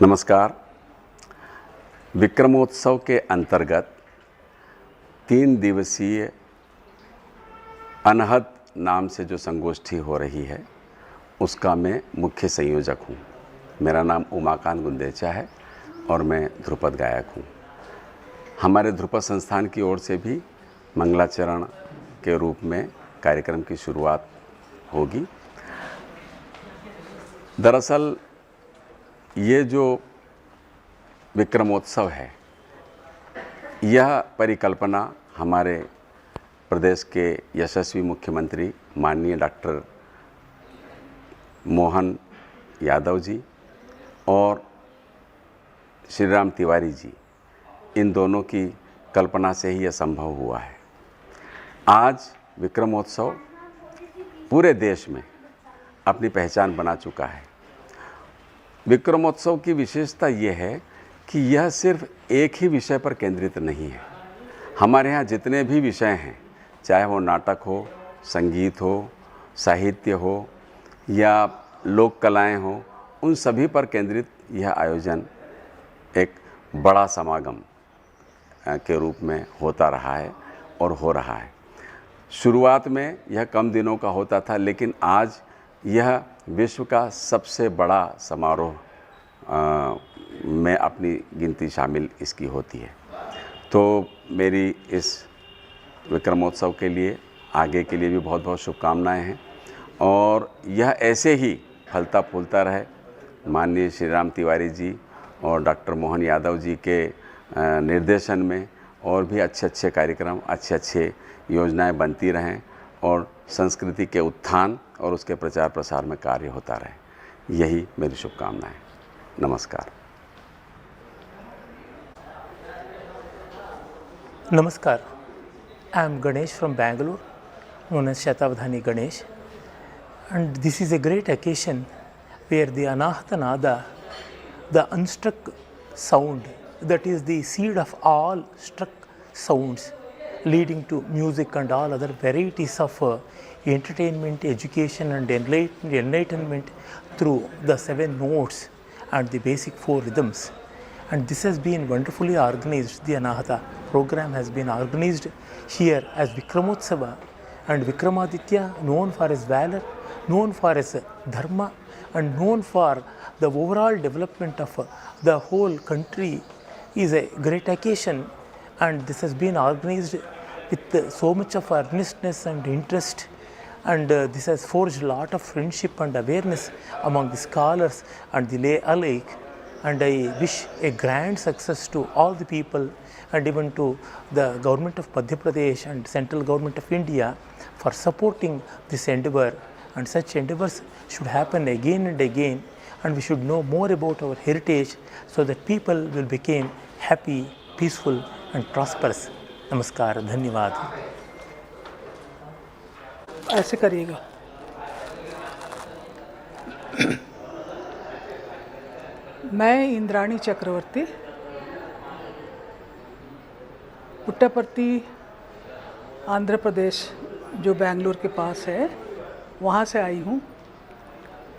नमस्कार। विक्रमोत्सव के अंतर्गत 3 दिवसीय अनहद नाम से जो संगोष्ठी हो रही है उसका मैं मुख्य संयोजक हूँ। मेरा नाम उमाकांत गुंदेचा है और मैं ध्रुपद गायक हूँ। हमारे ध्रुपद संस्थान की ओर से भी मंगलाचरण के रूप में कार्यक्रम की शुरुआत होगी। दरअसल ये जो विक्रमोत्सव है, यह परिकल्पना हमारे प्रदेश के यशस्वी मुख्यमंत्री माननीय डॉक्टर मोहन यादव जी और श्री राम तिवारी जी, इन दोनों की कल्पना से ही यह संभव हुआ है। आज विक्रमोत्सव पूरे देश में अपनी पहचान बना चुका है। विक्रमोत्सव की विशेषता यह है कि यह सिर्फ एक ही विषय पर केंद्रित नहीं है। हमारे यहाँ जितने भी विषय हैं, चाहे वो नाटक हो, संगीत हो, साहित्य हो या लोक कलाएँ हों, उन सभी पर केंद्रित यह आयोजन एक बड़ा समागम के रूप में होता रहा है और हो रहा है। शुरुआत में यह कम दिनों का होता था, लेकिन आज यह विश्व का सबसे बड़ा समारोह में अपनी गिनती शामिल इसकी होती है। तो मेरी इस विक्रमोत्सव के लिए, आगे के लिए भी बहुत बहुत शुभकामनाएं हैं और यह ऐसे ही फलता फूलता रहे। माननीय श्री राम तिवारी जी और डॉक्टर मोहन यादव जी के निर्देशन में और भी अच्छे कार्यक्रम, अच्छे योजनाएं बनती रहें और संस्कृति के उत्थान और उसके प्रचार प्रसार में कार्य होता रहे। यही मेरी शुभकामनाएं। नमस्कार। Namaskar. I am Ganesh from Bangalore, known as Shatavadhani Ganesh, and this is a great occasion where the Anahata Nada, the unstruck sound, that is the seed of all struck sounds, leading to music and all other varieties of entertainment, education and enlightenment through the 7 notes and the basic 4 rhythms. And this has been wonderfully organized. The Anahata program has been organized here as Vikramotsava, and Vikramaditya, known for his valor, known for his dharma and known for the overall development of the whole country, is a great occasion, and this has been organized with so much of earnestness and interest, and this has forged a lot of friendship and awareness among the scholars and the lay alike. And I wish a grand success to all the people and even to the government of Madhya Pradesh and central government of India for supporting this endeavor. And such endeavors should happen again and again, and we should know more about our heritage so that people will become happy, peaceful and prosperous. नमस्कार, धन्यवाद। ऐसे करिएगा। मैं इंद्राणी चक्रवर्ती पुट्टापर्ती आंध्र प्रदेश जो बेंगलुरु के पास है, वहाँ से आई हूँ।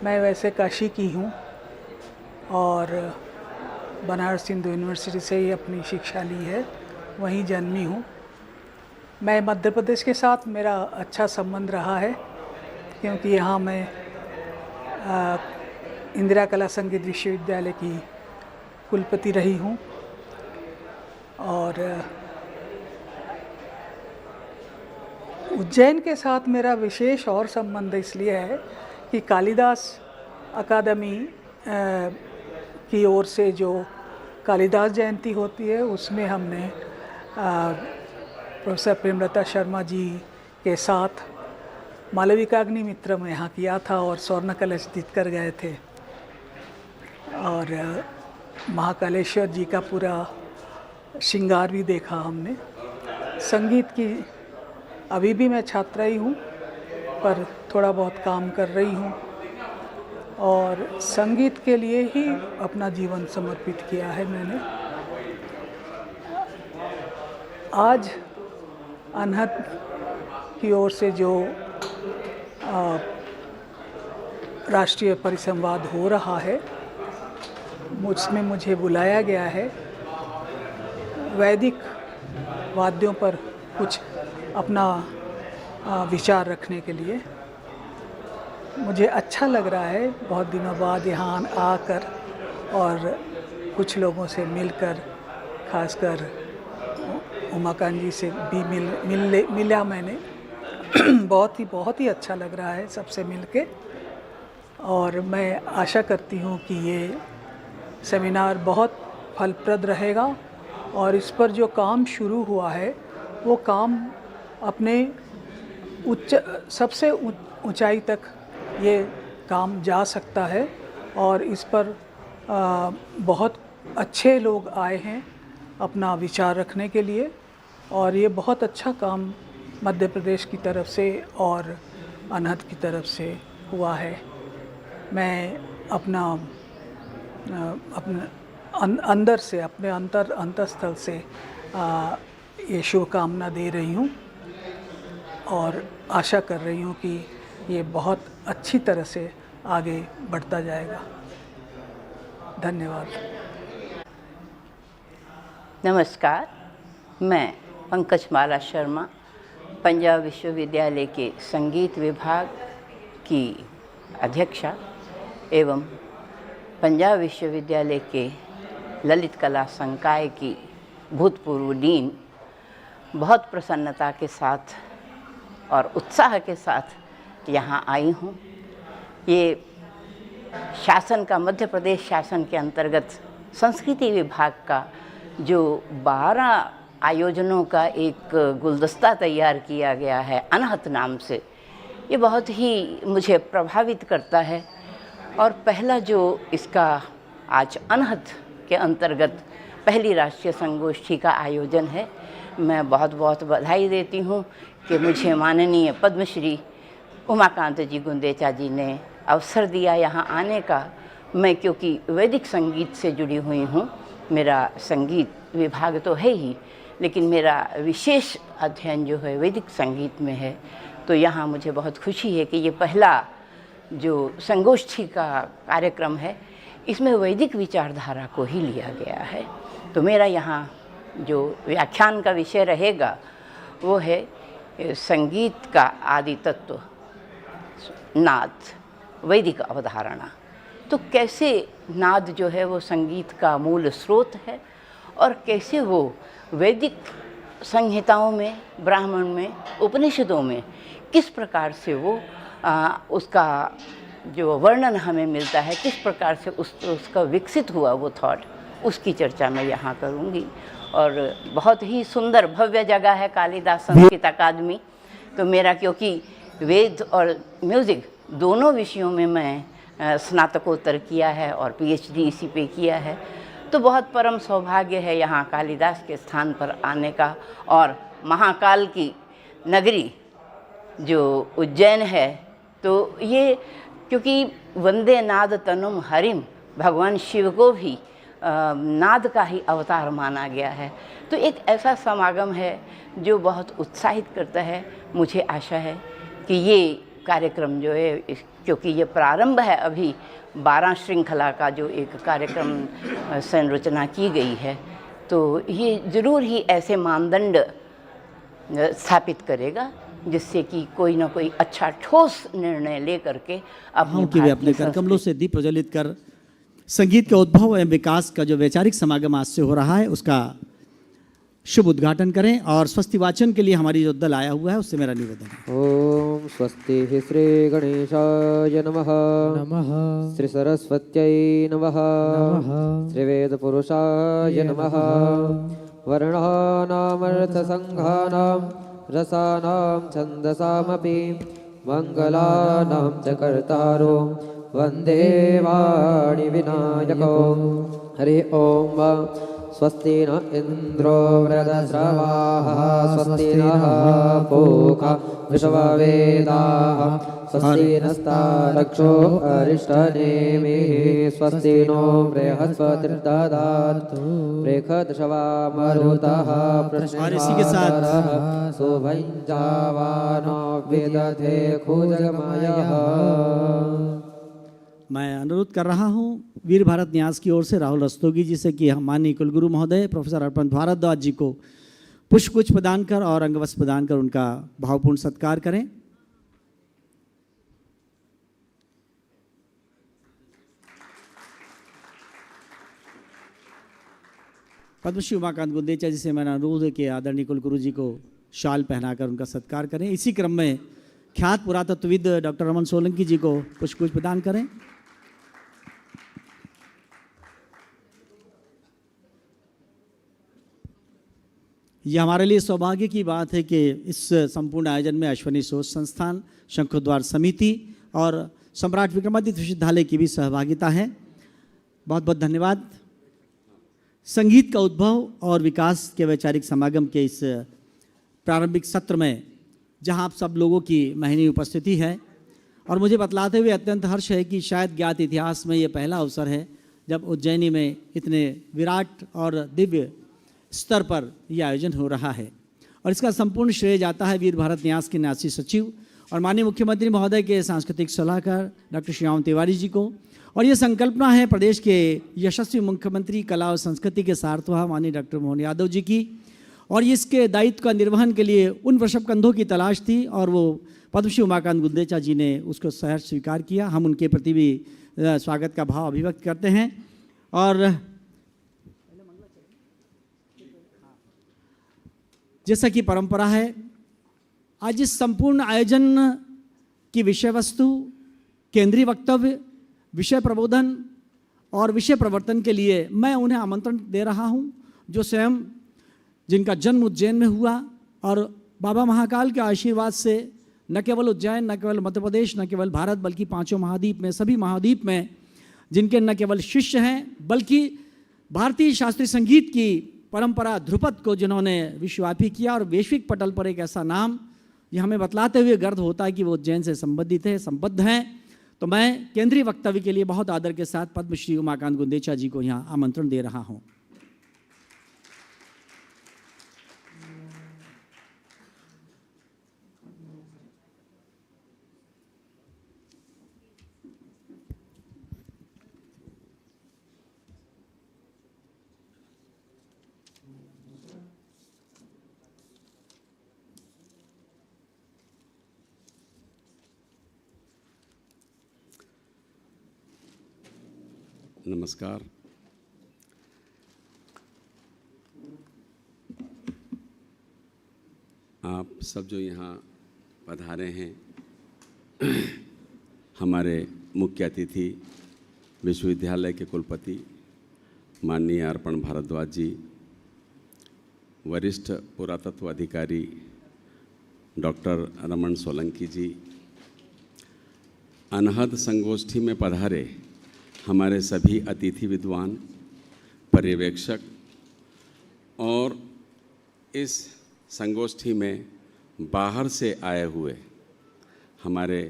मैं वैसे काशी की हूँ और बनारस हिंदू यूनिवर्सिटी से ही अपनी शिक्षा ली है, वहीं जन्मी हूँ। मैं मध्य प्रदेश के साथ मेरा अच्छा संबंध रहा है, क्योंकि यहाँ मैं इंदिरा कला संगीत विश्वविद्यालय की कुलपति रही हूँ और उज्जैन के साथ मेरा विशेष और संबंध इसलिए है कि कालिदास अकादमी की ओर से जो कालिदास जयंती होती है, उसमें हमने प्रोफेसर प्रेमलता शर्मा जी के साथ मालविकाग्नि मित्र में यहाँ किया था और स्वर्ण कलश जीत कर गए थे। और महाकालेश्वर जी का पूरा श्रृंगार भी देखा हमने। संगीत की अभी भी मैं छात्रा ही हूँ, पर थोड़ा बहुत काम कर रही हूँ और संगीत के लिए ही अपना जीवन समर्पित किया है मैंने। आज अनहद की ओर से जो राष्ट्रीय परिसंवाद हो रहा है, मुझमें मुझे बुलाया गया है वैदिक वाद्यों पर कुछ अपना विचार रखने के लिए। मुझे अच्छा लग रहा है बहुत दिनों बाद यहाँ आकर और कुछ लोगों से मिलकर, खासकर उमाकांत जी से भी मिला मैंने। बहुत ही अच्छा लग रहा है सबसे मिलके, और मैं आशा करती हूँ कि ये सेमिनार बहुत फलप्रद रहेगा और इस पर जो काम शुरू हुआ है वो काम अपने सबसे ऊंचाई तक ये काम जा सकता है। और इस पर बहुत अच्छे लोग आए हैं अपना विचार रखने के लिए, और ये बहुत अच्छा काम मध्य प्रदेश की तरफ से और अनहद की तरफ से हुआ है। मैं अंदर से, अपने अंतःस्थल से ये शुभकामना दे रही हूँ और आशा कर रही हूँ कि ये बहुत अच्छी तरह से आगे बढ़ता जाएगा। धन्यवाद। नमस्कार, मैं पंकजमाला शर्मा पंजाब विश्वविद्यालय के संगीत विभाग की अध्यक्षा एवं पंजाब विश्वविद्यालय के ललित कला संकाय की भूतपूर्व डीन बहुत प्रसन्नता के साथ और उत्साह के साथ यहाँ आई हूँ। ये शासन का, मध्य प्रदेश शासन के अंतर्गत संस्कृति विभाग का जो 12 आयोजनों का एक गुलदस्ता तैयार किया गया है अनहत नाम से, ये बहुत ही मुझे प्रभावित करता है। और पहला जो इसका आज अनहत के अंतर्गत पहली राष्ट्रीय संगोष्ठी का आयोजन है, मैं बहुत बहुत बधाई देती हूँ कि मुझे माननीय पद्मश्री उमाकांत जी गुंदेचा जी ने अवसर दिया यहाँ आने का। मैं क्योंकि वैदिक संगीत से जुड़ी हुई हूँ, मेरा संगीत विभाग तो है ही, लेकिन मेरा विशेष अध्ययन जो है वैदिक संगीत में है, तो यहाँ मुझे बहुत खुशी है कि ये पहला जो संगोष्ठी का कार्यक्रम है इसमें वैदिक विचारधारा को ही लिया गया है। तो मेरा यहाँ जो व्याख्यान का विषय रहेगा वो है संगीत का आदि तत्व, नाद, वैदिक अवधारणा। तो कैसे नाद जो है वो संगीत का मूल स्रोत है और कैसे वो वैदिक संहिताओं में, ब्राह्मण में, उपनिषदों में किस प्रकार से वो उसका जो वर्णन हमें मिलता है, किस प्रकार से उसका विकसित हुआ वो थॉट, उसकी चर्चा मैं यहाँ करूँगी। और बहुत ही सुंदर भव्य जगह है कालिदास संस्कृत अकादमी। तो मेरा क्योंकि वेद और म्यूज़िक दोनों विषयों में मैं स्नातकोत्तर किया है और पीएचडी इसी पे किया है, तो बहुत परम सौभाग्य है यहाँ कालिदास के स्थान पर आने का। और महाकाल की नगरी जो उज्जैन है, तो ये क्योंकि वंदे नाद तनुम हरिम, भगवान शिव को भी नाद का ही अवतार माना गया है, तो एक ऐसा समागम है जो बहुत उत्साहित करता है। मुझे आशा है कि ये कार्यक्रम जो है, क्योंकि ये प्रारंभ है, अभी 12 श्रृंखला का जो एक कार्यक्रम संरचना की गई है, तो ये ज़रूर ही ऐसे मानदंड स्थापित करेगा जिससे कि कोई ना कोई अच्छा ठोस निर्णय ले करके अपने कर कमलों से दीप प्रज्वलित कर संगीत के उद्भव एवं विकास का जो वैचारिक समागम आज से हो रहा है उसका शुभ उद्घाटन करें। और स्वस्ति वाचन के लिए हमारी जो दल आया हुआ है उससे मेरा निवेदन है। ओम स्वस्ति श्री गणेशाय नमः, श्री सरस्वत्यै नमः, श्री वेद पुरुषाय नमः, वर्णानामर्थसंघानां रसानां छन्दसामपि मंगलानां च कर्तारो वन्दे वाणि विनायको। हरि ओम। स्वस्ति न इंद्रो वृद्धश्रवाः, स्वस्ति नः पूषा विश्ववेदाः, स्वस्ति नस्तारक्षो अरिष्टनेमिः, स्वस्ति नो बृहस्पतिर्दधातु बृहद्रश्वामरुतः प्रश्नवादरः सुभञ्जावानो विदधे खुजगमयः। मैं अनुरोध कर रहा हूं वीर भारत न्यास की ओर से राहुल रस्तोगी जी से कि हम माननीय कुलगुरु महोदय प्रोफेसर अर्पण भारद्वाज जी को पुष्पगुच्छ प्रदान कर और अंगवस्त्र प्रदान कर उनका भावपूर्ण सत्कार करें। पद्मश्री उमाकांत गुंदेचा जी से मैंने अनुरोध है कि आदरणीय कुलगुरु जी को शाल पहनाकर उनका सत्कार करें। इसी क्रम में ख्यात पुरातत्वविद डॉक्टर रमन सोलंकी जी को पुष्पगुच्छ प्रदान करें। यह हमारे लिए सौभाग्य की बात है कि इस संपूर्ण आयोजन में अश्वनी शोध संस्थान, शंखद्वार समिति और सम्राट विक्रमादित्य विश्वविद्यालय की भी सहभागिता है। बहुत बहुत धन्यवाद। संगीत का उद्भव और विकास के वैचारिक समागम के इस प्रारंभिक सत्र में जहां आप सब लोगों की महनीय उपस्थिति है और मुझे बतलाते हुए अत्यंत हर्ष है कि शायद ज्ञात इतिहास में ये पहला अवसर है जब उज्जैनी में इतने विराट और दिव्य स्तर पर यह आयोजन हो रहा है और इसका संपूर्ण श्रेय जाता है वीर भारत न्यास के न्यासी सचिव और माननीय मुख्यमंत्री महोदय के सांस्कृतिक सलाहकार डॉक्टर श्याम तिवारी जी को। और ये संकल्पना है प्रदेश के यशस्वी मुख्यमंत्री कला और संस्कृति के सार्थवा माननीय डॉक्टर मोहन यादव जी की और इसके दायित्व का निर्वहन के लिए उन वृषभ कंधों की तलाश थी और वो पद्मश्री उमाकांत गुंदेचा जी ने उसको सहर्ष स्वीकार किया। हम उनके प्रति भी स्वागत का भाव अभिव्यक्त करते हैं। और जैसा कि परंपरा है, आज इस संपूर्ण आयोजन की विषय वस्तु, केंद्रीय वक्तव्य, विषय प्रबोधन और विषय प्रवर्तन के लिए मैं उन्हें आमंत्रण दे रहा हूं, जो स्वयं जिनका जन्म उज्जैन में हुआ और बाबा महाकाल के आशीर्वाद से न केवल उज्जैन, न केवल मध्य प्रदेश, न केवल भारत बल्कि पांचों महाद्वीप में, सभी महाद्वीप में जिनके न केवल शिष्य हैं बल्कि भारतीय शास्त्रीय संगीत की परंपरा ध्रुपद को जिन्होंने विश्वव्यापी किया और वैश्विक पटल पर एक ऐसा नाम, ये हमें बतलाते हुए गर्व होता है कि वो उज्जैन से संबंधित है, संबद्ध हैं। तो मैं केंद्रीय वक्तव्य के लिए बहुत आदर के साथ पद्मश्री उमाकांत गुंदेचा जी को यहाँ आमंत्रण दे रहा हूँ। नमस्कार। आप सब जो यहाँ पधारे हैं, हमारे मुख्य अतिथि विश्वविद्यालय के कुलपति माननीय अर्पण भारद्वाज जी, वरिष्ठ पुरातत्व अधिकारी डॉक्टर रमन सोलंकी जी, अनहद संगोष्ठी में पधारे हमारे सभी अतिथि विद्वान, पर्यवेक्षक और इस संगोष्ठी में बाहर से आए हुए हमारे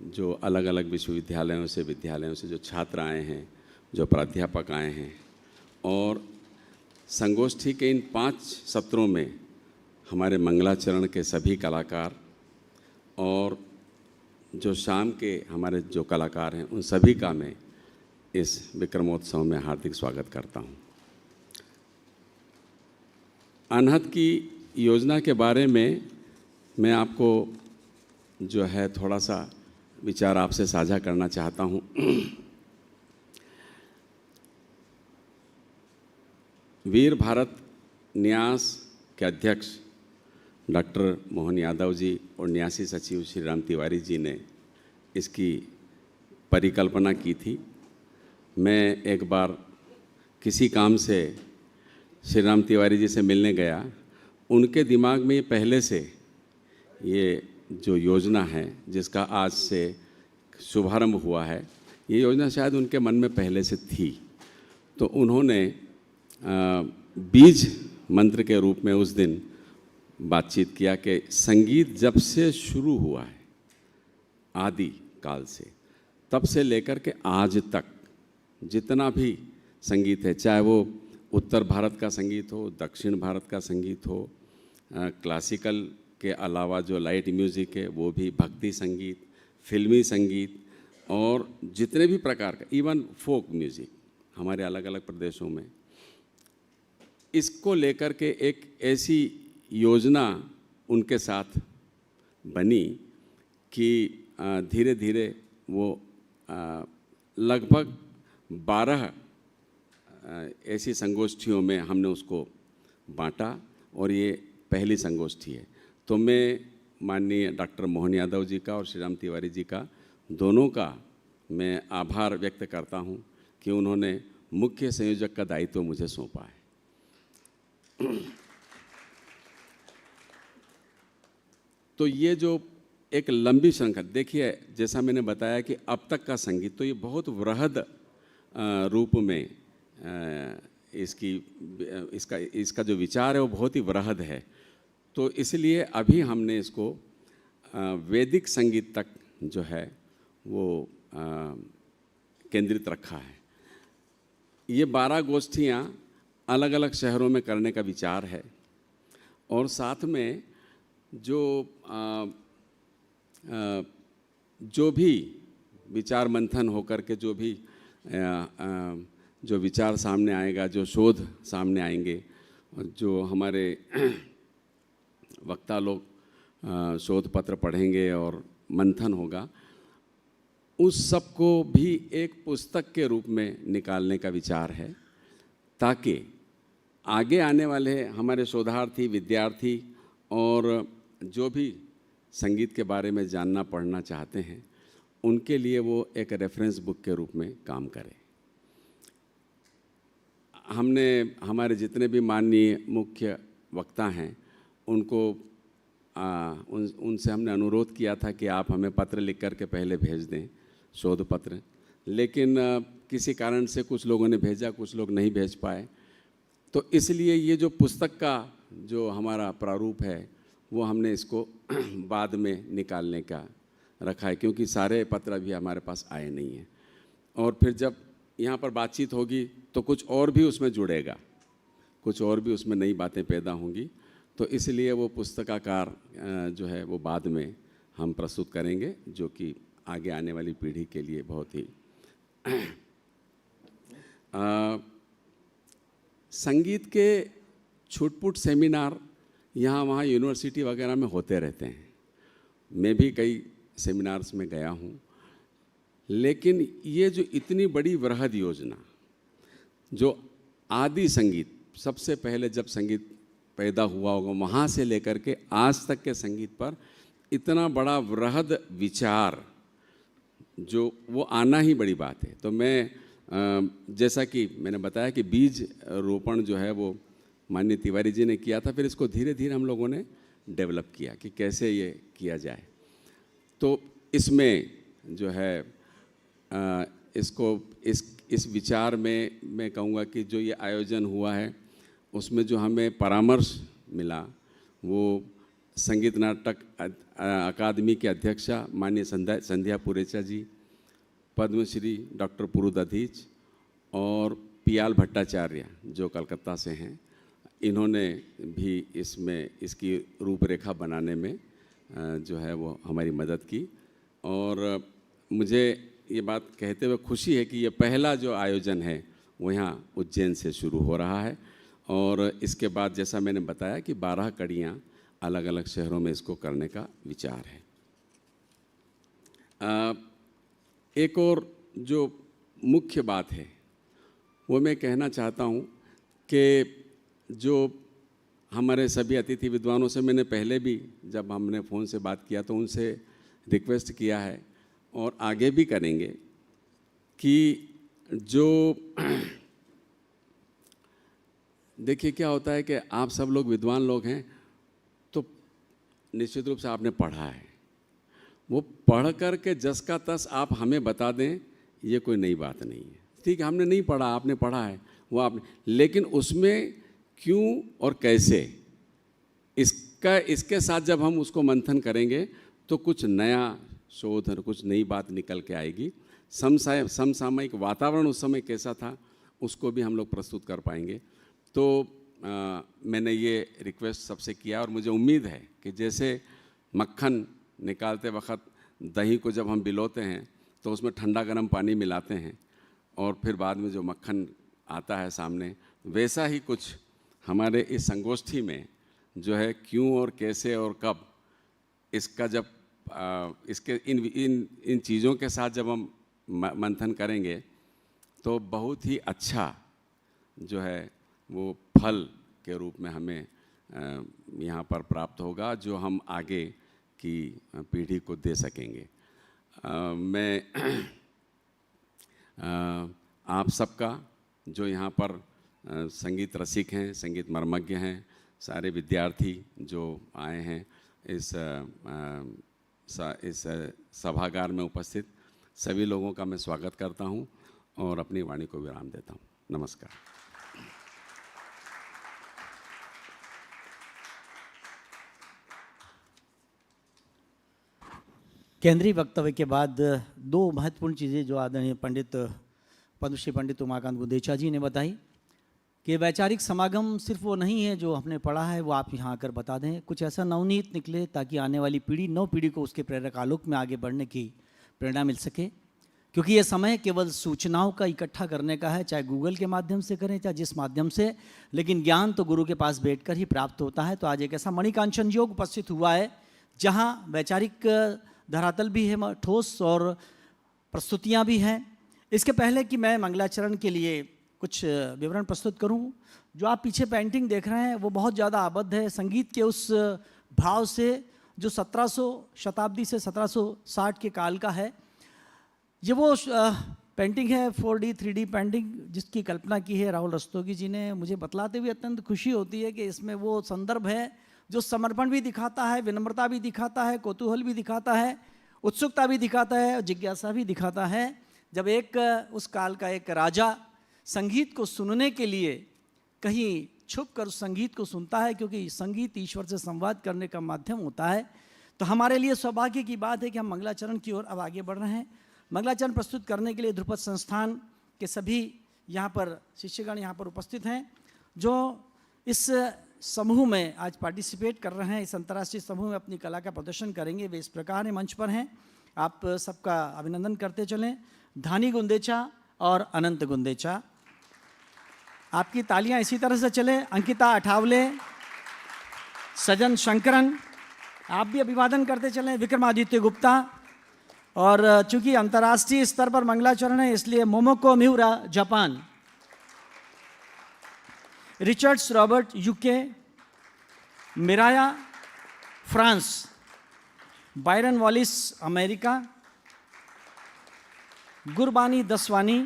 जो अलग अलग विश्वविद्यालयों से, विद्यालयों से जो छात्र आए हैं, जो प्राध्यापक आए हैं और संगोष्ठी के इन 5 सत्रों में हमारे मंगलाचरण के सभी कलाकार और जो शाम के हमारे जो कलाकार हैं, उन सभी का मैं इस विक्रमोत्सव में हार्दिक स्वागत करता हूं। अनहद की योजना के बारे में मैं आपको जो है थोड़ा सा विचार आपसे साझा करना चाहता हूं। वीर भारत न्यास के अध्यक्ष डॉक्टर मोहन यादव जी और न्यासी सचिव श्री राम तिवारी जी ने इसकी परिकल्पना की थी। मैं एक बार किसी काम से श्री राम तिवारी जी से मिलने गया, उनके दिमाग में पहले से ये जो योजना है जिसका आज से शुभारंभ हुआ है, ये योजना शायद उनके मन में पहले से थी। तो उन्होंने बीज मंत्र के रूप में उस दिन बातचीत किया कि संगीत जब से शुरू हुआ है आदि काल से, तब से लेकर के आज तक जितना भी संगीत है, चाहे वो उत्तर भारत का संगीत हो, दक्षिण भारत का संगीत हो, क्लासिकल के अलावा जो लाइट म्यूज़िक है वो भी, भक्ति संगीत, फिल्मी संगीत और जितने भी प्रकार का, इवन फोक म्यूज़िक हमारे अलग अलग प्रदेशों में, इसको लेकर के एक ऐसी योजना उनके साथ बनी कि धीरे धीरे वो लगभग 12 ऐसी संगोष्ठियों में हमने उसको बांटा और ये पहली संगोष्ठी है। तो मैं माननीय डॉक्टर मोहन यादव जी का और श्री राम तिवारी जी का, दोनों का मैं आभार व्यक्त करता हूँ कि उन्होंने मुख्य संयोजक का दायित्व मुझे सौंपा है। तो ये जो एक लंबी श्रृंखला, देखिए जैसा मैंने बताया कि अब तक का संगीत तो ये बहुत वृहद रूप में इसका जो विचार है वो बहुत ही वृहद है। तो इसलिए अभी हमने इसको वैदिक संगीत तक जो है वो केंद्रित रखा है। ये 12 गोष्ठियाँ अलग अलग शहरों में करने का विचार है और साथ में जो भी विचार मंथन होकर के जो विचार सामने आएगा, जो शोध सामने आएंगे, जो हमारे वक्ता लोग शोध पत्र पढ़ेंगे और मंथन होगा, उस सब को भी एक पुस्तक के रूप में निकालने का विचार है, ताकि आगे आने वाले हमारे शोधार्थी, विद्यार्थी और जो भी संगीत के बारे में जानना पढ़ना चाहते हैं, उनके लिए वो एक रेफरेंस बुक के रूप में काम करे। हमने हमारे जितने भी माननीय मुख्य वक्ता हैं उनको उनसे हमने अनुरोध किया था कि आप हमें पत्र लिख कर के पहले भेज दें, शोध पत्र, लेकिन किसी कारण से कुछ लोगों ने भेजा, कुछ लोग नहीं भेज पाए। तो इसलिए ये जो पुस्तक का जो हमारा प्रारूप है वो हमने इसको बाद में निकालने का रखा है, क्योंकि सारे पत्र अभी हमारे पास आए नहीं हैं। और फिर जब यहाँ पर बातचीत होगी तो कुछ और भी उसमें जुड़ेगा, कुछ और भी उसमें नई बातें पैदा होंगी। तो इसलिए वो पुस्तकाकार जो है वो बाद में हम प्रस्तुत करेंगे, जो कि आगे आने वाली पीढ़ी के लिए बहुत ही संगीत के छुटपुट सेमिनार यहाँ वहाँ यूनिवर्सिटी वगैरह में होते रहते हैं। मैं भी कई सेमिनार्स में गया हूँ, लेकिन ये जो इतनी बड़ी वृहद योजना, जो आदि संगीत, सबसे पहले जब संगीत पैदा हुआ होगा वहाँ से लेकर के आज तक के संगीत पर इतना बड़ा वृहद विचार, जो वो आना ही बड़ी बात है। तो मैं जैसा कि मैंने बताया कि बीज रोपण जो है वो माननीय तिवारी जी ने किया था, फिर इसको धीरे धीरे हम लोगों ने डेवलप किया कि कैसे ये किया जाए। तो इसमें जो है इस विचार में मैं कहूँगा कि जो ये आयोजन हुआ है उसमें जो हमें परामर्श मिला वो संगीत नाटक अकादमी के अध्यक्षा माननीय संध्या पुरेचा जी, पद्मश्री डॉक्टर पुरुदधीच और पियाल भट्टाचार्य जो कलकत्ता से हैं, इन्होंने भी इसकी रूपरेखा बनाने में जो है वो हमारी मदद की। और मुझे ये बात कहते हुए खुशी है कि ये पहला जो आयोजन है वो यहाँ उज्जैन से शुरू हो रहा है और इसके बाद जैसा मैंने बताया कि 12 कड़ियाँ अलग अलग शहरों में इसको करने का विचार है। एक और जो मुख्य बात है वो मैं कहना चाहता हूँ कि जो हमारे सभी अतिथि विद्वानों से मैंने पहले भी जब हमने फ़ोन से बात किया तो उनसे रिक्वेस्ट किया है और आगे भी करेंगे कि जो देखिए क्या होता है कि आप सब लोग विद्वान लोग हैं तो निश्चित रूप से आपने पढ़ा है, वो पढ़ कर के जस का तस आप हमें बता दें ये कोई नई बात नहीं है। ठीक है, हमने नहीं पढ़ा, आपने पढ़ा है, वो आपने, लेकिन उसमें क्यों और कैसे, इसके साथ जब हम उसको मंथन करेंगे तो कुछ नया शोध और कुछ नई बात निकल के आएगी। समसामयिक वातावरण उस समय कैसा था उसको भी हम लोग प्रस्तुत कर पाएंगे। तो मैंने ये रिक्वेस्ट सबसे किया और मुझे उम्मीद है कि जैसे मक्खन निकालते वक्त दही को जब हम बिलोते हैं तो उसमें ठंडा गर्म पानी मिलाते हैं और फिर बाद में जो मक्खन आता है सामने, वैसा ही कुछ हमारे इस संगोष्ठी में जो है क्यों और कैसे और कब, इसका जब इसके इन चीज़ों के साथ जब हम मंथन करेंगे तो बहुत ही अच्छा जो है वो फल के रूप में हमें यहाँ पर प्राप्त होगा, जो हम आगे की पीढ़ी को दे सकेंगे। मैं आप सबका, जो यहाँ पर संगीत रसिक हैं, संगीत मर्मज्ञ हैं, सारे विद्यार्थी जो आए हैं इस सभागार में उपस्थित सभी लोगों का मैं स्वागत करता हूँ और अपनी वाणी को विराम देता हूँ। नमस्कार। केंद्रीय वक्तव्य के बाद दो महत्वपूर्ण चीज़ें जो आदरणीय पंडित पद्मश्री पंडित उमाकांत गुंदेचा जी ने बताई कि वैचारिक समागम सिर्फ वो नहीं है जो हमने पढ़ा है वो आप यहाँ आकर बता दें, कुछ ऐसा नवनीत निकले ताकि आने वाली पीढ़ी, नव पीढ़ी को उसके प्रेरक आलोक में आगे बढ़ने की प्रेरणा मिल सके। क्योंकि ये समय केवल सूचनाओं का इकट्ठा करने का है, चाहे गूगल के माध्यम से करें चाहे जिस माध्यम से, लेकिन ज्ञान तो गुरु के पास बैठकर ही प्राप्त होता है। तो आज एक ऐसा मणिकांचन योग उपस्थित हुआ है जहाँ वैचारिक धरातल भी है, ठोस और प्रस्तुतियाँ भी हैं। इसके पहले कि मैं मंगलाचरण के लिए कुछ विवरण प्रस्तुत करूं, जो आप पीछे पेंटिंग देख रहे हैं वो बहुत ज़्यादा आबद्ध है संगीत के उस भाव से जो 1700 शताब्दी से 1760 के काल का है। ये वो पेंटिंग है 4D 3D पेंटिंग जिसकी कल्पना की है राहुल रस्तोगी जी ने। मुझे बतलाते हुए अत्यंत खुशी होती है कि इसमें वो संदर्भ है जो समर्पण भी दिखाता है, विनम्रता भी दिखाता है, कौतूहल भी दिखाता है, उत्सुकता भी दिखाता है और जिज्ञासा भी दिखाता है। जब एक उस काल का एक राजा संगीत को सुनने के लिए कहीं छुप कर उस संगीत को सुनता है, क्योंकि संगीत ईश्वर से संवाद करने का माध्यम होता है। तो हमारे लिए सौभाग्य की बात है कि हम मंगलाचरण की ओर अब आगे बढ़ रहे हैं। मंगलाचरण प्रस्तुत करने के लिए ध्रुपद संस्थान के सभी यहाँ पर शिष्यगण यहाँ पर उपस्थित हैं जो इस समूह में आज पार्टिसिपेट कर रहे हैं, इस अंतर्राष्ट्रीय समूह में अपनी कला का प्रदर्शन करेंगे। वे इस प्रकार मंच पर हैं, आप सबका अभिनंदन करते चलें। धानी गुंदेचा और अनंत गुंदेचा, आपकी तालियां इसी तरह से चले। अंकिता अठावले, सजन शंकरन, आप भी अभिवादन करते चलें। विक्रमादित्य गुप्ता, और चूंकि अंतर्राष्ट्रीय स्तर पर मंगलाचरण है इसलिए मोमोको मिहुरा Japan, Richards Robert UK, मिराया France, Byron वॉलिस America, Gurbani दसवानी,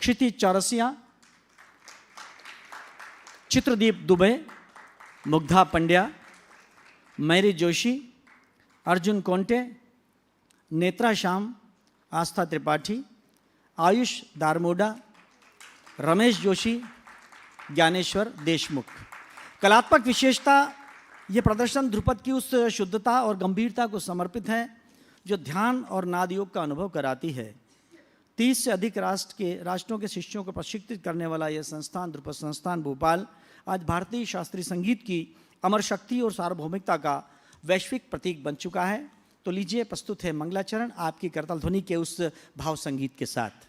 क्षितिज चौरसिया, चित्रदीप दुबे, मुग्धा पंड्या, मैरी जोशी, अर्जुन कोंटे, नेत्रा श्याम, आस्था त्रिपाठी, आयुष दारमोडा, रमेश जोशी, ज्ञानेश्वर देशमुख। कलात्मक विशेषता ये प्रदर्शन ध्रुपद की उस शुद्धता और गंभीरता को समर्पित है जो ध्यान और नाद योग का अनुभव कराती है। 30 से अधिक राष्ट्रों के शिष्यों को प्रशिक्षित करने वाला यह संस्थान ध्रुपद संस्थान भोपाल आज भारतीय शास्त्रीय संगीत की अमर शक्ति और सार्वभौमिकता का वैश्विक प्रतीक बन चुका है। तो लीजिए, प्रस्तुत है मंगलाचरण आपकी करताल ध्वनि के उस भाव संगीत के साथ।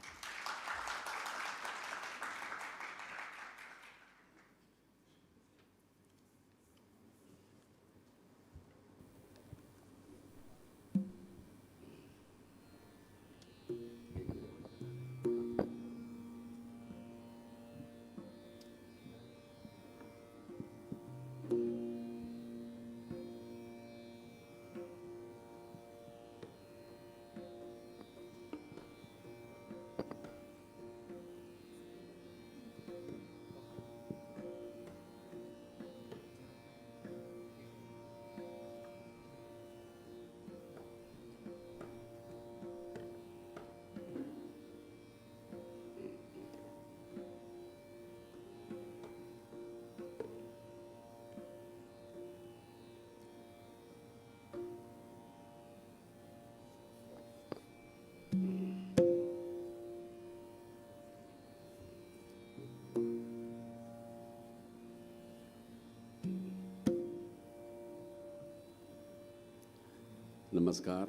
नमस्कार।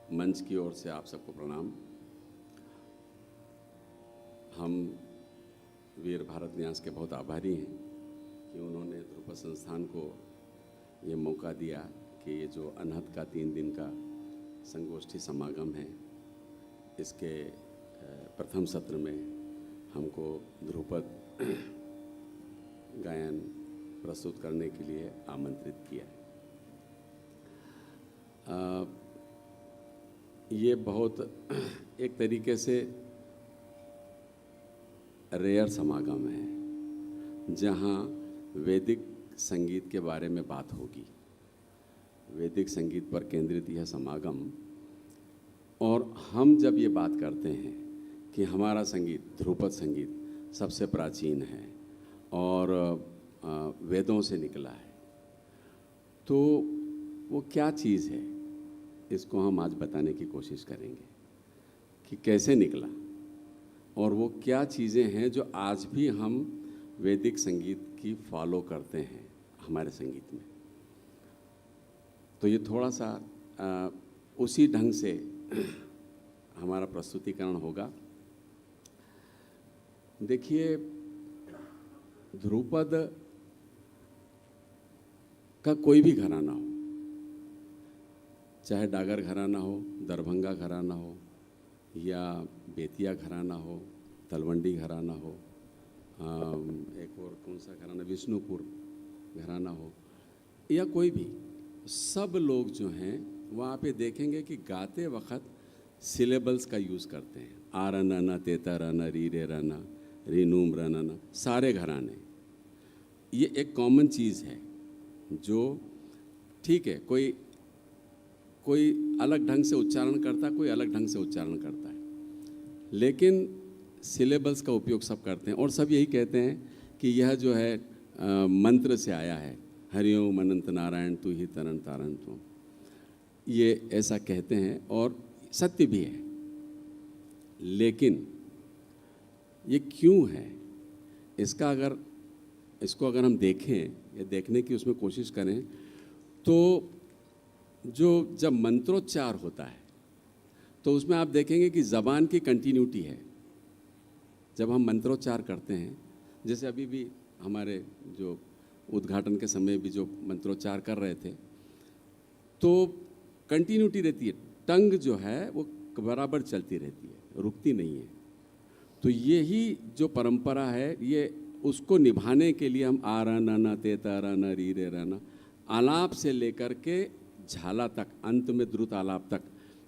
मंच की ओर से आप सबको प्रणाम। हम वीर भारत न्यास के बहुत आभारी हैं कि उन्होंने ध्रुपद संस्थान को ये मौका दिया कि ये जो अनहद का 3 दिन का संगोष्ठी समागम है, इसके प्रथम सत्र में हमको ध्रुपद गायन प्रस्तुत करने के लिए आमंत्रित किया। ये बहुत एक तरीके से रेयर समागम है जहाँ वैदिक संगीत के बारे में बात होगी। वैदिक संगीत पर केंद्रित यह समागम, और हम जब ये बात करते हैं कि हमारा संगीत, ध्रुपद संगीत सबसे प्राचीन है और वेदों से निकला है, तो वो क्या चीज़ है, इसको हम आज बताने की कोशिश करेंगे कि कैसे निकला और वो क्या चीज़ें हैं जो आज भी हम वैदिक संगीत की फॉलो करते हैं हमारे संगीत में। तो ये थोड़ा सा उसी ढंग से हमारा प्रस्तुतिकरण होगा। देखिए, ध्रुपद का कोई भी घराना हो, चाहे डागर घराना हो, दरभंगा घराना हो, या बेतिया घराना हो, तलवंडी घराना हो, एक और कौन सा घराना, विष्णुपुर घराना हो, या कोई भी, सब लोग जो हैं वहाँ पे देखेंगे कि गाते वक्त सिलेबल्स का यूज़ करते हैं। आ रना ना, तेता रना, री रे रना, री नूम रना ना, सारे घराने। ये एक कॉमन चीज़ है जो ठीक है, कोई अलग ढंग से उच्चारण करता है, कोई अलग ढंग से उच्चारण करता है, लेकिन सिलेबल्स का उपयोग सब करते हैं और सब यही कहते हैं कि यह जो है मंत्र से आया है, हरिओम अनंत नारायण तू ही तरन तारण तू। ये ऐसा कहते हैं और सत्य भी है, लेकिन ये क्यों है, इसको अगर हम देखें या देखने की उसमें कोशिश करें, तो जब मंत्रोच्चार होता है तो उसमें आप देखेंगे कि ज़बान की कंटिन्यूटी है। जब हम मंत्रोच्चार करते हैं, जैसे अभी भी हमारे जो उद्घाटन के समय भी जो मंत्रोच्चार कर रहे थे, तो कंटिन्यूटी रहती है, टंग जो है वो बराबर चलती रहती है, रुकती नहीं है। तो यही जो परंपरा है, ये उसको निभाने के लिए हम आ रा ना, तेता रा, री रे रा, आलाप से लेकर के झाला तक, अंत में द्रुत आलाप तक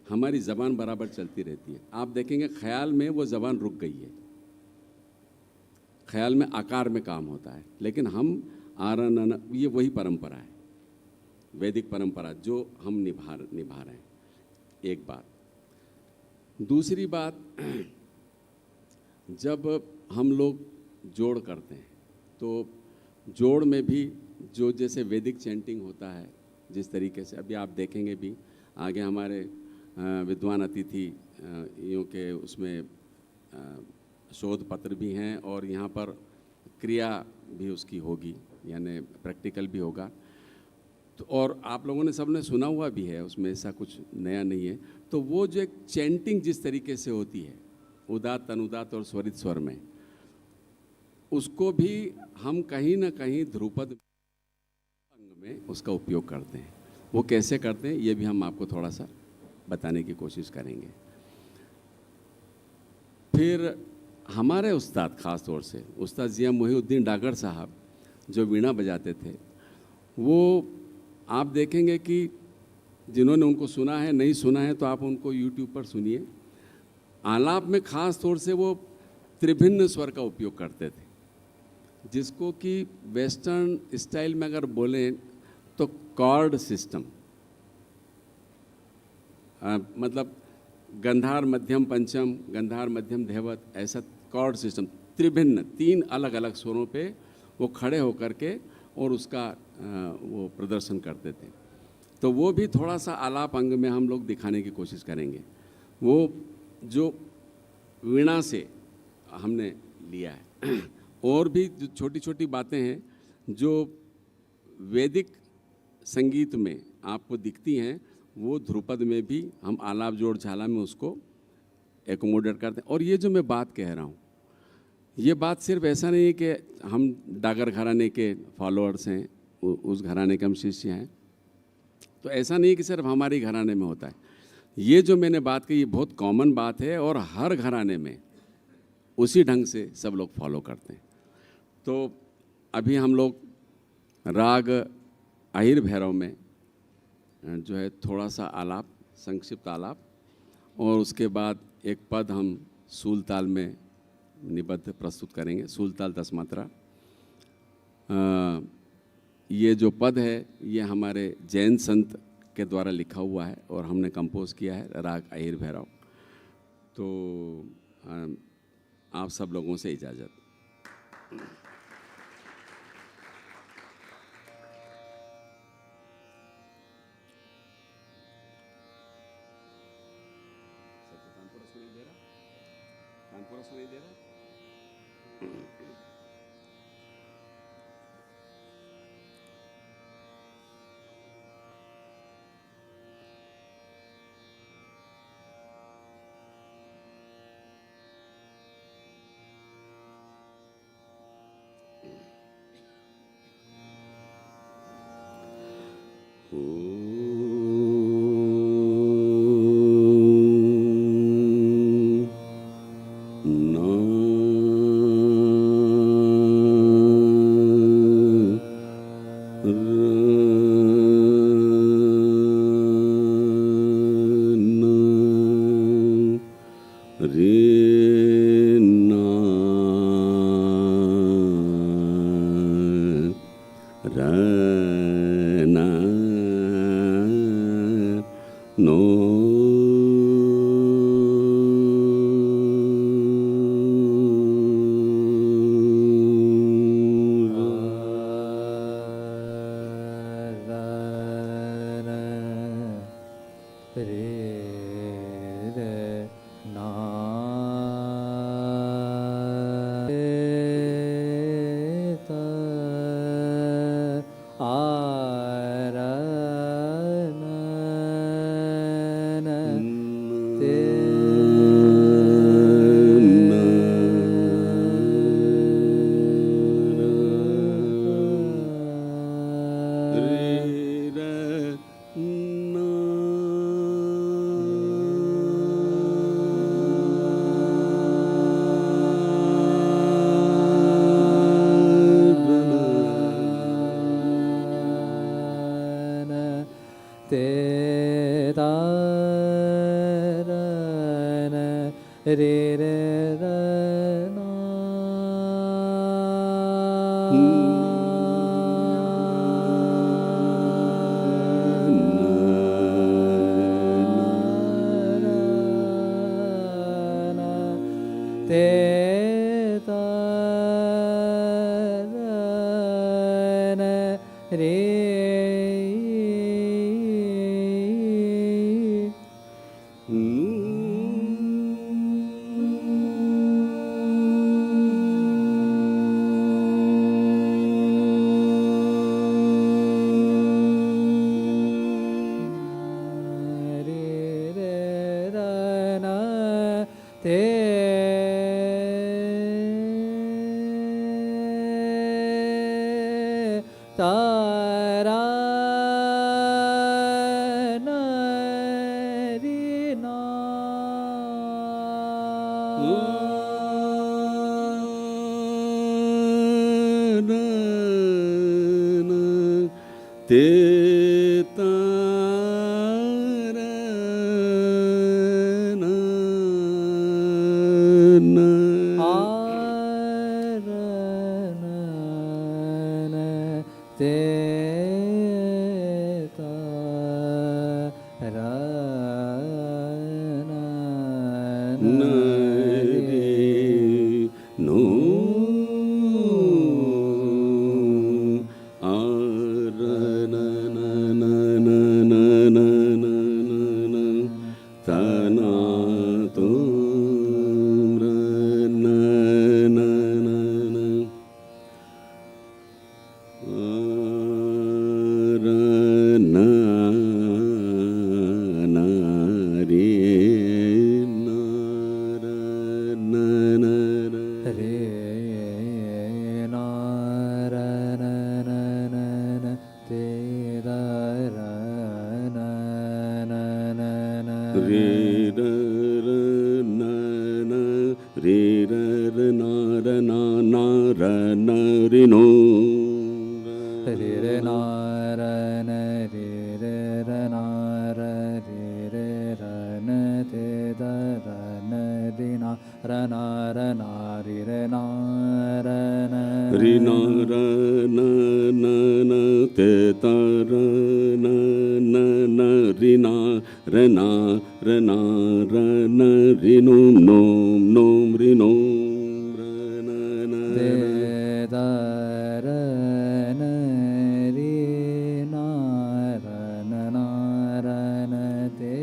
हमारी ज़बान बराबर चलती रहती है। आप देखेंगे ख्याल में वो ज़बान रुक गई है, ख्याल में आकार में काम होता है, लेकिन हम आ रा ना, ये वही परंपरा है, वैदिक परंपरा जो हम निभा रहे हैं। एक बात। दूसरी बात, जब हम लोग जोड़ करते हैं तो जोड़ में भी जो जैसे वैदिक चैंटिंग होता है, जिस तरीके से अभी आप देखेंगे भी आगे हमारे विद्वान अतिथि यूँ के उसमें शोध पत्र भी हैं और यहाँ पर क्रिया भी उसकी होगी, यानी प्रैक्टिकल भी होगा। तो और आप लोगों ने सबने सुना हुआ भी है, उसमें ऐसा कुछ नया नहीं है। तो वो जो एक चैंटिंग जिस तरीके से होती है, उदात्त, अनुदात्त और स्वरित स्वर में, उसको भी हम कहीं ना कहीं ध्रुपद अंग में उसका उपयोग करते हैं। वो कैसे करते हैं ये भी हम आपको थोड़ा सा बताने की कोशिश करेंगे। फिर हमारे उस्ताद, ख़ास तौर से उस्ताद ज़िया मोहिउद्दीन डागर साहब जो वीणा बजाते थे, वो आप देखेंगे कि जिन्होंने उनको सुना है, नहीं सुना है तो आप उनको यूट्यूब पर सुनिए। आलाप में ख़ास तौर से वो त्रिभिन्न स्वर का उपयोग करते थे, जिसको कि वेस्टर्न स्टाइल में अगर बोलें तो कॉर्ड सिस्टम, मतलब गंधार मध्यम पंचम, गंधार मध्यम धैवत, ऐसा कॉर्ड सिस्टम, त्रिभिन्न 3 अलग अलग स्वरों पे वो खड़े होकर के और उसका वो प्रदर्शन करते थे। तो वो भी थोड़ा सा आलाप अंग में हम लोग दिखाने की कोशिश करेंगे। वो जो वीणा से हमने लिया है और भी जो छोटी छोटी बातें हैं जो वैदिक संगीत में आपको दिखती हैं, वो ध्रुपद में भी हम आलाप जोड़ झाला में उसको एकोमोडेट करते हैं। और ये जो मैं बात कह रहा हूँ, ये बात सिर्फ ऐसा नहीं है कि हम डागर घराने के फॉलोअर्स हैं, उस घराने के हम शिष्य हैं, तो ऐसा नहीं कि सिर्फ हमारे घराने में होता है। ये जो मैंने बात की ये बहुत कॉमन बात है और हर घराने में उसी ढंग से सब लोग फॉलो करते हैं। तो अभी हम लोग राग अहिर भैरव में जो है थोड़ा सा आलाप, संक्षिप्त आलाप, और उसके बाद एक पद हम सूल ताल में निबद्ध प्रस्तुत करेंगे। सूल ताल 10 मात्रा। ये जो पद है ये हमारे जैन संत के द्वारा लिखा हुआ है और हमने कंपोज किया है राग अहिर भैरव। तो आप सब लोगों से इजाज़त। कानपुरा सुनाई दे रहा? रे र र न न रे र र न र न न र न रि नो रे रे ना र न रे रे र ना र रे रे र न ते द र न रि ना र ना रि रे ना र न रि न र न न न ते त र न न न रि न र न र न र न रि नोम नोम नोम रि नोम र न न ते द र न रि ना र न ना र न ते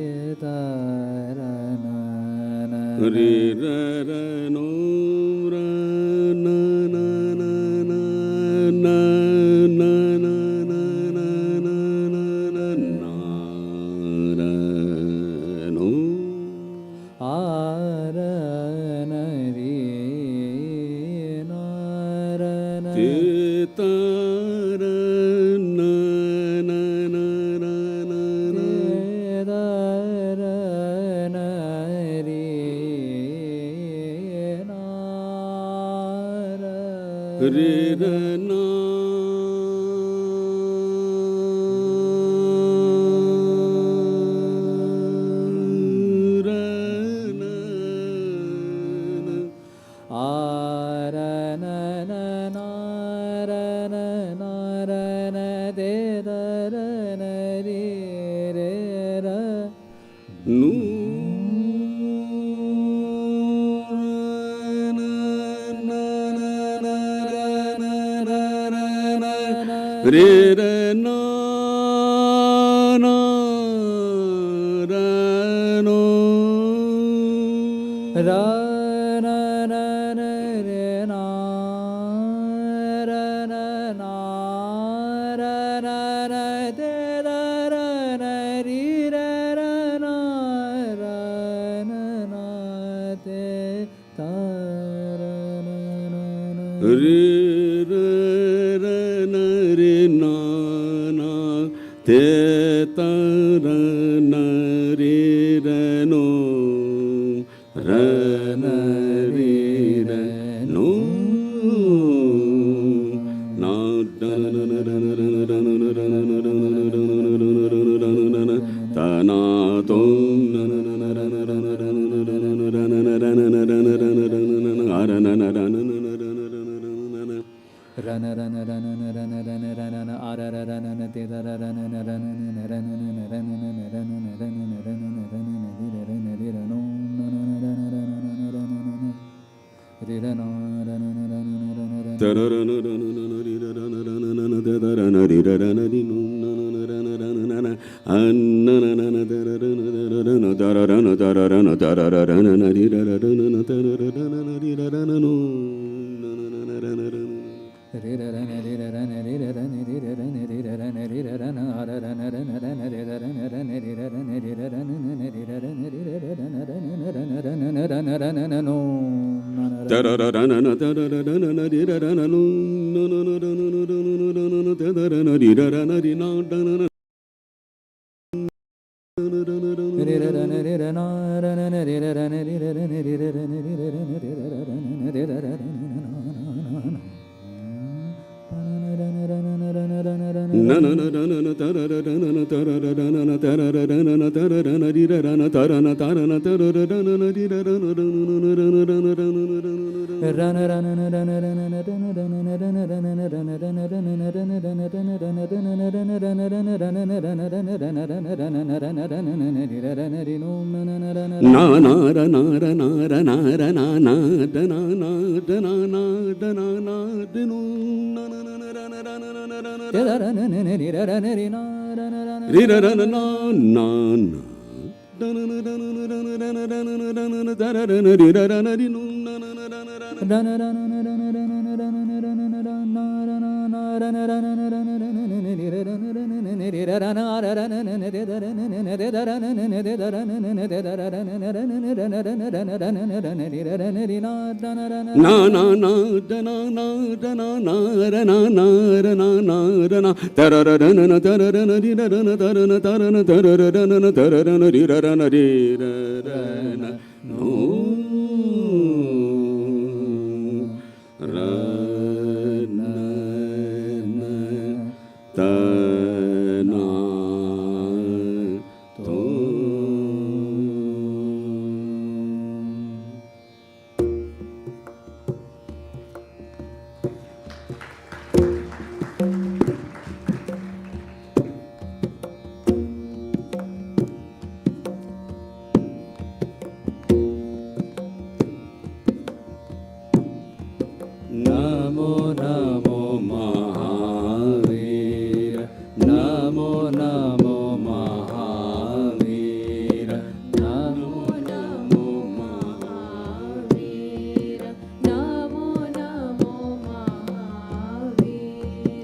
द र न न रि र र नोम र न न न न न न न न न न न न र नो आ र न रि ना र न ते त र न न न र न न ते द र न रि ना र रे र न र न न आ र न न ना र न ना र न ते द र न रि रे र नु रे र न न र नो र न न न रे ना र न ना र न न ते द र न रि रे र ना र न ना ते द र न न रे र र न रे न न ते त र न रे र नो र न रे र नो ना ड न न र न र न र न र न र न र न र न र त ना तो न न न र न र न र न र न र न र न र न र न र न आ र न न र न न र न र न run run run run run run run ar run run te da run run run run run Namo Namo Mahavir Namo Namo Mahavir Namo Namo Mahavir Namo Namo Mahavir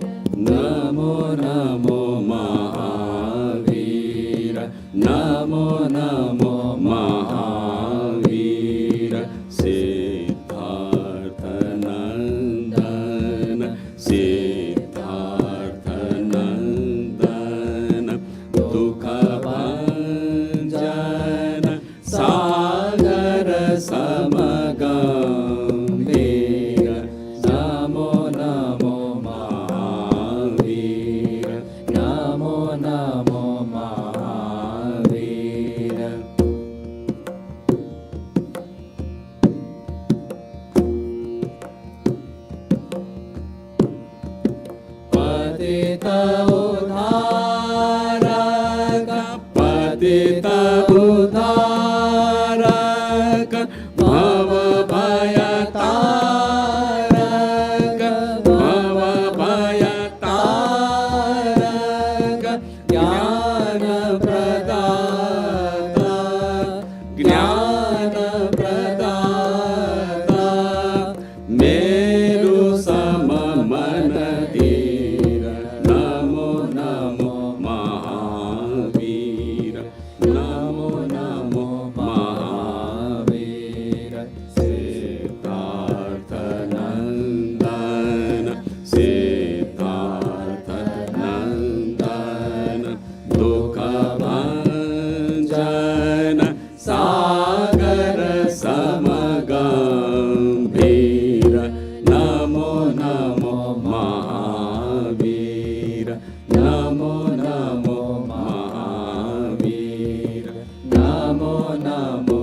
Namo Namo Mahavir Namo Namo Mahavir Siddharth नंदन सिद्धार्थ नंदन दुख भंजन सागर समगंभीर नमो नमो महावीर नमो नमो महावीर पतित उद्धारक पतित उद्धारक भव भय तारक भव भय तारक ज्ञान प्रदाता ज्ञान प्रदाता मेरु सम मन धीर नमो नमो महावीर नमो नमो महावीर सिद्धार्थ नंदन सिद्धार्थ नंदन दुख भंजन सागर समगंभीर नमो नमो महावीर नमो नमो महावीर नमो नमो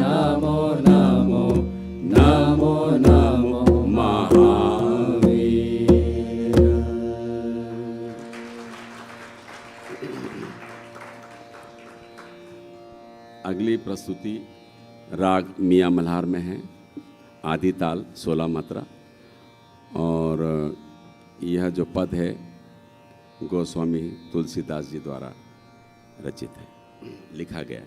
नमो नमो नमो नमो महावीर। अगली प्रस्तुति राग मियाँ मल्हार में है, आदि ताल 16 मात्रा, और यह जो पद है गोस्वामी तुलसीदास जी द्वारा रचित है, लिखा गया है।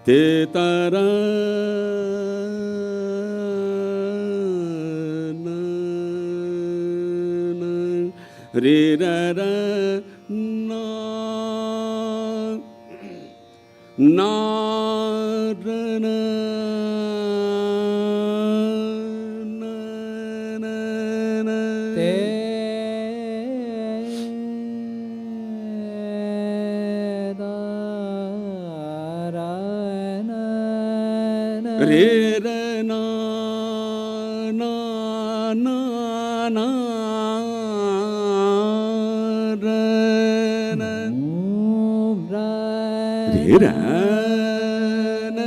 ते तारा रे रा रा ना ना रा ना ना ना ना ते दा रा ना रे र ना ना ना ना र न रे र न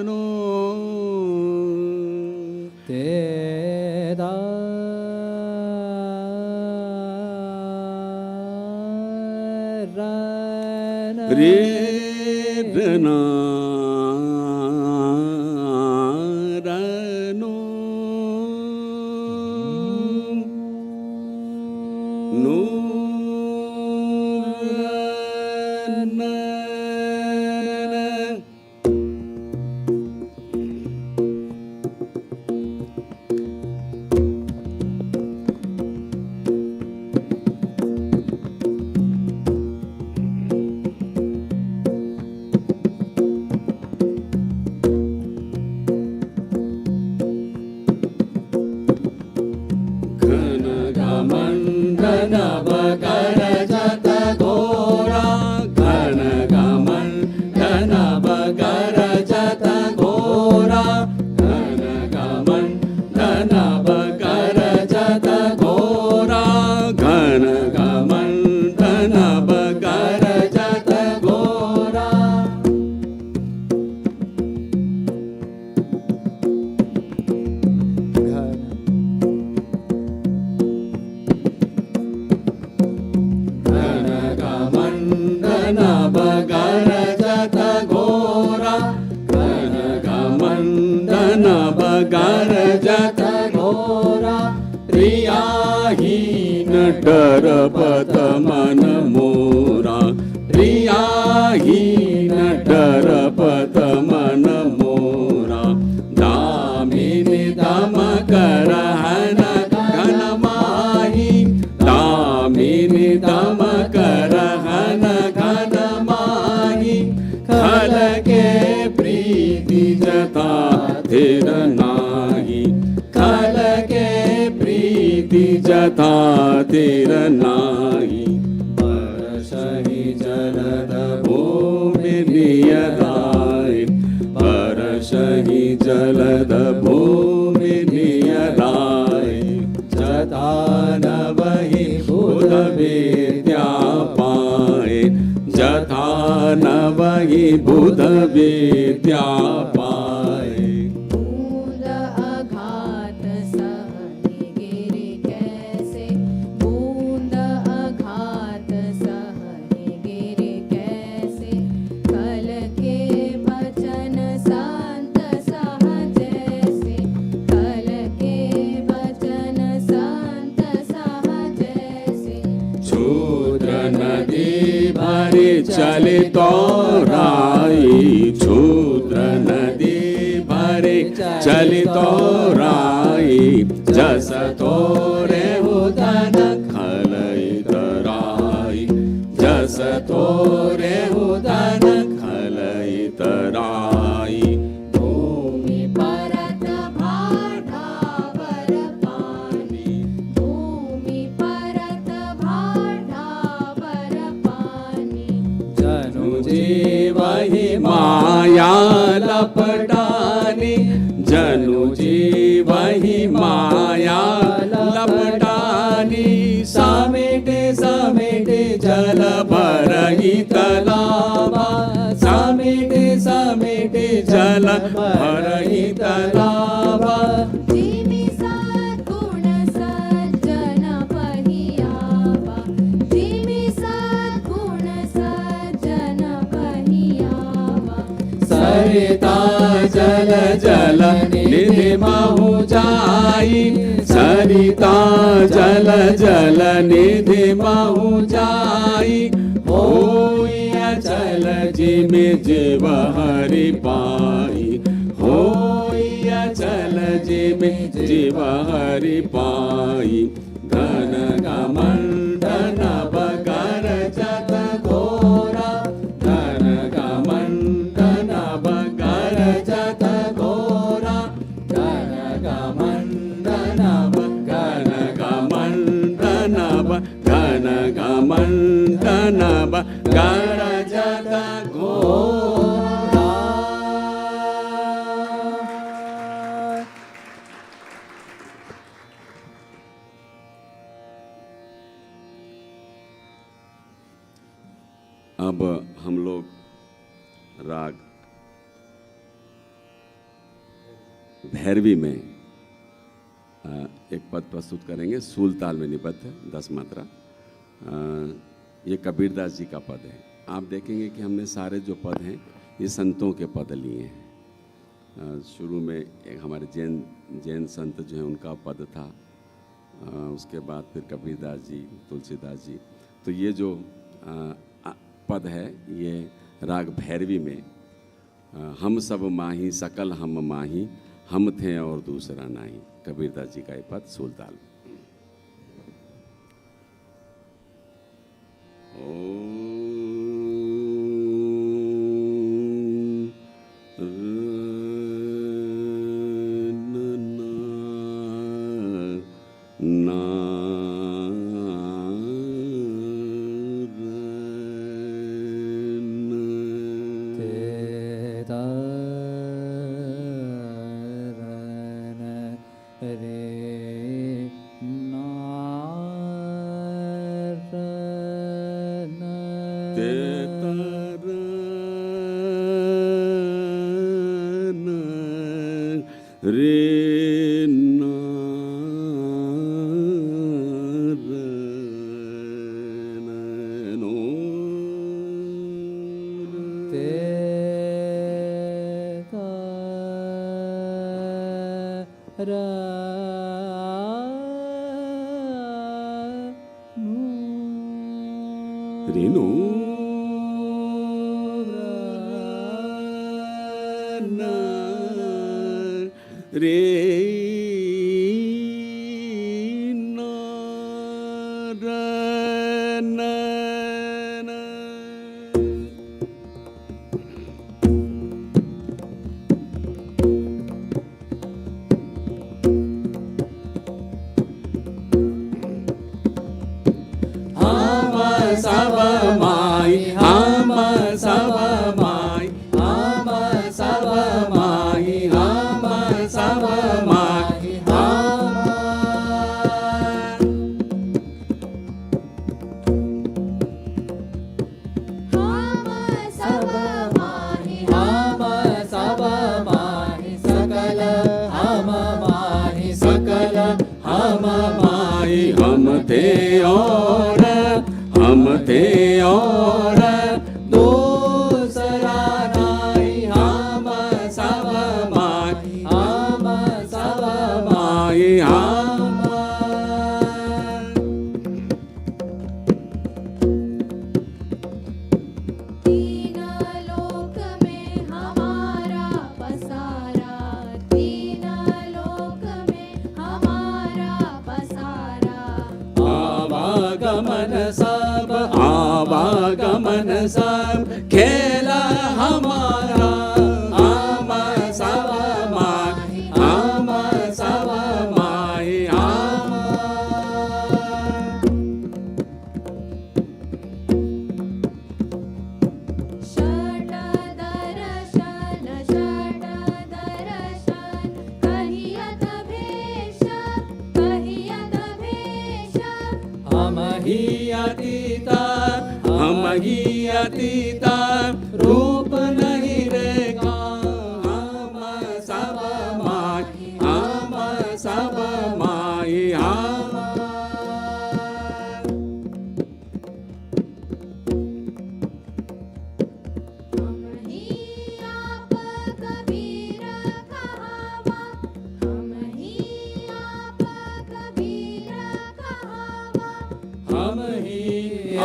नो ते दा रा न रे र ना र नो नो न गरजत घोरा प्रियाहीन डरपत मन मोरा प्रियाहीन डरपत मन मोरा दामिनी दम करहन घन माही दामिनी दम करहन घन माही खल के प्रीति जता थिर नाही खल के प्रीति जथा थिर नाही परसहि जलद भूमि नियराय परसहि जलद भूमि नियराय जथा नवहि बुध विद्या पाए जथा नवहि बुध विद्या पाए बूंद आघात सहहि गिरि कैसे बूंद आघात सहहि गिरि कैसे कल के बचन संत सह जैसे कल के बचन संत सह जैसे क्षुद्र नदी भरी चलितो राई क्षुद्र नदी भरी चलितो राई जस तोरे उदन खलइत राई जस तोरे उदन खलइत राई भूमि परत भाढ़ावर पानी भूमि परत भाढ़ावर पानी जनु जीवहि माया लपटानी जनु जीवहि माया लपटानी समेटे समेटे जल भरहि तलावा समेटे समेटे जल भरहि तलावा जिमि सद्गुण सज्जन पहियावा जिमि सद्गुण सज्जन पहियावा सरिता जल जल निधि महु जाई सरिता जल जल निधि महु जाई होई अचल जिमि जीव हरि पाई होई अचल जिमि जीव हरि पाई घन गमंडन बगर जत घोरा घन गमंडन बगर जत घोरा घन गमंडन घन गमंडन घन गमंडन बगर जत घोरा अब हम लोग राग भैरवी में एक पद प्रस्तुत करेंगे। सूल ताल में निबद्ध है, 10 मात्रा। ये कबीरदास जी का पद है। आप देखेंगे कि हमने सारे जो पद हैं ये संतों के पद लिए हैं। शुरू में एक हमारे जैन संत जो हैं उनका पद था, उसके बाद फिर कबीरदास जी, तुलसीदास जी। तो ये जो पद है ये राग भैरवी में हम सब माही सकल हम माही, हम थे और दूसरा नाही, कबीरदास जी का ये पद सूलताल।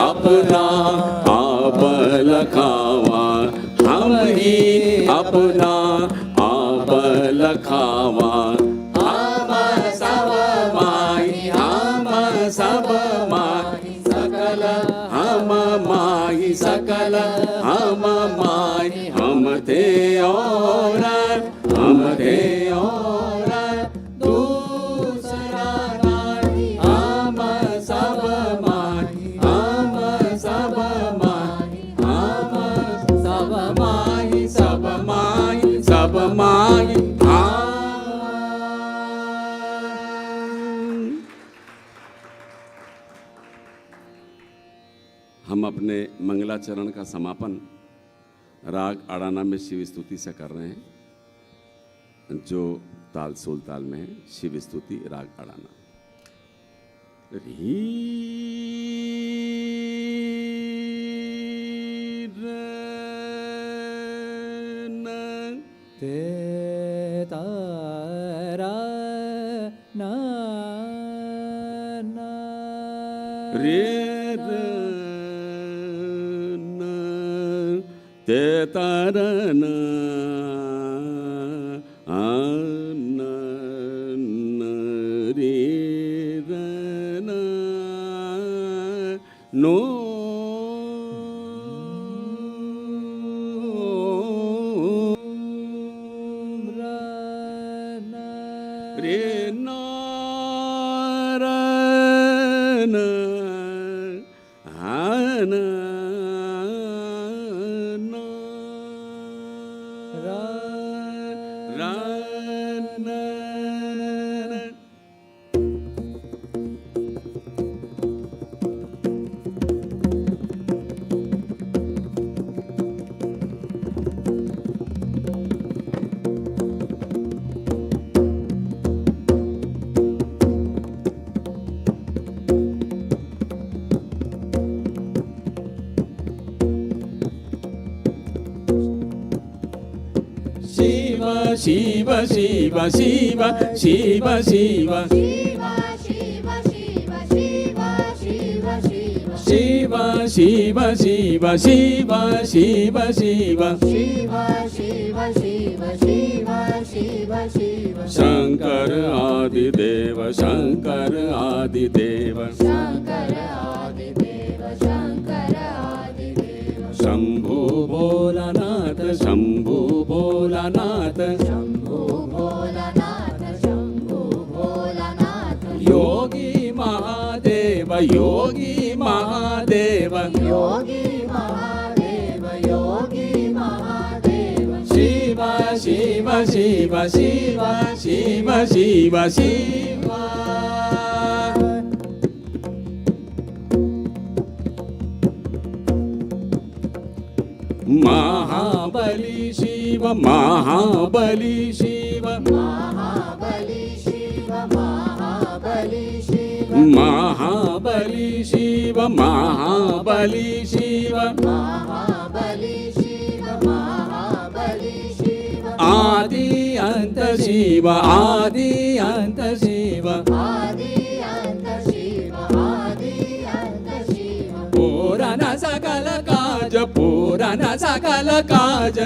अपना आप लखावा, हम ही अपना आप लखावा। हम सब माई, हम सब माई, सकल हम माई, सकल हम माई। हम थे और हम थे और दूसरा नाही। हम सब माई, हम सब माई, हम सब माई, सब माई, सब माई। हम अपने अपने मंगलाचरण का समापन राग अड़ाना में शिव स्तुति से कर रहे हैं, जो ताल सोल ताल में है। शिव स्तुति राग अड़ाना। री र न ते तारा ना ना रे र न ते तार न आ न न रे र न नो रे न र न आ न न रा र न शिव शिव शिव शिव शिव शिव शिव शिव शिव शिव शिव शिव शिव शिव शिव शंकर आदिदेव शंकर आदिदेव शंभु भोलानाथ शंभु भोलानाथ योगी महादेव योगी महादेव शिव शिव शिव शिव शिव शिव शिव महाबली शिव महाबली शिव महाबली शिव महाबली शिव आदि अंत शिव आदि अंत शिव पूरन सकल काज पूरन सकल काज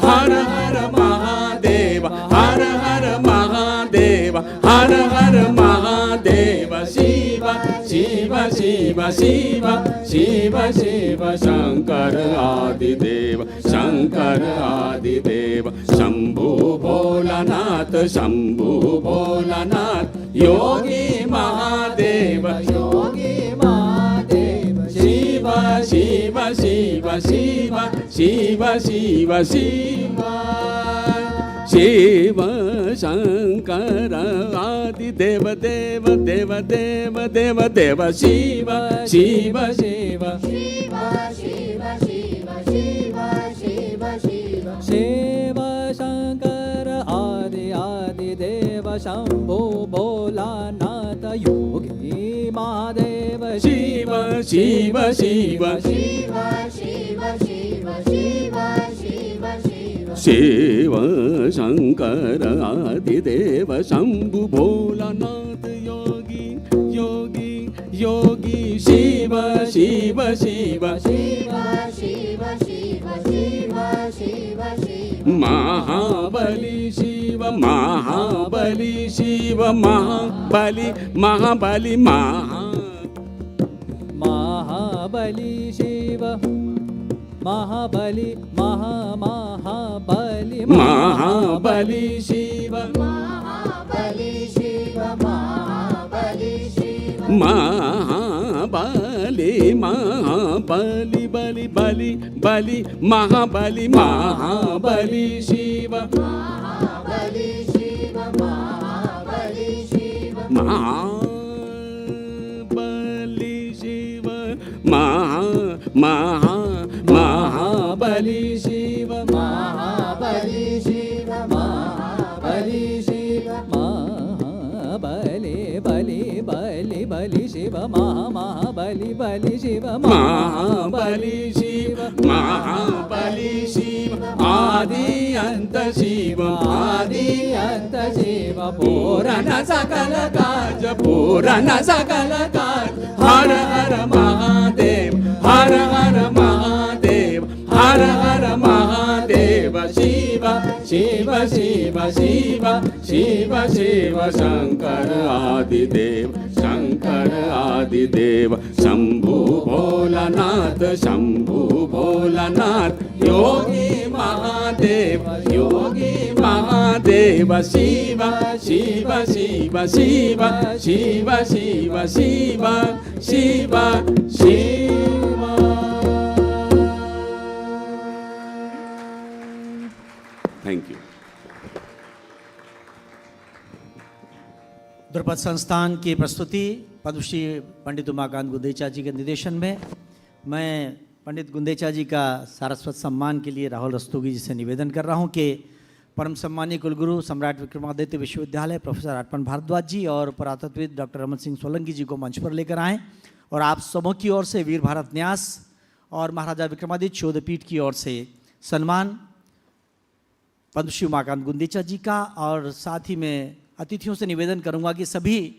हर हर महादेव हर हर महादेव हर हर महादेव शिव शिव शिव शिव शिव शिव शंकर आदिदेव शंकर आदिदेव शंभु भोलानाथ शंभु भोलानाथ योगी महादेव योगी महादेव शिव शिव शिव शिव शिव शिव शिव शिव शंकर आदिदेव देव देव देव देव देव शिव शिव शिव शिव शंकर आदि आदि देव शंभु भोलानाथ योगी महादेव शिव शिव शिव शिव शंकर आदिदेव शंभु भोलानाथ योगी योगी योगी शिव शिव शिव महाबली शिव महाबली शिव महाबली महाबली महाबली शिव महाबली महाबली महाबली शिव महाबली महाबली बलि बलि बलि महाबली महाबली शिव महाबली महाबली शिव महाबली शिव महाबली शिव महाबली बलि बलि बलि शिव महाबली बलि शिव महाबली शिव महाबली शिव आदि अंत शिव आदि अंत शिव पूरण सकल कार्य पूरण सकल कार्य हर हर महादेव हर हर महादेव हर हर महादेव शिव शिव शिव शिव शिव शिव शंकर आदिदेव शंकर आदिदेव शंभु भोलानाथ शंभु भोलानाथ योगी महादेव शिव शिव शिव शिव शिव शिव शिव शिव शिव। Thank you. द्रुपद संस्थान की प्रस्तुति पद्मश्री पंडित उमाकांत गुंदेचा जी के निर्देशन में मैं पंडित गुंदेचा जी का सारस्वत सम्मान के लिए राहुल रस्तोगी जी से निवेदन कर रहा हूं कि परम सम्मानीय कुलगुरु सम्राट विक्रमादित्य विश्वविद्यालय प्रोफेसर आटमन भारद्वाज जी और पुरातत्वविद डॉक्टर रमन सिंह सोलंकी जी को मंच पर लेकर आएँ और आप सबों की ओर से वीर भारत न्यास और महाराजा विक्रमादित्य शोधपीठ की ओर से सम्मान पद्मश्री उमाकांत गुंदेचा जी का, और साथ ही मैं अतिथियों से निवेदन करूंगा कि सभी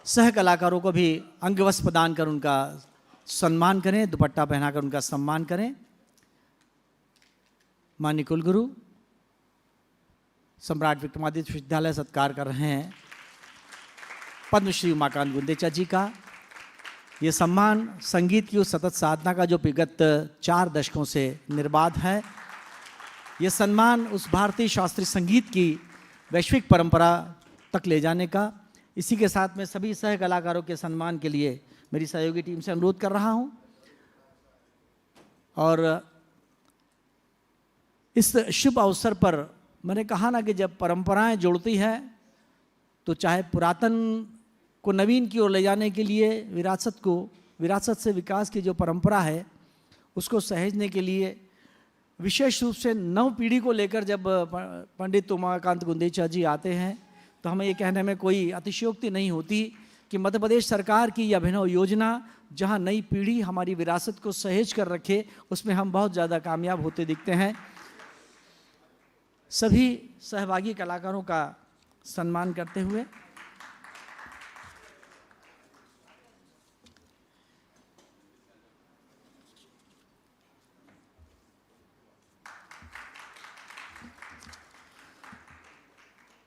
सह कलाकारों को भी अंगवस्त्र प्रदान कर उनका सम्मान करें, दुपट्टा पहनाकर उनका सम्मान करें। माननीय कुलगुरु सम्राट विक्रमादित्य विश्वविद्यालय सत्कार कर रहे हैं पद्मश्री उमाकांत गुंदेचा जी का। ये सम्मान संगीत की उस सतत साधना का जो विगत 4 दशकों से निर्बाध है। ये सम्मान उस भारतीय शास्त्रीय संगीत की वैश्विक परंपरा तक ले जाने का। इसी के साथ में सभी सह कलाकारों के सम्मान के लिए मेरी सहयोगी टीम से अनुरोध कर रहा हूं। और इस शुभ अवसर पर मैंने कहा ना कि जब परंपराएं जुड़ती हैं तो चाहे पुरातन को नवीन की ओर ले जाने के लिए विरासत से विकास की जो परंपरा है उसको सहेजने के लिए विशेष रूप से नव पीढ़ी को लेकर जब पंडित उमाकांत गुंदेचा जी आते हैं तो हमें ये कहने में कोई अतिशयोक्ति नहीं होती कि मध्य प्रदेश सरकार की यह अभिनव योजना जहां नई पीढ़ी हमारी विरासत को सहेज कर रखे, उसमें हम बहुत ज़्यादा कामयाब होते दिखते हैं। सभी सहभागी कलाकारों का सम्मान करते हुए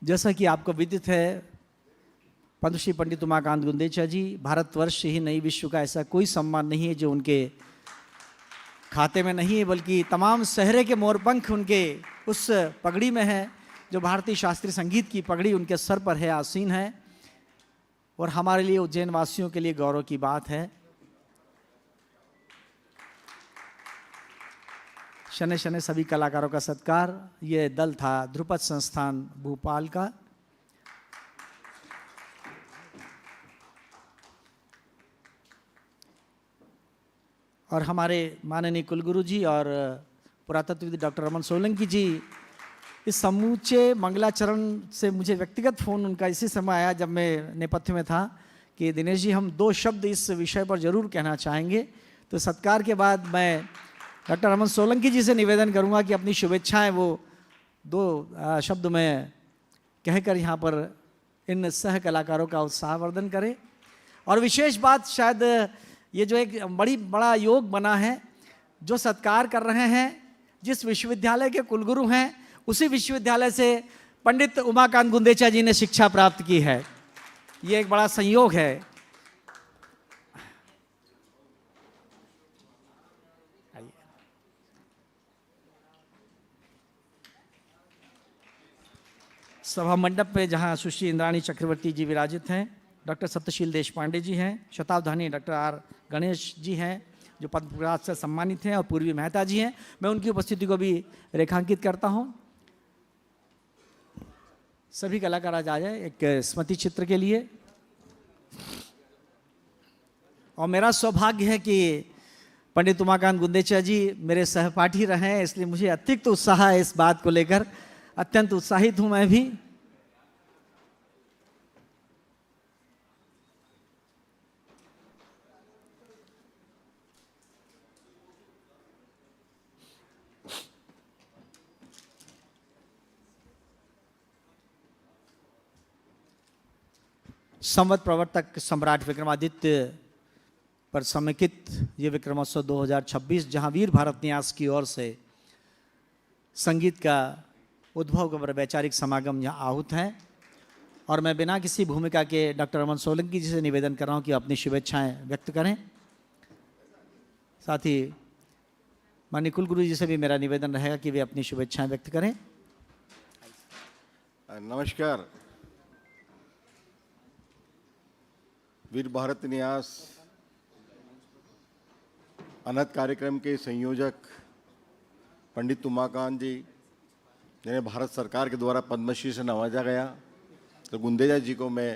जैसा कि आपको विदित है, पद्मश्री पंडित उमाकांत गुंदेचा जी भारतवर्ष ही नहीं विश्व का ऐसा कोई सम्मान नहीं है जो उनके खाते में नहीं है, बल्कि तमाम सहरे के मोरपंख उनके उस पगड़ी में है जो भारतीय शास्त्रीय संगीत की पगड़ी उनके सर पर है, आसीन है। और हमारे लिए उज्जैन वासियों के लिए गौरव की बात है। शने शने सभी कलाकारों का सत्कार। ये दल था द्रुपद संस्थान भोपाल का। और हमारे माननीय कुलगुरु जी और पुरातत्वविद डॉक्टर रमन सोलंकी जी, इस समूचे मंगलाचरण से मुझे व्यक्तिगत फ़ोन उनका इसी समय आया जब मैं नेपथ्य में था कि दिनेश जी हम 2 शब्द इस विषय पर जरूर कहना चाहेंगे। तो सत्कार के बाद मैं डॉक्टर रमन सोलंकी जी से निवेदन करूंगा कि अपनी शुभेच्छाएं वो 2 शब्द में कहकर यहाँ पर इन सह कलाकारों का उत्साहवर्धन करें। और विशेष बात शायद ये जो एक बड़ा योग बना है, जो सत्कार कर रहे हैं जिस विश्वविद्यालय के कुलगुरु हैं उसी विश्वविद्यालय से पंडित उमाकांत गुंदेचा जी ने शिक्षा प्राप्त की है। ये एक बड़ा संयोग है। सभा मंडप में जहां सुश्री इंद्राणी चक्रवर्ती जी विराजित हैं, डॉक्टर सत्यशील देशपांडे जी हैं, शताब्दानी डॉक्टर आर गणेश जी हैं जो पद्म पुरस्कार से सम्मानित हैं, और पूर्वी मेहता जी हैं। मैं उनकी उपस्थिति को भी रेखांकित करता हूं। सभी कलाकार आज आ जाए एक स्मृति चित्र के लिए। और मेरा सौभाग्य है कि पंडित उमाकांत गुंदेचा जी मेरे सहपाठी रहे हैं, इसलिए मुझे अतिरिक्त उत्साह है इस बात को लेकर, अत्यंत उत्साहित हूं मैं भी। संवत प्रवर्तक सम्राट विक्रमादित्य पर समेकित ये विक्रमोत्सव 2026 जहां वीर भारत न्यास की ओर से संगीत का उद्भव का वैचारिक समागम यहाँ आहूत है, और मैं बिना किसी भूमिका के डॉक्टर अमन सोलंकी जी से निवेदन कर रहा हूँ कि अपनी शुभेच्छाएं व्यक्त करें। साथ ही माननीय कुलगुरु जी से भी मेरा निवेदन रहेगा कि वे अपनी शुभेच्छाएं व्यक्त करें। नमस्कार। वीर भारत न्यास अनहद कार्यक्रम के संयोजक पंडित उमाकांत जी, जिन्हें भारत सरकार के द्वारा पद्मश्री से नवाजा गया, तो गुंदेजा जी को मैं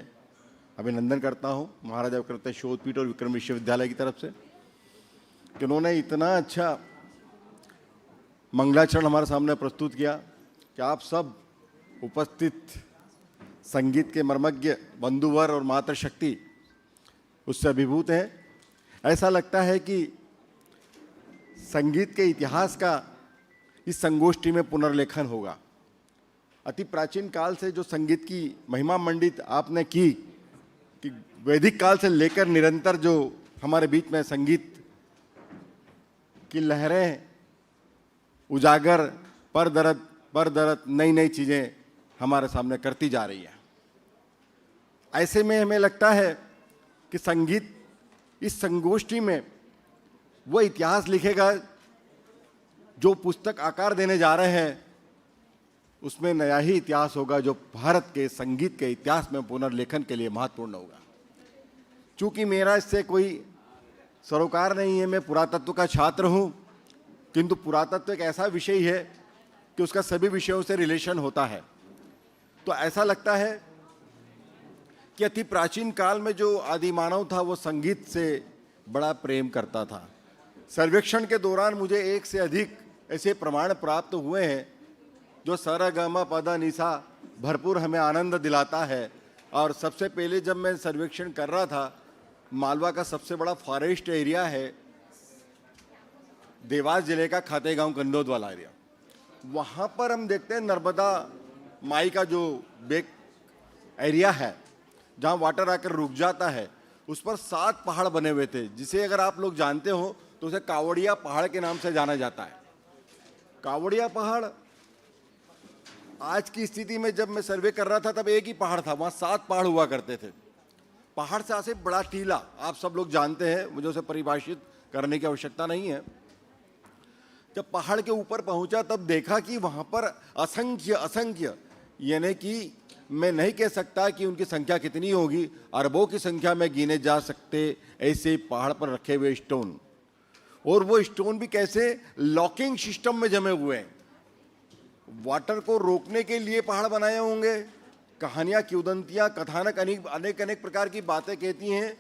अभिनंदन करता हूं महाराजा विक्रमादित्य शोधपीठ और विक्रम विश्वविद्यालय की तरफ से कि उन्होंने इतना अच्छा मंगलाचरण हमारे सामने प्रस्तुत किया कि आप सब उपस्थित संगीत के मर्मज्ञ बंधुवर और मातृशक्ति उससे अभिभूत हैं। ऐसा लगता है कि संगीत के इतिहास का इस संगोष्ठी में पुनर्लेखन होगा। अति प्राचीन काल से जो संगीत की महिमा मंडित आपने की कि वैदिक काल से लेकर निरंतर जो हमारे बीच में संगीत की लहरें उजागर पर दरद नई नई चीज़ें हमारे सामने करती जा रही है। ऐसे में हमें लगता है कि संगीत इस संगोष्ठी में वो इतिहास लिखेगा जो पुस्तक आकार देने जा रहे हैं, उसमें नया ही इतिहास होगा जो भारत के संगीत के इतिहास में पुनर्लेखन के लिए महत्वपूर्ण होगा। चूँकि मेरा इससे कोई सरोकार नहीं है, मैं पुरातत्व का छात्र हूँ, किंतु पुरातत्व एक ऐसा विषय है कि उसका सभी विषयों से रिलेशन होता है। तो ऐसा लगता है कि अति प्राचीन काल में जो आदिमानव था वो संगीत से बड़ा प्रेम करता था। सर्वेक्षण के दौरान मुझे एक से अधिक ऐसे प्रमाण प्राप्त हुए हैं जो सा ग म प ध नि सा भरपूर हमें आनंद दिलाता है। और सबसे पहले जब मैं सर्वेक्षण कर रहा था, मालवा का सबसे बड़ा फॉरेस्ट एरिया है देवास जिले का खातेगांव कंदोद वाला एरिया, वहाँ पर हम देखते हैं नर्मदा माई का जो बेक एरिया है जहाँ वाटर आकर रुक जाता है, उस पर 7 पहाड़ बने हुए थे, जिसे अगर आप लोग जानते हो तो उसे कावड़िया पहाड़ के नाम से जाना जाता है। कावड़िया पहाड़ आज की स्थिति में जब मैं सर्वे कर रहा था तब एक ही पहाड़ था, वहाँ 7 पहाड़ हुआ करते थे। पहाड़ से आसे बड़ा टीला आप सब लोग जानते हैं, मुझे उसे परिभाषित करने की आवश्यकता नहीं है। जब पहाड़ के ऊपर पहुंचा तब देखा कि वहाँ पर असंख्य यानी कि मैं नहीं कह सकता कि उनकी संख्या कितनी होगी, अरबों की संख्या में गिने जा सकते ऐसे पहाड़ पर रखे हुए स्टोन, और वो स्टोन भी कैसे लॉकिंग सिस्टम में जमे हुए हैं। वाटर को रोकने के लिए पहाड़ बनाए होंगे। कहानियाँ, किंवदंतियाँ, कथानक अनेक प्रकार की बातें कहती हैं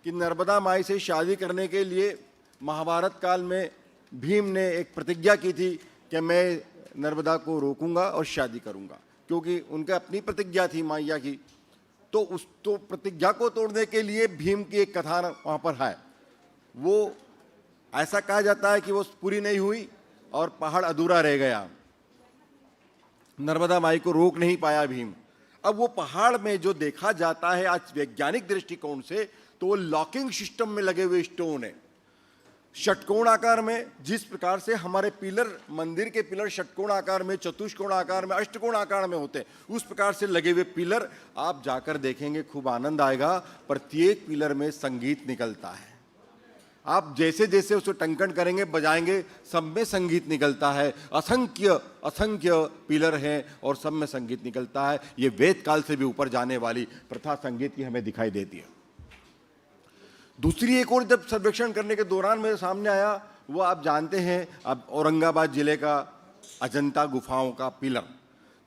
कि नर्मदा माई से शादी करने के लिए महाभारत काल में भीम ने एक प्रतिज्ञा की थी कि मैं नर्मदा को रोकूंगा और शादी करूंगा, क्योंकि उनका अपनी प्रतिज्ञा थी मैया की। तो उस प्रतिज्ञा को तोड़ने के लिए भीम की एक कथा वहाँ पर है। वो ऐसा कहा जाता है कि वो पूरी नहीं हुई और पहाड़ अधूरा रह गया, नर्मदा माई को रोक नहीं पाया भीम। अब वो पहाड़ में जो देखा जाता है आज वैज्ञानिक दृष्टिकोण से, तो वो लॉकिंग सिस्टम में लगे हुए स्टोन है, षटकोण आकार में। जिस प्रकार से हमारे पिलर, मंदिर के पिलर षटकोण आकार में, चतुष्कोण आकार में, अष्टकोण आकार में होते हैं, उस प्रकार से लगे हुए पिलर आप जाकर देखेंगे, खूब आनंद आएगा। प्रत्येक पिलर में संगीत निकलता है। आप जैसे जैसे उसे टंकन करेंगे, बजाएंगे, सब में संगीत निकलता है। असंख्य पिलर हैं और सब में संगीत निकलता है। ये वेद काल से भी ऊपर जाने वाली प्रथा संगीत की हमें दिखाई देती है। दूसरी एक और जब सर्वेक्षण करने के दौरान मेरे सामने आया, वो आप जानते हैं, अब औरंगाबाद जिले का अजंता गुफाओं का पिलर,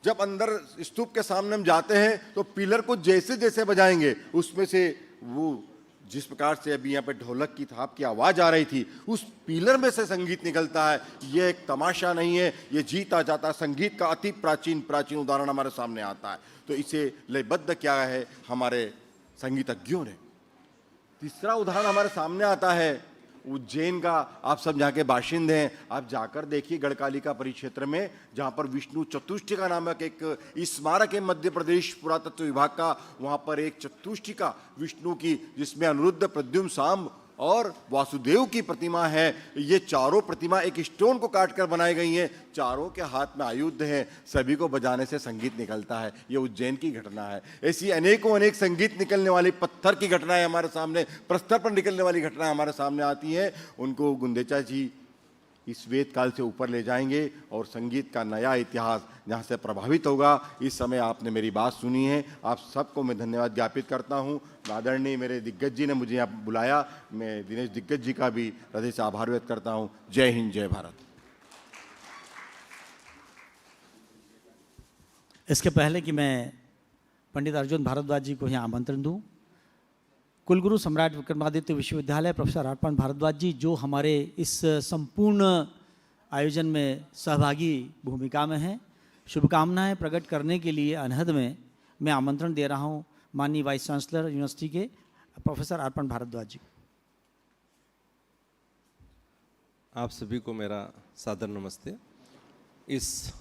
जब अंदर स्तूप के सामने हम जाते हैं तो पिलर को जैसे जैसे बजाएंगे उसमें से वो जिस प्रकार से अभी यहाँ पे ढोलक की थाप की आवाज़ आ रही थी, उस पीलर में से संगीत निकलता है। ये एक तमाशा नहीं है, ये जीता जाता संगीत का अति प्राचीन उदाहरण हमारे सामने आता है। तो इसे लयबद्ध किया है हमारे संगीतज्ञों ने। तीसरा उदाहरण हमारे सामने आता है उज्जैन का। आप सब यहाँ के बाशिंदे हैं, आप जाकर देखिए गढ़कालिका परिक्षेत्र में, जहाँ पर विष्णु चतुष्टिका नामक एक स्मारक है मध्य प्रदेश पुरातत्व विभाग का। वहाँ पर एक चतुष्टिका विष्णु की, जिसमें अनिरुद्ध, प्रद्युम्न, सांब और वासुदेव की प्रतिमा है। ये चारों प्रतिमा एक स्टोन को काट कर बनाई गई हैं। चारों के हाथ में आयुध हैं, सभी को बजाने से संगीत निकलता है। ये उज्जैन की घटना है। ऐसी अनेक संगीत निकलने वाली, पत्थर की घटनाएं हमारे सामने, प्रस्तर पर निकलने वाली घटनाएं हमारे सामने आती हैं। उनको गुंदेचा जी इस वेद काल से ऊपर ले जाएंगे और संगीत का नया इतिहास जहाँ से प्रभावित होगा। इस समय आपने मेरी बात सुनी है, आप सबको मैं धन्यवाद ज्ञापित करता हूँ। आदरणीय मेरे दिग्गज जी ने मुझे यहाँ बुलाया, मैं दिनेश दिग्गज जी का भी हृदय से आभार व्यक्त करता हूँ। जय हिंद, जय भारत। इसके पहले कि मैं पंडित अर्जुन भारद्वाज जी को यहाँ आमंत्रण दूँ, कुलगुरु सम्राट विक्रमादित्य विश्वविद्यालय प्रोफेसर अर्पण भारद्वाज जी, जो हमारे इस संपूर्ण आयोजन में सहभागी भूमिका में हैं, शुभकामनाएं प्रकट करने के लिए अनहद में मैं आमंत्रण दे रहा हूं माननीय वाइस चांसलर यूनिवर्सिटी के प्रोफेसर अर्पण भारद्वाज जी। आप सभी को मेरा सादर नमस्ते। इस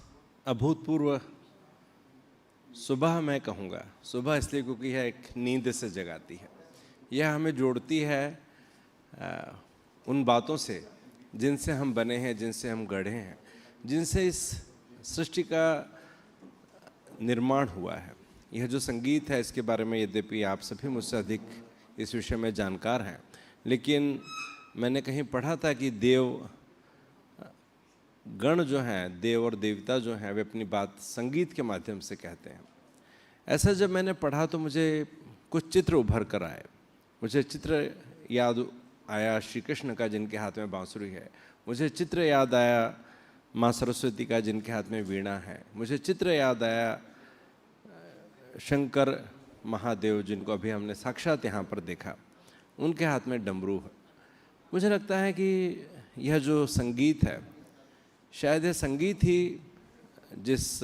अभूतपूर्व सुबह मैं कहूँगा, सुबह इसलिए क्योंकि यह एक नींद से जगाती है। यह हमें जोड़ती है उन बातों से जिनसे हम बने हैं, जिनसे हम गढ़े हैं, जिनसे इस सृष्टि का निर्माण हुआ है। यह जो संगीत है, इसके बारे में यद्यपि आप सभी मुझसे अधिक इस विषय में जानकार हैं, लेकिन मैंने कहीं पढ़ा था कि देव गण जो हैं, देव और देवता जो हैं, वे अपनी बात संगीत के माध्यम से कहते हैं। ऐसा जब मैंने पढ़ा तो मुझे कुछ चित्र उभर कर आए। मुझे चित्र याद आया श्री कृष्ण का, जिनके हाथ में बांसुरी है। मुझे चित्र याद आया माँ सरस्वती का, जिनके हाथ में वीणा है। मुझे चित्र याद आया शंकर महादेव, जिनको अभी हमने साक्षात यहाँ पर देखा, उनके हाथ में डमरू है। मुझे लगता है कि यह जो संगीत है, शायद यह संगीत ही जिस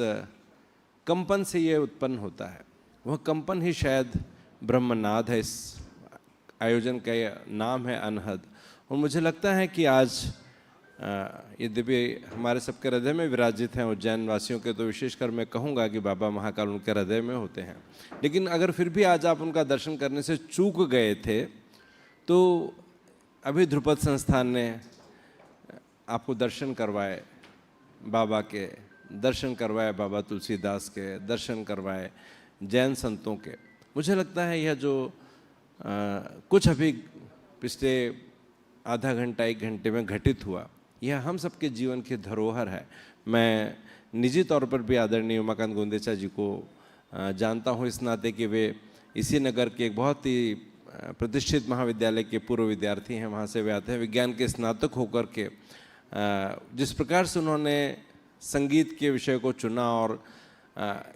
कंपन से ये उत्पन्न होता है, वह कंपन ही शायद ब्रह्मनाद है। इस आयोजन का नाम है अनहद। और मुझे लगता है कि आज यद्यपि हमारे सबके हृदय में विराजित हैं, उज्जैन वासियों के तो विशेषकर मैं कहूँगा कि बाबा महाकाल उनके हृदय में होते हैं, लेकिन अगर फिर भी आज आप उनका दर्शन करने से चूक गए थे, तो अभी ध्रुपद संस्थान ने आपको दर्शन करवाए, बाबा के दर्शन करवाए, बाबा तुलसीदास के दर्शन करवाए, जैन संतों के। मुझे लगता है यह जो कुछ अभी पिछले आधा घंटा 1 घंटे में घटित हुआ, यह हम सबके जीवन की धरोहर है। मैं निजी तौर पर भी आदरणीय उमाकांत गुंदेचा जी को जानता हूँ इस नाते कि वे इसी नगर के एक बहुत ही प्रतिष्ठित महाविद्यालय के पूर्व विद्यार्थी हैं। वहाँ से वे आते हैं विज्ञान के स्नातक होकर के। जिस प्रकार से उन्होंने संगीत के विषय को चुना और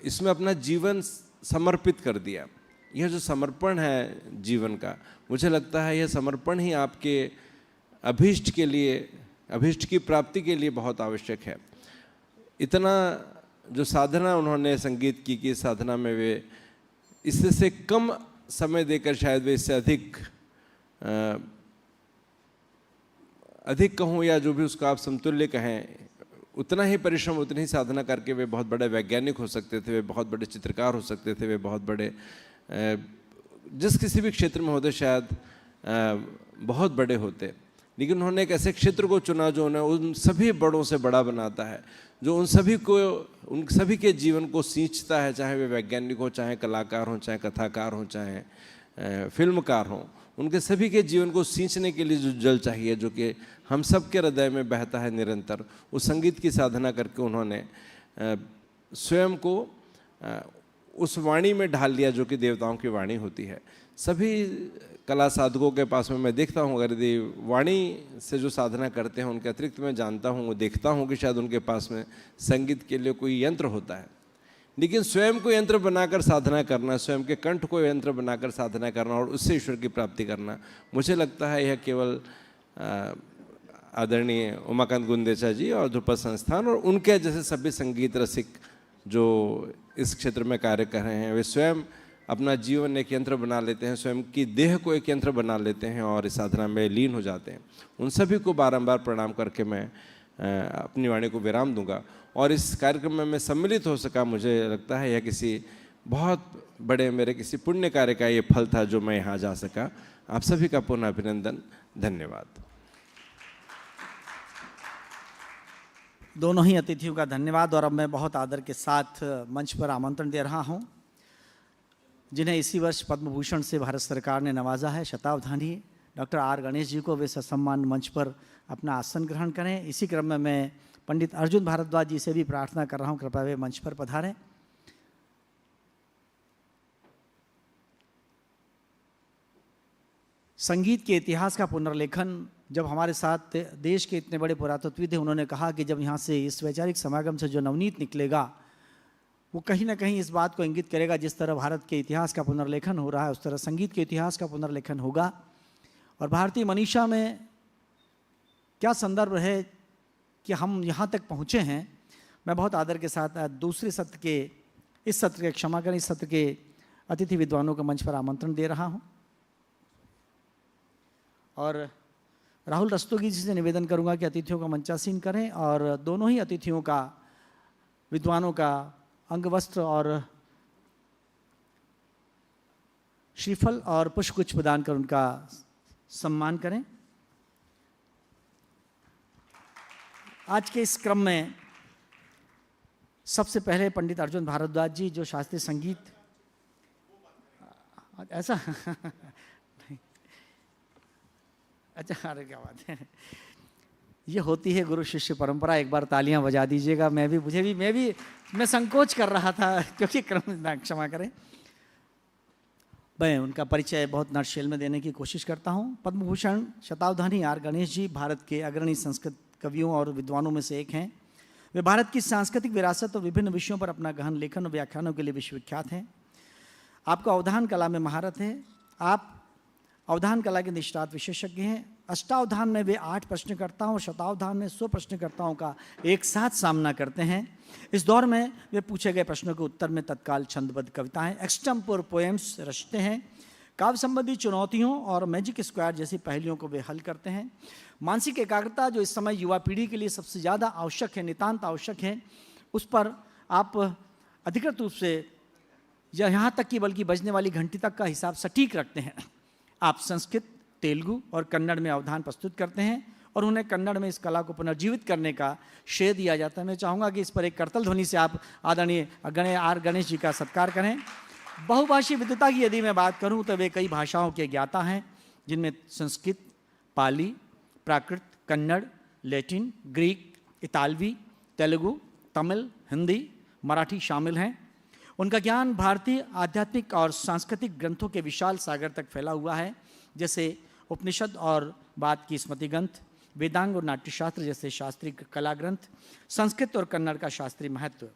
इसमें अपना जीवन समर्पित कर दिया, यह जो समर्पण है जीवन का, मुझे लगता है यह समर्पण ही आपके अभीष्ट के लिए, अभीष्ट की प्राप्ति के लिए बहुत आवश्यक है। इतना जो साधना उन्होंने संगीत की कि साधना में वे इससे कम समय देकर शायद वे इससे अधिक कहूँ या जो भी उसको आप समतुल्य कहें, उतना ही परिश्रम, उतनी ही साधना करके वे बहुत बड़े वैज्ञानिक हो सकते थे, वे बहुत बड़े चित्रकार हो सकते थे, वे बहुत बड़े जिस किसी भी क्षेत्र में होते शायद बहुत बड़े होते। लेकिन उन्होंने एक ऐसे क्षेत्र को चुना जो उन्हें उन सभी बड़ों से बड़ा बनाता है, जो उन सभी के जीवन को सींचता है, चाहे वे वैज्ञानिक हो, चाहे कलाकार हों, चाहे कथाकार हों, चाहे फिल्मकार हों। उनके सभी के जीवन को सींचने के लिए जो जल चाहिए, जो कि हम सब के हृदय में बहता है निरंतर, उस संगीत की साधना करके उन्होंने स्वयं को उस वाणी में ढाल लिया जो कि देवताओं की वाणी होती है। सभी कला साधकों के पास में मैं देखता हूँ, अगर यदि वाणी से जो साधना करते हैं उनके अतिरिक्त मैं जानता हूँ, देखता हूँ कि शायद उनके पास में संगीत के लिए कोई यंत्र होता है। लेकिन स्वयं को यंत्र बनाकर साधना करना, स्वयं के कंठ को यंत्र बनाकर साधना करना और उससे ईश्वर की प्राप्ति करना, मुझे लगता है यह केवल आदरणीय उमाकांत गुंदेचा जी और ध्रुपद संस्थान और उनके जैसे सभी संगीत रसिक जो इस क्षेत्र में कार्य कर रहे हैं, वे स्वयं अपना जीवन एक यंत्र बना लेते हैं, स्वयं की देह को एक यंत्र बना लेते हैं और इस साधना में लीन हो जाते हैं। उन सभी को बारंबार प्रणाम करके मैं अपनी वाणी को विराम दूंगा। और इस कार्यक्रम में मैं सम्मिलित हो सका, मुझे लगता है यह किसी बहुत बड़े मेरे किसी पुण्य कार्य का ये फल था जो मैं यहाँ जा सका। आप सभी का पुनः अभिनंदन, धन्यवाद। दोनों ही अतिथियों का धन्यवाद। और अब मैं बहुत आदर के साथ मंच पर आमंत्रण दे रहा हूं जिन्हें इसी वर्ष पद्म भूषण से भारत सरकार ने नवाजा है, शतावधानी डॉक्टर आर गणेश जी को वे ससम्मान मंच पर अपना आसन ग्रहण करें। इसी क्रम में मैं पंडित अर्जुन भारद्वाज जी से भी प्रार्थना कर रहा हूं, कृपया वे मंच पर पधारें। संगीत के इतिहास का पुनर्लेखन जब हमारे साथ देश के इतने बड़े पुरातत्वविद थे, उन्होंने कहा कि जब यहाँ से इस वैचारिक समागम से जो नवनीत निकलेगा वो कहीं ना कहीं इस बात को इंगित करेगा, जिस तरह भारत के इतिहास का पुनर्लेखन हो रहा है उस तरह संगीत के इतिहास का पुनर्लेखन होगा। और भारतीय मनीषा में क्या संदर्भ है कि हम यहाँ तक पहुँचे हैं। मैं बहुत आदर के साथ दूसरे सत्र के इस सत्र के क्षमा करें इस सत्र के अतिथि विद्वानों को मंच पर आमंत्रण दे रहा हूँ और राहुल रस्तोगी जी से निवेदन करूंगा कि अतिथियों का मंचासीन करें और दोनों ही अतिथियों का, विद्वानों का अंगवस्त्र और श्रीफल और पुष्पगुच्छ प्रदान कर उनका सम्मान करें। आज के इस क्रम में सबसे पहले पंडित अर्जुन भारद्वाज जी जो शास्त्रीय संगीत ऐसा अच्छा, अरे क्या बात है, ये होती है गुरु शिष्य परंपरा। एक बार तालियां बजा दीजिएगा। मैं संकोच कर रहा था क्योंकि क्रम क्षमा करें। मैं उनका परिचय बहुत नटशेल में देने की कोशिश करता हूं। पद्म भूषण शतावधानी आर गणेश जी भारत के अग्रणी संस्कृत कवियों और विद्वानों में से एक हैं। वे भारत की सांस्कृतिक विरासत और विभिन्न विषयों पर अपना गहन लेखन और व्याख्यानों के लिए विश्वविख्यात हैं। आपको अवधान कला में महारत है। आप अवधान कला के निष्णात विशेषज्ञ हैं। अष्टावधान में वे 8 प्रश्नकर्ताओं और शतावधान में 100 प्रश्नकर्ताओं का एक साथ सामना करते हैं। इस दौर में वे पूछे गए प्रश्नों के उत्तर में तत्काल छंदबद्ध कविताएं एक्सटेम्पोर पोएम्स रचते हैं। काव्य संबंधी चुनौतियों और मैजिक स्क्वायर जैसी पहेलियों को वे हल करते हैं। मानसिक एकाग्रता जो इस समय युवा पीढ़ी के लिए सबसे ज़्यादा आवश्यक है, नितांत आवश्यक है, उस पर आप अधिकृत रूप से या यहाँ तक कि बल्कि बजने वाली घंटी तक का हिसाब सटीक रखते हैं। आप संस्कृत, तेलुगु और कन्नड़ में अवधान प्रस्तुत करते हैं और उन्हें कन्नड़ में इस कला को पुनर्जीवित करने का श्रेय दिया जाता है। मैं चाहूँगा कि इस पर एक करतल ध्वनि से आप आदरणीय आर गणेश जी का सत्कार करें। बहुभाषी विद्वता की यदि मैं बात करूं तो वे कई भाषाओं के ज्ञाता हैं, जिनमें संस्कृत, पाली, प्राकृत, कन्नड़, लैटिन, ग्रीक, इतालवी, तेलुगु, तमिल, हिंदी, मराठी शामिल हैं। उनका ज्ञान भारतीय आध्यात्मिक और सांस्कृतिक ग्रंथों के विशाल सागर तक फैला हुआ है, जैसे उपनिषद और बाद की स्मृति ग्रंथ, वेदांग और नाट्यशास्त्र जैसे शास्त्रीय कला ग्रंथ, संस्कृत और कन्नड़ का शास्त्रीय महत्व।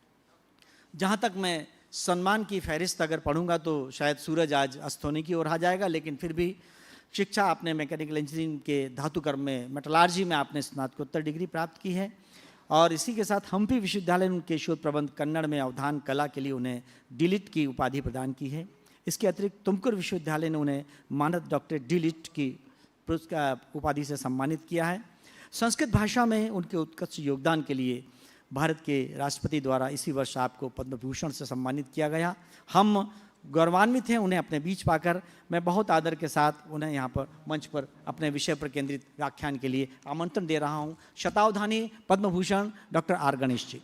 जहाँ तक मैं सम्मान की फहरिस्त अगर पढ़ूंगा तो शायद सूरज आज अस्त होने की ओर आ जाएगा, लेकिन फिर भी शिक्षा आपने मैकेनिकल इंजीनियरिंग के धातुकर्म में, मेटलर्जी में आपने स्नातकोत्तर डिग्री प्राप्त की है और इसी के साथ हम्पी विश्वविद्यालय ने उनके शोध प्रबंध कन्नड़ में अवधान कला के लिए उन्हें डीलिट की उपाधि प्रदान की है। इसके अतिरिक्त तुमकुर विश्वविद्यालय ने उन्हें मानद डॉक्टरेट डीलिट की उपाधि से सम्मानित किया है। संस्कृत भाषा में उनके उत्कृष्ट योगदान के लिए भारत के राष्ट्रपति द्वारा इसी वर्ष आपको पद्म भूषण से सम्मानित किया गया। हम गौरवान्वित हैं उन्हें अपने बीच पाकर। मैं बहुत आदर के साथ उन्हें यहाँ पर मंच पर अपने विषय पर केंद्रित व्याख्यान के लिए आमंत्रण दे रहा हूँ। शतावधानी Padma Bhushan doctor R Ganesh ji.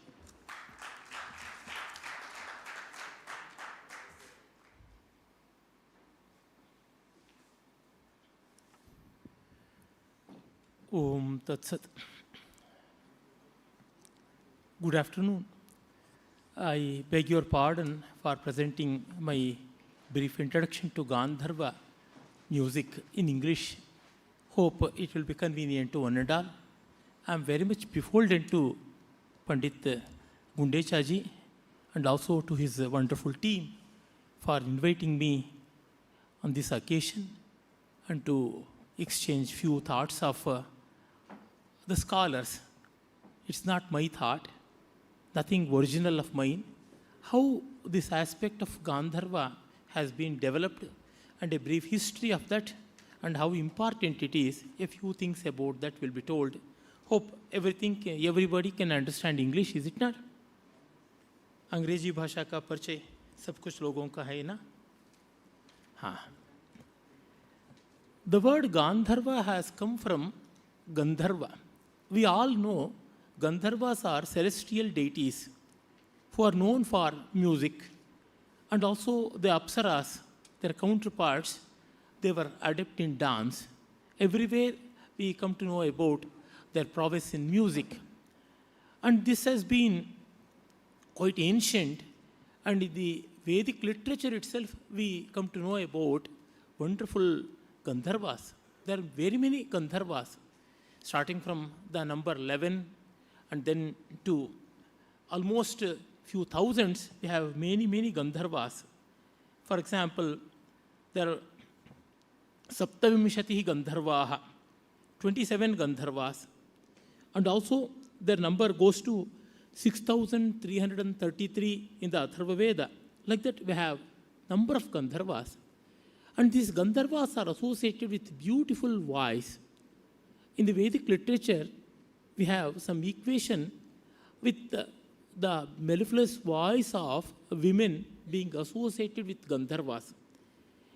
Om Tat Sat. Good afternoon. I beg your pardon for presenting my brief introduction to Gandharva music in English. Hope it will be convenient to one and all. I am very much beholden to Pandit Gundecha ji and also to his wonderful team for inviting me on this occasion and to exchange few thoughts of the scholars. It's not my thought, nothing original of mine. How this aspect of Gandharva has been developed and a brief history of that and how important it is, a few things about that will be told. Hope everybody can understand English, is it not? अंग्रेजी भाषा का परिचय सब कुछ लोगों का है ना? हाँ. The word Gandharva has come from Gandharva. We all know Gandharvas are celestial deities who are known for music, and also the Apsaras, their counterparts, they were adept in dance. Everywhere we come to know about their prowess in music. And this has been quite ancient, and in the Vedic literature itself we come to know about wonderful Gandharvas. There are very many Gandharvas, starting from the number 11 and then to almost a few thousands, we have many Gandharvas. For example, there are Saptavimshatihi Gandharvaha, 27 Gandharvas, and also their number goes to 6,333 in the Atharva Veda. Like that, we have number of Gandharvas. And these Gandharvas are associated with beautiful voice. In the Vedic literature, we have some equation with the mellifluous voice of women being associated with Gandharvas.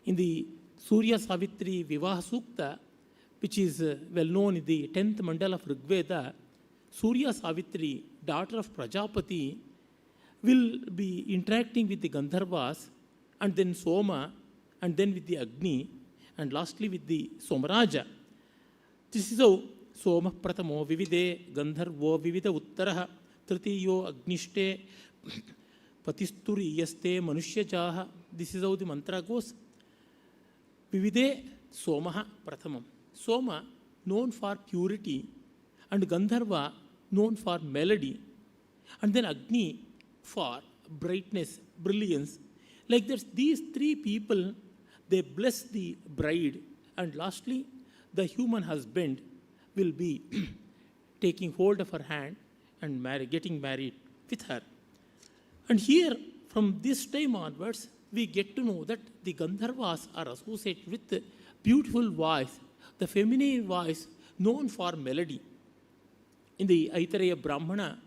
In the Surya Savitri Vivaha Sukta, which is well known in the 10th mandala of Rigveda, Surya Savitri, daughter of Prajapati, will be interacting with the Gandharvas, and then Soma, and then with the Agni, and lastly with the Somaraja. This is how Soma Pratamo Vivide Gandharvo Vivida Uttaraha Tritiyo Agnishte Patisturi Yaste Manushya Jaha. This is how the mantra goes. Vivide Somaha Prathamam. Soma, known for purity, and Gandharva, known for melody, and then Agni for brightness, brilliance. Like that, these three people, they bless the bride, and lastly, the human husband will be taking hold of her hand and getting married with her. And here, from this time onwards, we get to know that the Gandharvas are associated with the beautiful voice, the feminine voice known for melody. In the Aitareya Brahmana,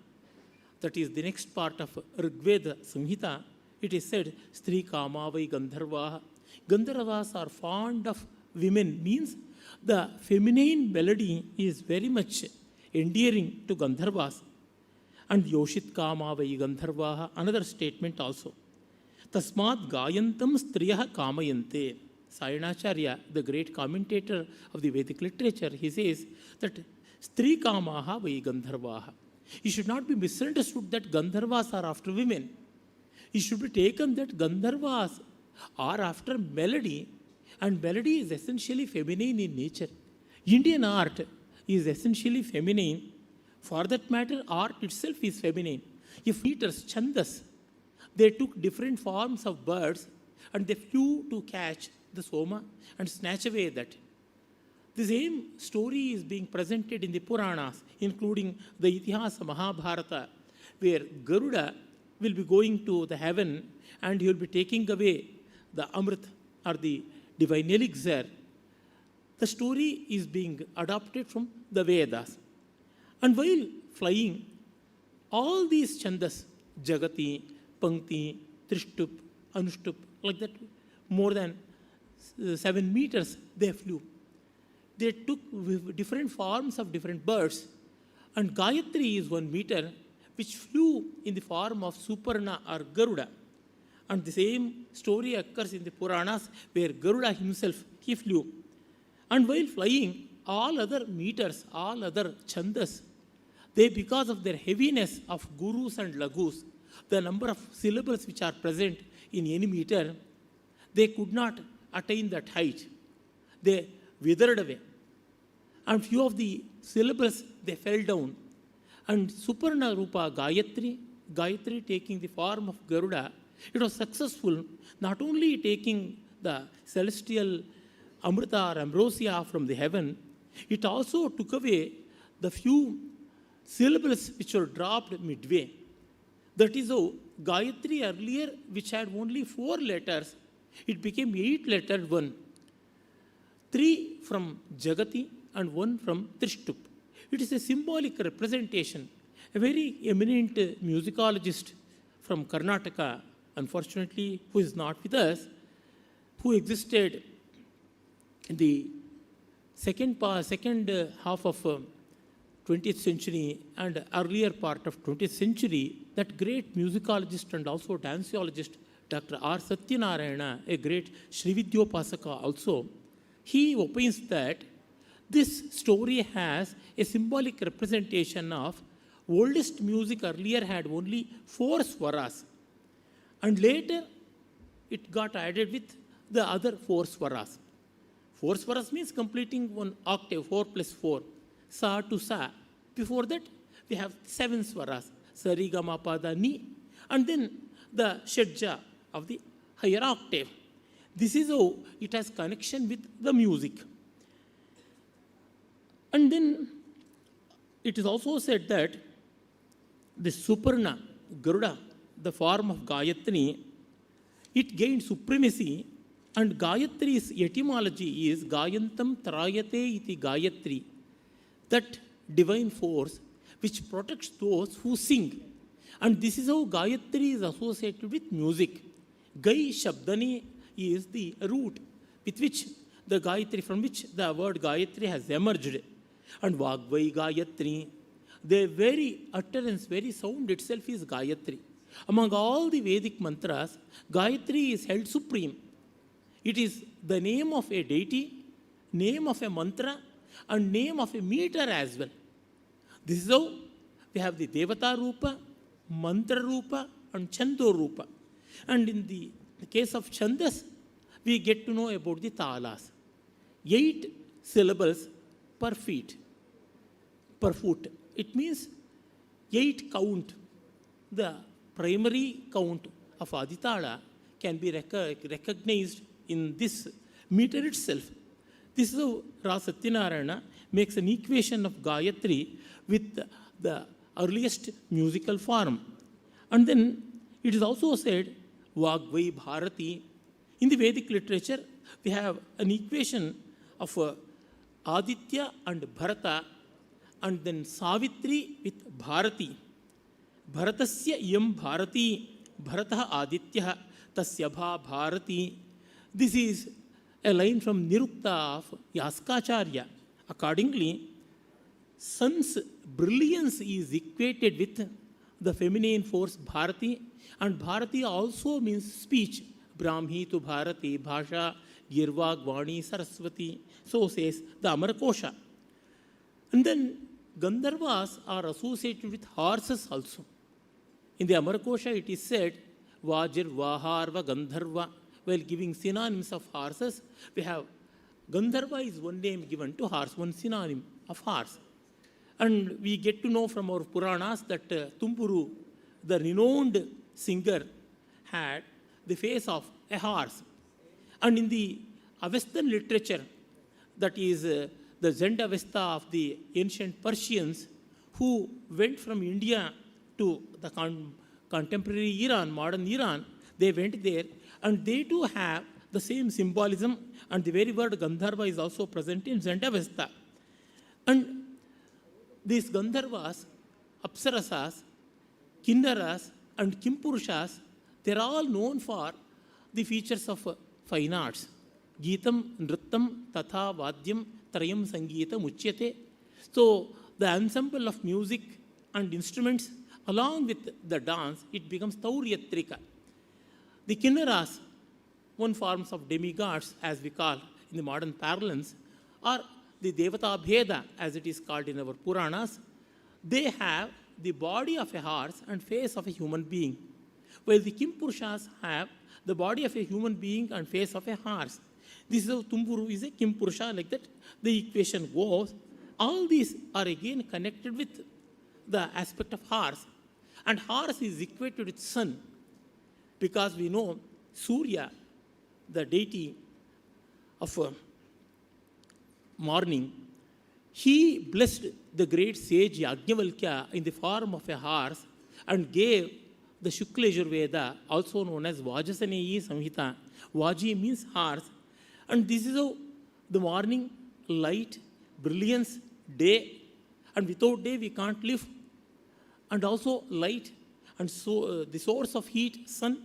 that is the next part of Rigveda Samhita, it is said, Stri Kamavai Gandharvaha. Gandharvas are fond of women, means the feminine melody is very much endearing to Gandharvas. And Yoshit Kamavai Gandharvaha, another statement also. Tasmat Gayantam Striyaha Kamayante. Sayanacharya, the great commentator of the Vedic literature, he says that Stri Kamaha Vai Gandharvaha. It should not be misunderstood that Gandharvas are after women. It should be taken that Gandharvas are after melody, and melody is essentially feminine in nature. Indian art is essentially feminine. For that matter, art itself is feminine. If meters, chandas, they took different forms of birds and they flew to catch the Soma and snatch away that. The same story is being presented in the Puranas, including the Itihasa Mahabharata, where Garuda will be going to the heaven and he will be taking away the Amrit or the divine elixir. The story is being adopted from the Vedas. And while flying, all these chandas, Jagati, Pankti, Trishtup, Anushtup, like that, more than 7 meters, they flew. They took different forms of different birds, and Gayatri is 1 meter, which flew in the form of Suparna or Garuda. And the same story occurs in the Puranas, where Garuda himself, he flew. And while flying, all other meters, all other chandas, they, because of their heaviness of gurus and lagus, the number of syllables which are present in any meter, they could not attain that height. They withered away. And few of the syllables, they fell down. And Suparna Rupa Gayatri Gayatri taking the form of Garuda, it was successful not only taking the celestial Amrita or ambrosia from the heaven, it also took away the few syllables which were dropped midway. That is how Gayatri earlier, which had only 4 letters, it became 8-lettered one. 3 from Jagati and 1 from Trishtup. It is a symbolic representation. A very eminent musicologist from Karnataka, unfortunately, who is not with us, who existed in the second half of 20th century and earlier part of 20th century, that great musicologist and also danceologist, Dr. R. Satyanarayana, a great Srividyopasaka also, he opines that this story has a symbolic representation of oldest music earlier had only 4 swaras, and later it got added with the other 4 swaras. 4 swaras means completing one octave, 4 plus 4, sa to sa. Before that, we have 7 swaras, sa, ri, ga, ma, pa, da, ni, and then the shadja of the higher octave. This is how it has connection with the music. And then it is also said that the Suparna, Garuda, the form of Gayatri, it gained supremacy, and Gayatri's etymology is Gayantam Trayate iti Gayatri, that divine force which protects those who sing. And this is how Gayatri is associated with music. Gai Shabdani is the root with which the Gayatri, from which the word Gayatri has emerged. And Vagvai Gayatri, the very utterance, very sound itself is Gayatri. Among all the Vedic mantras, Gayatri is held supreme. It is the name of a deity, name of a mantra, and name of a meter as well. This is how we have the Devata Rupa, Mantra Rupa, and Chando Rupa. And in the case of Chandas, we get to know about the Talas. 8 syllables per foot. It means 8 count. The primary count of Aditala can be recognized in this meter itself. This is how Ra Satyanarayana makes an equation of Gayatri with the earliest musical form. And then it is also said Vagvai Bharati. In the Vedic literature, we have an equation of Aditya and Bharata, and then Savitri with Bharati. Bharatasya iyam Bharati, Bharata Aditya, tasya bha Bharati. This is a line from Nirukta of Yaskacharya. Accordingly, sun's brilliance is equated with the feminine force Bharati, and Bharati also means speech. Brahmi tu Bharati, Bhasha, Girvag, Vani, Saraswati. So says the Amarkosha. And then Gandharvas are associated with horses also. In the Amarkosha it is said, Vajir, Vaharva, Gandharva. While giving synonyms of horses, we have Gandharva is one name given to horse, one synonym of horse. And we get to know from our Puranas that Tumburu, the renowned singer, had the face of a horse. And in the Avestan literature, that is the Zend-Avesta of the ancient Persians, who went from India to the contemporary Iran, modern Iran, they went there, and they too have the same symbolism, and the very word Gandharva is also present in Zend-Avesta. And these Gandharvas, Apsarasas, Kinnaras, and Kimpurushas, they are all known for the features of fine arts. Geetam, Nrittam, Tatha, Vadyam, Trayam, Sangeetam, Uchyate. So the ensemble of music and instruments, along with the dance, it becomes Tauryatrika. The Kinnaras, one forms of demigods, as we call in the modern parlance, or the Devata Bheda, as it is called in our Puranas. They have the body of a horse and face of a human being, while the Kimpurushas have the body of a human being and face of a horse. This is how Tumburu is a Kimpurusha, like that the equation goes. All these are again connected with the aspect of horse. And horse is equated with sun, because we know Surya, the deity of morning, he blessed the great sage Yajnavalkya in the form of a horse and gave the Shukla Yajurveda, also known as Vajasaneyi Samhita. Vaji means horse. And this is how the morning, light, brilliance, day. And without day we can't live. And also light, and so the source of heat, sun.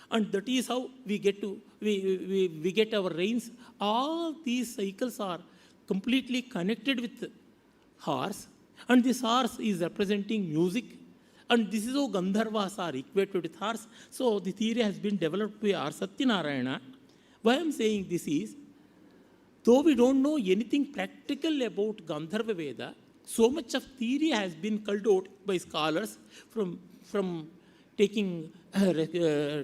And that is how we get we get our rains. All these cycles are completely connected with horse, and this horse is representing music, and this is how Gandharvas are equated with horse. So the theory has been developed by R. Satyanarayana. Why I am saying this is, though we don't know anything practical about Gandharva Veda, so much of theory has been culled out by scholars from taking their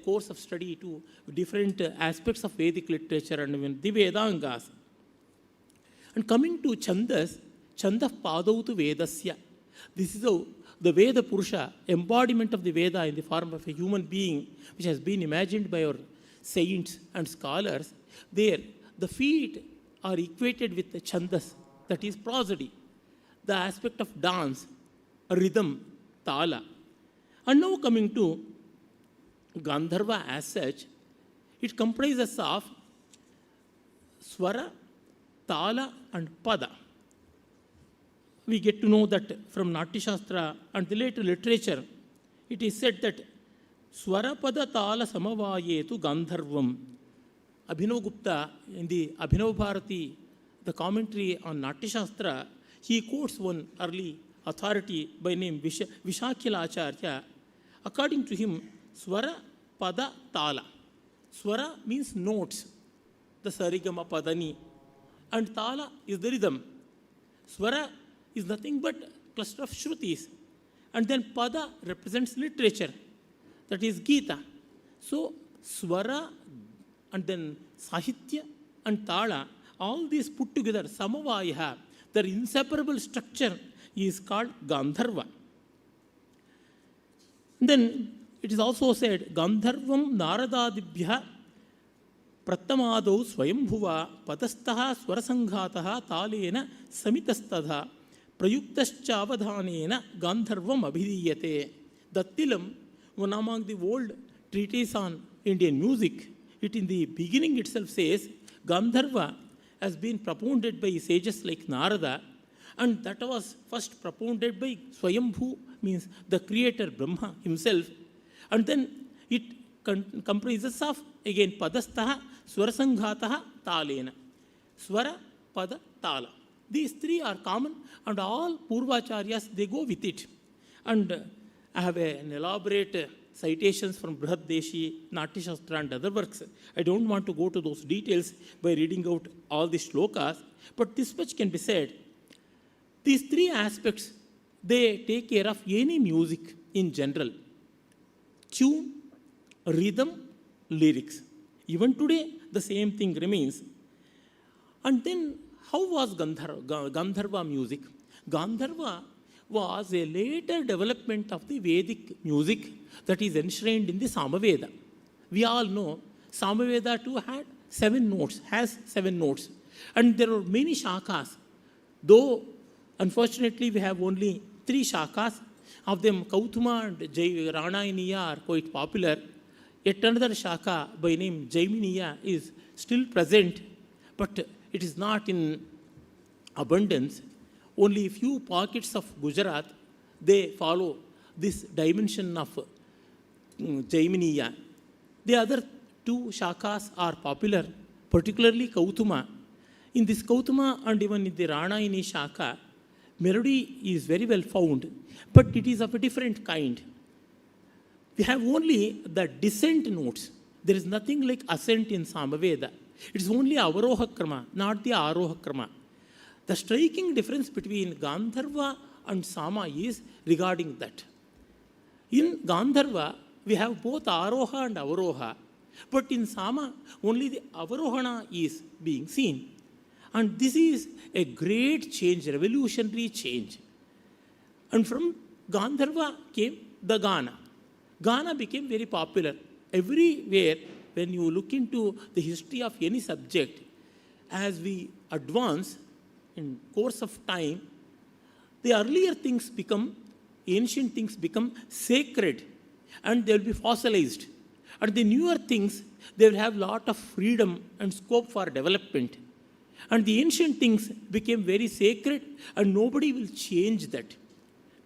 course of study to different aspects of Vedic literature and even the Vedangas. And coming to Chandas, Chanda Padautu Vedasya. This is how the Veda Purusha, embodiment of the Veda in the form of a human being, which has been imagined by our saints and scholars, there the feet are equated with the Chandas, that is prosody, the aspect of dance, rhythm, tala. And now coming to Gandharva as such, it comprises of Swara, Tala and Pada. We get to know that from Natya Shastra and the later literature, it is said that Swara Pada Tala Samavayetu Gandharvam. Abhinav Gupta, in the Abhinav Bharati, the commentary on Natya Shastra, he quotes one early authority by name Vishakhila Acharya. According to him, Swara Pada Tala. Swara means notes, the Sarigama Padani. And Tala is the rhythm. Swara is nothing but cluster of Shrutis. And then Pada represents literature, that is Gita. So Swara and then Sahitya and Tala, all these put together, Samavaya, their inseparable structure is called Gandharva. Then it is also said, Gandharvam Naradadibhya Prattamadau Swayambhuva Padastaha Swarasanghataha Talena Samitastadha Prayuktaschavadhanena Gandharvam Abhidiyate. Dattilam, one among the old treatises on Indian music, it in the beginning itself says, Gandharva has been propounded by sages like Narada, and that was first propounded by Swayambhu, means the creator Brahma himself. And then it comprises of, again, Padastaha, Swarasanghataha, Talena. Swara, Pada, Tala. These three are common, and all Purvacharyas, they go with it. And I have an elaborate citations from Brihaddeshi, Natya Shastra and other works. I don't want to go to those details by reading out all the shlokas, but this much can be said. These three aspects, they take care of any music in general. Tune, rhythm, lyrics. Even today, the same thing remains. And then, how was Gandharva music? Gandharva was a later development of the Vedic music that is enshrined in the Samaveda. We all know Samaveda too had 7 notes, has 7 notes. And there are many shakas. Though, unfortunately, we have only 3 shakas. Of them, Kautuma and Ranayaniya are quite popular. Yet another shaka by name Jaiminiya is still present, but it is not in abundance. Only a few pockets of Gujarat, they follow this dimension of Jaiminiya. The other 2 shakas are popular, particularly Kautuma. In this Kautuma and even in the Ranayani shaka, melody is very well found, but it is of a different kind. We have only the descent notes. There is nothing like ascent in Samaveda. It is only Avaroha Krama, not the Aroha Krama. The striking difference between Gandharva and Sama is regarding that. In Gandharva, we have both Aroha and Avaroha, but in Sama, only the Avarohana is being seen. And this is a great change, revolutionary change. And from Gandharva came the Gana. Gana became very popular. Everywhere, when you look into the history of any subject, as we advance in course of time, the earlier things become, ancient things become sacred and they will be fossilized. And the newer things, they will have lot of freedom and scope for development. And the ancient things became very sacred and nobody will change that.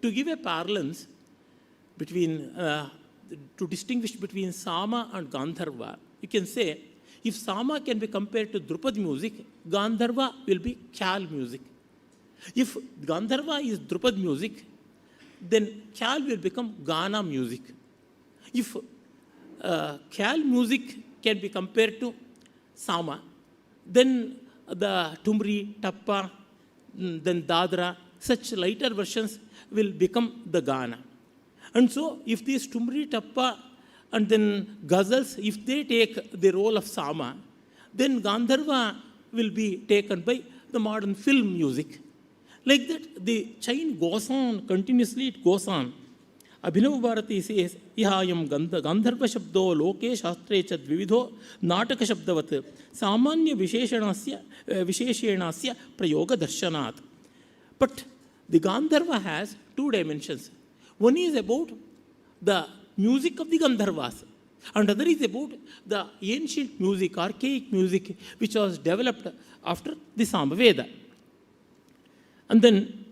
To give a parlance between, to distinguish between Sama and Gandharva, you can say, if Sama can be compared to Drupad music, Gandharva will be Khyal music. If Gandharva is Drupad music, then Khyal will become Gana music. If Khyal music can be compared to Sama, then the Tumri, Tappa, then Dadra, such lighter versions will become the Gana. And so, if these Tumri, Tappa, and then Ghazals, if they take the role of Sama, then Gandharva will be taken by the modern film music. Like that, the chain goes on, continuously it goes on. Abhinav Bharati says, Ihayam Gandharva Shabdo Loke Shastre Chad Vividho Nataka Shabdavat Samanya Visheshenasya Prayoga Darshanat. But the Gandharva has two dimensions. One is about the music of the Gandharvas, and other is about the ancient music, archaic music, which was developed after the Samaveda. And then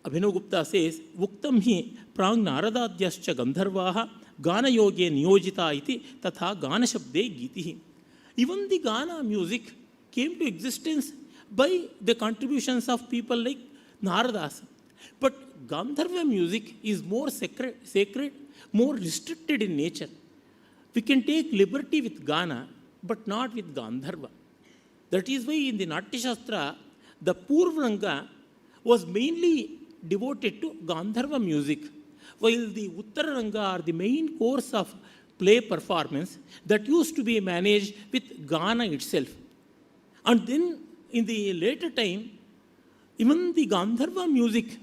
Abhinav Gupta says, Vuktam hi prang naradadyascha gandharvaha gana yoge niyojita iti tatha gana shabde gitihi. Even the Gana music came to existence by the contributions of people like Naradas. But Gandharva music is more sacred, more restricted in nature. We can take liberty with Gana, but not with Gandharva. That is why in the Natya Shastra, the Purvaranga was mainly devoted to Gandharva music, while the Uttararanga, or the main course of play performance, that used to be managed with Gana itself. And then in the later time, even the Gandharva music,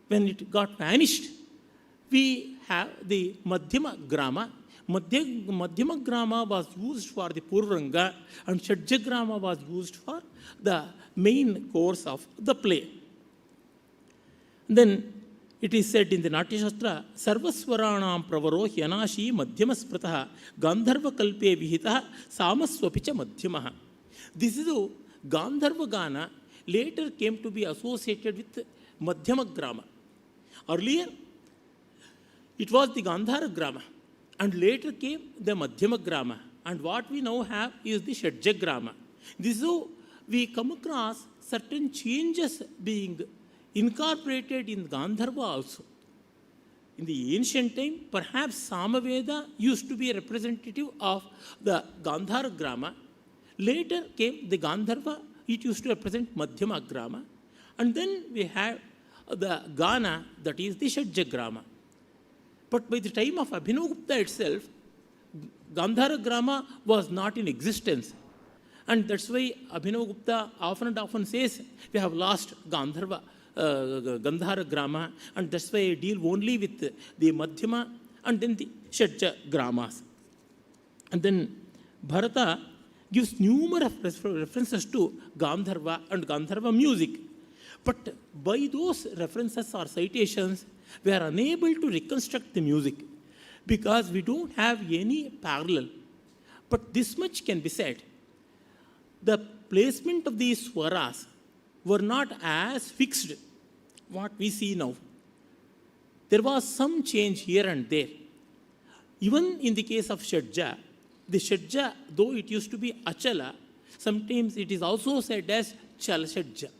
when it got vanished, we have the Madhyama Grama. Madhyama Grama was used for the Purvaranga and Shadja Grama was used for the main course of the play. Then it is said in the Natya Shastra, Sarvaswaranam pravaro hyanashi madhyama sprataha Gandharva kalpe vihitaha samaswapicha madhyamaha. This is how Gandharva Gana later came to be associated with Madhyama Grama. Earlier, it was the Gandhara Grama, and later came the Madhyama Grama, and what we now have is the Shadja Grama. This is how we come across certain changes being incorporated in Gandharva also. In the ancient time, perhaps Samaveda used to be a representative of the Gandhara Grama. Later came the Gandharva, it used to represent Madhyama Grama. And then we have the Gana, that is the Shadja Grama. But by the time of Abhinav Gupta itself, Gandhara Grama was not in existence. And that's why Abhinav Gupta often and often says, we have lost Gandhara Grama, and that's why I deal only with the Madhyama and then the Shadja Gramas. And then Bharata gives numerous references to Gandharva and Gandharva music. But by those references or citations, we are unable to reconstruct the music because we don't have any parallel. But this much can be said. The placement of these swaras were not as fixed what we see now. There was some change here and there. Even in the case of Shadja, the Shadja, though it used to be Achala, sometimes it is also said as Chala Shadja.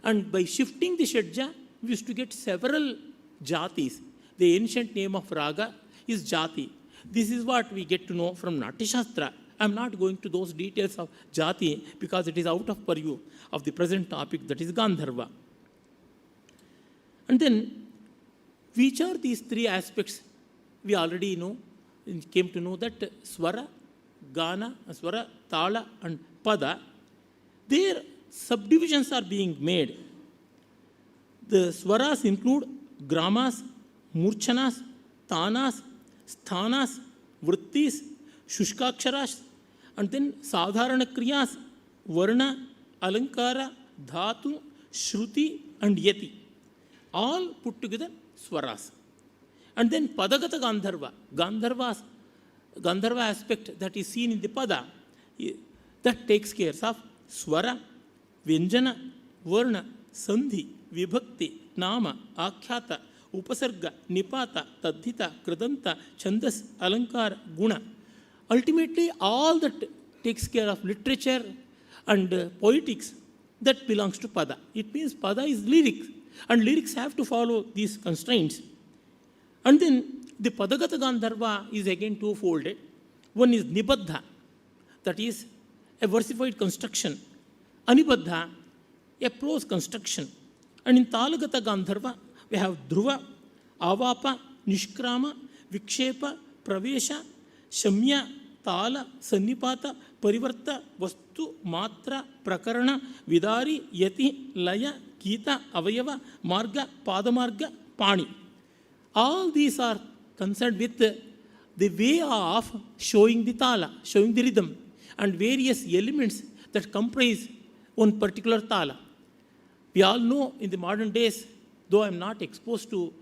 And by shifting the Shadja, we used to get several jatis. The ancient name of Raga is Jati. This is what we get to know from Natya Shastra. I am not going to those details of Jati because it is out of purview of the present topic, that is Gandharva. And then, which are these three aspects? We already know, came to know that Swara, Gana, Swara, Tala and Pada, their subdivisions are being made. The swaras include gramas, murchanas, tanas, sthanas, vrittis, shushkaksharas, and then sadharana kriyas, varna, alankara, dhatu, shruti, and yati. All put together swaras. And then padagata gandharva, Gandharva aspect that is seen in the pada, that takes care of swara, vyanjana, varna, sandhi, vibhakti, nama, akhyata, upasarga, nipata, tadhita, kradanta, chandas, alankara, guna. Ultimately, all that takes care of literature and poetics, that belongs to pada. It means pada is lyrics, and lyrics have to follow these constraints. And then the Padagata Gandharva is again two-folded. One is Nibaddha, that is a versified construction. Anibaddha, a prose construction. And in Talagata Gandharva, we have Dhruva, Avapa, Nishkrama, Vikshepa, Pravesha, Shamya, Tala, Sannipata, Parivarta, Vastu, Matra, Prakarana, Vidari, Yati, Laya, Kita, Avayava, Marga, Padamarga, Pani. All these are concerned with the way of showing the tala, showing the rhythm, and various elements that comprise one particular tala. We all know in the modern days, though I am not exposed to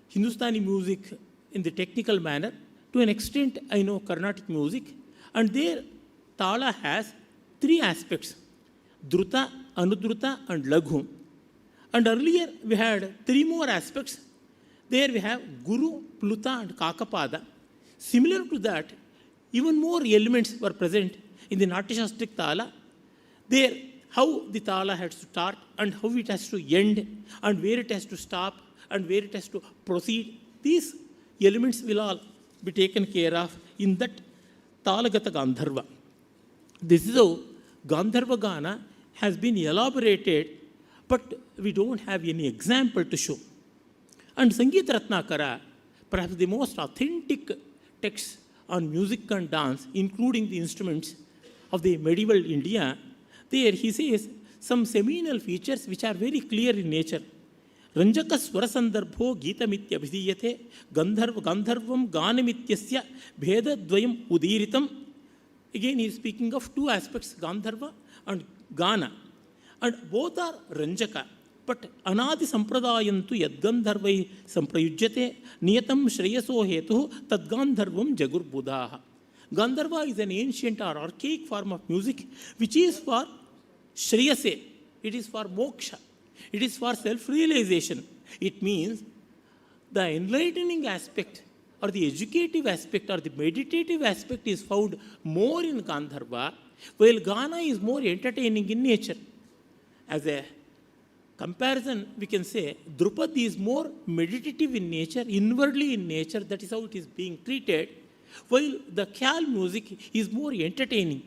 Hindustani music in the technical manner, to an extent I know Carnatic music, and there tala has three aspects: Druta, Anudruta, and Laghu. And earlier we had three more aspects. There we have Guru, Pluta, and Kakapada. Similar to that, even more elements were present in the Natyashastric Tala. There, how the Tala has to start, and how it has to end, and where it has to stop, and where it has to proceed. These elements will all be taken care of in that Talagata Gandharva. This is how Gandharva Gana has been elaborated, but we don't have any example to show. And Sangeet Ratnakara, perhaps the most authentic text on music and dance, including the instruments of the medieval India, there he says some seminal features which are very clear in nature. Ranjaka Swarasandarbho Geetamitya Abhidiyate Gandharvam Ganamityasya Bhedadvayam Udiritam. Again, he is speaking of two aspects, Gandharva and Gana. And both are Ranjaka. But anadi sampradayantu yadgandharvai samprayujyate niyatam shreyaso hetu tadgandharvam jagurbudaha. Gandharva is an ancient or archaic form of music which is for shreyase, it is for moksha, it is for self-realization. It means the enlightening aspect or the educative aspect or the meditative aspect is found more in Gandharva, while Gana is more entertaining in nature. As a comparison, we can say Drupad is more meditative in nature, inwardly in nature, that is how it is being treated, while the Khyal music is more entertaining.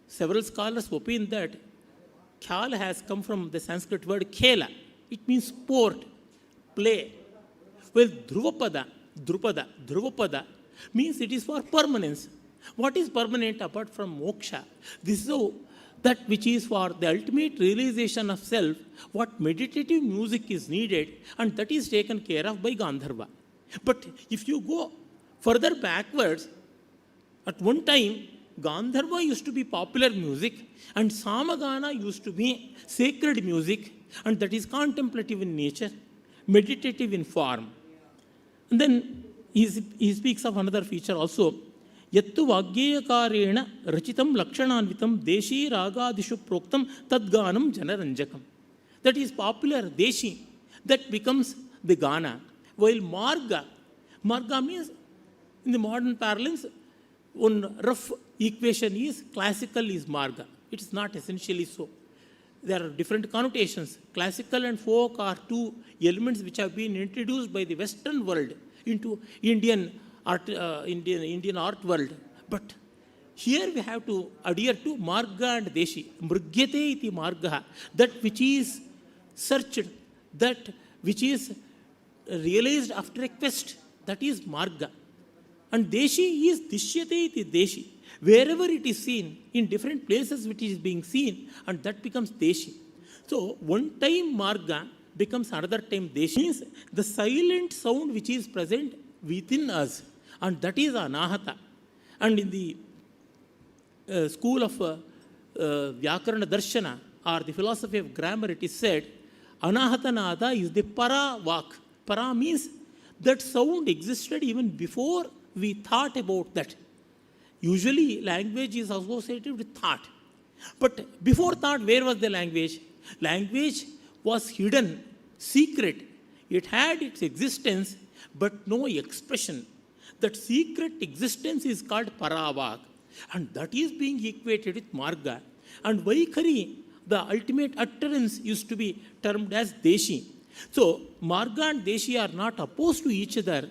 Several scholars opine that Khyal has come from the Sanskrit word khela. It means sport, play. Well, Dhruvapada means it is for permanence. What is permanent apart from moksha? This is how that which is for the ultimate realization of self, what meditative music is needed, and that is taken care of by Gandharva. But if you go further backwards, at one time, Gandharva used to be popular music, and Samagana used to be sacred music, and that is contemplative in nature, meditative in form. And then he speaks of another feature also. Yattu Vagyeyakarena Rachitam Lakshananvitam Deshi Ragadishu Proktam Tadganam Janaranjakam. That is popular Deshi, that becomes the Gana. While Marga means, in the modern parlance, one rough equation is classical is Marga. It is not essentially so. There are different connotations. Classical and folk are two elements which have been introduced by the Western world into Indian art world. But here we have to adhere to Marga and Deshi. Mrigyate iti Marga, that which is searched, that which is realized after a quest, that is Marga. And Deshi is Dishyate iti Deshi. Wherever it is seen, in different places which is being seen, and that becomes Deshi. So one time Marga becomes another time Deshi. Means the silent sound which is present within us, and that is Anahata. And in the school of Vyakarana Darshana or the philosophy of grammar, it is said Anahata Nada is the para vak. Para means that sound existed even before we thought about that. Usually language is associated with thought. But before thought, where was the language? Language was hidden, secret. It had its existence, but no expression. That secret existence is called Paravak. And that is being equated with Marga. And Vaikhari, the ultimate utterance, used to be termed as Deshi. So, Marga and Deshi are not opposed to each other.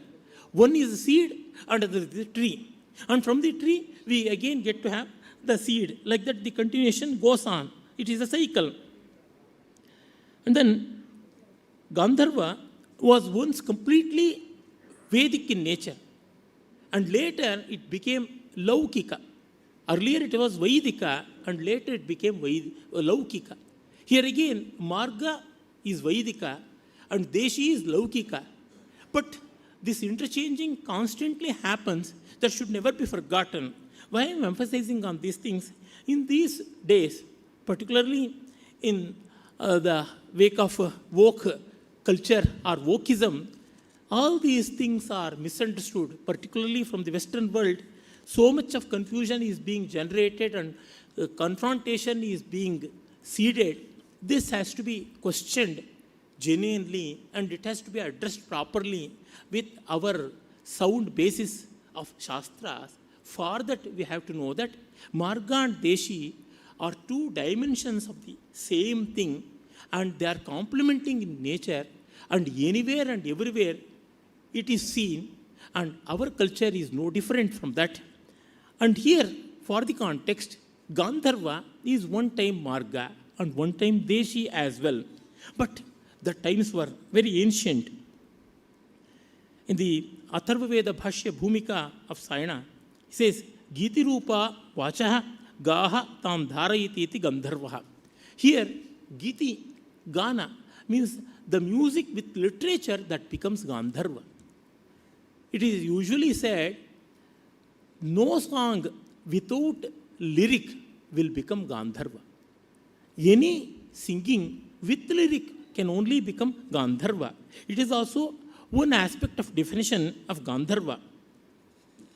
One is a seed and the other is the tree. And from the tree, we again get to have the seed. Like that, the continuation goes on. It is a cycle. And then, Gandharva was once completely Vedic in nature. And later, it became Laukika. Earlier, it was Vaidika, and later it became Laukika. Here again, Marga is Vaidika, and Deshi is Laukika. But this interchanging constantly happens. That should never be forgotten. Why I am emphasizing on these things? In these days, particularly in the wake of woke culture or wokeism, all these things are misunderstood, particularly from the Western world. So much of confusion is being generated and confrontation is being seeded. This has to be questioned genuinely, and it has to be addressed properly with our sound basis of Shastras. For that, we have to know that Marga and Deshi are two dimensions of the same thing, and they are complementing in nature, and anywhere and everywhere it is seen, and our culture is no different from that. And here, for the context, Gandharva is one time Marga and one time Deshi as well. But the times were very ancient. In the Atharva Veda Bhashya Bhumika of Sayana, he says, Giti Rupa Vachaha Gaha Tam Dharayiti iti Gandharvaha. Here, Giti, Gana, means the music with literature that becomes Gandharva. It is usually said, no song without lyric will become Gandharva. Any singing with lyric can only become Gandharva. It is also one aspect of definition of Gandharva.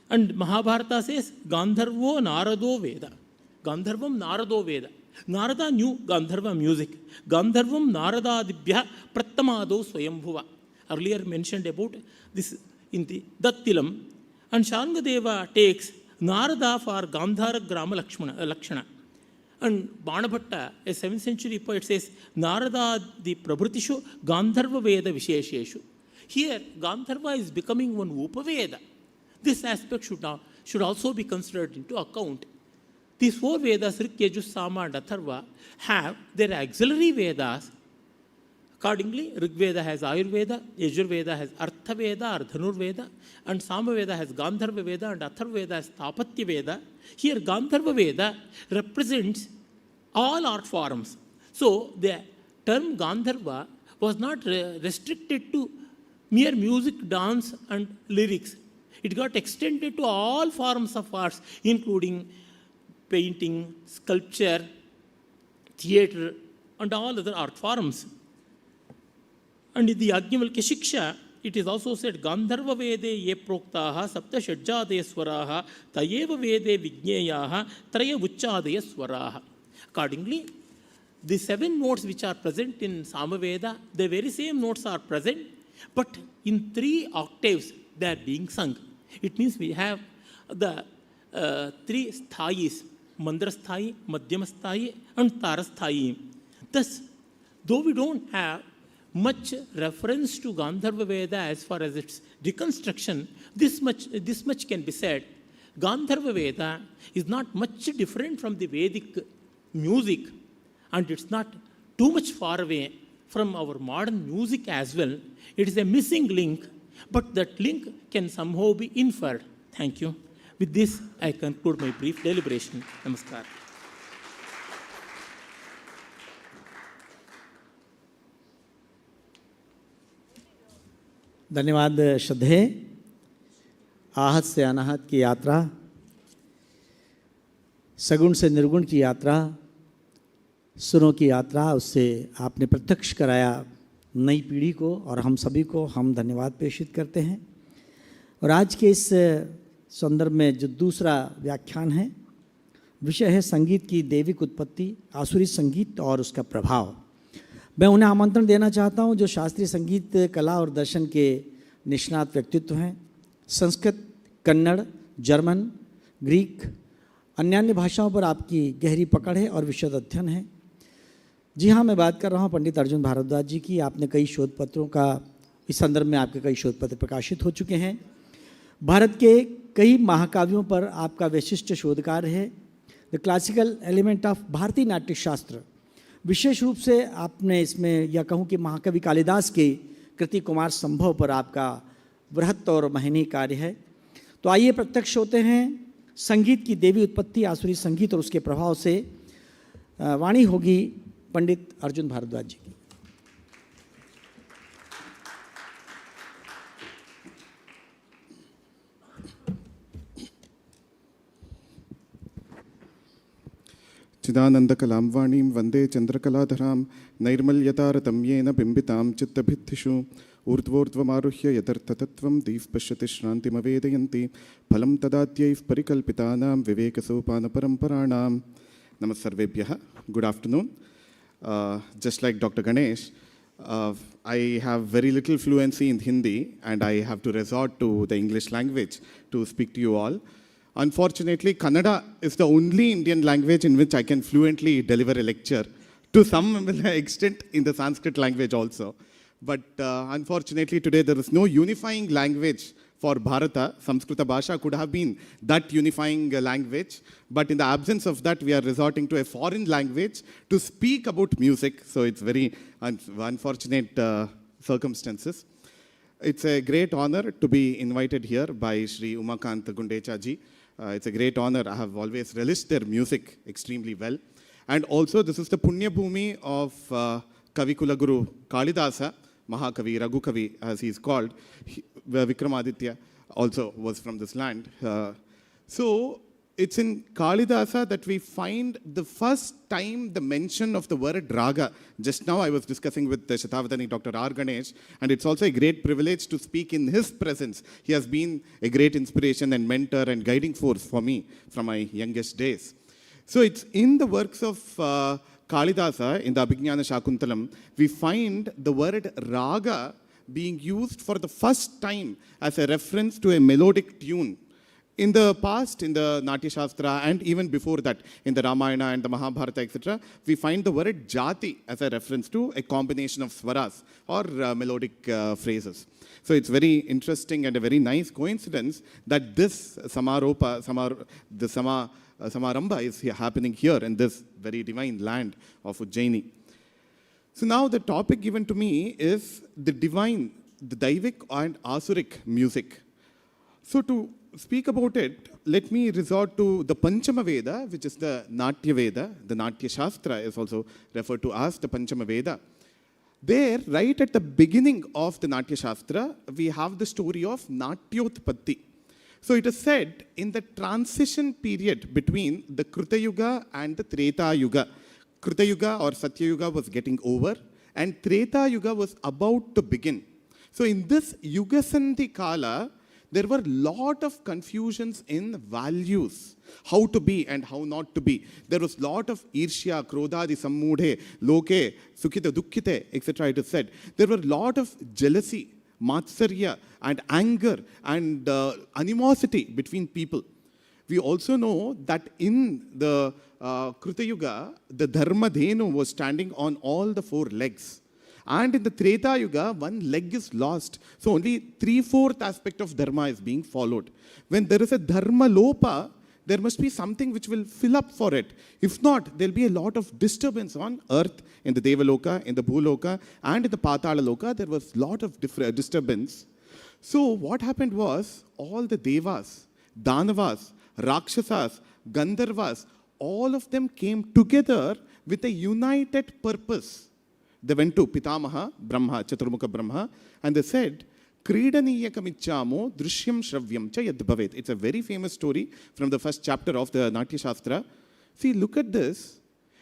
And Mahabharata says, Gandharvo Narado Veda. Gandharvam Narado Veda. Narada knew Gandharva music. Gandharvam Naradadibhya Prattamado Swayambhuva. Earlier mentioned about this in the Dattilam. And Shangadeva takes Narada for Gandhara Grama Lakshana. And Banabhatta, a 7th century poet, says, Narada the Prabhutishu Gandharva Veda Vishesheshu. Here, Gandharva is becoming one Upaveda. This aspect should also be considered into account. These 4 Vedas, Rik, Yajus, Sama and Atharva, have their auxiliary Vedas. Accordingly, Rig Veda has Ayurveda, Yajur Veda has Artha Veda or Dhanur Veda, and Sama Veda has Gandharva Veda, and Atharva Veda has Thapatya Veda. Here, Gandharva Veda represents all art forms. So, the term Gandharva was not restricted to mere music, dance, and lyrics. It got extended to all forms of arts, including painting, sculpture, theatre, and all other art forms. And in the Yajnavalkya Shiksha, it is also said, Gandharva Vede ye proktaha sapta shajjadaya swaraha tayeva Vede vijñeyaha traya vuchchadaya swaraha. Accordingly, the 7 notes which are present in Samaveda, the very same notes are present, but in 3 octaves they are being sung. It means we have the 3 sthayis, Mandra sthai, Madhyama sthai, and Tara sthai. Thus, though we don't have much reference to Gandharva Veda as far as its reconstruction, this much can be said. Gandharva Veda is not much different from the Vedic music, and it's not too much far away from our modern music as well. It is a missing link, but that link can somehow be inferred. Thank you. With this, I conclude my brief deliberation. Namaskar. धन्यवाद श्रद्धेय। आहत से अनाहत की यात्रा, सगुण से निर्गुण की यात्रा, सुरों की यात्रा, उससे आपने प्रत्यक्ष कराया नई पीढ़ी को और हम सभी को हम धन्यवाद प्रेषित करते हैं। और आज के इस संदर्भ में जो दूसरा व्याख्यान है, विषय है संगीत की दैविक उत्पत्ति, आसुरी संगीत और उसका प्रभाव। मैं उन्हें आमंत्रण देना चाहता हूं जो शास्त्रीय संगीत कला और दर्शन के निष्णात व्यक्तित्व हैं। संस्कृत, कन्नड़, जर्मन, ग्रीक, अन्य भाषाओं पर आपकी गहरी पकड़ है और विशद अध्ययन है। जी हाँ, मैं बात कर रहा हूँ पंडित अर्जुन भारद्वाज जी की। आपने कई शोध पत्रों का, इस संदर्भ में आपके कई शोध पत्र प्रकाशित हो चुके हैं। भारत के कई महाकाव्यों पर आपका विशिष्ट शोध कार्य है। The classical element of Bharatiya Natya शास्त्र, विशेष रूप से आपने इसमें यह कहूँ कि महाकवि कालिदास के कृति कुमार संभव पर आपका बृहत् और महनीय कार्य है। तो आइए प्रत्यक्ष होते हैं संगीत की देवी उत्पत्ति, आसुरी संगीत और उसके प्रभाव से। वाणी होगी पंडित अर्जुन भारद्वाज जी की। चिदानन्दकलां वन्दे चन्द्रकलाधरां नैर्मल्यतारतम्येन बिम्बितां चित्तभित्तिषु ऊर्ध्वोर्ध्वमारुह्य यथर्थतत्त्वं दीः पश्यति श्रान्तिमवेदयन्ति फलं तदात्यैः परिकल्पितानां विवेकसोपानपरम्पराणां। नमः सर्वेभ्यः। Good afternoon. Just like Dr. Ganesh, I have very little fluency in Hindi and I have to resort to the English language to speak to you all. Unfortunately, Kannada is the only Indian language in which I can fluently deliver a lecture, to some extent in the Sanskrit language also. But unfortunately today there is no unifying language for Bharata. Samskrita Bhasha could have been that unifying language, but in the absence of that we are resorting to a foreign language to speak about music. So it's very unfortunate circumstances. It's a great honor to be invited here by Shri Umakant Gundecha ji. It's a great honor. I have always relished their music extremely well. And also this is the Punya Bhumi of Kavi Kulaguru Kalidasa, Mahakavi, Raghukavi as he is called. Vikramaditya also was from this land. So it's in Kalidasa that we find the first time the mention of the word raga. Just now I was discussing with the Shatabdhani Dr. R. Ganesh, and it's also a great privilege to speak in his presence. He has been a great inspiration and mentor and guiding force for me from my youngest days. So it's in the works of Kalidasa, in the Abhignana Shakuntalam, we find the word raga being used for the first time as a reference to a melodic tune. In the past, in the Natya Shastra, and even before that, in the Ramayana and the Mahabharata, etc., we find the word jati as a reference to a combination of swaras or melodic phrases. So it's very interesting and a very nice coincidence that this Samaramba is happening here in this very divine land of Ujjaini. So now the topic given to me is the divine, the Daivik and Asuric music. So to speak about it, let me resort to the Panchama Veda, which is the Natya Veda. The Natya Shastra is also referred to as the Panchama Veda. There, right at the beginning of the Natya Shastra, we have the story of Natyotpatti. So it is said in the transition period between the Kruta Yuga and the Treta Yuga. Kruta Yuga or Satya Yuga was getting over and Treta Yuga was about to begin. So in this Yuga Sandhi Kala, there were a lot of confusions in values, how to be and how not to be. There was a lot of Irshya, Krodhadi, Sammudhe, Loke, Sukhita, Dukkhite, etc. It is said. There were a lot of jealousy, Matsarya and anger and animosity between people. We also know that in the Kruta Yuga, the Dharma Dhenu was standing on all the four legs. And in the Treta Yuga, one leg is lost. So only 3/4 aspect of Dharma is being followed. When there is a Dharma Lopa, there must be something which will fill up for it. If not, there will be a lot of disturbance on earth, in the Devaloka, in the Bhuloka, and in the Patala Loka. There was a lot of disturbance. So what happened was, all the Devas, Danavas, Rakshasas, Gandharvas, all of them came together with a united purpose. They went to Pitamaha, Brahma, Chaturmukha Brahma, and they said, Kridaniyakamichamo Drishyam Shravyam Cha Yad Bhavet. It's a very famous story from the first chapter of the Natya Shastra. See, look at this.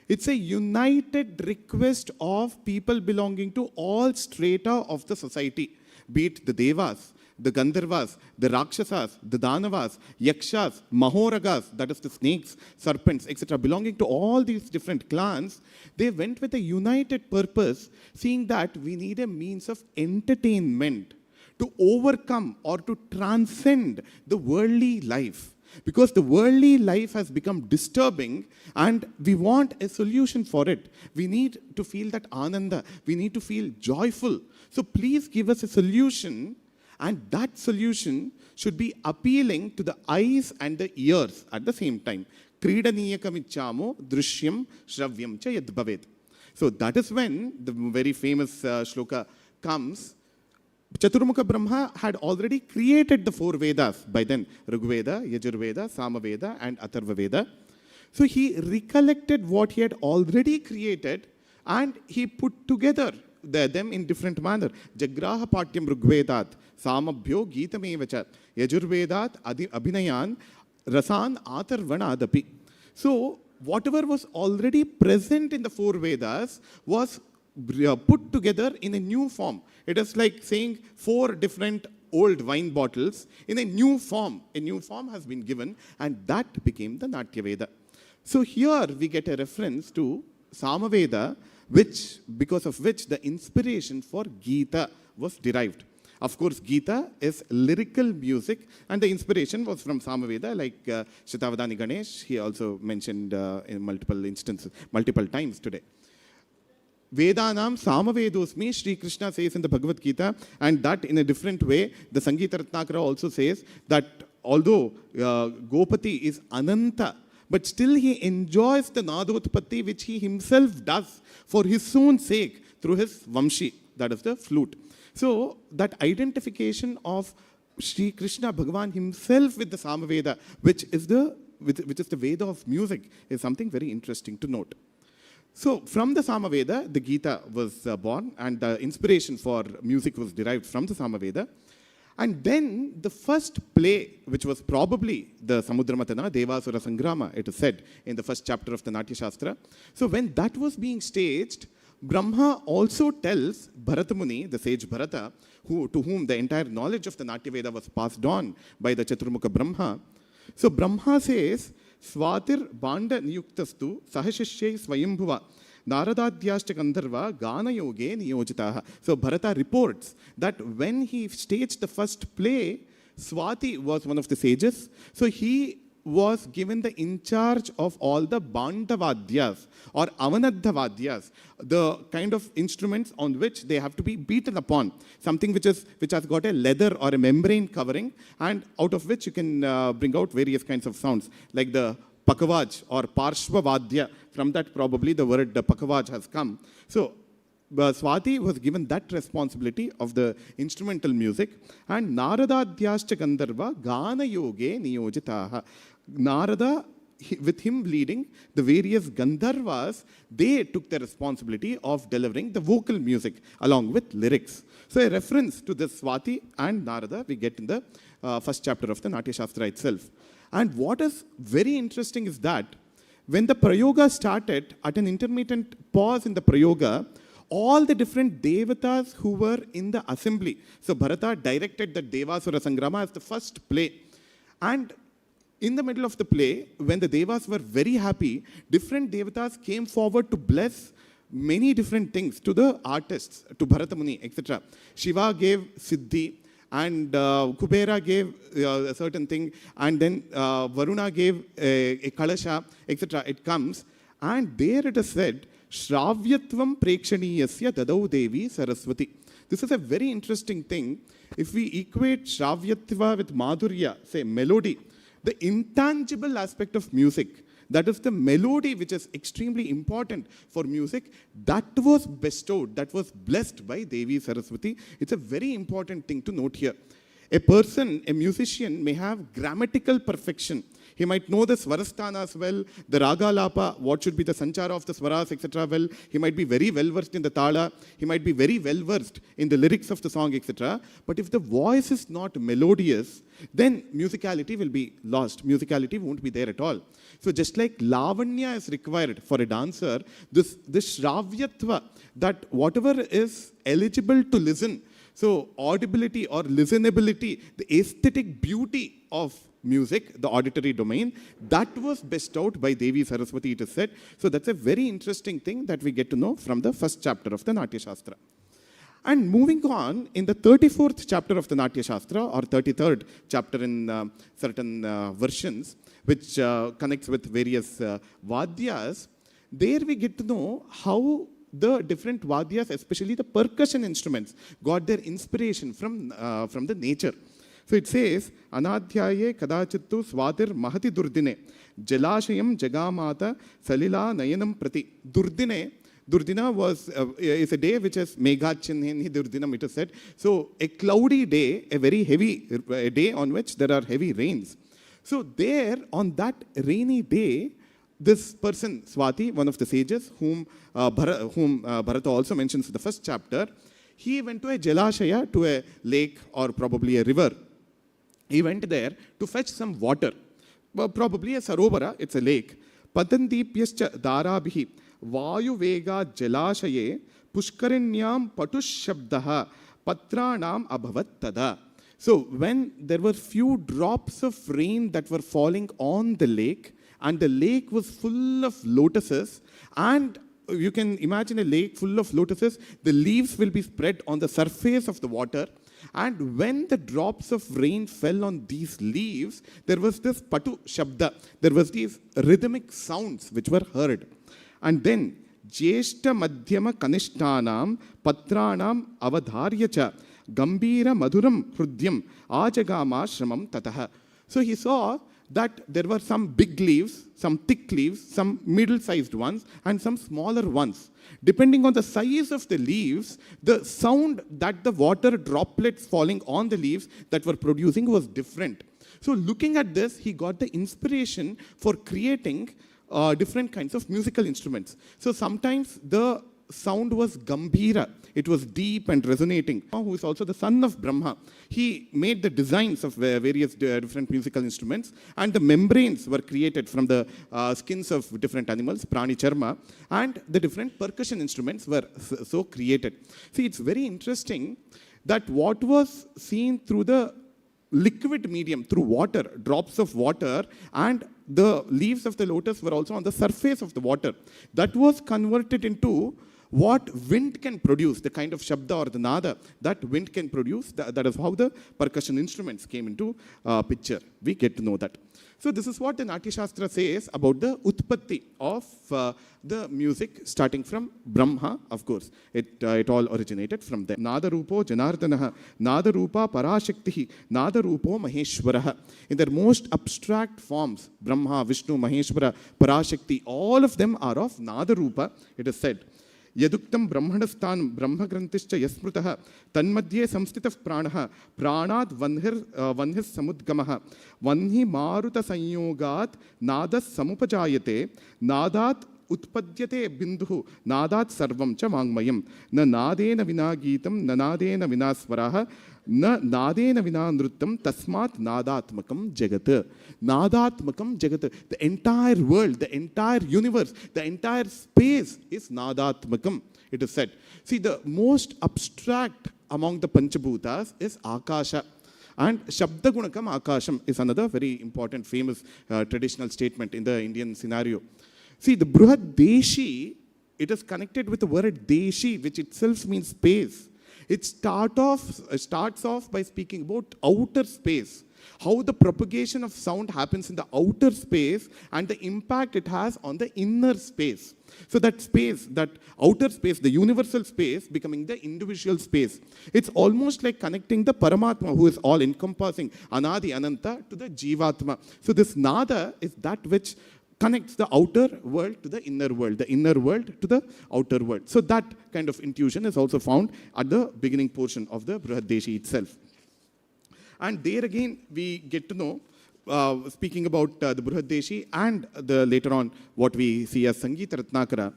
It's a united request of people belonging to all strata of the society, be it the Devas, the Gandharvas, the Rakshasas, the Danavas, Yakshas, Mahoragas, that is the snakes, serpents, etc., belonging to all these different clans. They went with a united purpose, seeing that we need a means of entertainment to overcome or to transcend the worldly life. Because the worldly life has become disturbing and we want a solution for it. We need to feel that ananda. We need to feel joyful. So please give us a solution, and that solution should be appealing to the eyes and the ears at the same time. Kridaniyakamichamo Drishyam Shravyam Cha Yad Bhavet. So that is when the very famous shloka comes. Chaturmukha Brahma had already created the 4 Vedas by then, Rigveda, Yajurveda, Samaveda and Atharva Veda. So he recollected what he had already created and he put together them in different manner. Jagraha Patyam Rigvedat, Samabhyo Geetamevacha, Yajurvedat Abhinayan, Rasan Atharvanadapi. So whatever was already present in the 4 Vedas was put together in a new form. It is like saying 4 different old wine bottles in a new form. A new form has been given, and that became the Natya Veda. So here we get a reference to Samaveda, because of which the inspiration for Gita was derived. Of course, Gita is lyrical music, and the inspiration was from Samaveda, like Shatavadani Ganesh. He also mentioned in multiple instances, multiple times today. Vedanam Samavedosmi, Sri Krishna says in the Bhagavad Gita, and that in a different way, the Sangeeta Ratnakara also says that although Gopati is Ananta, but still he enjoys the Nadotpatti which he himself does for his own sake through his Vamshi, that is the flute. So that identification of Sri Krishna Bhagavan himself with the Samaveda, which is the Veda of music, is something very interesting to note. So from the Samaveda, the Gita was born, and the inspiration for music was derived from the Samaveda. And then the first play, which was probably the Samudramatana, Devasura Sangrama, it is said in the first chapter of the Natya Shastra. So when that was being staged, Brahma also tells Bharata Muni, the sage Bharata, to whom the entire knowledge of the Natya Veda was passed on by the Chaturmukha Brahma. So Brahma says, Swatir Banda Niyuktastu Sahashishye Swayambhuva Naradadyashcha Gandharva Gana Yoge Niyojitaha. So Bharata reports that when he staged the first play, Swati was one of the sages. So he was given the in charge of all the Bandavadyas or Avanadhavadyas, the kind of instruments on which they have to be beaten upon, something which has got a leather or a membrane covering, and out of which you can bring out various kinds of sounds, like the Pakavaj or Parshvavadya. From that probably the word Pakavaj has come. So Swati was given that responsibility of the instrumental music, and Naradadyascha Gandharva Gana Yoge Niyojitaha. Narada, with him leading the various Gandharvas, they took the responsibility of delivering the vocal music along with lyrics. So a reference to this Swati and Narada we get in the first chapter of the Natya Shastra itself. And what is very interesting is that when the Prayoga started, at an intermittent pause in the Prayoga, all the different devatas who were in the assembly, so Bharata directed the Devasura Sangrama as the first play. And in the middle of the play, when the Devas were very happy, different Devatas came forward to bless many different things to the artists, to Bharata Muni, etc. Shiva gave Siddhi, and Kubera gave a certain thing, and then Varuna gave a Kalasha, etc. It comes, and there it is said, Shravyatvam Prekshaniyasya Dadau Devi Saraswati. This is a very interesting thing. If we equate Shravyatva with Madhurya, say melody, the intangible aspect of music, that is the melody which is extremely important for music, that was bestowed, that was blessed by Devi Saraswati. It's a very important thing to note here. A person, a musician, may have grammatical perfection. He might know the swarasthanas well, the raga lapa, what should be the sanchara of the swaras, etc. well. He might be very well versed in the tala. He might be very well versed in the lyrics of the song, etc. But if the voice is not melodious, then musicality will be lost. Musicality won't be there at all. So just like lavanya is required for a dancer, this shravyatva, that whatever is eligible to listen, so audibility or listenability, the aesthetic beauty of music, the auditory domain, that was bestowed by Devi Saraswati, it is said. So that's a very interesting thing that we get to know from the first chapter of the Natya Shastra. And moving on, in the 34th chapter of the Natya Shastra, or 33rd chapter in certain versions, which connects with various vadyas, there we get to know how the different vadyas, especially the percussion instruments, got their inspiration from the nature. So it says, Anadhyaye kadachittu swatir mahati durdine, jalashayam jagamata salila nayanam prati. Durdina is a day which is Meghachinhi Durdinam, it is said. So a cloudy day, a very heavy day on which there are heavy rains. So there, on that rainy day, this person, Swati, one of the sages, whom Bharata also mentions in the first chapter, he went to a Jalashaya, to a lake or probably a river. He went there to fetch some water, probably a Sarobara, it's a lake. Patandipyascha darabhi vayu vega jalashaye pushkarinyam patush shabdaha patranam abhavat tada. So when there were few drops of rain that were falling on the lake, and the lake was full of lotuses, and you can imagine a lake full of lotuses, the leaves will be spread on the surface of the water. And when the drops of rain fell on these leaves, there was this patu shabda, there was these rhythmic sounds which were heard. And then, jeshta madhyama kanishtanam patranam avadharyacha gambira maduram hrudyam ajagama shramam tataha. So he saw that there were some big leaves, some thick leaves, some middle-sized ones, and some smaller ones. Depending on the size of the leaves, the sound that the water droplets falling on the leaves that were producing was different. So looking at this, he got the inspiration for creating different kinds of musical instruments. So sometimes the sound was gambhira. It was deep and resonating. Who is also the son of Brahma. He made the designs of various different musical instruments, and the membranes were created from the skins of different animals, prani charma, and the different percussion instruments were so created. See, it's very interesting that what was seen through the liquid medium, through water, drops of water, and the leaves of the lotus were also on the surface of the water. That was converted into what wind can produce, the kind of shabda or the nada that wind can produce. That is how the percussion instruments came into picture. We get to know that. So this is what the Natya Shastra says about the utpatti of the music starting from Brahma, of course. It all originated from there. Nada Rupo Janardanaha, Nada Rupa Parashaktihi, Nada Rupo Maheshwaraha. In their most abstract forms, Brahma, Vishnu, Maheshwara, Parashakti, all of them are of Nada Rupa, it is said. Yaduktam Brahmanasthan Brahmagrantischa Yasmrutaha Tanmadhye Samstitah Pranaha Pranad Vanhis Samudgamaha Vanhi Maruta Sanyogat Nadas Samupajayate Nadat Utpadyate Binduhu Nadat Sarvam Cha Mangmayam Na Nadena Vinagitam Na Nadena Vinaswaraha Na Nadena Vinanruttam Tasmat Nadatmakam Jagat. Nadatmakam Jagat. The entire world, the entire universe, the entire space is Nadatmakam, it is said. See, the most abstract among the Panchabhutas is Akasha. And Shabda Gunakam Akasham is another very important, famous traditional statement in the Indian scenario. See, the Bruhad Deshi, it is connected with the word Deshi, which itself means space. It starts off by speaking about outer space, how the propagation of sound happens in the outer space and the impact it has on the inner space. So that space, that outer space, the universal space becoming the individual space. It's almost like connecting the Paramatma, who is all encompassing, Anadi Ananta, to the Jivatma. So this Nada is that which connects the outer world to the inner world to the outer world. So that kind of intuition is also found at the beginning portion of the Brihadeshi itself. And there again, we get to know, speaking about the Bruhadeshi and later on what we see as Sangeeta Ratnakara,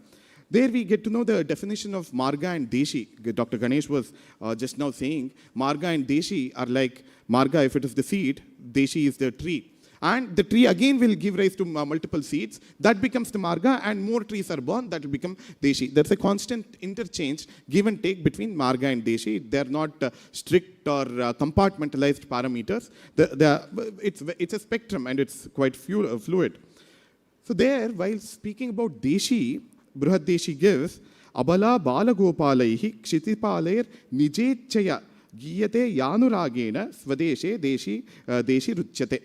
there we get to know the definition of Marga and Deshi. Dr. Ganesh was just now saying, Marga and Deshi are like, Marga if it is the seed, Deshi is the tree. And the tree again will give rise to multiple seeds. That becomes the Marga, and more trees are born, that will become Deshi. There's a constant interchange, give and take between Marga and Deshi. They're not strict or compartmentalized parameters. It's a spectrum, and it's quite fluid. So there, while speaking about Deshi, Bruhadeshi gives, Abala Balagopalaihi Kshitipalair Nijechaya Giyate Yanuragena Swadeshe Deshi Ruchyate.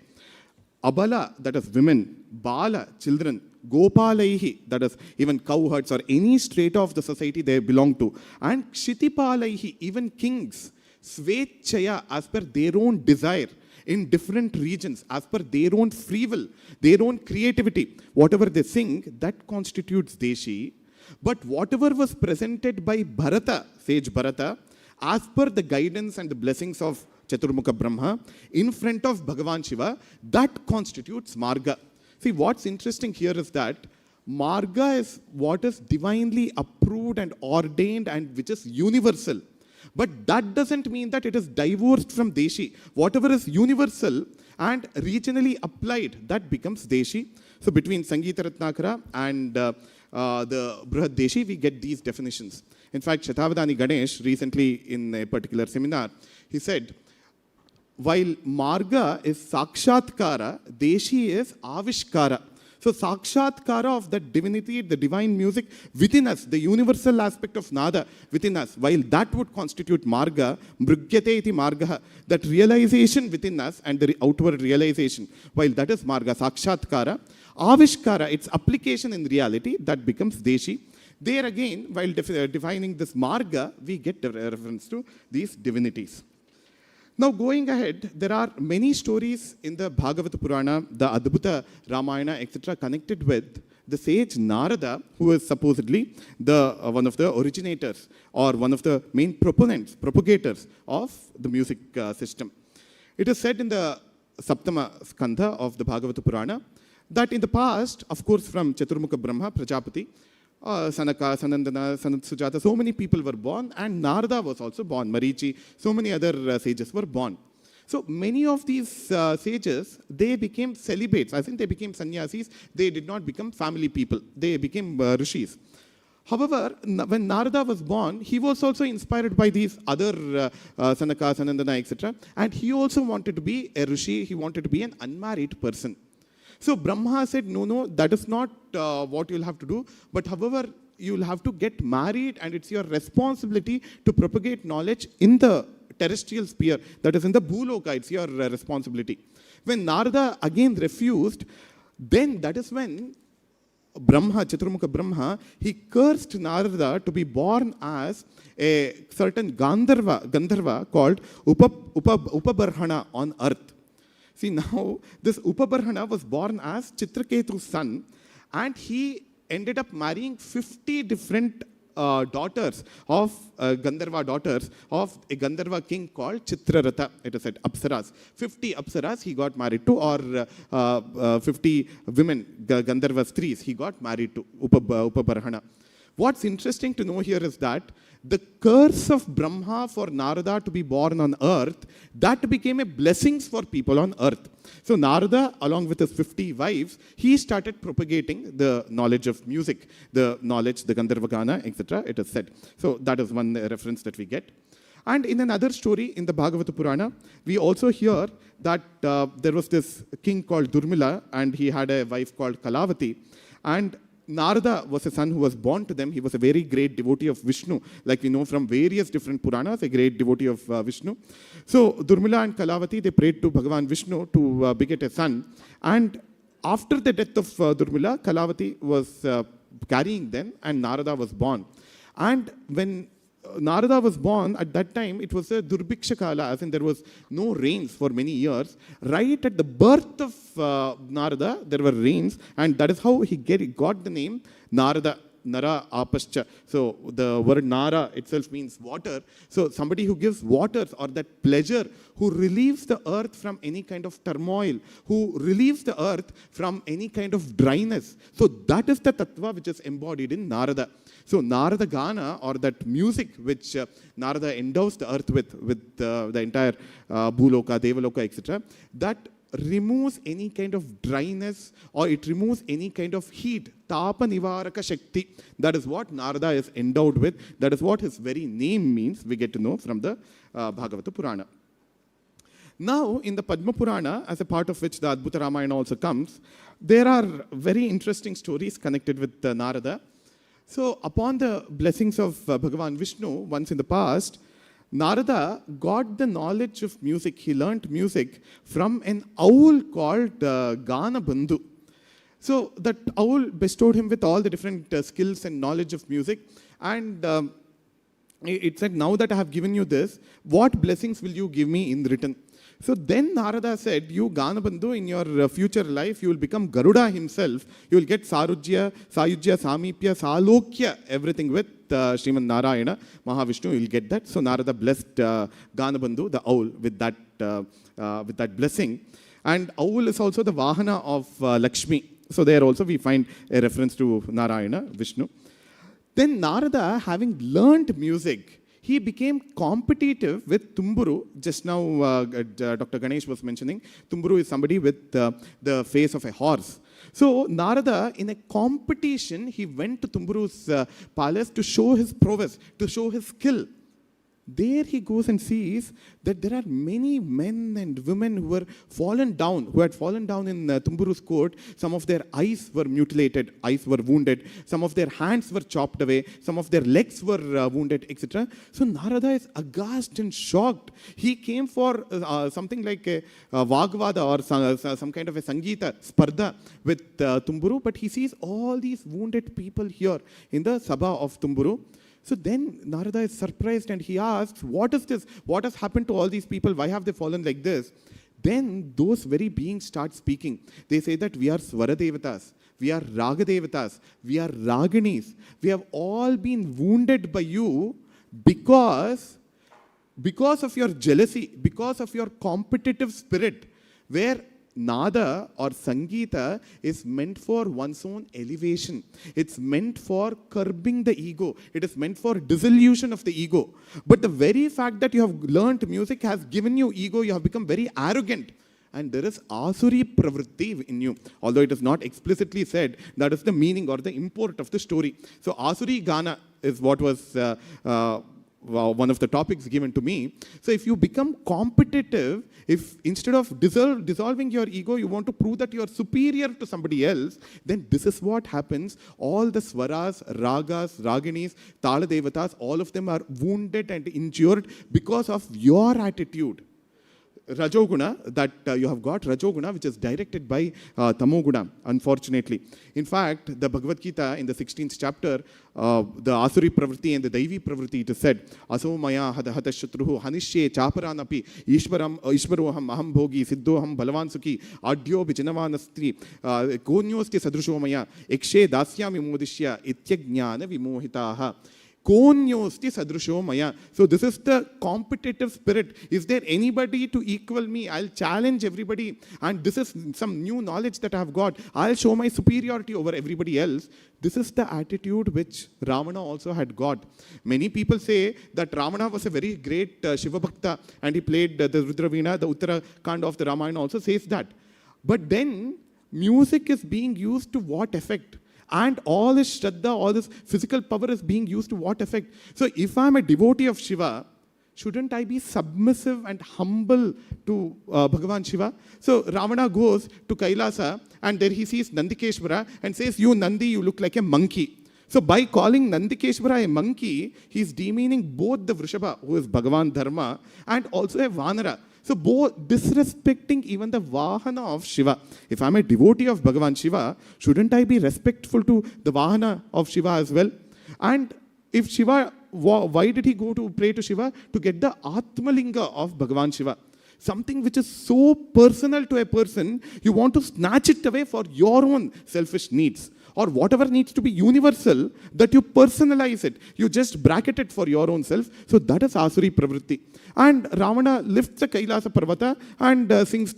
Abala, that is women, Bala, children, Gopalaihi, that is even cowherds or any strata of the society they belong to, and Kshitipalaihi, even kings, Svechaya, as per their own desire, in different regions, as per their own free will, their own creativity. Whatever they sing, that constitutes Deshi. But whatever was presented by Bharata, sage Bharata, as per the guidance and the blessings of Chaturmukha Brahma, in front of Bhagavan Shiva, that constitutes Marga. See, what's interesting here is that Marga is what is divinely approved and ordained and which is universal. But that doesn't mean that it is divorced from Deshi. Whatever is universal and regionally applied, that becomes Deshi. So between Sangeeta Ratnakara and the Bruhadeshi, we get these definitions. In fact, Shatabdhani Ganesh, recently in a particular seminar, he said, while Marga is Sakshatkara, Deshi is Avishkara. So Sakshatkara of that divinity, the divine music within us, the universal aspect of Nada within us, while that would constitute Marga, Mrugyate iti Margaha, that realization within us and the outward realization, while that is Marga, Sakshatkara, Avishkara, its application in reality, that becomes Deshi. There again, while defining this Marga, we get a reference to these divinities. Now going ahead, there are many stories in the Bhagavata Purana, the Adbhuta Ramayana, etc. connected with the sage Narada, who is supposedly one of the originators or one of the main propagators of the music system. It is said in the Saptama Skandha of the Bhagavata Purana that in the past, of course from Chaturmukha Brahma, Prajapati, Sanaka, Sanandana, Sanat Sujata, so many people were born, and Narada was also born, Marichi, so many other sages were born. So many of these sages, they became celibates. I think they became sannyasis. They did not become family people. They became rishis. However, when Narada was born, he was also inspired by these other Sanaka, Sanandana, etc. And he also wanted to be a rishi. He wanted to be an unmarried person. So Brahma said, no, that is not what you'll have to do. But however, you'll have to get married, and it's your responsibility to propagate knowledge in the terrestrial sphere, that is in the Bhuloka, it's your responsibility. When Narada again refused, then that is when Brahma, Chaturmukha Brahma, he cursed Narada to be born as a certain Gandharva called Upabarhana on earth. See, now this Upabarhana was born as Chitraketu's son, and he ended up marrying 50 different daughters of Gandharva daughters of a Gandharva king called Chitraratha. It is said Apsaras. 50 Apsaras he got married to, or 50 women, Gandharva Stris, he got married to, Upabarhana. What's interesting to know here is that the curse of Brahma for Narada to be born on earth, that became a blessing for people on earth. So Narada, along with his 50 wives, he started propagating the knowledge of music, the knowledge, the Gandharva Gana, etc. It is said. So that is one reference that we get. And in another story in the Bhagavata Purana, we also hear that there was this king called Durmila, and he had a wife called Kalavati. And Narada was a son who was born to them. He was a very great devotee of Vishnu, like we know from various different Puranas, a great devotee of Vishnu. So Durmila and Kalavati, they prayed to Bhagavan Vishnu to beget a son. And after the death of Durmila, Kalavati was carrying them, and Narada was born. And when Narada was born, at that time, it was a Durbhiksha Kala, as in there was no rains for many years. Right at the birth of Narada, there were rains, and that is how he got the name Narada. Nara apascha. So the word Nara itself means water. So somebody who gives water or that pleasure, who relieves the earth from any kind of turmoil, who relieves the earth from any kind of dryness. So that is the tattva which is embodied in Narada. So Narada Gana, or that music which Narada endows the earth with the entire Bhuloka, Devaloka, etc., that removes any kind of dryness, or it removes any kind of heat. Tapa Nivaraka Shakti. That is what Narada is endowed with. That is what his very name means. We get to know from the Bhagavata Purana. Now, in the Padma Purana, as a part of which the Adbhuta Ramayana also comes, there are very interesting stories connected with Narada. So, upon the blessings of Bhagavan Vishnu, once in the past, Narada got the knowledge of music. He learnt music from an owl called Gana Bandhu. So, that owl bestowed him with all the different skills and knowledge of music. And it said, now that I have given you this, what blessings will you give me in return? So then Narada said, you Ganabandhu, in your future life, you will become Garuda himself. You will get Sayujya, Samipya, Salokya, everything with Sriman Narayana, Mahavishnu, you will get that. So Narada blessed Ganabandhu, the owl, with that blessing. And owl is also the Vahana of Lakshmi. So there also we find a reference to Narayana, Vishnu. Then Narada, having learned music, he became competitive with Tumburu. Just now, Dr. Ganesh was mentioning, Tumburu is somebody with the face of a horse. So Narada, in a competition, he went to Tumburu's palace to show his prowess, to show his skill. There he goes and sees that there are many men and women who had fallen down in Tumburu's court. Some of their eyes were mutilated, eyes were wounded, some of their hands were chopped away, some of their legs were wounded, etc. So Narada is aghast and shocked. He came for something like a Vagvada or some kind of a Sangeeta Spardha with Tumburu, but he sees all these wounded people here in the Sabha of Tumburu. So then Narada is surprised and he asks, what is this? What has happened to all these people? Why have they fallen like this? Then those very beings start speaking. They say that we are Swara Devatas, we are Raga Devatas, we are Raginis. We have all been wounded by you because of your jealousy, because of your competitive spirit, where Nada or Sangeeta is meant for one's own elevation. It's meant for curbing the ego. It is meant for dissolution of the ego. But the very fact that you have learnt music has given you ego. You have become very arrogant. And there is asuri pravritti in you. Although it is not explicitly said, that is the meaning or the import of the story. So asuri gana is what was one of the topics given to me. So if you become competitive, if instead of dissolving your ego, you want to prove that you are superior to somebody else, then this is what happens. All the swaras, ragas, raginis, tala devatas, all of them are wounded and injured because of your attitude. Rajoguna, that you have got Rajoguna, which is directed by Tamoguna, unfortunately. In fact, the Bhagavad Gita in the 16th chapter, the Asuri Pravritti and the Daivi Pravritti, it is said, Aso Maya Hadahata Shatruhu Hanishye Chaparanapi Ishvaroham Aham Bhogi Siddhoham Balavansuki Adyo Vijanavanastri Konyosti Sadrusho Maya Ekshe Dasyami Modishya Ityajnana Vimohitaha. Konyosti sadrusho maya. So this is the competitive spirit. Is there anybody to equal me? I'll challenge everybody. And this is some new knowledge that I have got. I'll show my superiority over everybody else. This is the attitude which Ravana also had got. Many people say that Ravana was a very great Shiva Bhakta and he played the Rudraveena. The Uttarakanda of the Ramayana also says that. But then music is being used to what effect? And all this Shraddha, all this physical power is being used to what effect? So if I'm a devotee of Shiva, shouldn't I be submissive and humble to Bhagavan Shiva? So Ravana goes to Kailasa and there he sees Nandikeshvara and says, you Nandi, you look like a monkey. So by calling Nandikeshvara a monkey, he's demeaning both the Vrishabha, who is Bhagavan Dharma, and also a Vanara. So both disrespecting even the Vahana of Shiva. If I'm a devotee of Bhagavan Shiva, shouldn't I be respectful to the Vahana of Shiva as well? And if Shiva, why did he go to pray to Shiva? To get the Atmalinga of Bhagavan Shiva. Something which is so personal to a person, you want to snatch it away for your own selfish needs. or whatever needs to be universal, that you personalize it. You just bracket it for your own self. So that is Asuri Pravritti. And Ravana lifts the Kailasa Parvata and sings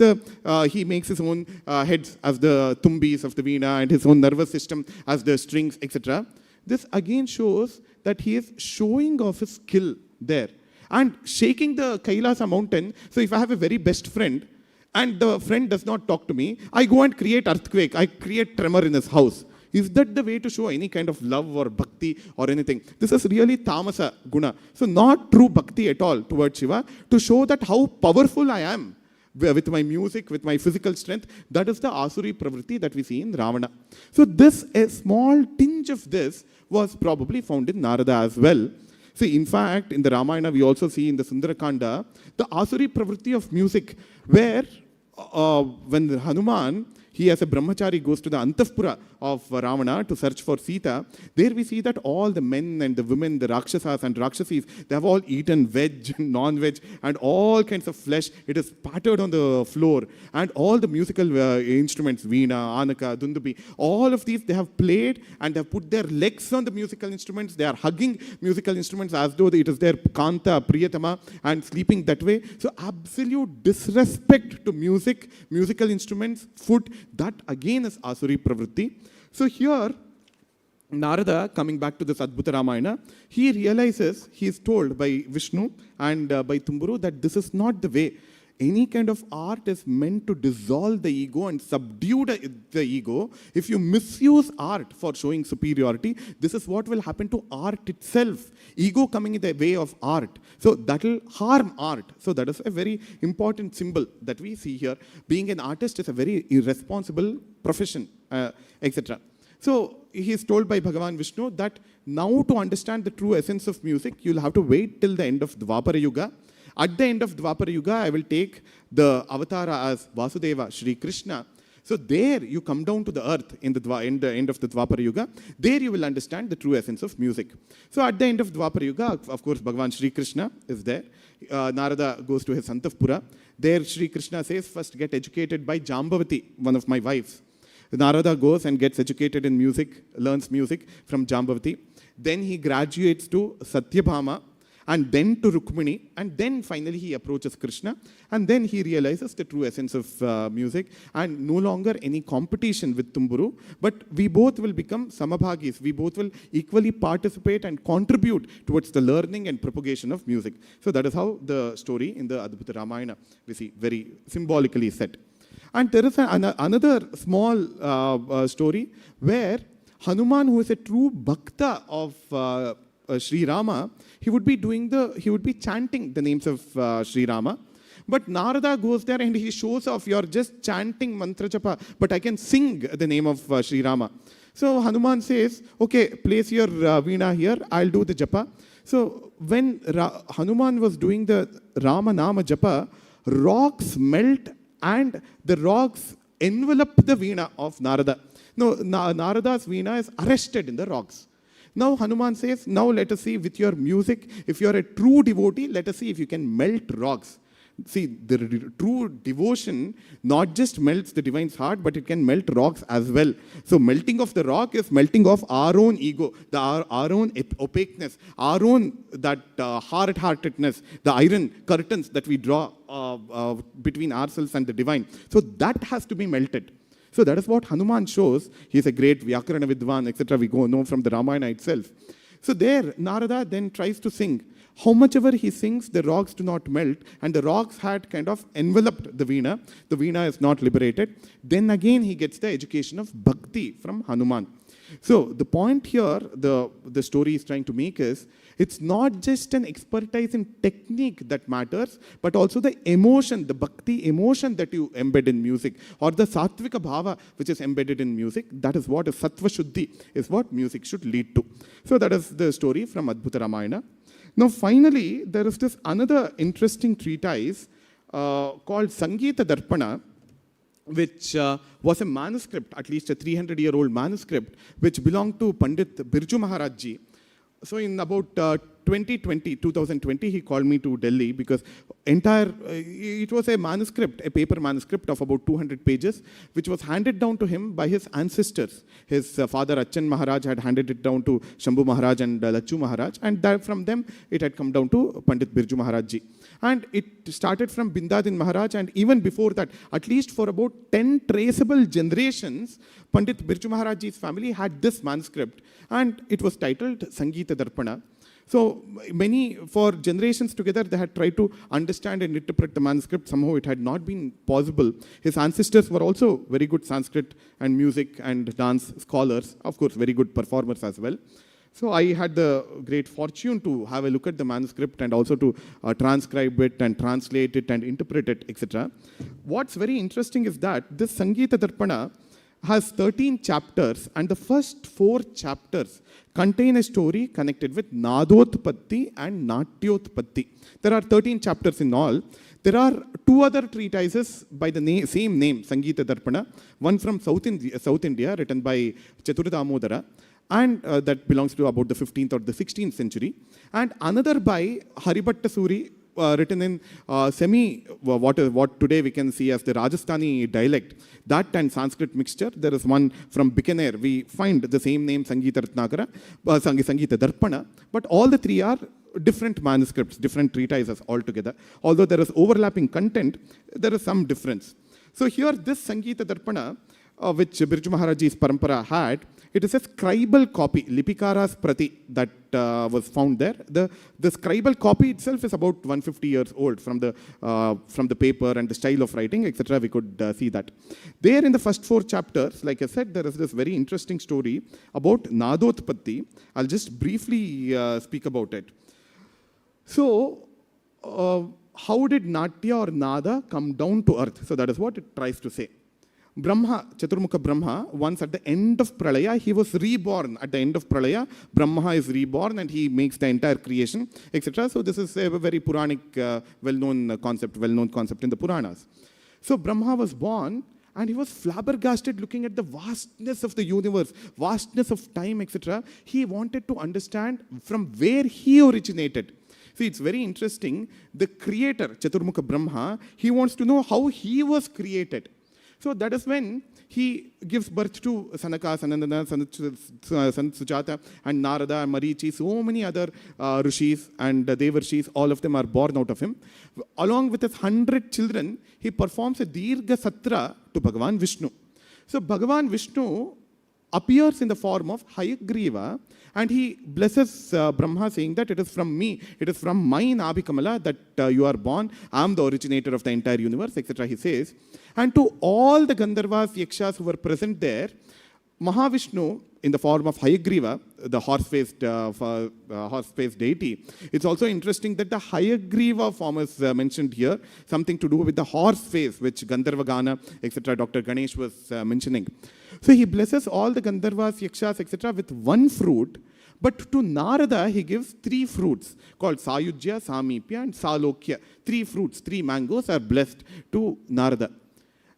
he makes his own heads as the tumbis of the veena and his own nervous system as the strings, etc. This again shows that he is showing off his skill there and shaking the Kailasa mountain. So if I have a very best friend and the friend does not talk to me, I go and create earthquake, I create tremor in his house. Is that the way to show any kind of love or bhakti or anything? This is really tamasa guna. So not true bhakti at all towards Shiva, to show that how powerful I am with my music, with my physical strength. That is the Asuri Pravritti that we see in Ravana. So a small tinge of this was probably found in Narada as well. See, in fact, in the Ramayana, we also see in the Sundarakanda, the Asuri Pravritti of music, where when the Hanuman, he as a brahmachari goes to the Antapura of Ravana to search for Sita, there we see that all the men and the women, the Rakshasas and Rakshasis, they have all eaten veg, non-veg, and all kinds of flesh. It is pattered on the floor. And all the musical instruments, veena, anaka, dundubi, all of these they have played and have put their legs on the musical instruments. They are hugging musical instruments as though it is their Kanta, Priyatama, and sleeping that way. So absolute disrespect to music, musical instruments, food. That again is Asuri Pravritti. So here, Narada, coming back to this Adbhuta Ramayana, he realizes, he is told by Vishnu and by Tumburu that this is not the way. Any kind of art is meant to dissolve the ego and subdue the ego. If you misuse art for showing superiority, this is what will happen to art itself. Ego coming in the way of art. So that will harm art. So that is a very important symbol that we see here. Being an artist is a very irresponsible profession, etc. So he is told by Bhagavan Vishnu that now to understand the true essence of music, you'll have to wait till the end of Dwapara Yuga. At the end of Dwapara Yuga, I will take the avatara as Vasudeva, Shri Krishna. So there you come down to the earth in the end of the Dwapara Yuga. There you will understand the true essence of music. So at the end of Dwapara Yuga, of course, Bhagavan Shri Krishna is there. Narada goes to his Antapura. There Shri Krishna says, first get educated by Jambavati, one of my wives. Narada goes and gets educated in music, learns music from Jambavati. Then he graduates to Satyabhama, and then to Rukmini, and then finally he approaches Krishna, and then he realizes the true essence of music, and no longer any competition with Tumburu, but we both will become samabhagis. We both will equally participate and contribute towards the learning and propagation of music. So that is how the story in the Adbhuta Ramayana we see very symbolically set. And there is another small story where Hanuman, who is a true bhakta of Sri Rama, he would be chanting the names of Sri Rama. But Narada goes there and he shows off, you're just chanting mantra japa, but I can sing the name of Sri Rama. So Hanuman says, okay, place your veena here, I'll do the japa. So when Hanuman was doing the Rama Nama japa, rocks melt and the rocks envelop the veena of Narada. No, Narada's veena is arrested in the rocks. Now Hanuman says, now let us see with your music, if you are a true devotee, let us see if you can melt rocks. See, the true devotion not just melts the divine's heart, but it can melt rocks as well. So melting of the rock is melting of our own ego, our own opaqueness, our own that hard-heartedness, the iron curtains that we draw between ourselves and the divine. So that has to be melted. So that is what Hanuman shows. He is a great Vyakarana Vidwan, etc. We know from the Ramayana itself. So there, Narada then tries to sing. How much ever he sings, the rocks do not melt, and the rocks had kind of enveloped the veena. The veena is not liberated. Then again, he gets the education of bhakti from Hanuman. So the point here, the story is trying to make is, it's not just an expertise in technique that matters, but also the emotion, the bhakti emotion that you embed in music, or the sattvika bhava which is embedded in music. That is what is sattva shuddhi, is what music should lead to. So that is the story from Adbhuta Ramayana. Now finally, there is this another interesting treatise called Sangeeta Darpana, which was a manuscript, at least a 300-year-old manuscript, which belonged to Pandit Birju Maharaj Ji. So in about 2020, he called me to Delhi because it was a manuscript, a paper manuscript of about 200 pages, which was handed down to him by his ancestors. His father Achan Maharaj had handed it down to Shambhu Maharaj and Lachu Maharaj, and from them it had come down to Pandit Birju Maharaj ji. And it started from Bindadin Maharaj, and even before that, at least for about 10 traceable generations, Pandit Birju Maharaj ji's family had this manuscript, and it was titled Sangeeta Darpana. So many, for generations together, they had tried to understand and interpret the manuscript. Somehow it had not been possible. His ancestors were also very good Sanskrit and music and dance scholars, of course, very good performers as well. So I had the great fortune to have a look at the manuscript and also to transcribe it and translate it and interpret it, etc. What's very interesting is that this Sangeeta Darpana has 13 chapters, and the first 4 chapters contain a story connected with Nadotpatti and Natyotpatti. There are 13 chapters in all. There are 2 other treatises by the same name, Sangeeta Darpana, one from South India, written by Chatur Damodara, and that belongs to about the 15th or the 16th century, and another by Haribhatta Suri, written in what today we can see as the Rajasthani dialect, that and Sanskrit mixture. There is one from Bikaner. We find the same name, Sangeeta Darpana, but all the 3 are different manuscripts, different treatises altogether. Although there is overlapping content, there is some difference. So here, this Sangeeta Darpana, which Birju Maharaj ji's parampara had, it is a scribal copy, Lipikara's Prati, that was found there. The scribal copy itself is about 150 years old from the paper and the style of writing, etc. We could see that. There in the first 4 chapters, like I said, there is this very interesting story about Nadotpatti. I'll just briefly speak about it. So, how did Natya or Nada come down to earth? So that is what it tries to say. Brahma, Chaturmukha Brahma, once at the end of Pralaya, he was reborn. At the end of Pralaya, Brahma is reborn and he makes the entire creation, etc. So this is a very Puranic, well-known concept in the Puranas. So Brahma was born and he was flabbergasted looking at the vastness of the universe, vastness of time, etc. He wanted to understand from where he originated. See, it's very interesting. The creator, Chaturmukha Brahma, he wants to know how he was created. So that is when he gives birth to Sanaka, Sanandana, Sant Sujata, and Narada, and Marichi, so many other rishis and devarshis, all of them are born out of him. Along with his 100 children, he performs a Dirgha Satra to Bhagavan Vishnu. So Bhagavan Vishnu appears in the form of Hayagriva, and he blesses Brahma, saying that it is from me, it is from my Nabhi Kamala that you are born. I am the originator of the entire universe, etc. He says. And to all the Gandharvas, Yakshas who were present there, Mahavishnu, in the form of Hayagriva, the horse-faced deity, it's also interesting that the Hayagriva form is mentioned here, something to do with the horse face, which Gandharva Gana, etc., Dr. Ganesh was mentioning. So he blesses all the Gandharvas, Yakshas, etc. with one fruit, but to Narada he gives 3 fruits called Sayujya, Samipya and Salokya. 3 fruits, 3 mangoes are blessed to Narada.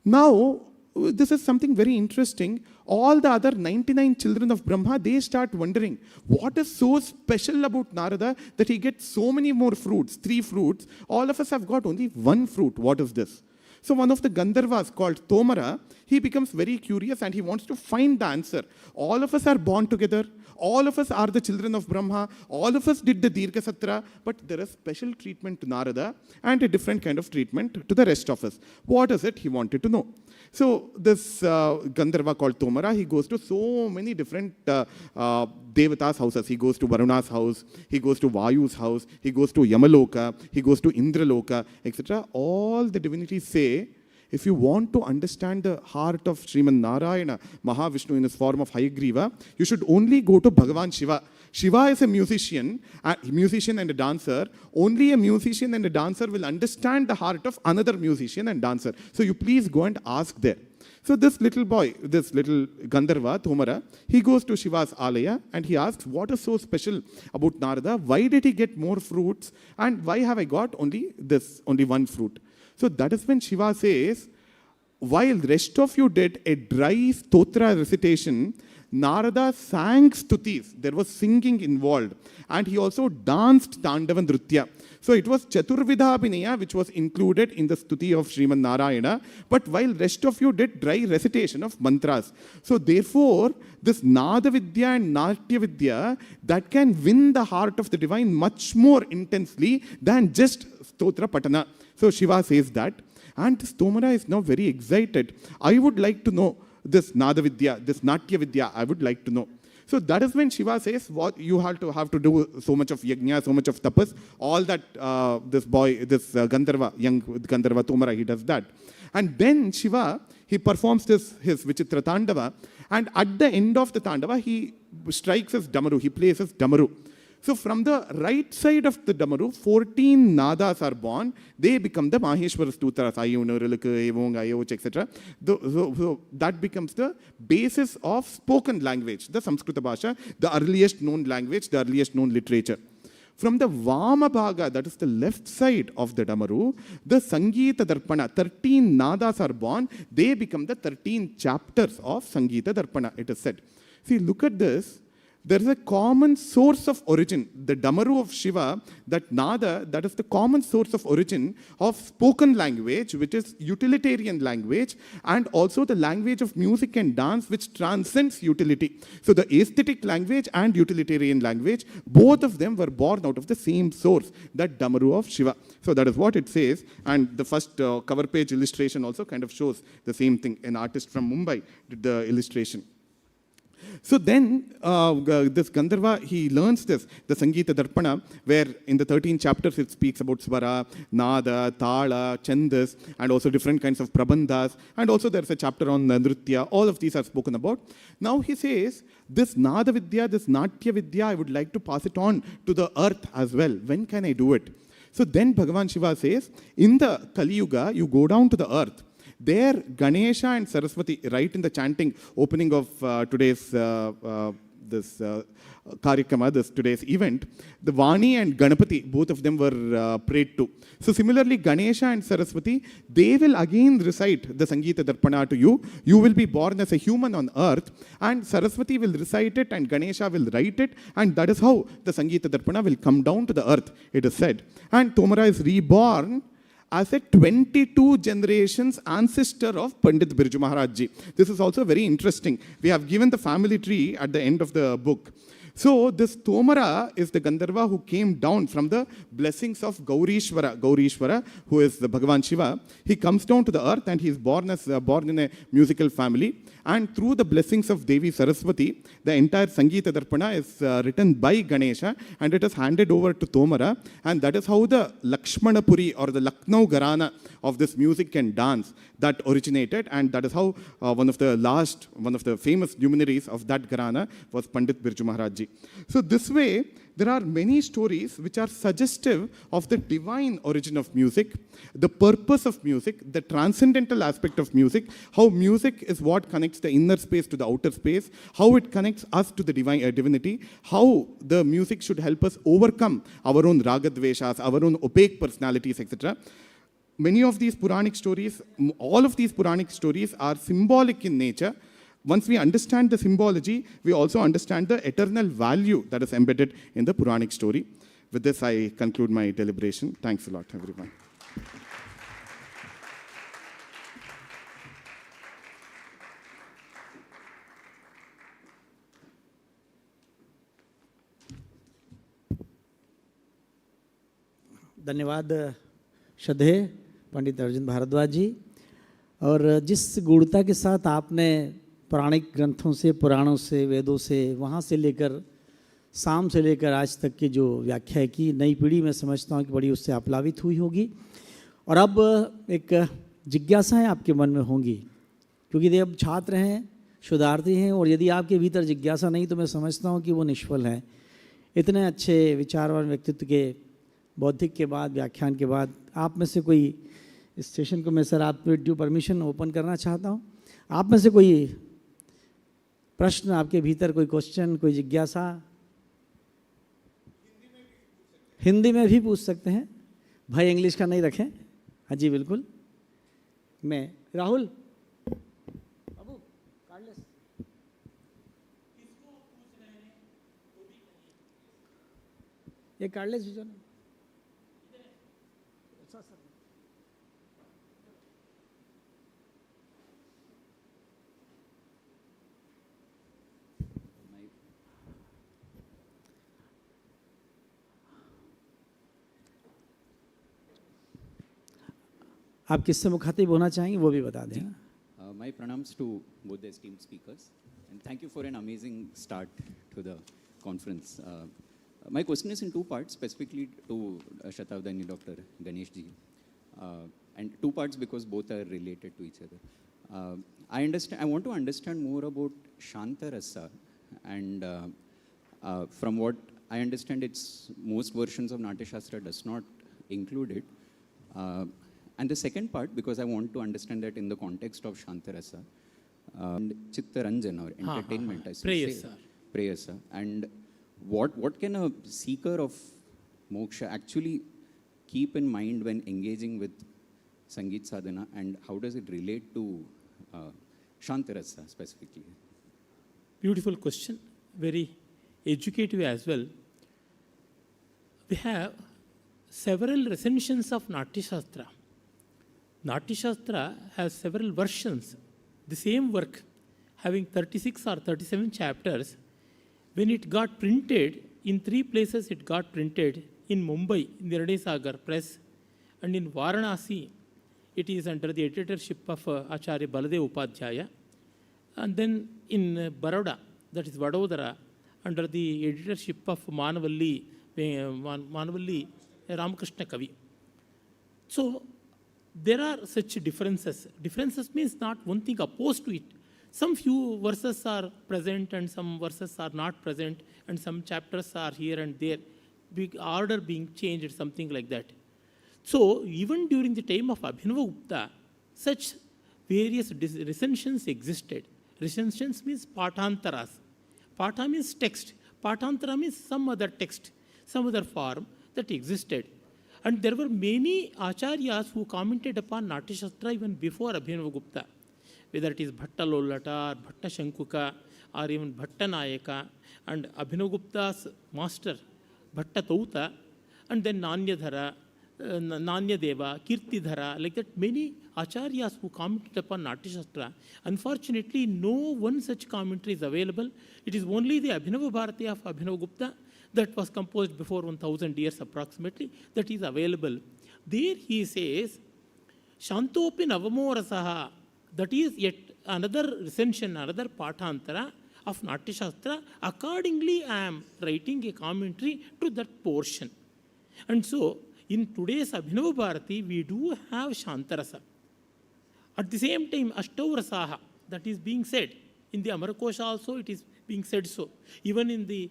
Now, this is something very interesting. All the other 99 children of Brahma, they start wondering, what is so special about Narada that he gets so many more fruits, 3 fruits? All of us have got only 1 fruit. What is this? So one of the Gandharvas called Tomara, he becomes very curious and he wants to find the answer. All of us are born together. All of us are the children of Brahma. All of us did the Dirgha Satra, but there is special treatment to Narada and a different kind of treatment to the rest of us. What is it? He wanted to know. So this Gandharva called Tomara, he goes to so many different Devata's houses. He goes to Varuna's house, he goes to Vayu's house, he goes to Yamaloka, he goes to Indraloka, etc. All the divinities say, if you want to understand the heart of Sriman Narayana, Mahavishnu in his form of Hayagriva, you should only go to Bhagavan Shiva. Shiva is a musician and a dancer. Only a musician and a dancer will understand the heart of another musician and dancer. So you please go and ask there. So this little boy, this little Gandharva, Tomara, he goes to Shiva's Alaya and he asks, what is so special about Narada? Why did he get more fruits? And why have I got only 1 fruit? So that is when Shiva says, while the rest of you did a dry stotra recitation, Narada sang stutis. There was singing involved. And he also danced Tandava Nritya. So it was Chaturvidha Abhinaya which was included in the stuti of Sriman Narayana. But while rest of you did dry recitation of mantras. So therefore, this Nada Vidya and Natya Vidya, that can win the heart of the divine much more intensely than just Stotra Patana. So Shiva says that. And this Tomara is now very excited. I would like to know this Nada Vidya, this Natya Vidya, I would like to know. So that is when Shiva says, what you have to do so much of yajna, so much of tapas, all that this boy, this Gandharva, young Gandharva Tomara, he does that. And then Shiva, he performs his Vichitra Tandava, and at the end of the Tandava, he strikes his Damaru, he plays his Damaru. So from the right side of the Damaru, 14 nadas are born. They become the Maheshwara Stutras, Ayuna, Rilaka, Evong, Ayoch, etc. So that becomes the basis of spoken language, the Samskrita Bhasha, the earliest known language, the earliest known literature. From the Vama Bhaga, that is the left side of the Damaru, the Sangeeta Darpana, 13 nadas are born. They become the 13 chapters of Sangeeta Darpana, it is said. See, look at this. There is a common source of origin. The Damaru of Shiva, that Nada, that is the common source of origin of spoken language, which is utilitarian language, and also the language of music and dance, which transcends utility. So the aesthetic language and utilitarian language, both of them were born out of the same source, that Damaru of Shiva. So that is what it says. And the first cover page illustration also kind of shows the same thing. An artist from Mumbai did the illustration. So then, this Gandharva, he learns this, the Sangeeta Darpana, where in the 13 chapters it speaks about Swara, Nada, Tala, Chandas, and also different kinds of Prabandhas, and also there's a chapter on Nritya. All of these are spoken about. Now he says, this Nada Vidya, this Natya Vidya, I would like to pass it on to the earth as well. When can I do it? So then Bhagavan Shiva says, in the Kali Yuga, you go down to the earth. There, Ganesha and Saraswati, right in the chanting opening of today's Karyakrama, today's event, the Vani and Ganapati, both of them were prayed to. So similarly, Ganesha and Saraswati, they will again recite the Sangeeta Darpana to you. You will be born as a human on earth, and Saraswati will recite it and Ganesha will write it, and that is how the Sangeeta Darpana will come down to the earth, it is said. And Tomara is reborn as a 22 generations ancestor of Pandit Birju Maharaj Ji. This is also very interesting. We have given the family tree at the end of the book. So this Tomara is the Gandharva who came down from the blessings of Gaurishwara, who is the Bhagavan Shiva. He comes down to the earth and he is born in a musical family. And through the blessings of Devi Saraswati, the entire Sangeeta Darpana is written by Ganesha and it is handed over to Tomara. And that is how the Lakshmanapuri or the Lucknow Gharana of this music and dance that originated. And that is how one of the famous luminaries of that Gharana was Pandit Birju Maharaj Ji. So this way, there are many stories which are suggestive of the divine origin of music, the purpose of music, the transcendental aspect of music, how music is what connects the inner space to the outer space, how it connects us to the divinity, how the music should help us overcome our own ragadveshas, our own opaque personalities, etc. Many of these Puranic stories, all of these Puranic stories are symbolic in nature. Once we understand the symbology, we also understand the eternal value that is embedded in the Puranic story. With this, I conclude my deliberation. Thanks a lot, everyone. धन्यवाद श्रद्धेय पंडित अर्जुन भारद्वाज जी। और जिस गूढ़ता के साथ आपने पौराणिक ग्रंथों से, पुराणों से, वेदों से, वहाँ से लेकर शाम से लेकर आज तक की जो व्याख्या की, नई पीढ़ी में समझता हूँ कि बड़ी उससे आप्लावित हुई होगी। और अब एक जिज्ञासाएं आपके मन में होंगी, क्योंकि ये अब छात्र हैं, शोधार्थी हैं, और यदि आपके भीतर जिज्ञासा नहीं तो मैं समझता हूँ कि वो निष्फल हैं। इतने अच्छे विचारवान व्यक्तित्व के बौद्धिक के बाद, व्याख्यान के बाद, आप में से कोई इस सेशन को मैं सर आप ड्यू परमिशन ओपन करना चाहता हूँ। आप में से कोई प्रश्न, आपके भीतर कोई क्वेश्चन, कोई जिज्ञासा, हिंदी में भी पूछ सकते हैं, भाई इंग्लिश का नहीं रखें। हाँ जी बिल्कुल। मैं राहुल बाबू कार्डलेस। ये काढले सुचना आप किससे मुखातिब होना चाहेंगे वो भी बता दें. My pranams to both the esteemed speakers, and thank you for an amazing start to the conference. My question is in two parts, specifically to Shatabdani Dr. Ganesh ji, and two parts because both are related to each other. I want to understand more about Shanta Rasa, and from what I understand, it's most versions of Natya Shastra does not include it. And the second part, because I want to understand that in the context of Shantarasa, Chittaranjan or entertainment, I should Prayers, say. sir. Prayers, sir. And what can a seeker of moksha actually keep in mind when engaging with Sangeet Sadhana, and how does it relate to Shantarasa specifically? Beautiful question, very educative as well. We have several recensions of Natya Shastra. Natya Shastra has several versions. The same work, having 36 or 37 chapters, when it got printed, in 3 places it got printed, in Mumbai, in the Nirnay Sagar Press, and in Varanasi, it is under the editorship of Acharya Baladev Upadhyaya, and then in Baroda, that is Vadodara, under the editorship of Manavalli Ramakrishna Kavi. So, there are such differences. Differences means not one thing opposed to it. Some few verses are present and some verses are not present, and some chapters are here and there, big order being changed, something like that. So, even during the time of Abhinavagupta, such various recensions existed. Recensions means pathantaras. Patha means text. Pathantara means some other text, some other form that existed. And there were many acharyas who commented upon Natya Shastra even before Abhinavagupta, whether it is Bhatta Lollata, or Bhatta Shankuka, or even Bhatta Nayaka, and Abhinavagupta's master, Bhatta Tauta, and then Nanyadhara, Nanyadeva, Kirtidhara, like that, many acharyas who commented upon Natya Shastra. Unfortunately, no one such commentary is available. It is only the Abhinava Bharati of Abhinavagupta that was composed before 1000 years approximately, that is available. There he says, Shantopi Navamo Rasaha, that is yet another recension, another Pathantara of Natya Shastra. Accordingly, I am writing a commentary to that portion. And so, in today's Abhinava Bharati, we do have Shantarasa. At the same time, Ashtavrasaha, that is being said. In the Amarakosha also, it is being said so. Even in the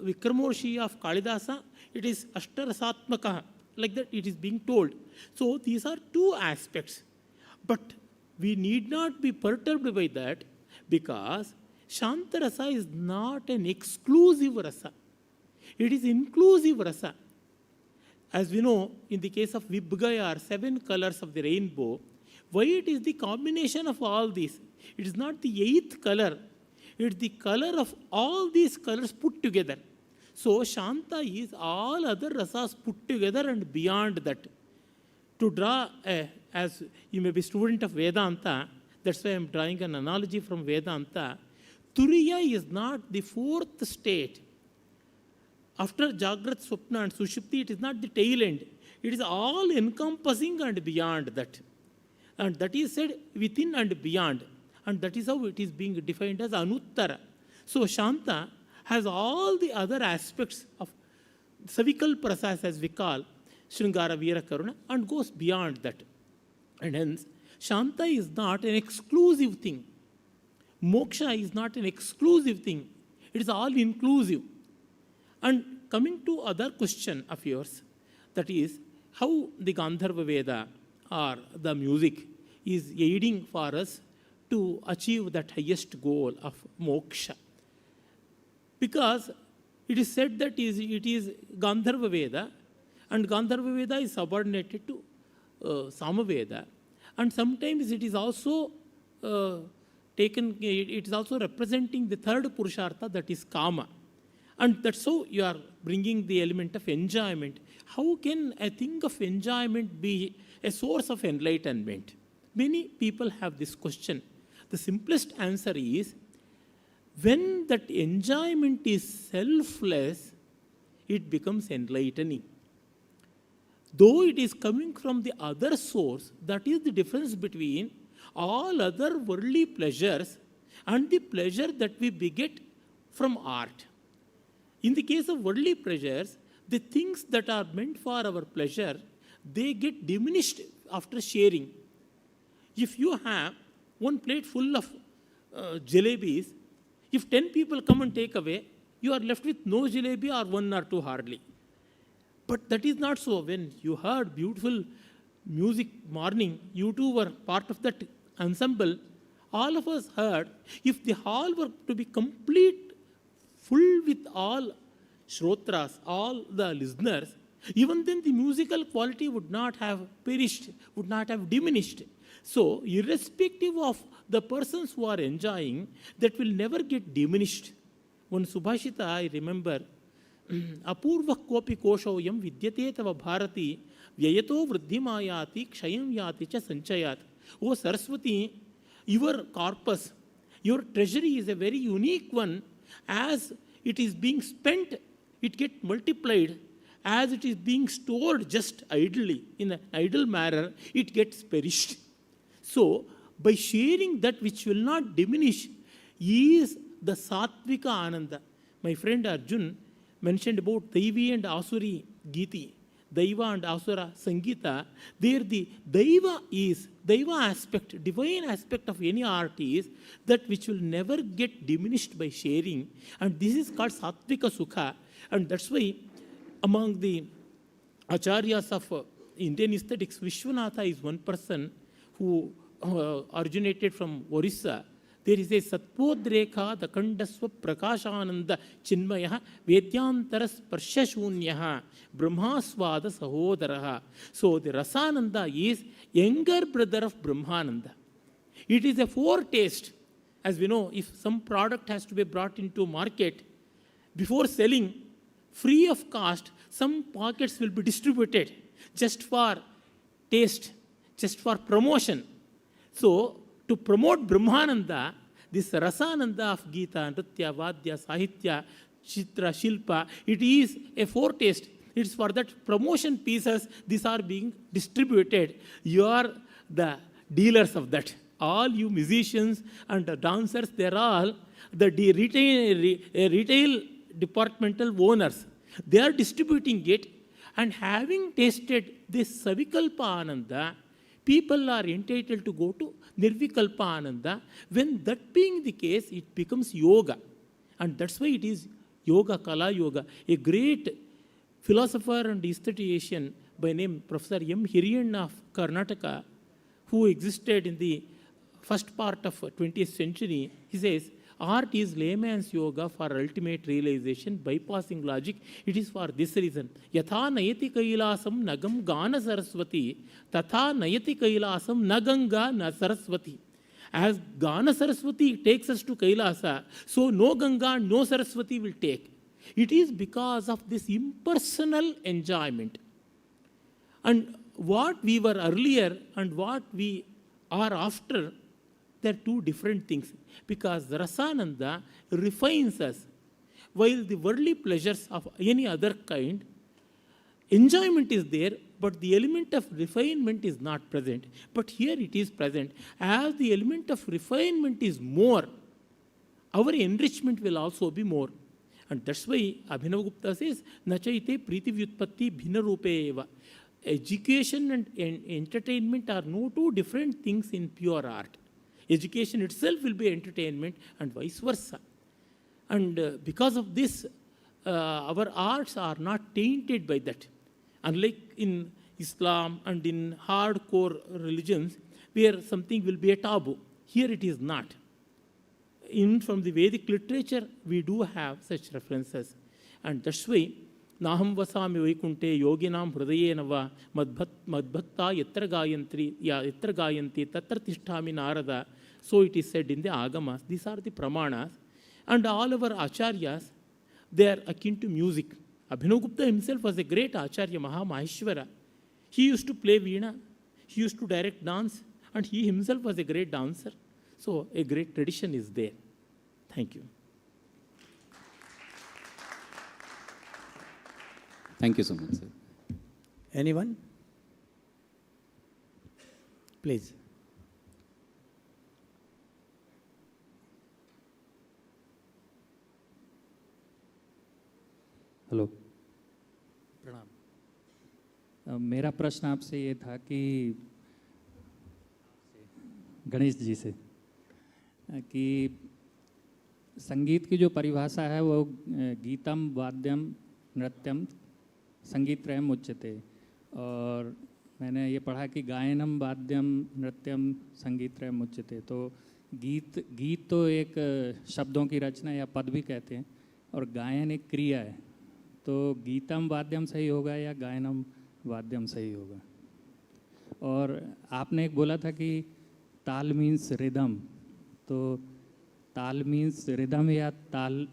Vikramorshi of Kalidasa, it is Ashtarasatmaka, like that it is being told. So these are two aspects. But we need not be perturbed by that, because Shantarasa is not an exclusive rasa. It is inclusive rasa. As we know, in the case of Vibgaya, or 7 colors of the rainbow, why it is the combination of all these? It is not the 8th color. It is the color of all these colors put together. So, Shanta is all other rasas put together and beyond that. To draw, as you may be student of Vedanta, that's why I am drawing an analogy from Vedanta. Turiya is not the 4th state. After Jagrat, Swapna and Sushupti, it is not the tail end. It is all encompassing and beyond that. And that is said within and beyond. And that is how it is being defined as Anuttara. So Shanta has all the other aspects of Savikal Prasas, as we call Sringara Veera Karuna, and goes beyond that. And hence, Shanta is not an exclusive thing. Moksha is not an exclusive thing. It is all inclusive. And coming to other question of yours, that is how the Gandharva Veda or the music is aiding for us to achieve that highest goal of moksha. Because it is said that it is Gandharva Veda, and Gandharva Veda is subordinated to Samaveda, and sometimes it is also it is also representing the third Purushartha, that is Kama. And that's how you are bringing the element of enjoyment. How can a thing of enjoyment be a source of enlightenment? Many people have this question. The simplest answer is, when that enjoyment is selfless, it becomes enlightening. Though it is coming from the other source, that is the difference between all other worldly pleasures and the pleasure that we beget from art. In the case of worldly pleasures, the things that are meant for our pleasure, they get diminished after sharing. If you have one plate full of jalebis, if 10 people come and take away, you are left with no jalebi or one or two hardly. But that is not so. When you heard beautiful music morning, you too were part of that ensemble. All of us heard, if the hall were to be complete, full with all shrotras, all the listeners, even then the musical quality would not have perished, would not have diminished. So, irrespective of the persons who are enjoying, that will never get diminished. One Subhashita, I remember, Apurva kopi koshoyam vidyate tava bharati vyayato vruddhimayati kshayam yati cha sanchayat. O Saraswati, your corpus, your treasury is a very unique one. As it is being spent, it gets multiplied. As it is being stored just idly, in an idle manner, it gets perished. So, by sharing that which will not diminish is the Sattvika Ananda. My friend Arjun mentioned about Daivi and Asuri Giti, Daiva and Asura Sangita. There the Daiva aspect, divine aspect of any art is that which will never get diminished by sharing. And this is called Sattvika Sukha. And that's why among the acharyas of Indian aesthetics, Vishwanatha is one person who originated from Orissa. There is a Satvodrekha Dakandaswa Prakashananda Chinmaya Vedyantara Sparshashunyaha Brahmaswada Sahodaraha. So the Rasananda is younger brother of Brahmananda. It is a foretaste. As we know, if some product has to be brought into market, before selling, free of cost, some packets will be distributed just for taste, just for promotion. So, to promote Brahmananda, this Rasananda of Gita, Nritya, Vadya, Sahitya, Chitra, Shilpa, it is a foretaste. It's for that promotion pieces, these are being distributed. You are the dealers of that. All you musicians and the dancers, they're all the retail departmental owners. They are distributing it, and having tasted this Savikalpa Ananda, people are entitled to go to Nirvikalpa Ananda. When that being the case, it becomes yoga. And that's why it is yoga, Kala Yoga. A great philosopher and aesthetician by name Professor M. Hiriyan of Karnataka, who existed in the first part of 20th century, he says, art is layman's yoga for ultimate realization, bypassing logic. It is for this reason. Yatha nayati kailasam nagam gana saraswati, tatha nayati kailasam naganga na saraswati. As Gana Saraswati takes us to Kailasa, so no Ganga, no Saraswati will take. It is because of this impersonal enjoyment. And what we were earlier and what we are after, they are two different things. Because Rasananda refines us, while the worldly pleasures of any other kind, enjoyment is there, but the element of refinement is not present. But here it is present. As the element of refinement is more, our enrichment will also be more. And that's why Abhinavagupta says, Nachaite Priti Vyutpatti Bhina Rupe Eva. Education and entertainment are no two different things in pure art. Education itself will be entertainment and vice versa. And because of this, our arts are not tainted by that. Unlike in Islam and in hardcore religions, where something will be a taboo. Here it is not. Even from the Vedic literature, we do have such references. And that's why, Naham vasami vaikunte yoginam hrudaye nava madbhakta yatra gayanti tatra tishtami narada. So it is said in the Agamas. These are the pramanas. And all our acharyas, they are akin to music. Abhinav Gupta himself was a great Acharya Mahamaheshwara. He used to play veena, he used to direct dance, and he himself was a great dancer. So a great tradition is there. Thank you. Thank you so much, sir. Anyone? Please. Hello, मेरा प्रश्न आपसे ये था कि गणेश जी से कि संगीत की जो परिभाषा है वो गीतम वाद्यम नृत्यम संगीतत्रयम उच्यते, और मैंने ये पढ़ा कि गायनम वाद्यम नृत्यम संगीतत्रयम उच्यते। तो गीत तो एक शब्दों की रचना या पद भी कहते हैं, और गायन एक क्रिया है। तो गीतम वाद्यम सही होगा या गायनम वाद्यम सही होगा? और आपने एक बोला था कि ताल मीन्स रिदम, तो ताल मीन्स रिदम या ताल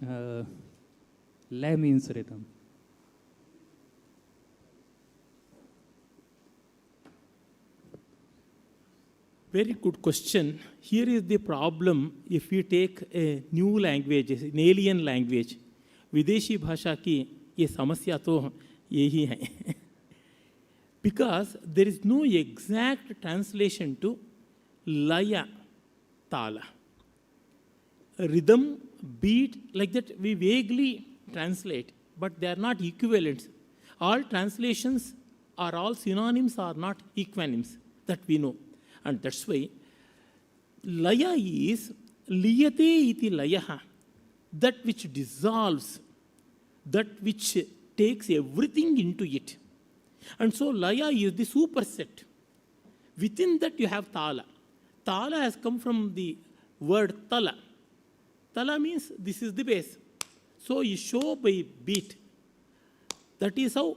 लय means rhythm? Very good question. Here is the problem if we take a new language, an alien language. विदेशी भाषा की ये समस्या तो यही है. Because there is no exact translation to laya, tala. Rhythm, beat, like that we vaguely translate, but they are not equivalents. All translations are all synonyms or not equonyms, that we know. And that's why laya is liyate iti layaha, that which dissolves, that which takes everything into it. And so laya is the superset. Within that you have tala. Tala has come from the word tala. Tala means this is the base. So you show by beat. That is how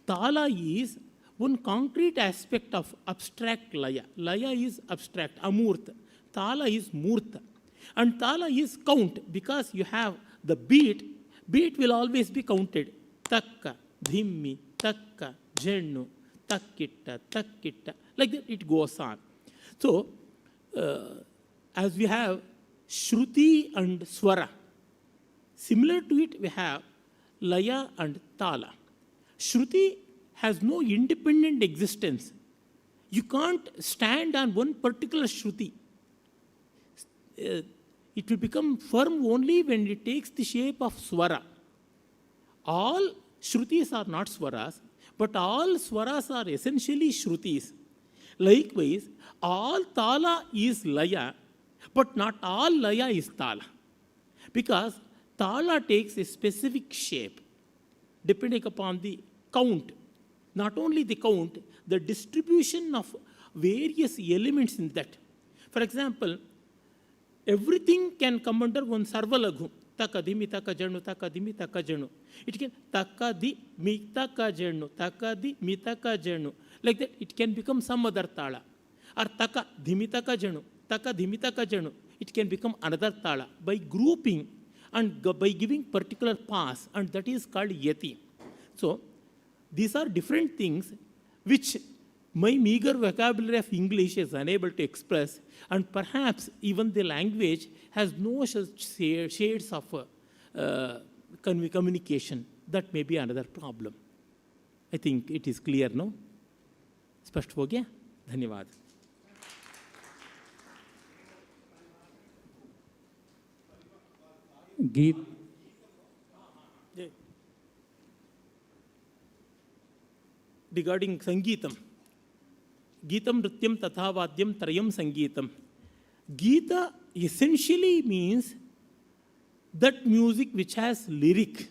tala is one concrete aspect of abstract laya. Laya is abstract, amurta. Tala is murta. And tala is count, because you have the beat. Beat will always be counted. Takka, dhimmi, takka, jennu, takkitta, takkitta. Like that it goes on. So, as we have shruti and swara, similar to it we have laya and tala. Shruti has no independent existence. You can't stand on one particular shruti. It will become firm only when it takes the shape of swara. All shrutis are not swaras, but all swaras are essentially shrutis. Likewise, all tala is laya, but not all laya is tala. Because tala takes a specific shape depending upon the count. Not only the count, the distribution of various elements in that. For example, everything can come under one sarvalaghu. Takadimi takajanu, takadimi takajanu. It can takadi mitakajanu, takadi mitakajanu. Like that, it can become some other tala. Or taka dhimitakajanu, taka dhimitakajanu. It can become another tala by grouping and by giving particular pass, and that is called yati. So, these are different things which my meager vocabulary of English is unable to express, and perhaps even the language has no such shades of communication. That may be another problem. I think it is clear, no? स्पष्ट हो गया? धन्यवाद. गीत regarding Sangeetam. Geetam, Nrityam, Tatha Vadyam, Trayam Sangeetam. Geeta essentially means that music which has lyric.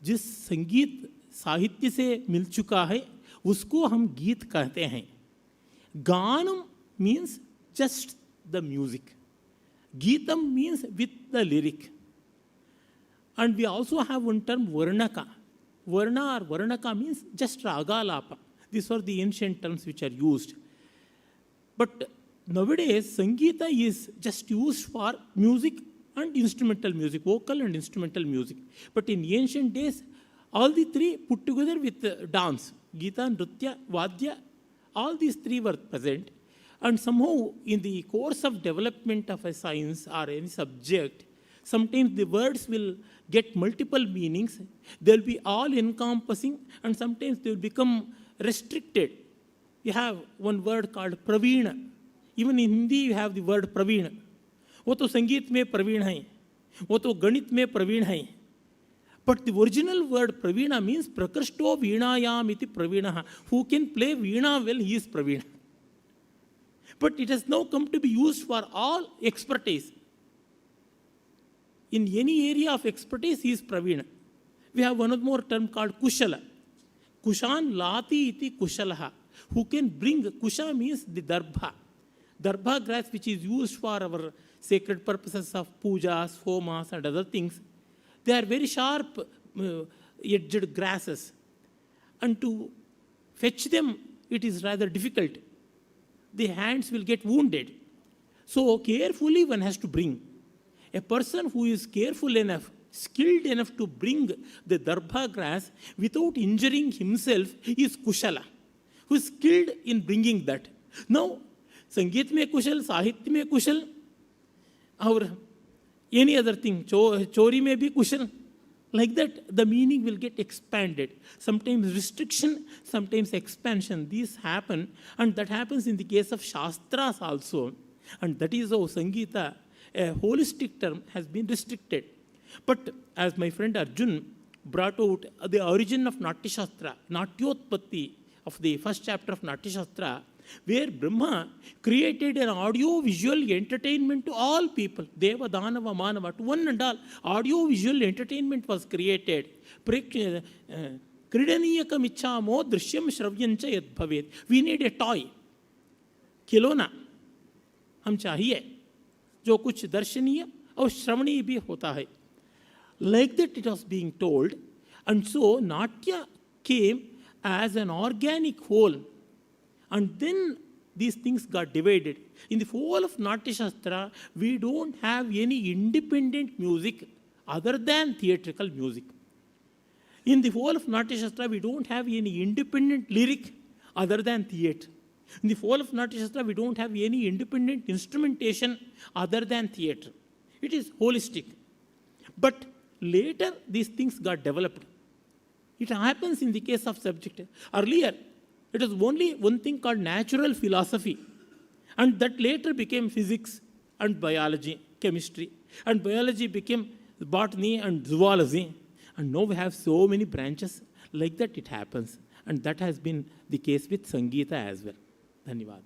जिस संगीत साहित्य से मिल चुका है उसको हम गीत कहते हैं. गानम means just the music. Geetam means with the lyric. And we also have one term Varnaka. Varna or Varnaka means just Ragalapa. These are the ancient terms which are used. But nowadays, Sangeeta is just used for music and instrumental music, vocal and instrumental music. But in ancient days, all the three put together with dance, Gita, Nritya, Vadya, all these three were present. And somehow in the course of development of a science or any subject, sometimes the words will get multiple meanings. They'll be all encompassing, and sometimes they will become restricted. You have one word called Praveena. Even in Hindi you have the word Praveena. वो तो संगीत में प्रवीण हैं, वो तो गणित में प्रवीण हैं. But the original word Praveena means Prakrusto Veenayam iti Praveena. Who can play Veena well, he is Praveena. But it has now come to be used for all expertise. In any area of expertise, he is Praveena. We have one more term called Kushala. Kushan Lati iti Kushalaha. Who can bring, Kusha means the Darbha. Darbha grass which is used for our sacred purposes of pujas, homas and other things. They are very sharp edged grasses. And to fetch them, it is rather difficult. The hands will get wounded. So carefully one has to bring. A person who is careful enough, skilled enough to bring the darbha grass without injuring himself is kushala, who is skilled in bringing that. Now, संगीत में कुशल, साहित्य में कुशल, और any other thing, चोरी में भी कुशल. Like that, the meaning will get expanded. Sometimes restriction, sometimes expansion. These happen, and that happens in the case of Shastras also. And that is how Sangeeta, a holistic term, has been restricted. But as my friend Arjun brought out the origin of Natya Shastra, Natyotpatti of the first chapter of Natya Shastra, where Brahma created an audio-visual entertainment to all people. Deva, Danava, Manava, to one and all. Audio-visual entertainment was created. Kridaniyakam ichhamo drishyam shravyancha yad bhavet. We need a toy. खिलौना हम चाहिए जो कुछ दर्शनीय और श्रवणीय भी होता है. Like that it was being told, and so Natya came as an organic whole. And then these things got divided. In the whole of Natya Shastra, we don't have any independent music other than theatrical music. In the whole of Natya Shastra, we don't have any independent lyric other than theatre. In the whole of Natya Shastra, we don't have any independent instrumentation other than theatre. It is holistic. But later, these things got developed. It happens in the case of subject. Earlier, it was only one thing called natural philosophy, and that later became physics and biology, chemistry, and biology became botany and zoology, and now we have so many branches. Like that it happens, and that has been the case with Sangeeta as well. Dhanyavad.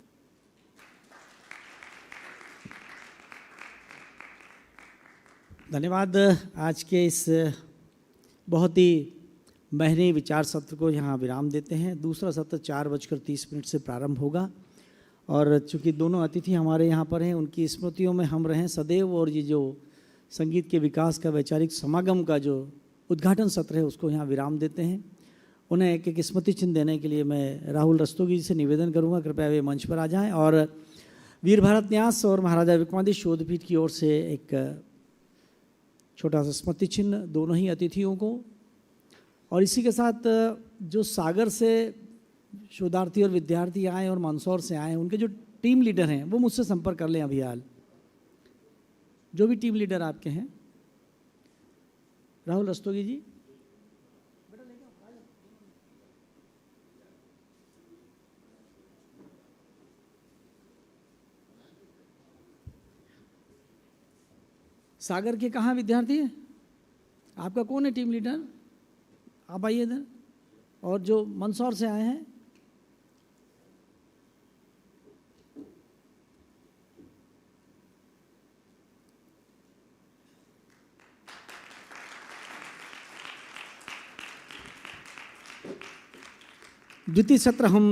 धन्यवाद. आज के इस बहुत ही महीने विचार सत्र को यहाँ विराम देते हैं. दूसरा सत्र 4:30 से प्रारंभ होगा, और चूँकि दोनों अतिथि हमारे यहाँ पर हैं, उनकी स्मृतियों में हम रहें सदैव, और ये जो संगीत के विकास का वैचारिक समागम का जो उद्घाटन सत्र है उसको यहाँ विराम देते हैं. उन्हें एक एक स्मृति चिन्ह देने के लिए मैं राहुल रस्तोगी जी से निवेदन करूँगा, कृपया वे मंच पर आ जाएँ. और वीर भारत न्यास और महाराजा विक्रमादित्य शोधपीठ की ओर से एक छोटा सा स्मृति चिन्ह दोनों ही अतिथियों को. और इसी के साथ जो सागर से शोधार्थी और विद्यार्थी आए और मंदसौर से आए, उनके जो टीम लीडर हैं वो मुझसे संपर्क कर लें अभी हाल. जो भी टीम लीडर आपके हैं, राहुल रस्तोगी जी. सागर के कहाँ विद्यार्थी है? आपका कौन है टीम लीडर? आप आइए इधर. और जो मंदसौर से आए हैं, द्वितीय सत्र हम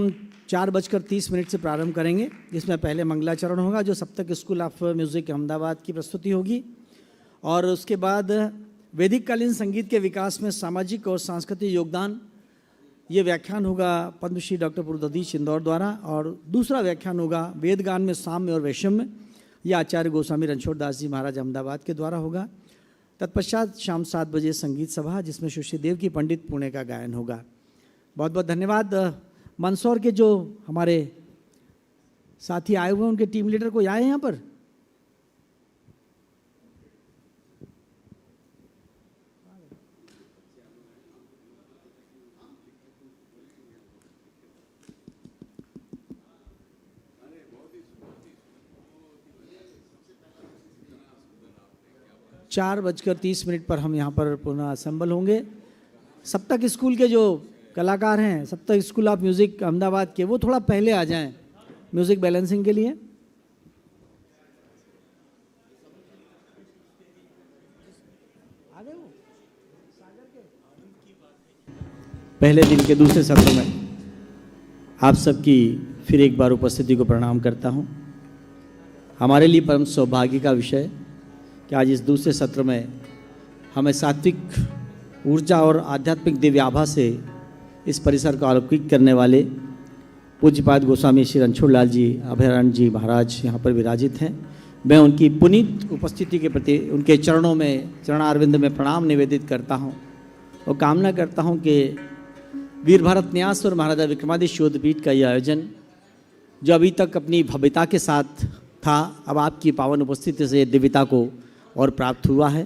4:30 से प्रारंभ करेंगे, जिसमें पहले मंगलाचरण होगा जो सप्तक स्कूल ऑफ म्यूज़िक अहमदाबाद की प्रस्तुति होगी, और उसके बाद वैदिक कालीन संगीत के विकास में सामाजिक और सांस्कृतिक योगदान, ये व्याख्यान होगा पद्मश्री डॉक्टर पुरुदधीश इंदौर द्वारा. और दूसरा व्याख्यान होगा वेद गान में साम्य और वैषम्य, यह आचार्य गोस्वामी रणछोड़ दास जी महाराज अहमदाबाद के द्वारा होगा। तत्पश्चात शाम 7 बजे संगीत सभा, जिसमें सुश्री देव की पंडित पुणे का गायन होगा। बहुत बहुत धन्यवाद। मंदसौर के जो हमारे साथी आए हुए हैं, उनके टीम लीडर कोई आए हैं यहाँ पर? चार 4:30 पर हम यहाँ पर पुनः असेंबल होंगे। सप्तक स्कूल के जो कलाकार हैं, सप्तक स्कूल ऑफ म्यूज़िक अहमदाबाद के, वो थोड़ा पहले आ जाएं म्यूज़िक बैलेंसिंग के लिए। पहले दिन के दूसरे सत्र में आप सबकी फिर एक बार उपस्थिति को प्रणाम करता हूँ। हमारे लिए परम सौभाग्य का विषय कि आज इस दूसरे सत्र में हमें सात्विक ऊर्जा और आध्यात्मिक दिव्य आभा से इस परिसर को अलौकिक करने वाले पूज्यपाद गोस्वामी श्री रणछोड़ लाल जी अभयारण्य जी महाराज यहाँ पर विराजित हैं। मैं उनकी पुनीत उपस्थिति के प्रति उनके चरणों में, चरणारविंद में प्रणाम निवेदित करता हूँ और कामना करता हूँ कि वीर भारत न्यास और महाराजा विक्रमादित्य शोधपीठ का यह आयोजन, जो अभी तक अपनी भव्यता के साथ था, अब आपकी पावन उपस्थिति से दिव्यता को और प्राप्त हुआ है।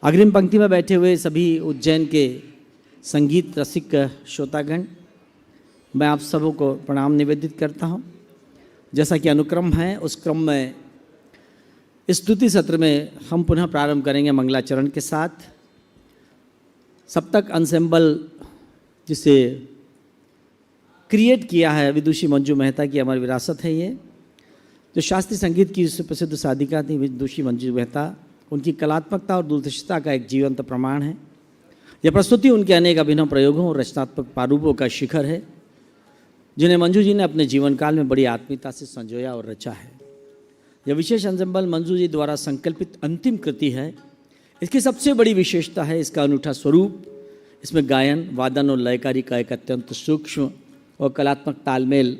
अग्रिम पंक्ति में बैठे हुए सभी उज्जैन के संगीत रसिक श्रोतागण, मैं आप सबों को प्रणाम निवेदित करता हूँ। जैसा कि अनुक्रम है, उस क्रम में इस स्तुति सत्र में हम पुनः प्रारंभ करेंगे मंगलाचरण के साथ। सप्तक अंसेम्बल जिसे क्रिएट किया है विदुषी मंजू मेहता की अमर विरासत है ये, जो शास्त्रीय संगीत की प्रसिद्ध साधिका थी विदुषी मंजू मेहता, उनकी कलात्मकता और दूरदर्शिता का एक जीवंत प्रमाण है। यह प्रस्तुति उनके अनेक अभिनव प्रयोगों और रचनात्मक प्रारूपों का शिखर है, जिन्हें मंजू जी ने अपने जीवन काल में बड़ी आत्मीयता से संजोया और रचा है। यह विशेष अंसेम्बल मंजू जी द्वारा संकल्पित अंतिम कृति है। इसकी सबसे बड़ी विशेषता है इसका अनूठा स्वरूप। इसमें गायन, वादन और लयकारी का एक अत्यंत सूक्ष्म और कलात्मक तालमेल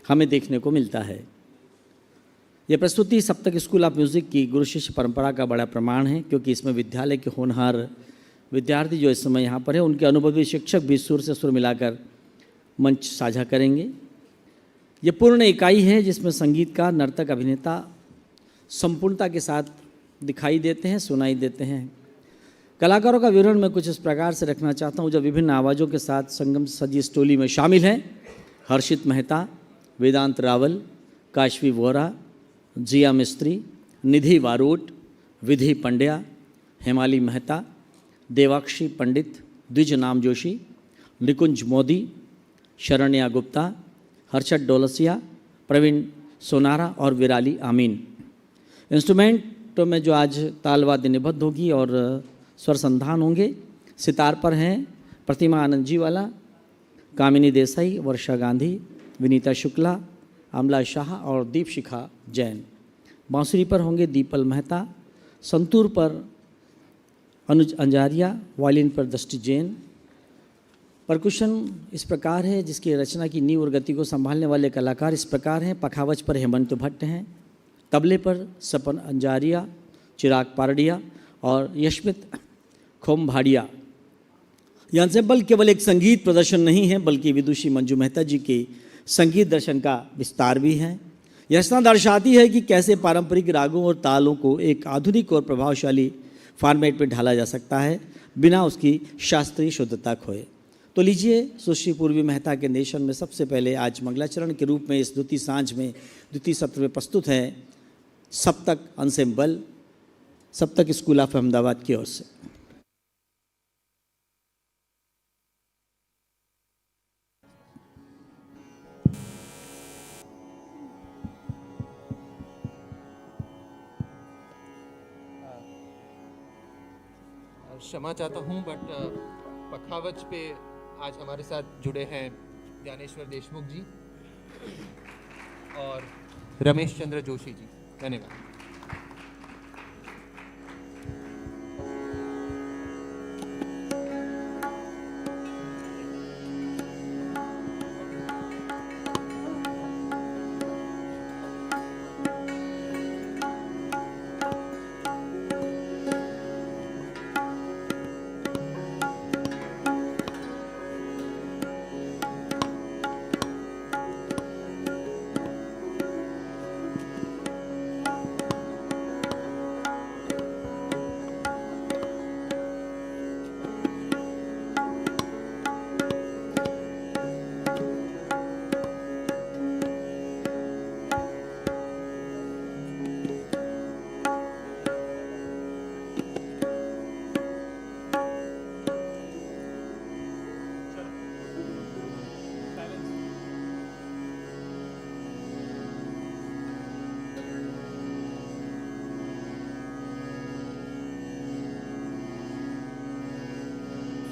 हमें देखने को मिलता है। यह प्रस्तुति सप्तक स्कूल ऑफ म्यूज़िक की गुरु शिष्य परंपरा का बड़ा प्रमाण है, क्योंकि इसमें विद्यालय के होनहार विद्यार्थी जो इस समय यहाँ पर है, उनके अनुभवी शिक्षक भी सुर से सुर मिलाकर मंच साझा करेंगे। ये पूर्ण इकाई है जिसमें संगीतकार, नर्तक, अभिनेता संपूर्णता के साथ दिखाई देते हैं, सुनाई देते हैं। कलाकारों का विवरण मैं कुछ इस प्रकार से रखना चाहता हूँ, जो विभिन्न आवाज़ों के साथ संगम सजी इस टोली में शामिल हैं। हर्षित मेहता, वेदांत रावल, काशवी वोरा, जिया मिस्त्री, निधि वारोट, विधि पंड्या, हेमाली मेहता, देवाक्षी पंडित, द्विज नाम जोशी, निकुंज मोदी, शरण्या गुप्ता, हर्षद डोलसिया, प्रवीण सोनारा और विराली आमीन। इंस्ट्रूमेंटों में जो आज तालवाद्य निबद्ध होगी और स्वर संधान होंगे, सितार पर हैं प्रतिमा आनंद जी वाला, कामिनी देसाई, वर्षा गांधी, विनीता शुक्ला, अमला शाह और दीपशिखा जैन। बांसुरी पर होंगे दीपल मेहता, संतूर पर अनुज अंजारिया, वायलिन पर दृष्टि जैन। परकुशन इस प्रकार है, जिसकी रचना की नींव और गति को संभालने वाले कलाकार इस प्रकार हैं। पखावज पर हेमंत भट्ट हैं, तबले पर सपन अंजारिया, चिराग पारडिया और यशमित खोमभाड़िया। यह अंसेम्बल केवल एक संगीत प्रदर्शन नहीं है, बल्कि विदुषी मंजू मेहता जी के संगीत दर्शन का विस्तार भी है। यह रचना दर्शाती है कि कैसे पारंपरिक रागों और तालों को एक आधुनिक और प्रभावशाली फॉर्मेट में ढाला जा सकता है, बिना उसकी शास्त्रीय शुद्धता खोए। तो लीजिए, सुश्री पूर्वी मेहता के नेशन में सबसे पहले आज मंगलाचरण के रूप में इस द्वितीय सांझ में, द्वितीय सत्र में प्रस्तुत है सप्तक अंसेम्बल, सप्तक स्कूल ऑफ अहमदाबाद की ओर से। क्षमा चाहता हूँ, बट पखावज पे आज हमारे साथ जुड़े हैं ज्ञानेश्वर देशमुख जी और रमेश चंद्र जोशी जी। धन्यवाद।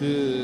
रे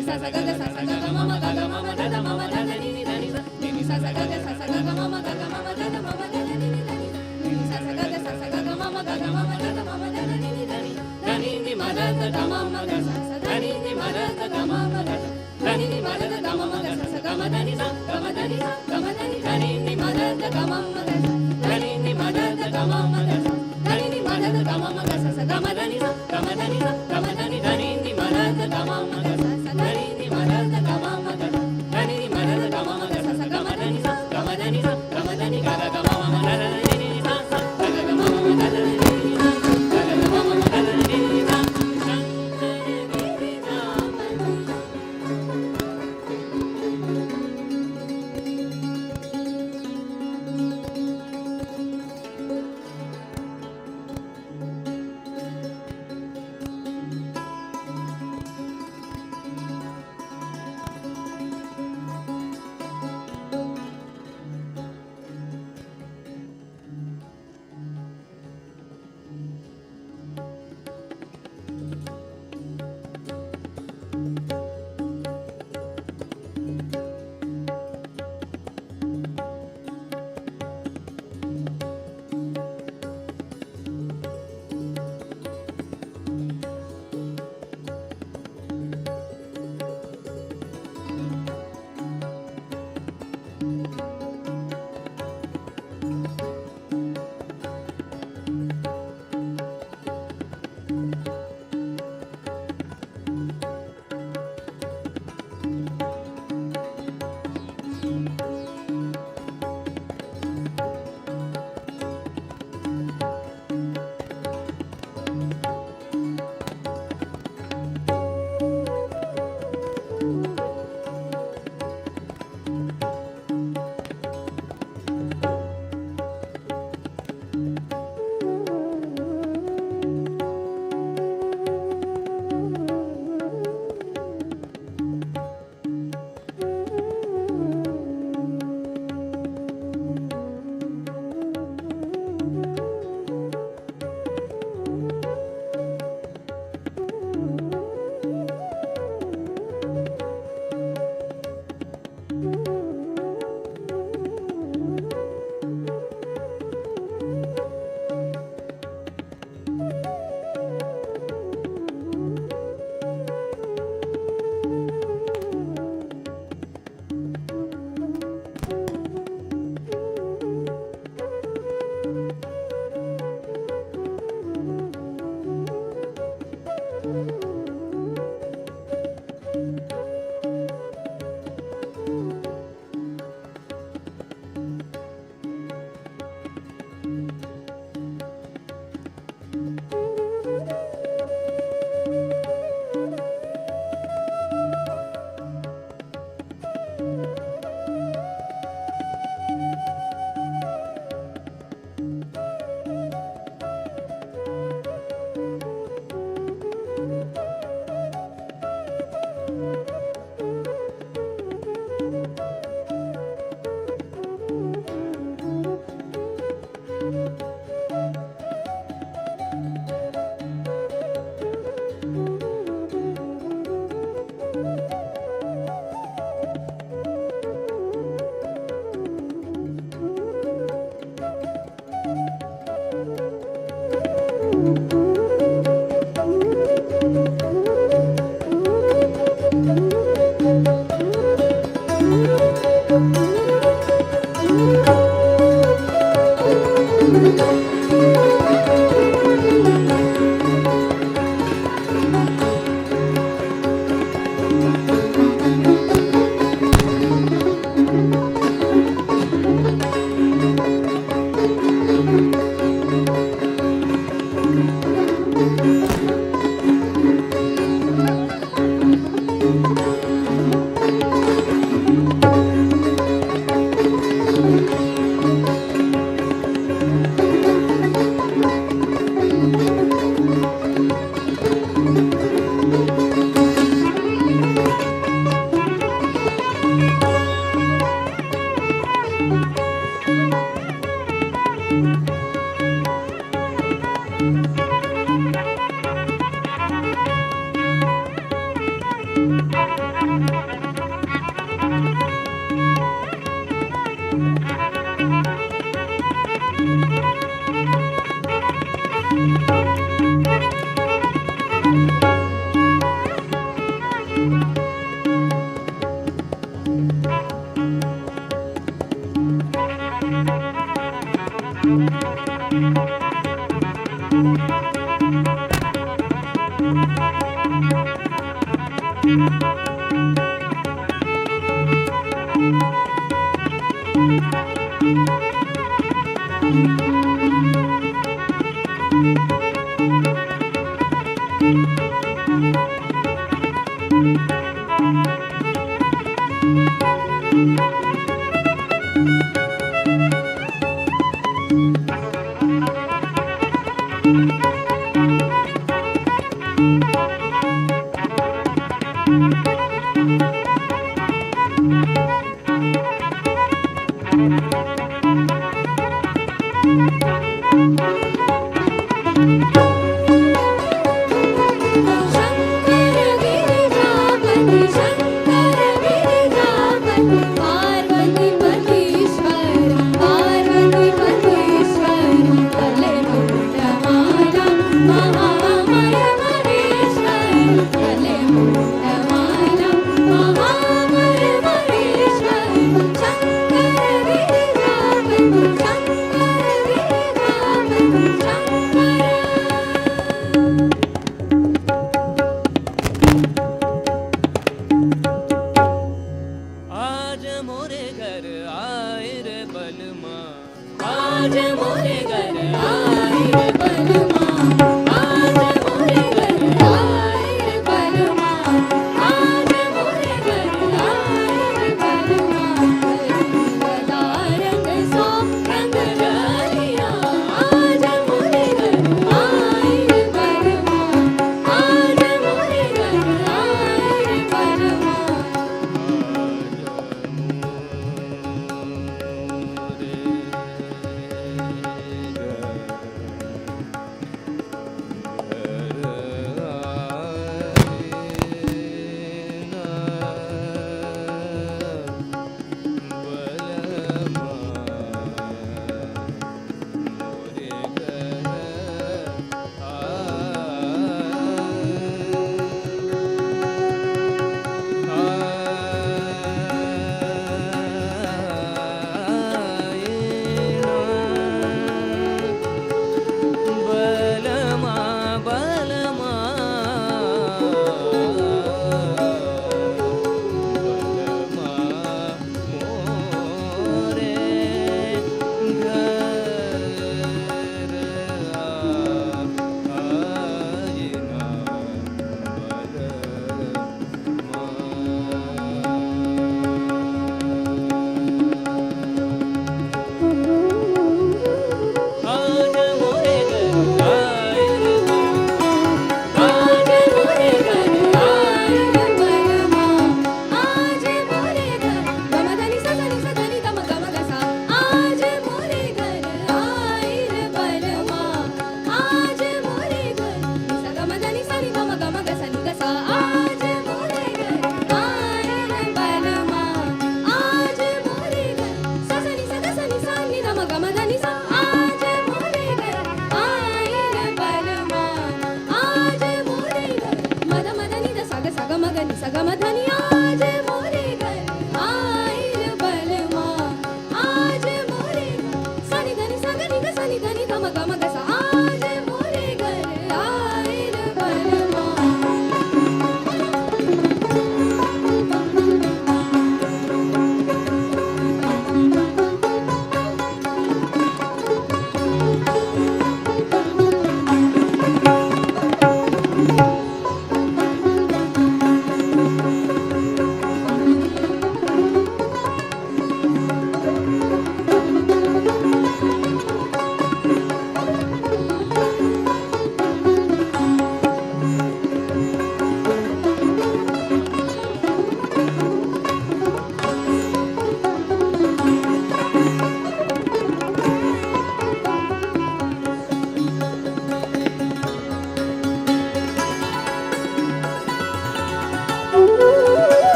ni sa sa ga ga ma ma ga da da ma ma da da ni ni sa sa ga ga ma ma ga ma ma da da ma ma da da ni sa sa ga ga ma ma ga ma ma da da ma ma da da ni ma da da ma ma ga sa sa da ni ma da da ma ma ga da ni ma da da ma ma ga sa sa ga ma da ni sa ga ma da ni sa ga ma da ni ma da da ma ma ga sa da ni ma da da ma ma ga sa da ni ma da da ma ma ga sa sa ga ma da ni sa ga ma da ni sa ga ma da ni ma da da ma ma ga sa sa da ni ma da da ma ma ga da ni ma da da ma ma ga sa sa ga ma da ni sa ga ma da ni sa ga ma da ni ga ga ma ma da da ni sa sa ga ga ma ma da da ni sa ga ga ma ma da da ni sa Thank you.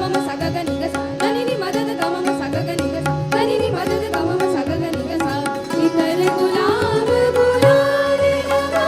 మమ సగ గ ని గ స దని ని మద the గ మమ సగ గ ని గ స దని ని మద ద గ మమ సగ గ ని గ స ఇతర గులాబ గులాలి లగా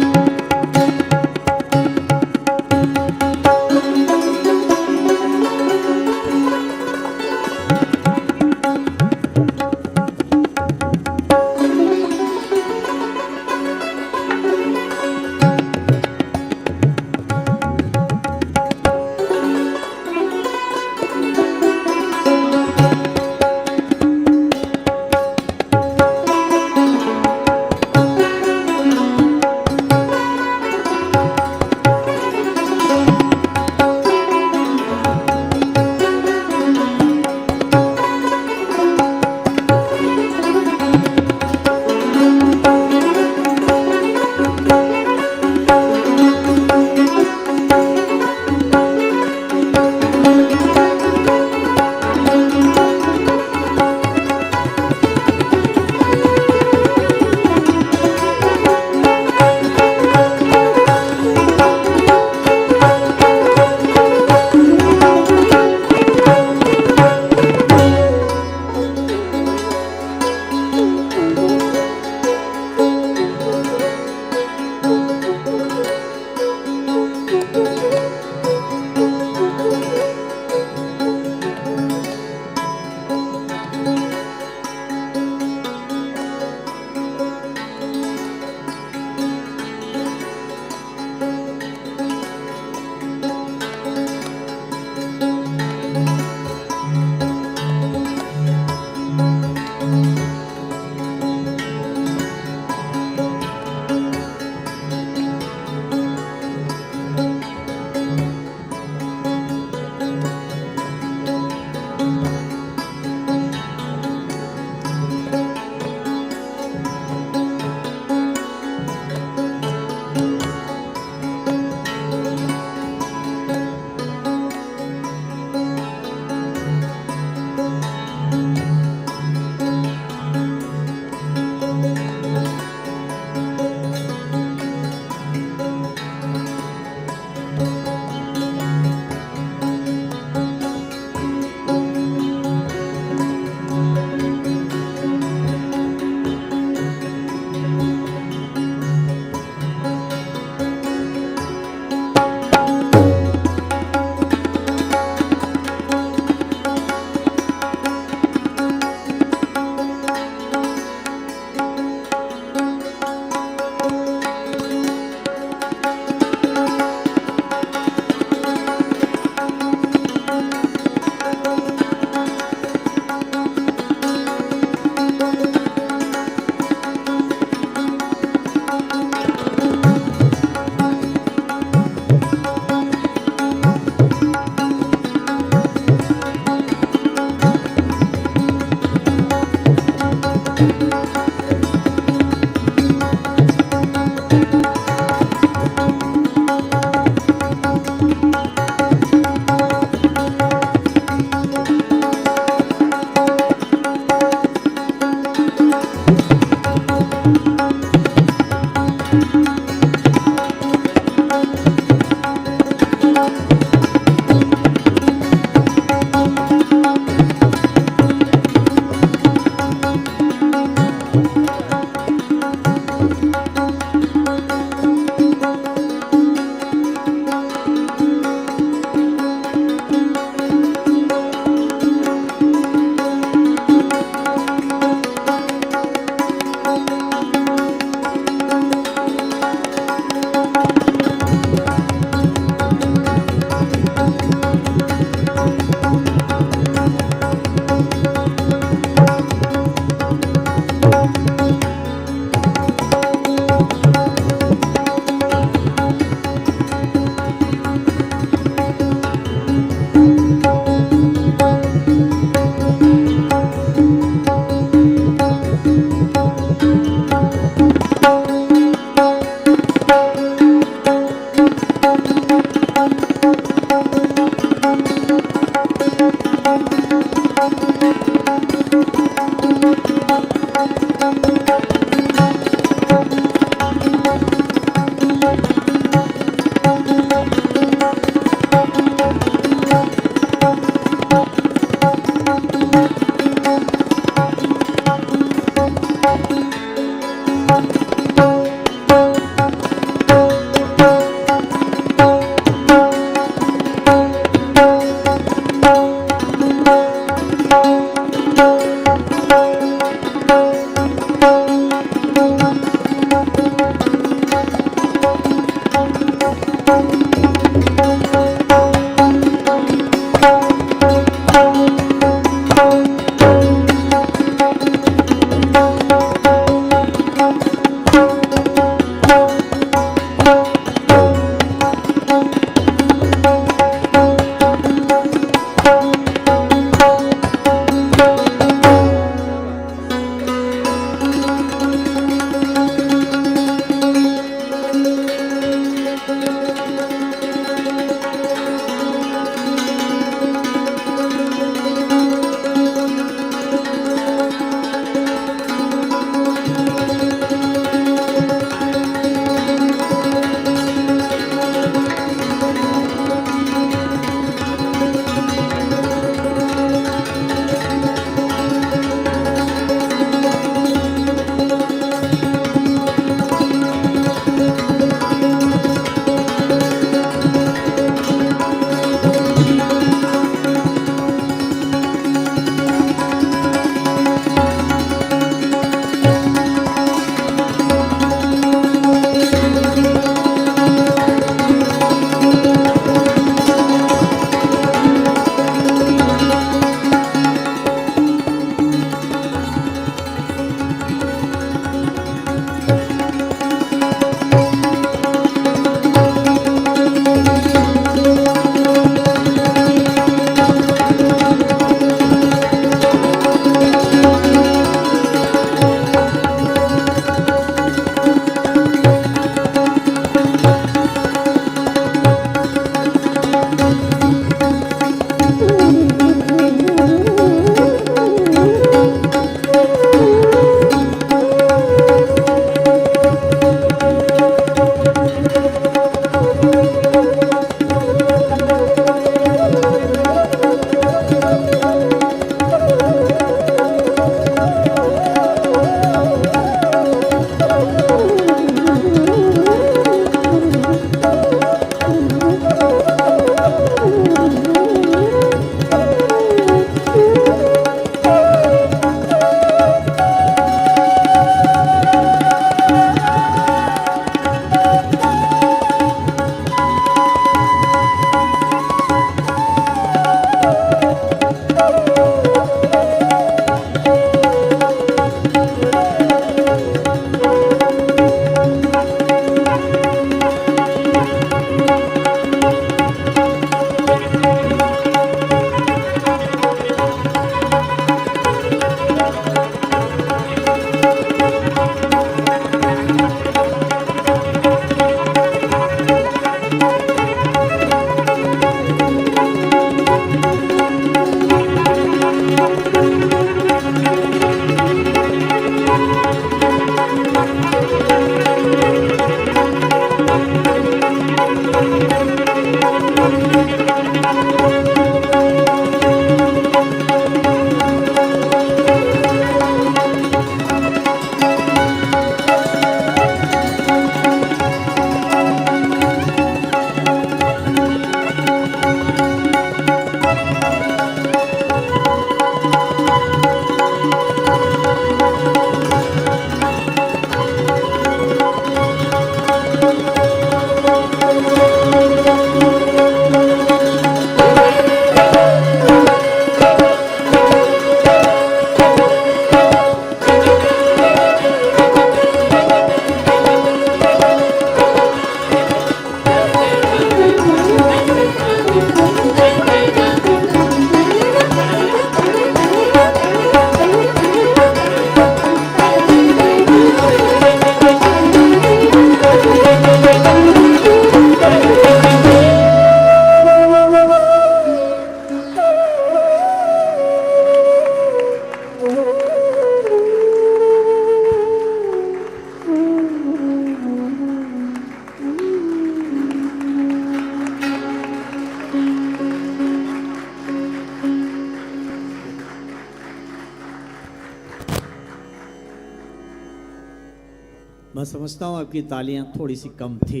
मैं समझता हूँ आपकी तालियां थोड़ी सी कम थी,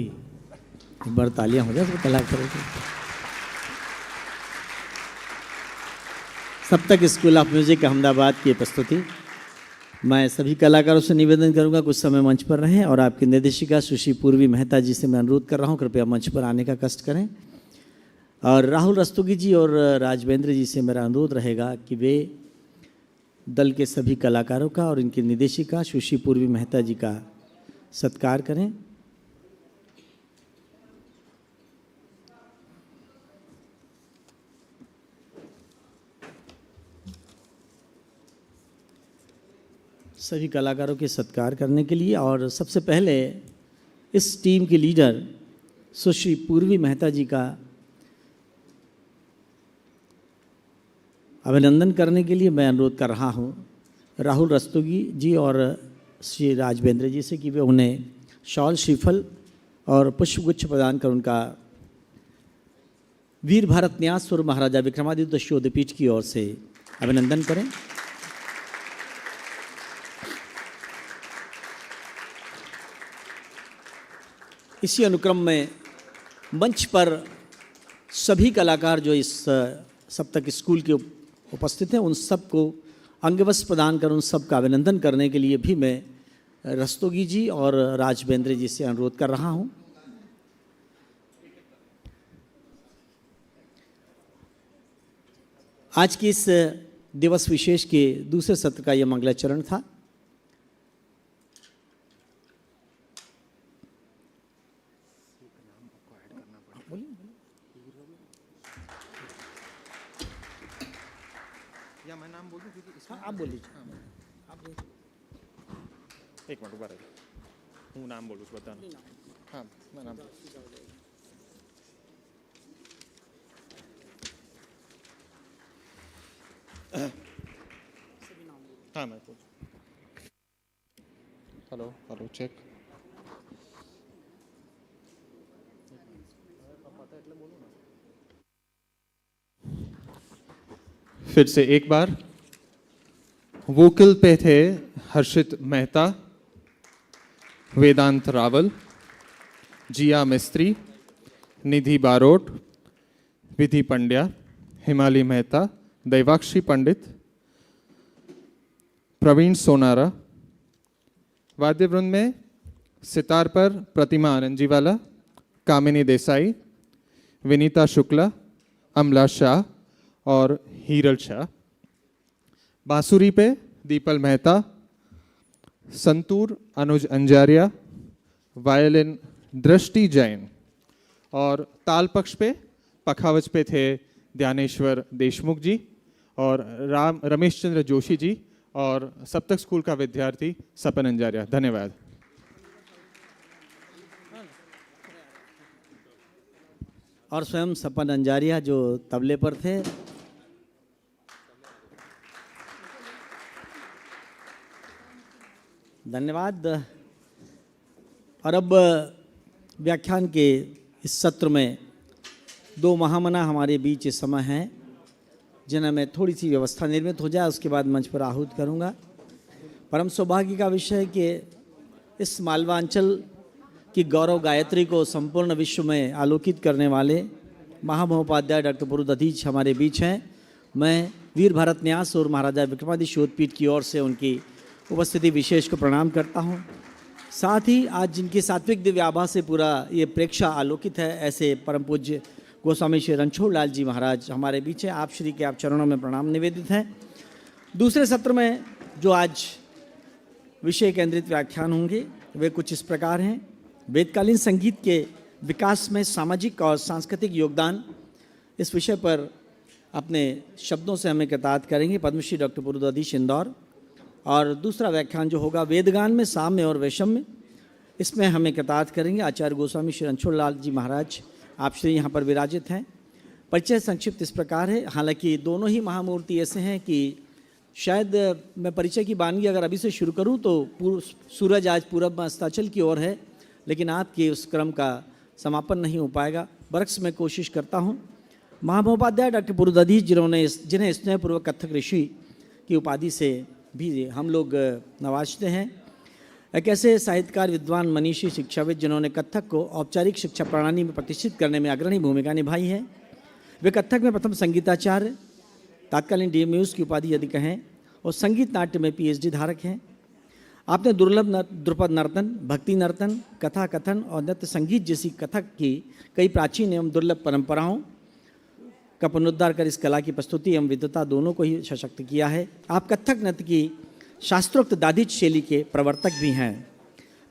एक बार तालियां हो जाए तो कलाकारों की। सप्तक स्कूल ऑफ म्यूजिक अहमदाबाद की प्रस्तुति। मैं सभी कलाकारों से निवेदन करूंगा कुछ समय मंच पर रहें और आपकी निर्देशिका सुश्री पूर्वी मेहता जी से मैं अनुरोध कर रहा हूं कृपया मंच पर आने का कष्ट करें। और राहुल रस्तोगी जी और राजवेंद्र जी से मेरा अनुरोध रहेगा कि वे दल के सभी कलाकारों का और इनकी निर्देशिका सुश्री पूर्वी मेहता जी का सत्कार करें। सभी कलाकारों के सत्कार करने के लिए और सबसे पहले इस टीम की लीडर सुश्री पूर्वी मेहता जी का अभिनंदन करने के लिए मैं अनुरोध कर रहा हूं राहुल रस्तोगी जी और श्री राजवेंद्र जी से कि वे उन्हें शॉल, श्रीफल और पुष्पगुच्छ प्रदान कर उनका वीर भारत न्यास और महाराजा विक्रमादित्य दशोदपीठ की ओर से अभिनंदन करें। इसी अनुक्रम में मंच पर सभी कलाकार जो इस सप्तक स्कूल के उपस्थित हैं उन सबको अंगवस्त्र प्रदान कर उन सबका अभिनंदन करने के लिए भी मैं रस्तोगी जी और राजवेंद्र जी से अनुरोध कर रहा हूं। आज की इस दिवस विशेष के दूसरे सत्र का यह मंगलाचरण था। या मैं नाम बोल दूं क्योंकि इसमें आप बोलिए। एक मिनट ऊपर हूँ नाम बोलूँ बताना। हाँ मैं नाम हाँ मैं हेलो हेलो चेक फिर से एक बार। वोकल पे थे हर्षित मेहता, वेदांत रावल, जिया मिस्त्री, निधि बारोट, विधि पंड्या, हिमाली मेहता, दैवाक्षी पंडित, प्रवीण सोनारा। वाद्यवृंद में सितार पर प्रतिमा आनंदजीवाला, कामिनी देसाई, विनीता शुक्ला, अमला शाह और हीरल शाह। बांसुरी पे दीपल मेहता, संतूर अनुज अंजारिया, वायलिन दृष्टि जैन और ताल पक्ष पे पखावज पे थे ध्यानेश्वर देशमुख जी और रमेश चंद्र जोशी जी और सप्तक स्कूल का विद्यार्थी सपन अंजारिया। धन्यवाद। और स्वयं सपन अंजारिया जो तबले पर थे। धन्यवाद। और अब व्याख्यान के इस सत्र में दो महामना हमारे बीच इस समय हैं जिन्हें मैं थोड़ी सी व्यवस्था निर्मित हो जाए उसके बाद मंच पर आहूत करूंगा। परम सौभाग्य का विषय है कि इस मालवांचल की गौरव गायत्री को संपूर्ण विश्व में आलोकित करने वाले महामहोपाध्याय डॉक्टर पुरुदधीच हमारे बीच हैं। मैं वीर भारत न्यास और महाराजा विक्रमादित्य शोधपीठ की ओर से उनकी उपस्थिति विशेष को प्रणाम करता हूं। साथ ही आज जिनकी सात्विक दिव्य आभा से पूरा ये प्रेक्षा आलोकित है ऐसे परम पूज्य गोस्वामी श्री रणछोड़ लाल जी महाराज हमारे बीच हैं। आप श्री के आप चरणों में प्रणाम निवेदित हैं। दूसरे सत्र में जो आज विषय केंद्रित व्याख्यान होंगे वे कुछ इस प्रकार हैं। वेदकालीन संगीत के विकास में सामाजिक और सांस्कृतिक योगदान, इस विषय पर अपने शब्दों से हमें कृतार्थ करेंगे पद्मश्री डॉक्टर पुरुदधीच इंदौर। और दूसरा व्याख्यान जो होगा वेदगान में साम्य और वैषम्य, इसमें हमें कृतार्थ करेंगे आचार्य गोस्वामी श्री रणछोड़ लाल जी महाराज। आप श्री यहाँ पर विराजित हैं। परिचय संक्षिप्त इस प्रकार है। हालांकि दोनों ही महामूर्ति ऐसे हैं कि शायद मैं परिचय की बानगी अगर अभी से शुरू करूँ तो सूरज आज पूरब में अस्ताचल की ओर है, लेकिन आपके उस क्रम का समापन नहीं हो पाएगा। बरक्स मैं कोशिश करता हूँ। महामहोपाध्याय डॉक्टर पुरुदधीच जिन्हें स्नेहपूर्वक कथक ऋषि की उपाधि से भी हम लोग नवाजते हैं, एक ऐसे साहित्यकार, विद्वान, मनीषी, शिक्षाविद जिन्होंने कथक को औपचारिक शिक्षा प्रणाली में प्रतिष्ठित करने में अग्रणी भूमिका निभाई है। वे कथक में प्रथम संगीताचार्य, तत्कालीन डीएमयूज की उपाधि यदि कहें, और संगीत नाट्य में पीएचडी धारक हैं। आपने दुर्लभ ध्रुपद नर्तन, भक्ति नर्तन, कथा कथन और नृत्य संगीत जैसी कथक की कई प्राचीन एवं दुर्लभ परंपराओं का पुनरुद्धार कर इस कला की प्रस्तुति एवं विद्वता दोनों को ही सशक्त किया है। आप कथक नृत्य की शास्त्रोक्त दादिच शैली के प्रवर्तक भी हैं।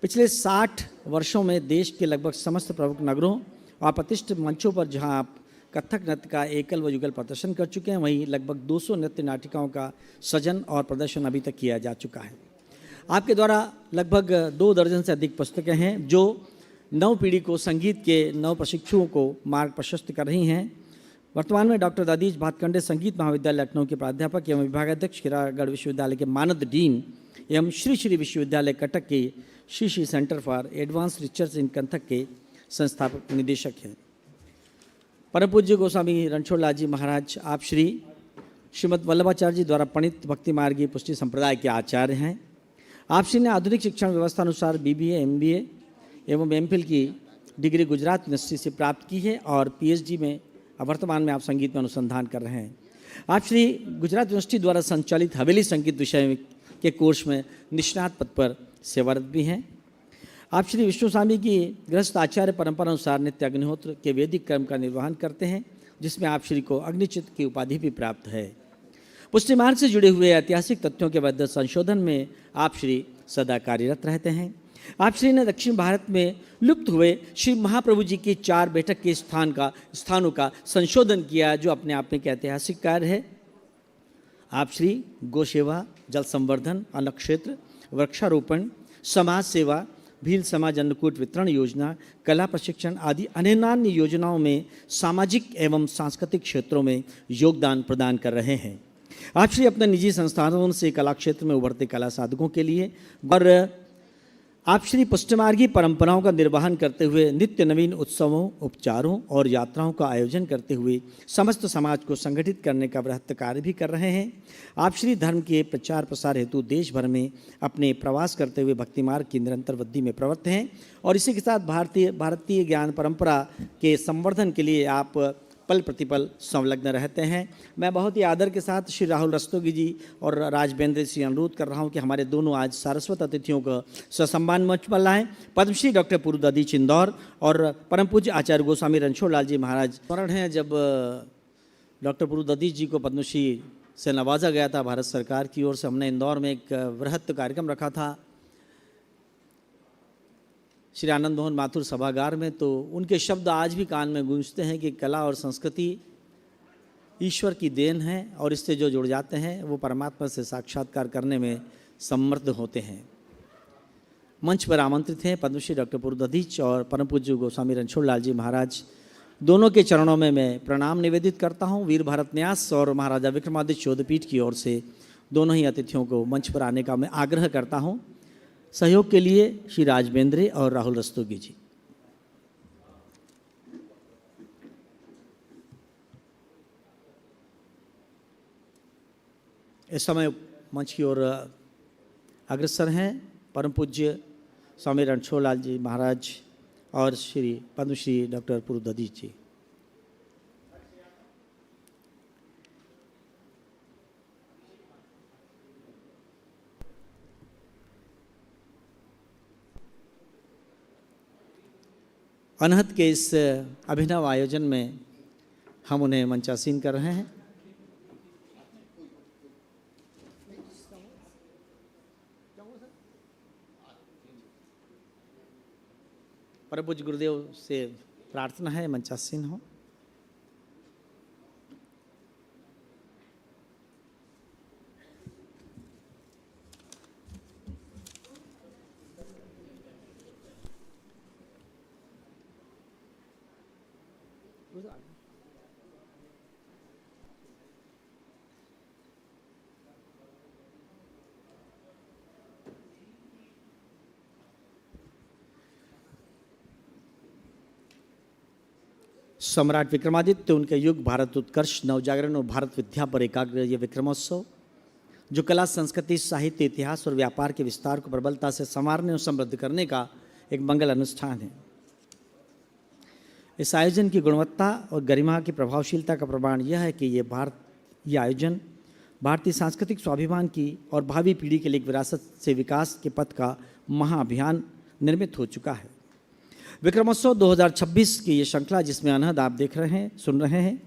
पिछले 60 वर्षों में देश के लगभग समस्त प्रमुख नगरों और प्रतिष्ठित मंचों पर जहां आप कथक नृत्य का एकल व युगल प्रदर्शन कर चुके हैं, वहीं लगभग 200 नृत्य नाटिकाओं का सृजन और प्रदर्शन अभी तक किया जा चुका है। आपके द्वारा लगभग 2 दर्जन से अधिक पुस्तकें हैं जो नव पीढ़ी को संगीत के नव प्रशिक्षुओं को मार्ग प्रशस्त कर रही हैं। वर्तमान में डॉक्टर दादीज भातखंडे संगीत महाविद्यालय लखनऊ के प्राध्यापक एवं विभागाध्यक्ष, खीरागढ़ विश्वविद्यालय के मानद डीन एवं श्री श्री विश्वविद्यालय कटक के Shri Shri centre for advance research इन कथक के संस्थापक निदेशक हैं। परम पूज्य गोस्वामी रणछोड़ लाल जी महाराज आप श्रीमद वल्लभाचार्य जी द्वारा प्रणीत भक्ति मार्गीय पुष्टि संप्रदाय के आचार्य हैं। आप श्री ने आधुनिक शिक्षण व्यवस्था अनुसार बीबीए, एमबीए एवं एमफिल की डिग्री गुजरात यूनिवर्सिटी से प्राप्त की है और पीएचडी में वर्तमान में आप संगीत में अनुसंधान कर रहे हैं। आप श्री गुजरात यूनिवर्सिटी द्वारा संचालित हवेली संगीत विषय के कोर्स में निष्णात पद पर सेवारत भी हैं। आप श्री विष्णु स्वामी की गृहस्थ आचार्य परंपरा अनुसार नित्य अग्निहोत्र के वैदिक कर्म का निर्वहन करते हैं, जिसमें आप श्री को अग्निचित की उपाधि भी प्राप्त है। पुष्टि मार्ग से जुड़े हुए ऐतिहासिक तथ्यों के वैध संशोधन में आप श्री सदा कार्यरत रहते हैं। आप श्री ने दक्षिण भारत में लुप्त हुए श्री महाप्रभु जी की 4 बैठक के स्थानों का संशोधन किया, जो अपने आप में एक ऐतिहासिक कार्य है। आप श्री गौ सेवा, जल संवर्धन, अन्न क्षेत्र, वृक्षारोपण, समाज सेवा, भील समाज अन्नकूट वितरण योजना, कला प्रशिक्षण आदि अन्य योजनाओं में सामाजिक एवं सांस्कृतिक क्षेत्रों में योगदान प्रदान कर रहे हैं। आप श्री अपने निजी संस्थानों से कला क्षेत्र में उभरते कला साधकों के लिए और आप श्री पुष्टमार्गी परंपराओं का निर्वहन करते हुए नित्य नवीन उत्सवों, उपचारों और यात्राओं का आयोजन करते हुए समस्त समाज को संगठित करने का बृहत् कार्य भी कर रहे हैं। आप श्री धर्म के प्रचार प्रसार हेतु देश भर में अपने प्रवास करते हुए भक्ति मार्ग की निरंतर वृद्धि में प्रवृत्त हैं और इसी के साथ भारतीय ज्ञान परंपरा के संवर्धन के लिए आप पल प्रतिपल संलग्न रहते हैं। मैं बहुत ही आदर के साथ श्री राहुल रस्तोगी जी और राजवेंद्र से अनुरोध कर रहा हूं कि हमारे दोनों आज सारस्वत अतिथियों को ससम्मान मंच पर लाएं। पद्मश्री डॉक्टर पुरुदादीच इंदौर और परम पूज्य आचार्य गोस्वामी रणछोड़ लाल जी महाराज स्मरण है जब डॉक्टर पुरुदादीच जी को पद्मश्री से नवाजा गया था भारत सरकार की ओर से। हमने इंदौर में एक वृहत् कार्यक्रम रखा था श्री आनंद मोहन माथुर सभागार में, तो उनके शब्द आज भी कान में गूंजते हैं कि कला और संस्कृति ईश्वर की देन है और इससे जो जुड़ जाते हैं वो परमात्मा से साक्षात्कार करने में समर्थ होते हैं। मंच पर आमंत्रित हैं पद्मश्री डॉक्टर पुरुदादीच और परम पूज्य गोस्वामी रणछोड़ लाल जी महाराज, दोनों के चरणों में मैं प्रणाम निवेदित करता हूँ। वीर भारत न्यास और महाराजा विक्रमादित्य शोधपीठ की ओर से दोनों ही अतिथियों को मंच पर आने का मैं आग्रह करता हूँ। सहयोग के लिए श्री राजवेंद्र और राहुल रस्तोगी जी। इस समय मंच की ओर अग्रसर हैं परम पूज्य स्वामी रणछोड़ लाल जी महाराज और श्री पद्मश्री डॉक्टर पुरुदादीच जी। अनहद के इस अभिनव आयोजन में हम उन्हें मंचासीन कर रहे हैं। परम पूज्य गुरुदेव से प्रार्थना है मंचासीन हो। सम्राट विक्रमादित्य, उनके युग, भारत उत्कर्ष, नवजागरण और भारत विद्या पर एकाग्र ये विक्रमोत्सव जो कला, संस्कृति, साहित्य, इतिहास और व्यापार के विस्तार को प्रबलता से संवारने और समृद्ध करने का एक मंगल अनुष्ठान है। इस आयोजन की गुणवत्ता और गरिमा की प्रभावशीलता का प्रमाण यह है कि ये आयोजन भारतीय सांस्कृतिक स्वाभिमान की और भावी पीढ़ी के लिए एक विरासत से विकास के पथ का महाअभियान निर्मित हो चुका है। विक्रमोत्सव 2026 की ये श्रृंखला जिसमें अनहद आप देख रहे हैं, सुन रहे हैं,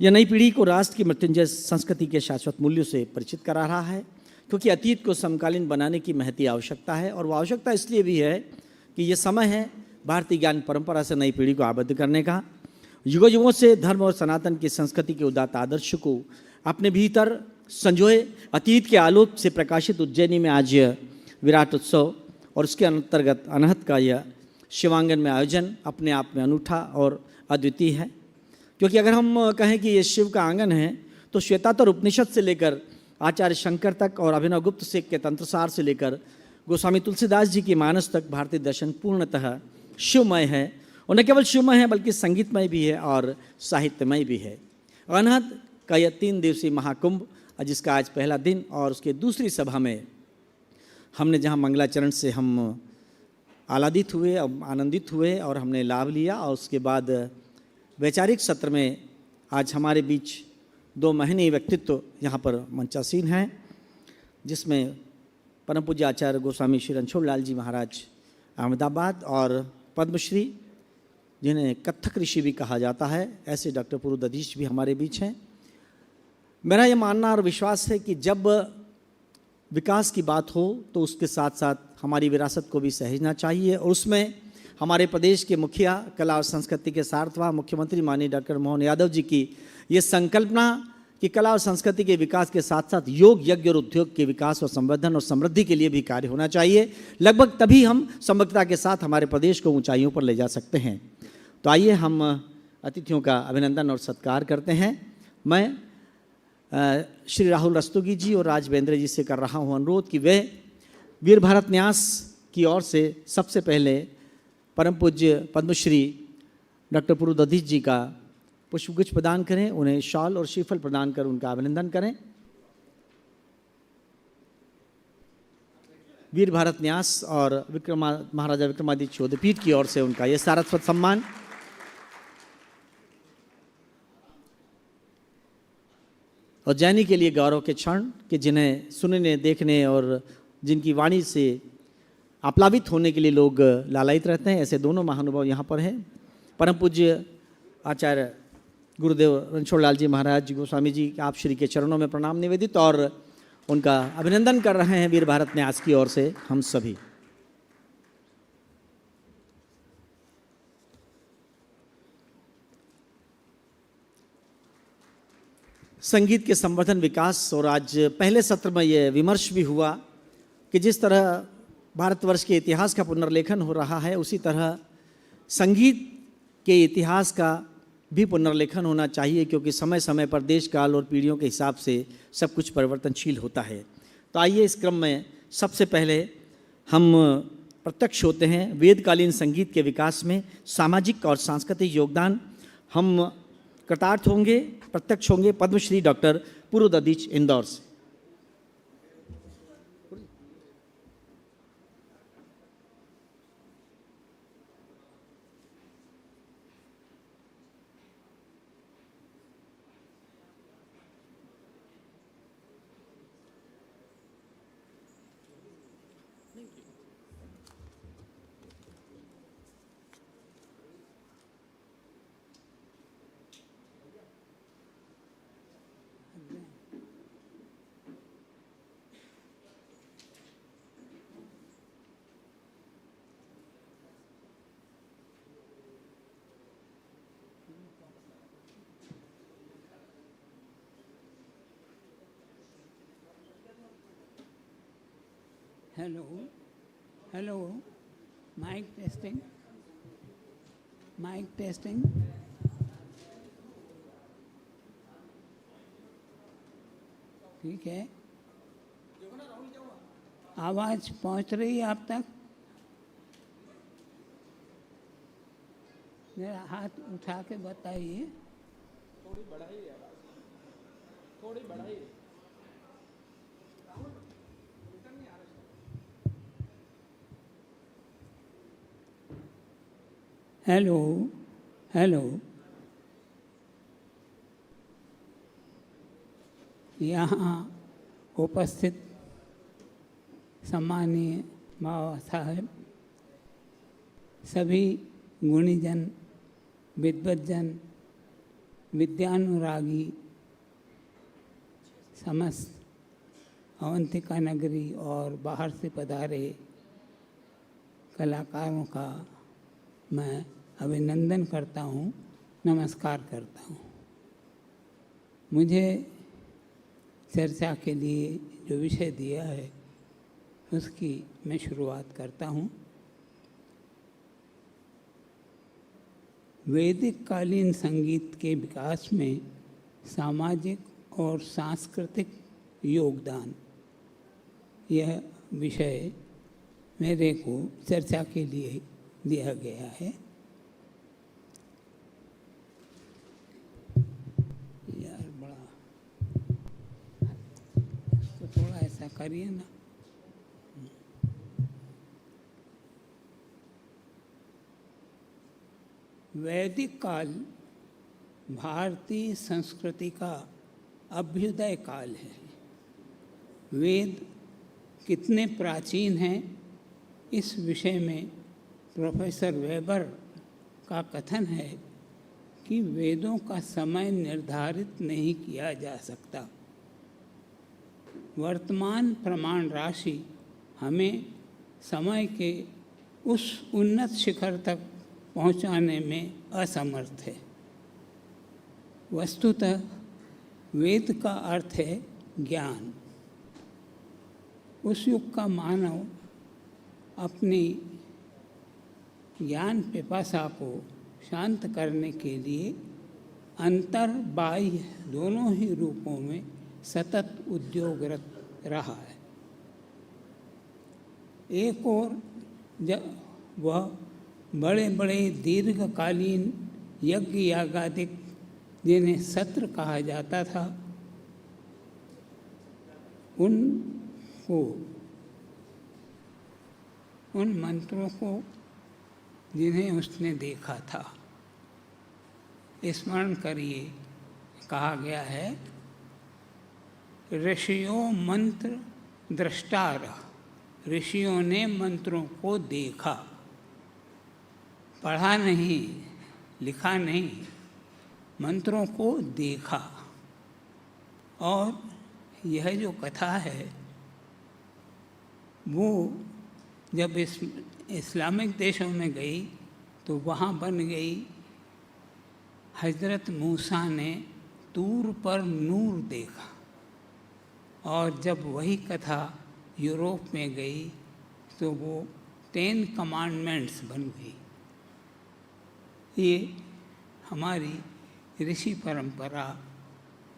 यह नई पीढ़ी को राष्ट्र की मृत्युंजय संस्कृति के शाश्वत मूल्यों से परिचित करा रहा है, क्योंकि अतीत को समकालीन बनाने की महती आवश्यकता है। और वो आवश्यकता इसलिए भी है कि ये समय है भारतीय ज्ञान परंपरा से नई पीढ़ी को आबद्ध करने का, युगों युगों से धर्म और सनातन की संस्कृति के उदात्त आदर्श को अपने भीतर संजोए अतीत के आलोक से प्रकाशित उज्जैनी में आज विराट उत्सव और उसके अंतर्गत अनहद का यह शिवांगन में आयोजन अपने आप में अनूठा और अद्वितीय है। क्योंकि अगर हम कहें कि ये शिव का आंगन है तो श्वेतातर उपनिषद से लेकर आचार्य शंकर तक और अभिनव गुप्त सिख के तंत्रसार से लेकर गोस्वामी तुलसीदास जी की मानस तक भारतीय दर्शन पूर्णतः शिवमय है। और न केवल शिवमय है बल्कि संगीतमय भी है और साहित्यमय भी है। अनहद का यह 3 दिवसीय महाकुंभ जिसका आज पहला दिन और उसके दूसरी सभा में हमने जहां मंगलाचरण से हम आह्लादित हुए, आनंदित हुए और हमने लाभ लिया, और उसके बाद वैचारिक सत्र में आज हमारे बीच 2 महनीय व्यक्तित्व यहाँ पर मंचासीन हैं, जिसमें परम पूज्य आचार्य गोस्वामी श्री रणछोड़ लाल जी महाराज अहमदाबाद और पद्मश्री जिन्हें कत्थक ऋषि भी कहा जाता है, ऐसे डॉक्टर पूर्व दधीच भी हमारे बीच हैं। मेरा ये मानना और विश्वास है कि जब विकास की बात हो तो उसके साथ साथ हमारी विरासत को भी सहेजना चाहिए, और उसमें हमारे प्रदेश के मुखिया कला और संस्कृति के सार्थवा मुख्यमंत्री माननीय डॉक्टर मोहन यादव जी की ये संकल्पना कि कला और संस्कृति के विकास के साथ साथ योग, यज्ञ और उद्योग के विकास और संवर्धन और समृद्धि के लिए भी कार्य होना चाहिए। लगभग तभी हम समग्रता के साथ हमारे प्रदेश को ऊंचाइयों पर ले जा सकते हैं। तो आइए हम अतिथियों का अभिनंदन और सत्कार करते हैं। मैं श्री राहुल रस्तोगी जी और राज बेंद्रे जी से कर रहा हूँ अनुरोध कि वे वीर भारत न्यास की ओर से सबसे पहले परम पूज्य पद्मश्री डॉक्टर पूर्व दधीच जी का पुष्पगुच्छ प्रदान करें, उन्हें शॉल और श्रीफल प्रदान कर उनका अभिनंदन करें। वीर भारत न्यास और महाराजा विक्रमादित्य चौधपीठ की ओर से उनका यह सारस्वत सम्मान। और जैनी के लिए गौरव के क्षण कि जिन्हें सुनने, देखने और जिनकी वाणी से आप्लावित होने के लिए लोग लालायित रहते हैं, ऐसे दोनों महानुभाव यहाँ पर हैं। परम पूज्य आचार्य गुरुदेव रणछोड़ लाल जी महाराज गोस्वामी जी आप श्री के चरणों में प्रणाम निवेदित और उनका अभिनंदन कर रहे हैं वीर भारत न्यास की ओर से हम सभी। संगीत के संवर्धन, विकास और आज पहले सत्र में यह विमर्श भी हुआ कि जिस तरह भारतवर्ष के इतिहास का पुनर्लेखन हो रहा है उसी तरह संगीत के इतिहास का भी पुनर्लेखन होना चाहिए, क्योंकि समय समय पर देश काल और पीढ़ियों के हिसाब से सब कुछ परिवर्तनशील होता है। तो आइए इस क्रम में सबसे पहले हम प्रत्यक्ष होते हैं वेदकालीन संगीत के विकास में सामाजिक और सांस्कृतिक योगदान। हम कृतार्थ होंगे, प्रत्यक्ष होंगे पद्मश्री डॉक्टर पूर्व दधीच इंदौर से। Hello hello, mic testing, mic testing. ठीक है, आवाज़ पहुंच रही है आप तक? मेरा हाथ उठा के बताइए। थोड़ी बढ़ाइए, थोड़ी बढ़ाइए। हेलो हेलो यहाँ उपस्थित सम्मानीय बाबा साहब, सभी गुणीजन, विद्वज्जन, विद्यानुरागी, समस्त अवंतिका नगरी और बाहर से पधारे कलाकारों का मैं अभिनंदन करता हूँ, नमस्कार करता हूँ। मुझे चर्चा के लिए जो विषय दिया है उसकी मैं शुरुआत करता हूँ। वैदिक कालीन संगीत के विकास में सामाजिक और सांस्कृतिक योगदान, यह विषय मेरे को चर्चा के लिए दिया गया है। यार बड़ा इसको थोड़ा ऐसा करिए ना। वैदिक काल भारतीय संस्कृति का अभ्युदय काल है। वेद कितने प्राचीन हैं, इस विषय में प्रोफेसर वेबर का कथन है कि वेदों का समय निर्धारित नहीं किया जा सकता। वर्तमान प्रमाण राशि हमें समय के उस उन्नत शिखर तक पहुंचाने में असमर्थ है। वस्तुतः वेद का अर्थ है ज्ञान। उस युग का मानव अपनी ज्ञान पिपासा को शांत करने के लिए अंतर बाह्य दोनों ही रूपों में सतत उद्योगरत रहा है। एक ओर जब वह बड़े बड़े दीर्घकालीन यज्ञ यागादिक, जिन्हें सत्र कहा जाता था, उन मंत्रों को जिन्हें उसने देखा था स्मरण करिए। कहा गया है ऋषियों मंत्र दृष्टार, ऋषियों ने मंत्रों को देखा, पढ़ा नहीं, लिखा नहीं, मंत्रों को देखा। और यह जो कथा है वो जब इस्लामिक देशों में गई तो वहाँ बन गई हजरत मूसा ने तूर पर नूर देखा। और जब वही कथा यूरोप में गई तो वो 10 कमांडमेंट्स बन गई। ये हमारी ऋषि परंपरा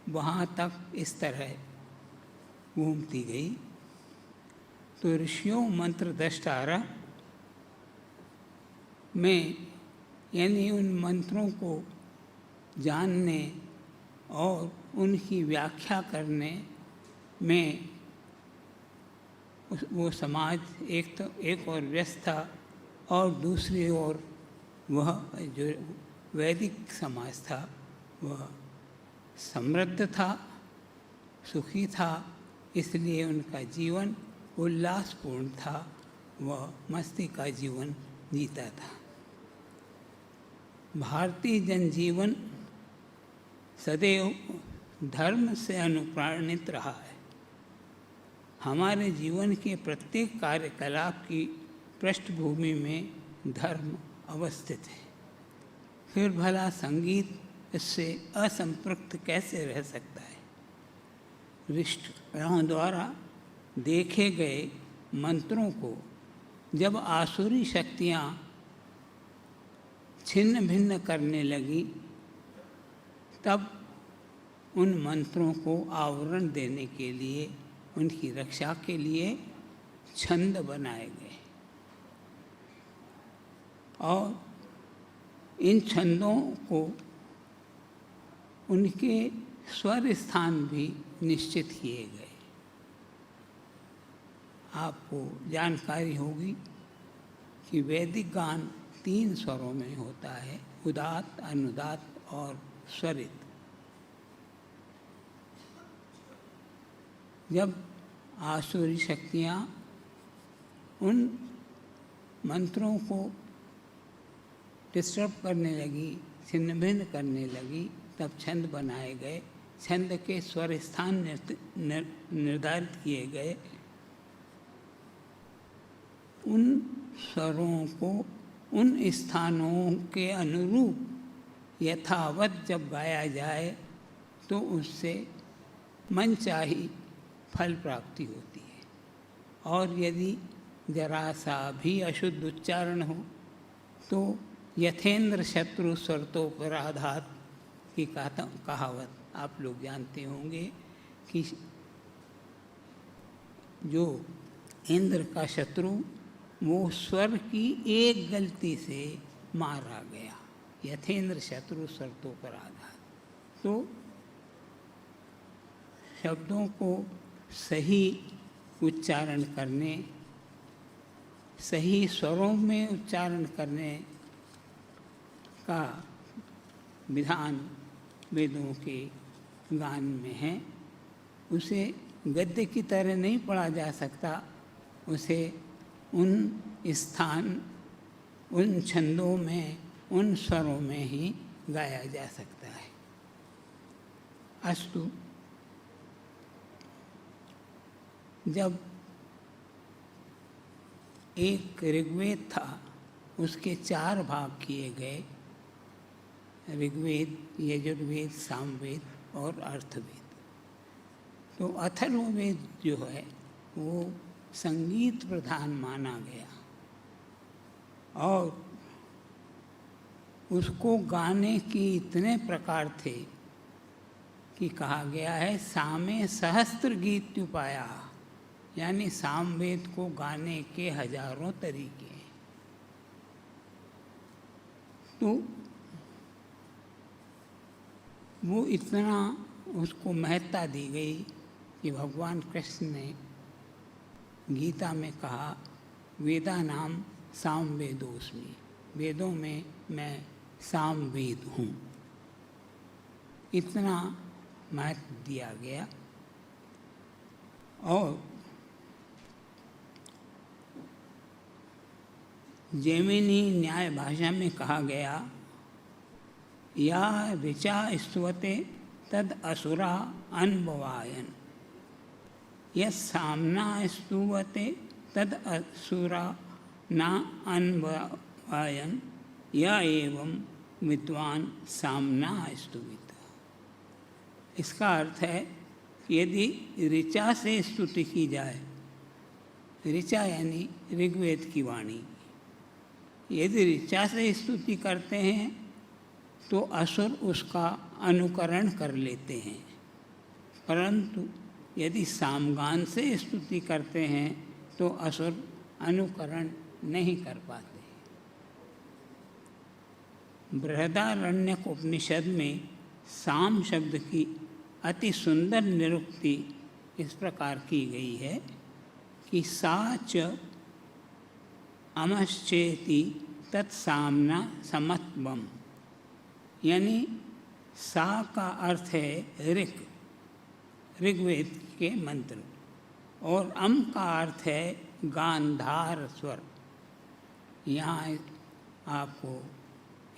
वहाँ तक इस तरह घूमती गई। तो ऋषियों मंत्र दृष्टारा में, यानी उन मंत्रों को जानने और उनकी व्याख्या करने में वो समाज एक और व्यस्त था और दूसरी ओर वह जो वैदिक समाज था वह समृद्ध था, सुखी था, इसलिए उनका जीवन उल्लासपूर्ण था, वह मस्ती का जीवन जीता था। भारतीय जनजीवन सदैव धर्म से अनुप्राणित रहा है। हमारे जीवन के प्रत्येक कार्यकलाप की पृष्ठभूमि में धर्म अवस्थित है। फिर भला संगीत इससे असंपृक्त कैसे रह सकता है? ऋषियों द्वारा देखे गए मंत्रों को जब आसुरी शक्तियाँ छिन्न भिन्न करने लगी, तब उन मंत्रों को आवरण देने के लिए, उनकी रक्षा के लिए छंद बनाए गए और इन छंदों को उनके स्वर स्थान भी निश्चित किए गए। आपको जानकारी होगी कि वैदिक गान 3 स्वरों में होता है, उदात्त, अनुदात्त और स्वरित। जब आसुरी शक्तियाँ उन मंत्रों को डिस्टर्ब करने लगी, छिन्न भिन्न करने लगी, तब छंद बनाए गए। छंद के स्वर स्थान निर्धारित किए गए। उन स्वरों को उन स्थानों के अनुरूप यथावत जब गाया जाए तो उससे मनचाही फल प्राप्ति होती है। और यदि जरा सा भी अशुद्ध उच्चारण हो तो यथेंद्र शत्रु स्वरतोपराधात की कहावत आप लोग जानते होंगे कि जो इंद्र का शत्रु वो स्वर की एक गलती से मारा गया। यथेंद्र शत्रु स्वरतोपराधात। तो शब्दों को सही उच्चारण करने, सही स्वरों में उच्चारण करने का विधान वेदों के गान में है। उसे गद्य की तरह नहीं पढ़ा जा सकता, उसे उन स्थान, उन छंदों में, उन स्वरों में ही गाया जा सकता है। अस्तु, जब एक ऋग्वेद था उसके 4 भाग किए गए, ऋग्वेद, यजुर्वेद, सामवेद और अर्थवेद। तो अथर्ववेद जो है वो संगीत प्रधान माना गया और उसको गाने के इतने प्रकार थे कि कहा गया है सामे सहस्त्र गीत उपाया, यानी सामवेद को गाने के हजारों तरीके हैं। तो वो इतना उसको महत्ता दी गई कि भगवान कृष्ण ने गीता में कहा वेदा नाम सामवेदोस्मि, वेदों में मैं सामवेद हूँ। इतना महत्व दिया गया। और जैमिनी न्याय भाषा में कहा गया या ऋचा स्तुवते तद असुरा अनभवायन, यह सामना स्तुवते तद असुरा न अनभवायन, या एवं विद्वान सामना स्तुवित। इसका अर्थ है कि यदि ऋचा से स्तुति की जाए, ऋचा यानी ऋग्वेद की वाणी, यदि ऋचा से स्तुति करते हैं तो असुर उसका अनुकरण कर लेते हैं, परंतु यदि सामगान से स्तुति करते हैं तो असुर अनुकरण नहीं कर पाते। बृहदारण्यक उपनिषद में साम शब्द की अति सुंदर निरुक्ति इस प्रकार की गई है कि सा च अमश्चेति तत्सामना समत्वम, यानी सा का अर्थ है ऋक, ऋग्वेद के मंत्र, और अम का अर्थ है गांधार स्वर। यहाँ आपको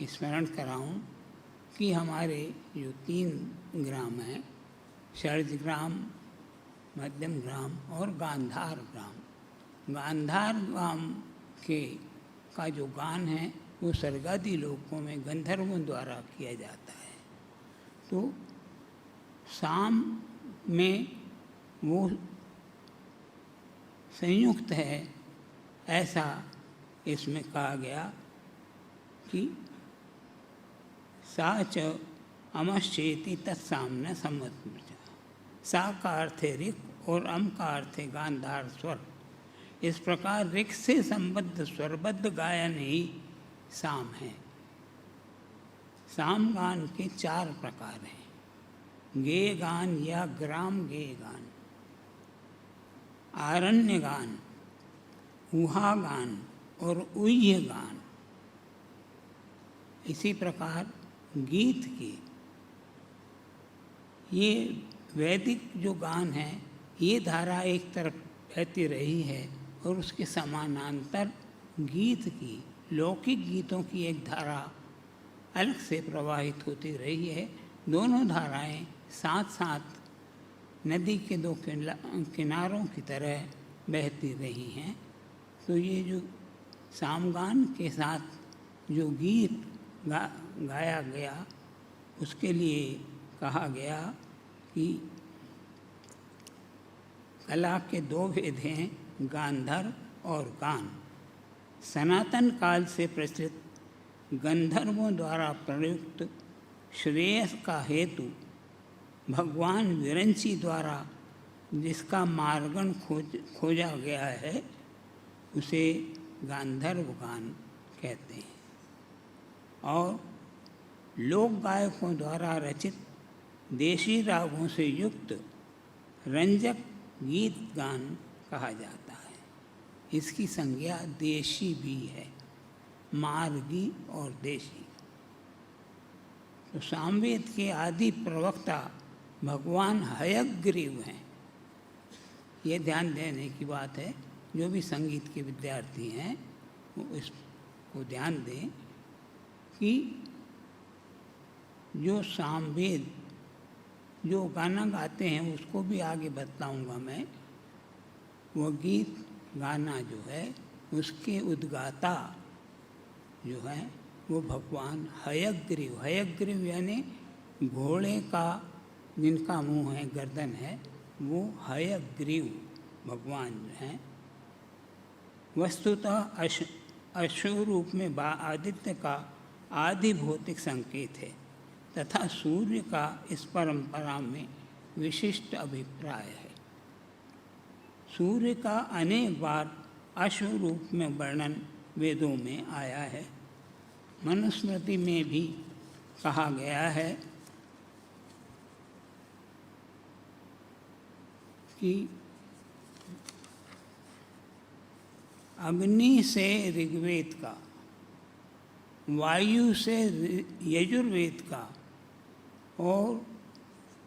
स्मरण कराऊं कि हमारे जो 3 ग्राम हैं, षड्ज ग्राम, मध्यम ग्राम और गांधार ग्राम। गांधार ग्राम का जो गान है वो स्वर्गादि लोकों में गंधर्वों द्वारा किया जाता है। तो साम में वो संयुक्त है, ऐसा इसमें कहा गया कि सा च अमश्चेति तत्सामना समत्वम। सा का अर्थ है ऋक और अम का अर्थ है गांधार स्वर। इस प्रकार ऋक से संबद्ध स्वरबद्ध गायन ही साम है। साम गान के 4 प्रकार हैं, गेय गान या ग्राम गेय गान, आरण्य गान, ऊहा गान और उह्य गान। इसी प्रकार गीत की ये वैदिक जो गान है ये धारा एक तरफ बहती रही है और उसके समानांतर गीत की लौकिक गीतों की एक धारा अलग से प्रवाहित होती रही है। दोनों धाराएं साथ साथ नदी के दो किनारों की तरह बहती रही हैं। तो ये जो सामगान के साथ जो गीत गाया गया उसके लिए कहा गया कि कला के दो भेद हैं, गांधर्व और गान। सनातन काल से प्रचलित गंधर्वों द्वारा प्रयुक्त श्रेयस का हेतु भगवान विरंची द्वारा जिसका मार्गण खोजा गया है उसे गांधर्व गान कहते हैं। और लोक गायकों द्वारा रचित देशी रागों से युक्त रंजक गीत गान कहा जाता है। इसकी संज्ञा देशी भी है, मार्गी और देशी। तो सामवेद के आदि प्रवक्ता भगवान हयग्रीव हैं। ये ध्यान देने की बात है, जो भी संगीत के विद्यार्थी हैं वो इसको ध्यान दें कि जो सामवेद जो गाना गाते हैं उसको भी आगे बतलाऊंगा मैं। वो गीत गाना जो है उसके उद्गाता जो है वो भगवान हयग्रीव। हयग्रीव यानी घोड़े का जिनका मुंह है, गर्दन है, वो हयग्रीव भगवान हैं। वस्तुतः अश्व रूप में आदित्य का आदि भौतिक संकेत है तथा सूर्य का इस परंपरा में विशिष्ट अभिप्राय है। सूर्य का अनेक बार अश्व रूप में वर्णन वेदों में आया है। मनुस्मृति में भी कहा गया है कि अग्नि से ऋग्वेद का, वायु से यजुर्वेद का और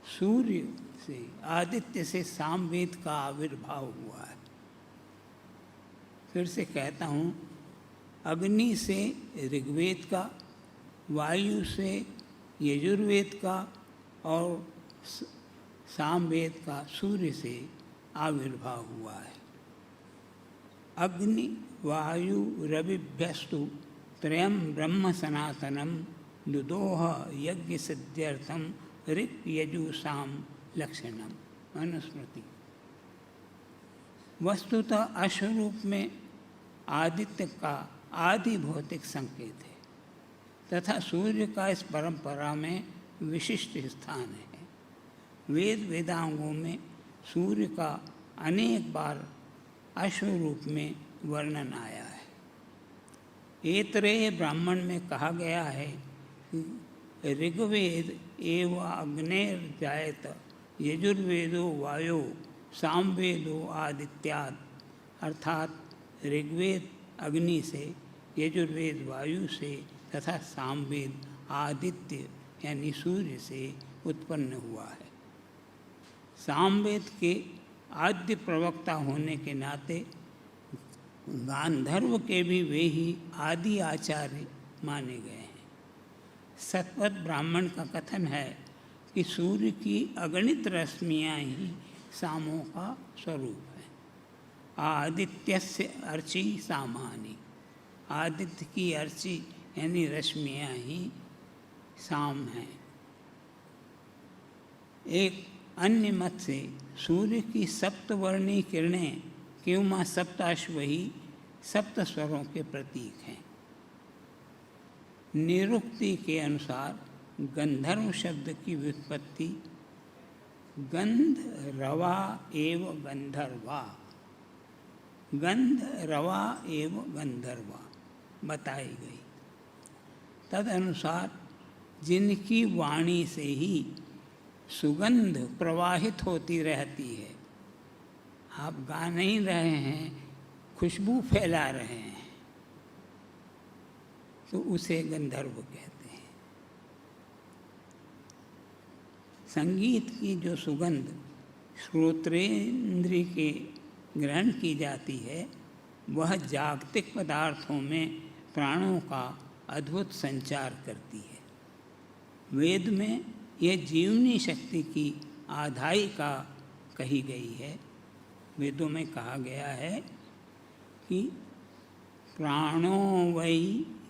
सूर्य से आदित्य से सामवेद का आविर्भाव हुआ है। फिर से कहता हूँ, अग्नि से ऋग्वेद का, वायु से यजुर्वेद का और सामवेद का सूर्य से आविर्भाव हुआ है। अग्नि वायु रविभ्यस्तु त्रयं ब्रह्म सनातनम लुदोह यज्ञ सिद्ध्यर्थम ऋक् यजु साम लक्षणम। मनुस्मृति। वस्तुतः अश्वरूप में आदित्य का आदि भौतिक संकेत है तथा सूर्य का इस परंपरा में विशिष्ट स्थान है। वेद वेदांगों में सूर्य का अनेक बार अश्व रूप में वर्णन आया है। ऐतरेय ब्राह्मण में कहा गया है कि ऋग्वेद एव अग्नेर्जायत यजुर्वेदो वायो सामवेदो आदित्याद, अर्थात ऋग्वेद अग्नि से, यजुर्वेद वायु से तथा सामवेद आदित्य यानी सूर्य से उत्पन्न हुआ है। सामवेद के आद्य प्रवक्ता होने के नाते गांधर्व के भी वे ही आदि आचार्य माने गए हैं। सतपथ ब्राह्मण का कथन है कि सूर्य की अगणित रश्मियाँ ही सामों का स्वरूप है। आदित्यस्य अर्ची सामानी, आदित्य की अर्ची यानी रश्मियाँ ही साम हैं। एक अन्य मत से सूर्य की सप्तवर्णी किरणें क्यों सप्ताश्व ही सप्त स्वरों के प्रतीक हैं। निरुक्ति के अनुसार गंधर्व शब्द की व्युत्पत्ति गंध रवा एव गंधर्वा, गंध रवा एव गंधर्वा बताई गई। तदनुसार जिनकी वाणी से ही सुगंध प्रवाहित होती रहती है, आप गा नहीं रहे हैं, खुशबू फैला रहे हैं, तो उसे गंधर्व कहते हैं। संगीत की जो सुगंध श्रोत्रेंद्रिय के ग्रहण की जाती है, वह जागतिक पदार्थों में प्राणों का अद्भुत संचार करती है। वेद में यह जीवनी शक्ति की आधायिका कही गई है। वेदों में कहा गया है कि प्राणो वै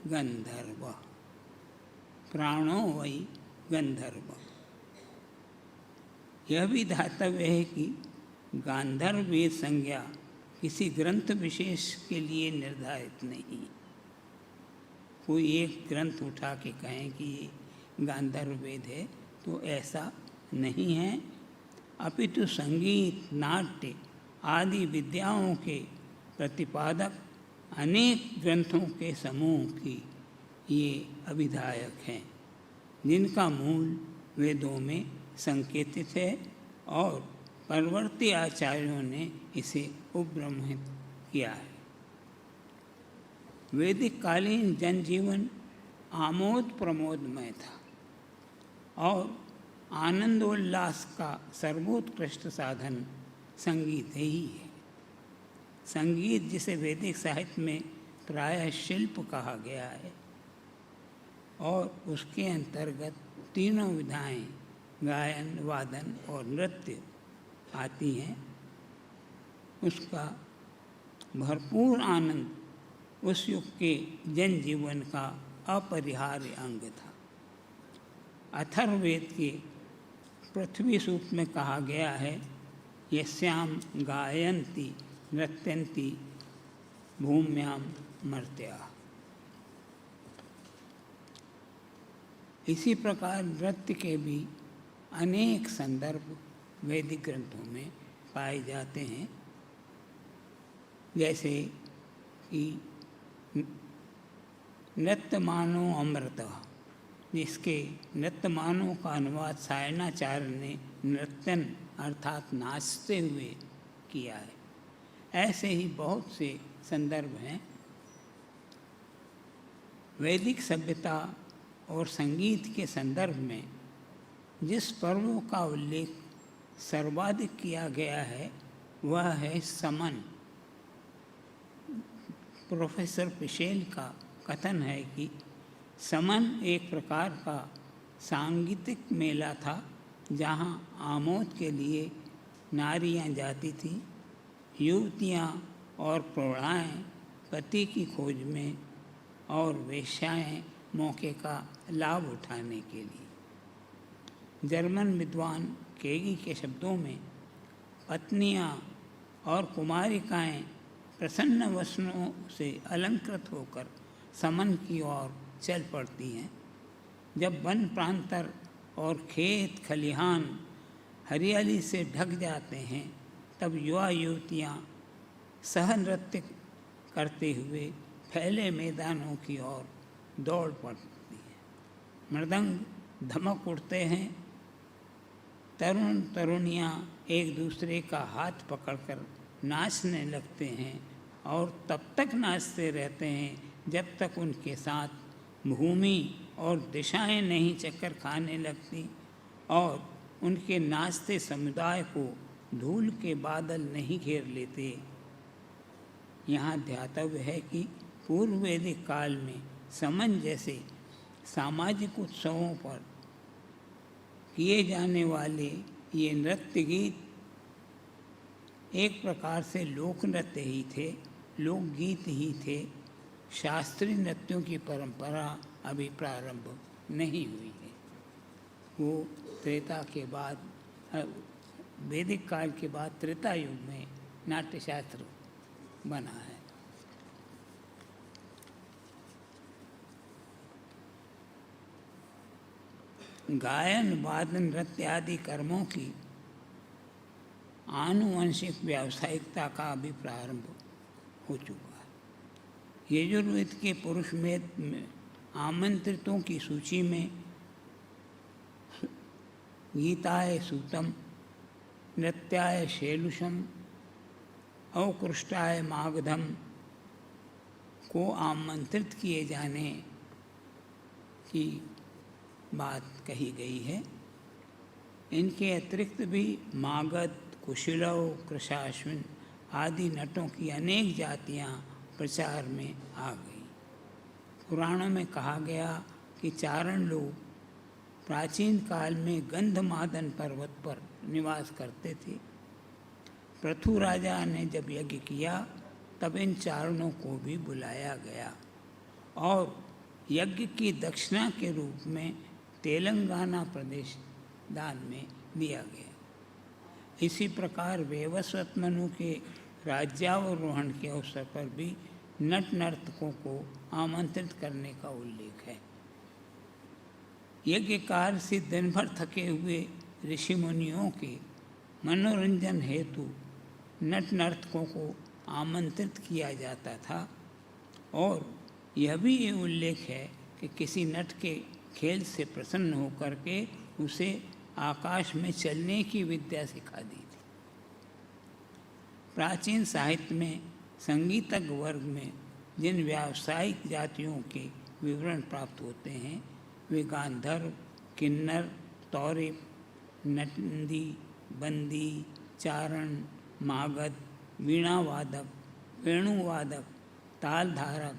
गंधर्व, प्राणो वै गंधर्व। यह भी धातव्य है कि गांधर्व वेद संज्ञा किसी ग्रंथ विशेष के लिए निर्धारित नहीं। कोई एक ग्रंथ उठा के कहें कि ये गांधर्व वेद है तो ऐसा नहीं है, अपितु संगीत, नाट्य आदि विद्याओं के प्रतिपादक अनेक ग्रंथों के समूह की ये अभिधायक हैं, जिनका मूल वेदों में संकेतित है और परवर्ती आचार्यों ने इसे उपब्रह्मित किया है। वैदिक कालीन जनजीवन आमोद प्रमोदमय था और आनंदोल्लास का सर्वोत्कृष्ट साधन संगीत ही है। संगीत, जिसे वैदिक साहित्य में प्रायः शिल्प कहा गया है और उसके अंतर्गत तीनों विधाएं गायन, वादन और नृत्य आती हैं, उसका भरपूर आनंद उस युग के जनजीवन का अपरिहार्य अंग था। अथर्ववेद के पृथ्वी सूक्त में कहा गया है, यस्याम गायन्ति नृत्यन्ति भूम्याम मर्त्या। इसी प्रकार नृत्य के भी अनेक संदर्भ वैदिक ग्रंथों में पाए जाते हैं, जैसे कि नृत्यमानो अमृत, जिसके नृत्यमानों का अनुवाद सायणाचार्य ने नृत्यन अर्थात नाचते हुए किया है। ऐसे ही बहुत से संदर्भ हैं। वैदिक सभ्यता और संगीत के संदर्भ में जिस पर्व का उल्लेख सर्वाधिक किया गया है वह है समन। प्रोफेसर पिशेल का कथन है कि समन एक प्रकार का सांगीतिक मेला था, जहाँ आमोद के लिए नारियां जाती थीं, युवतियाँ और प्रौढ़ाएँ पति की खोज में और वेश्याएँ मौके का लाभ उठाने के लिए। जर्मन विद्वान केगी के शब्दों में पत्नियाँ और कुमारिकाएँ प्रसन्न वस्त्रों से अलंकृत होकर समन की ओर चल पड़ती हैं। जब वन प्रांतर और खेत खलिहान हरियाली से ढक जाते हैं, तब युवा युवतियाँ सह नृत्य करते हुए फैले मैदानों की ओर दौड़ पड़ती हैं। मृदंग धमक उठते हैं, तरुण तरुणियाँ एक दूसरे का हाथ पकड़कर नाचने लगते हैं और तब तक नाचते रहते हैं जब तक उनके साथ भूमि और दिशाएं नहीं चक्कर खाने लगती और उनके नाचते समुदाय को धूल के बादल नहीं घेर लेते। यहाँ ध्यातव्य है कि पूर्व वैदिक काल में समन जैसे सामाजिक उत्सवों पर किए जाने वाले ये नृत्य गीत एक प्रकार से लोक नृत्य ही थे, लोकगीत ही थे। शास्त्रीय नृत्यों की परंपरा अभी प्रारंभ नहीं हुई है। वो त्रेता के बाद, वैदिक काल के बाद त्रेता युग में नाट्यशास्त्र बना है। गायन, वादन, नृत्य आदि कर्मों की आनुवंशिक व्यावसायिकता का भी प्रारंभ हो चुका है। यजुर्वेद के पुरुष में आमंत्रितों की सूची में गीताय सूतम, नृत्याय शैलुषम, अवकृष्टाय मागधम को आमंत्रित किए जाने की बात कही गई है। इनके अतिरिक्त भी मागध, कुशलव, कृशाश्विन आदि नटों की अनेक जातियां प्रचार में आ गई। पुराणों में कहा गया कि चारण लोग प्राचीन काल में गंधमादन पर्वत पर निवास करते थे। पृथु राजा ने जब यज्ञ किया तब इन चारणों को भी बुलाया गया और यज्ञ की दक्षिणा के रूप में तेलंगाना प्रदेश दान में दिया गया। इसी प्रकार वैवस्वत मनु के राज्यावरोहण के अवसर पर भी नट नर्तकों को आमंत्रित करने का उल्लेख है। यज्ञकार से दिन भर थके हुए ऋषि मुनियों के मनोरंजन हेतु नट नर्तकों को आमंत्रित किया जाता था और यह भी ये उल्लेख है कि किसी नट के खेल से प्रसन्न होकर के उसे आकाश में चलने की विद्या सिखा दी थी। प्राचीन साहित्य में संगीतज्ञ वर्ग में जिन व्यावसायिक जातियों के विवरण प्राप्त होते हैं वे गांधर्व, किन्नर, तौरिप, नंदी, बंदी, चारण, मागध, वीणावादक, वेणुवादक, तालधारक,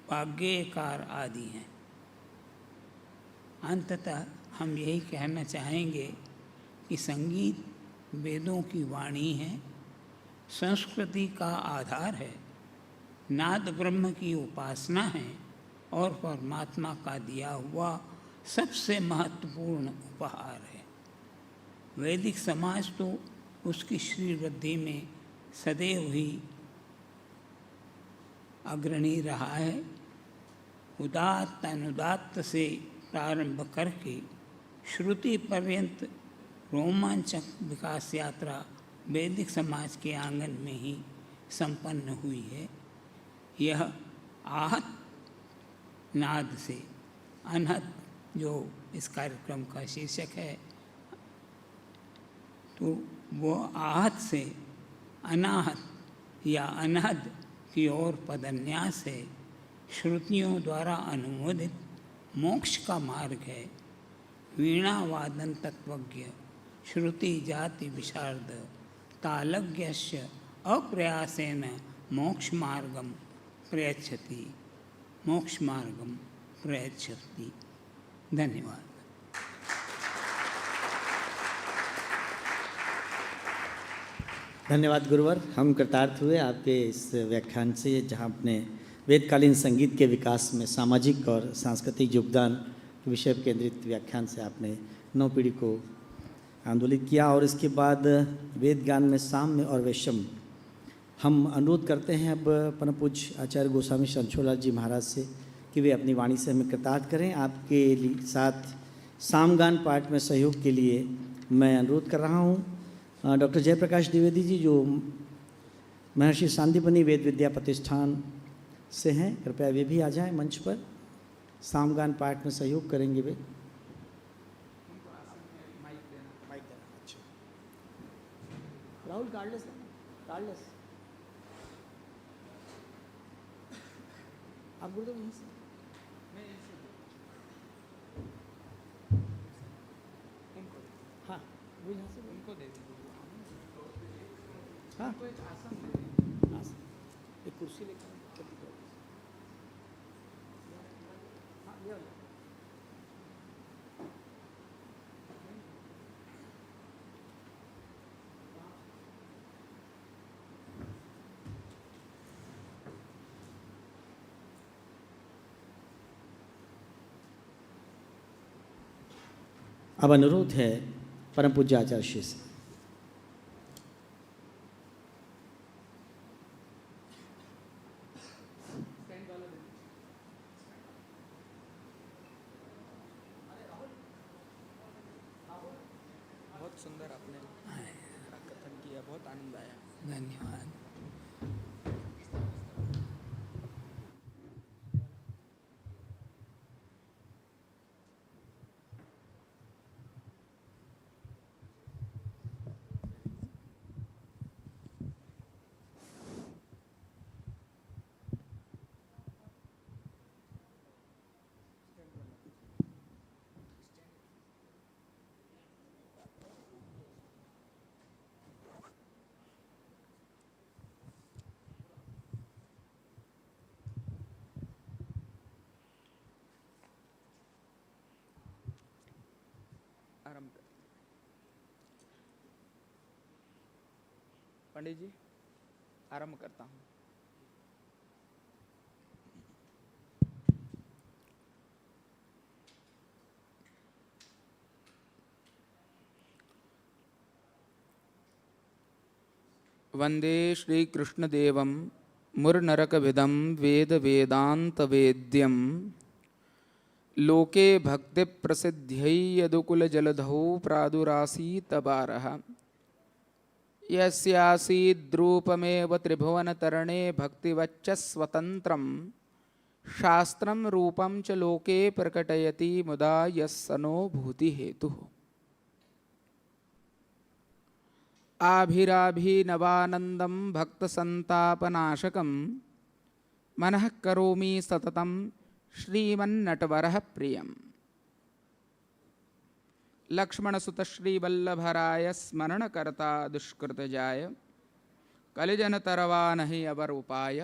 वाग्यकार आदि हैं। अंततः हम यही कहना चाहेंगे कि संगीत वेदों की वाणी है, संस्कृति का आधार है, नाद ब्रह्म की उपासना है और परमात्मा का दिया हुआ सबसे महत्वपूर्ण उपहार है। वैदिक समाज तो उसकी श्रीवृद्धि में सदैव ही अग्रणी रहा है। उदात्त अनुदात्त से प्रारंभ करके श्रुति पर्यंत रोमांचक विकास यात्रा वैदिक समाज के आंगन में ही संपन्न हुई है। यह आहत नाद से अनहत जो इस कार्यक्रम का शीर्षक है, तो वो आहत से अनाहत या अनहद की ओर पदन्यास है। श्रुतियों द्वारा अनुमोदित मोक्ष का मार्ग है। वीणा वादन तत्वज्ञ श्रुति जाति विशारद तालज्ञस्य अप्रयासेन मोक्ष मार्गम प्रयच्छति मोक्ष मार्गम प्रयच्छति। धन्यवाद। धन्यवाद गुरुवर। हम कृतार्थ हुए आपके इस व्याख्यान से, जहां आपने वेदकालीन संगीत के विकास में सामाजिक और सांस्कृतिक योगदान के विषय पर केंद्रित व्याख्यान से आपने नौ पीढ़ी को आंदोलित किया। और इसके बाद वेद ज्ञान में साम्य और वैषम्य, हम अनुरोध करते हैं अब परम पूज्य आचार्य गोस्वामी शंछोलाल जी महाराज से कि वे अपनी वाणी से हमें कृतार्थ करें। आपके साथ सामगान पाठ में सहयोग के लिए मैं अनुरोध कर रहा हूँ डॉक्टर जयप्रकाश द्विवेदी जी, जो महर्षि सांदीपनि वेद विद्या प्रतिष्ठान से हैं। कृपया वे भी आ जाएं मंच पर, सामगान पाठ में सहयोग करेंगे वे। राहुल कार्डलेस आप गुरुदेव यहीं से हाँ वो यहाँ से उनको दे दीजिए। हाँ एक कुर्सी लेकर अब अनुरोध है परम पूज्य आचार्य श्री से। बहुत सुंदर आपने कथन किया, बहुत आनंद आया। धन्यवाद। आरंभ कर। पंडित जी आरंभ करता हूँ। वंदे श्रीकृष्णदेवं मुरनरकविदं वेदवेदान्तवेद्यं लोके भक्तिप्रसिद्ध्यै यदुकुलजलधौ प्रादुरासीतबारः यस्यासीद्रूपमेव त्रिभुवनतरणे भक्तिवच्च स्वतन्त्रं शास्त्रं रूपं च लोके प्रकटयति मुदा यस्सनो भूतिहेतुः आभिराभिनवानन्दं भक्तसन्तापनाशकं मनः करोमि सततं श्रीमन्नटवरः प्रियम् लक्ष्मणसुतश्रीवल्लभराय स्मरणकर्ता दुष्कृतजाय कलिजनतरवानहि अवर उपाय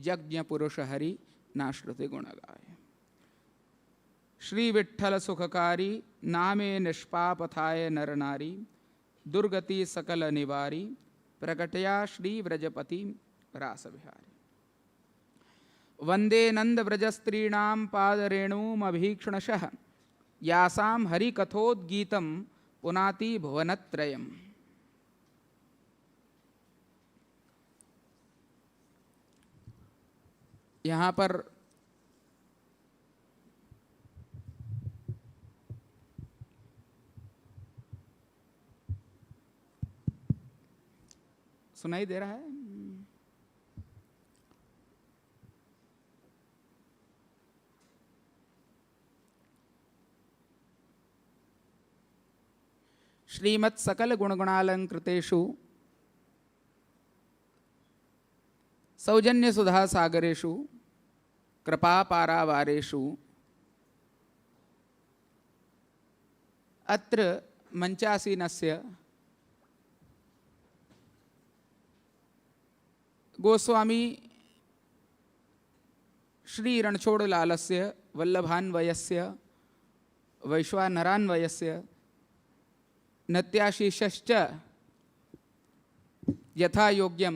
यज्ञपुरुषहरि नाश्रुति गुणगाय श्रीविठ्ठलसुखकारी नामे निष्पापथाय नरनारी दुर्गति सकल निवारी प्रकटया श्री व्रजपति रासविहारी वंदे नंद व्रजस्त्रीणां पादरेणुमभीक्षणशः यासां हरिकथोद्गीतं पुनाति भुवनत्रयम्। यहाँ पर सुनाई दे रहा है? श्रीमत् सकल गुणगुणालंकृतेषु सौजन्य सुधा सागरेषु कृपा पारावारेषु अत्र मंचासीनस्य गोस्वामी श्री रणछोड़लालस्य वल्लभान्वयस्य वैश्वानरान्वयस्य नत्याशीषश्च यथा योग्यं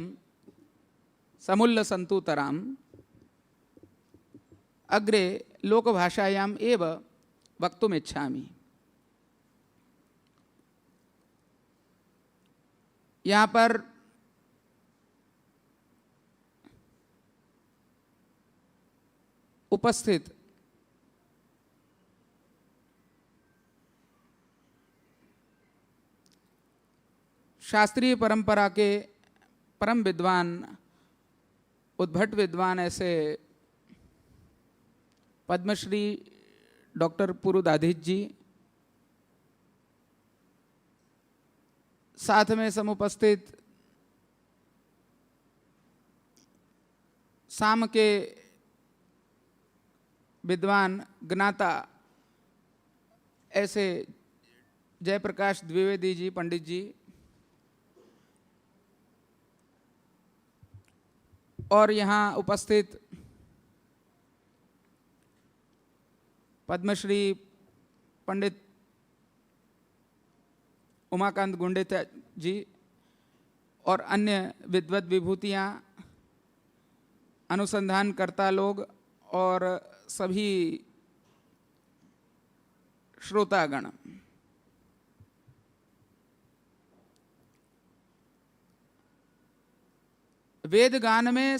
समुल्लसन्तुतराम् अग्रे लोकभाषायाम् एव वक्तुमिच्छामि। यहाँ पर उपस्थित शास्त्रीय परंपरा के परम विद्वान उद्भट विद्वान ऐसे पद्मश्री डॉक्टर पुरुदाधीच जी, साथ में समुपस्थित साम के विद्वान ज्ञाता ऐसे जयप्रकाश द्विवेदी जी पंडित जी और यहाँ उपस्थित पद्मश्री पंडित उमाकांत गुंडेता जी और अन्य विद्वत विभूतियाँ, अनुसंधानकर्ता लोग और सभी श्रोतागण, वेद गान में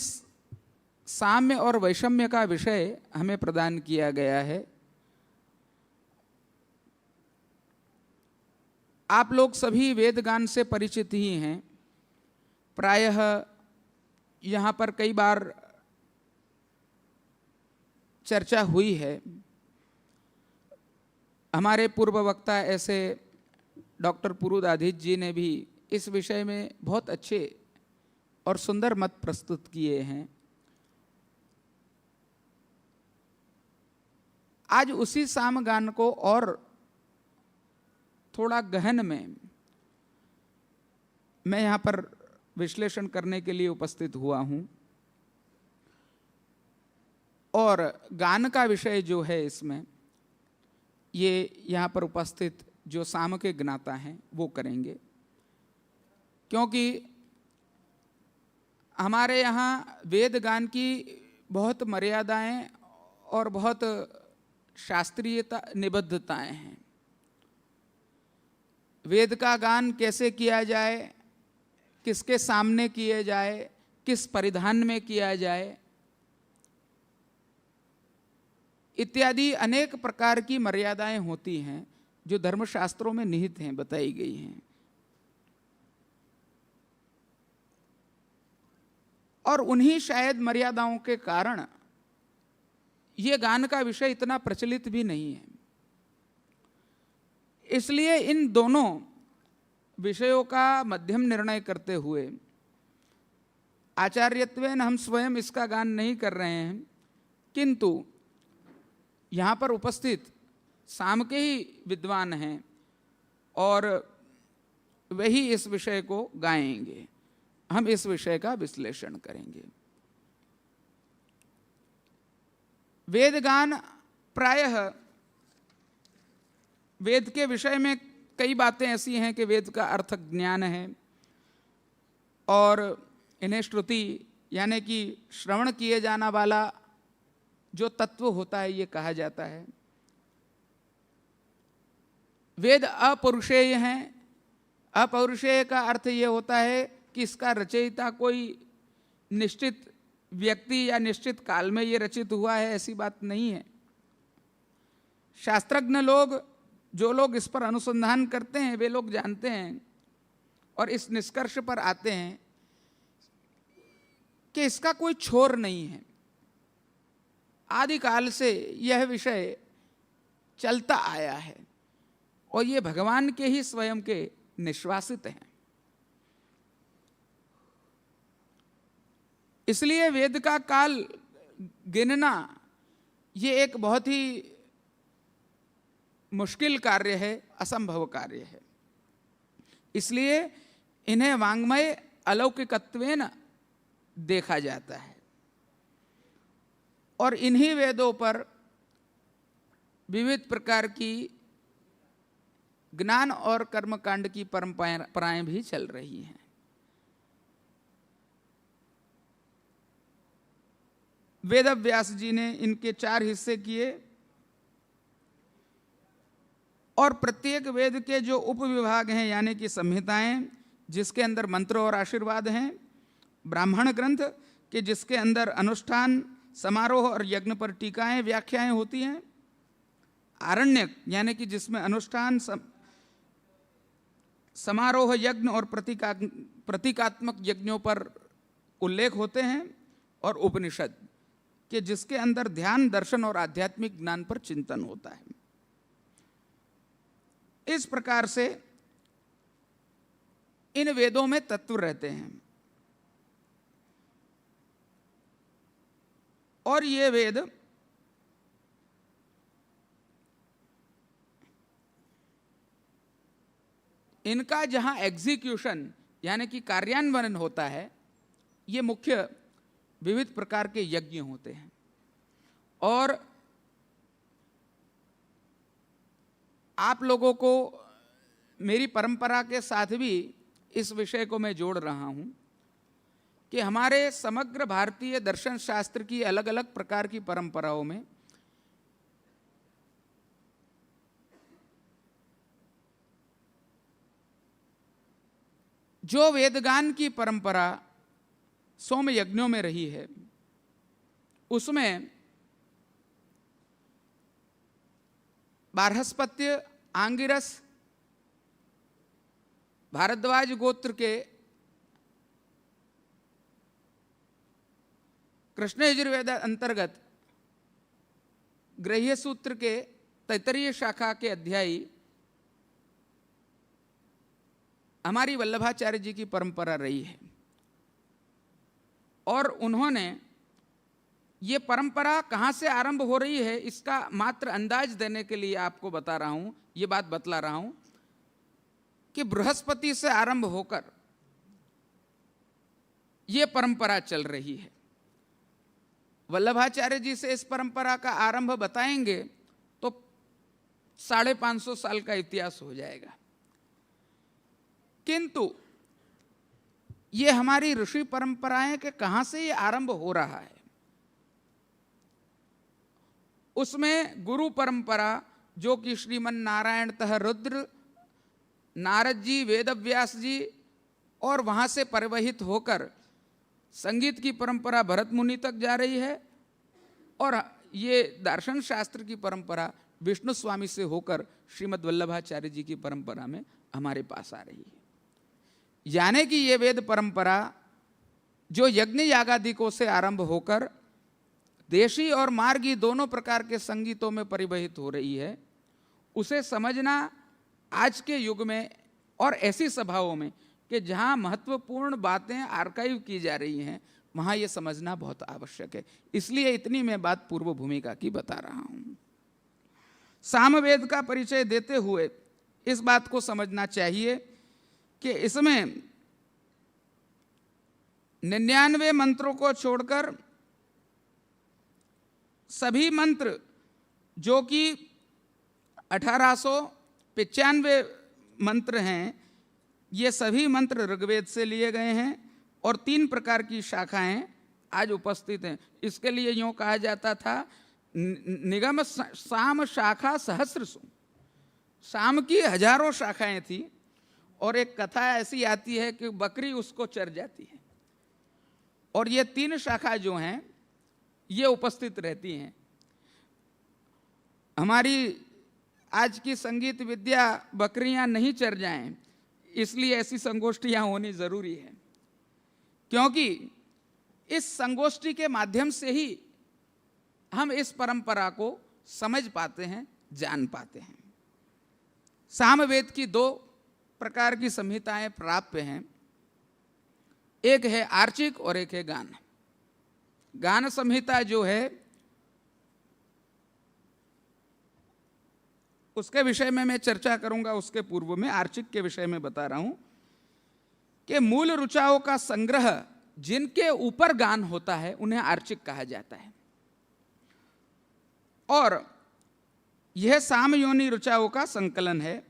साम्य और वैषम्य का विषय हमें प्रदान किया गया है। आप लोग सभी वेद गान से परिचित ही हैं। प्रायः यहाँ पर कई बार चर्चा हुई है। हमारे पूर्व वक्ता ऐसे डॉक्टर पुरुदाधीच जी ने भी इस विषय में बहुत अच्छे और सुंदर मत प्रस्तुत किए हैं। आज उसी सामगान को और थोड़ा गहन में मैं यहाँ पर विश्लेषण करने के लिए उपस्थित हुआ हूँ। और गान का विषय जो है इसमें, ये यहाँ पर उपस्थित जो साम के ज्ञाता हैं वो करेंगे, क्योंकि हमारे यहाँ वेद गान की बहुत मर्यादाएं और बहुत शास्त्रीयता निबद्धताएं हैं। वेद का गान कैसे किया जाए, किसके सामने किए जाए, किस परिधान में किया जाए, इत्यादि अनेक प्रकार की मर्यादाएं होती हैं जो धर्मशास्त्रों में निहित हैं, बताई गई हैं। और उन्हीं शायद मर्यादाओं के कारण ये गान का विषय इतना प्रचलित भी नहीं है। इसलिए इन दोनों विषयों का मध्यम निर्णय करते हुए आचार्यत्वेन हम स्वयं इसका गान नहीं कर रहे हैं, किंतु यहाँ पर उपस्थित साम के ही विद्वान हैं और वही इस विषय को गाएंगे। हम इस विषय का विश्लेषण करेंगे। वेद गान प्रायः वेद के विषय में कई बातें ऐसी हैं कि वेद का अर्थ ज्ञान है और इन्हें श्रुति यानी कि श्रवण किए जाना वाला जो तत्व होता है ये कहा जाता है। वेद अपौरुषेय हैं। अपौरुषेय का अर्थ ये होता है कि इसका रचयिता कोई निश्चित व्यक्ति या निश्चित काल में ये रचित हुआ है, ऐसी बात नहीं है। शास्त्रज्ञ लोग, जो लोग इस पर अनुसंधान करते हैं, वे लोग जानते हैं और इस निष्कर्ष पर आते हैं कि इसका कोई छोर नहीं है। आदिकाल से यह विषय चलता आया है और ये भगवान के ही स्वयं के निश्वासित हैं। इसलिए वेद का काल गिनना ये एक बहुत ही मुश्किल कार्य है, असंभव कार्य है। इसलिए इन्हें वाङ्मय अलौकिकत्वेन देखा जाता है और इन्हीं वेदों पर विविध प्रकार की ज्ञान और कर्मकांड की परंपराएं भी चल रही हैं। वेदव्यास जी ने इनके 4 हिस्से किए और प्रत्येक वेद के जो उपविभाग हैं यानी कि संहिताएं, जिसके अंदर मंत्र और आशीर्वाद हैं, ब्राह्मण ग्रंथ के जिसके अंदर अनुष्ठान, समारोह और यज्ञ पर टीकाएं, व्याख्याएं होती हैं, आरण्यक यानी कि जिसमें अनुष्ठान, समारोह, यज्ञ और प्रतीकात्मक यज्ञों पर उल्लेख होते हैं, और उपनिषद कि जिसके अंदर ध्यान, दर्शन और आध्यात्मिक ज्ञान पर चिंतन होता है। इस प्रकार से इन वेदों में तत्व रहते हैं और ये वेद इनका जहां एग्जीक्यूशन यानी कि कार्यान्वयन होता है, ये मुख्य विविध प्रकार के यज्ञ होते हैं। और आप लोगों को मेरी परंपरा के साथ भी इस विषय को मैं जोड़ रहा हूं कि हमारे समग्र भारतीय दर्शन शास्त्र की अलग अलग प्रकार की परंपराओं में जो वेदगान की परंपरा सोम यज्ञों में रही है, उसमें बारहस्पत्य, आंगिरस, भारद्वाज गोत्र के कृष्ण यजुर्वेद अंतर्गत ग्रह्य सूत्र के तैत्तरीय शाखा के अध्यायी हमारी वल्लभाचार्य जी की परंपरा रही है और उन्होंने ये परंपरा कहाँ से आरंभ हो रही है इसका मात्र अंदाज देने के लिए आपको बता रहा हूँ, ये बात बतला रहा हूँ कि बृहस्पति से आरंभ होकर ये परंपरा चल रही है। वल्लभाचार्य जी से इस परंपरा का आरंभ बताएंगे तो 550 साल का इतिहास हो जाएगा। किंतु ये हमारी ऋषि परंपराएं के कहां से ये आरंभ हो रहा है, उसमें गुरु परंपरा जो कि श्रीमन नारायण तह रुद्र, नारद जी, वेदव्यास जी और वहां से परिवहित होकर संगीत की परंपरा भरत मुनि तक जा रही है, और ये दर्शन शास्त्र की परंपरा विष्णु स्वामी से होकर श्रीमद् वल्लभाचार्य जी की परंपरा में हमारे पास आ रही है। यानी कि ये वेद परंपरा जो यज्ञ यागादिकों से आरंभ होकर देशी और मार्गी दोनों प्रकार के संगीतों में परिवहित हो रही है, उसे समझना आज के युग में और ऐसी सभाओं में कि जहाँ महत्वपूर्ण बातें आर्काइव की जा रही हैं, वहाँ ये समझना बहुत आवश्यक है। इसलिए इतनी मैं बात पूर्व भूमिका की बता रहा हूँ। सामवेद का परिचय देते हुए इस बात को समझना चाहिए कि इसमें 99 मंत्रों को छोड़कर सभी मंत्र जो कि 1895 मंत्र हैं, ये सभी मंत्र ऋग्वेद से लिए गए हैं और 3 प्रकार की शाखाएं आज उपस्थित हैं। इसके लिए यूँ कहा जाता था निगम साम शाखा सहस्रसु, साम की हजारों शाखाएं थी और एक कथा ऐसी आती है कि बकरी उसको चर जाती है और ये 3 शाखा जो हैं ये उपस्थित रहती हैं। हमारी आज की संगीत विद्या बकरियां नहीं चर जाएं, इसलिए ऐसी संगोष्ठियां होनी जरूरी है, क्योंकि इस संगोष्ठी के माध्यम से ही हम इस परंपरा को समझ पाते हैं, जान पाते हैं। सामवेद की 2 प्रकार की संहिताएं प्राप्य हैं, एक है आर्चिक और एक है गान। गान संहिता जो है उसके विषय में मैं चर्चा करूंगा, उसके पूर्व में आर्चिक के विषय में बता रहा हूं कि मूल ऋचाओं का संग्रह जिनके ऊपर गान होता है उन्हें आर्चिक कहा जाता है, और यह सामयोनि ऋचाओं का संकलन है।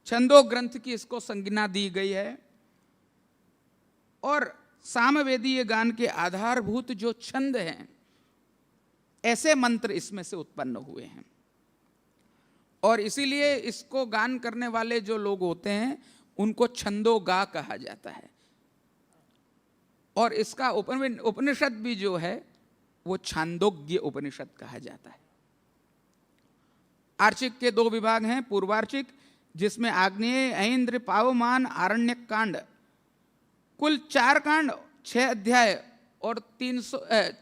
छंदो ग्रंथ की इसको संज्ञा दी गई है और सामवेदीय गान के आधारभूत जो छंद हैं, ऐसे मंत्र इसमें से उत्पन्न हुए हैं, और इसीलिए इसको गान करने वाले जो लोग होते हैं उनको छंदोगा कहा जाता है। और इसका उपनिषद भी जो है वो छांदोग्य उपनिषद कहा जाता है। आर्चिक के 2 विभाग हैं, पूर्वार्चिक जिसमें आग्नेय, ऐन्द्र, पावमान, आरण्यक कांड, कुल 4 कांड, 6 अध्याय और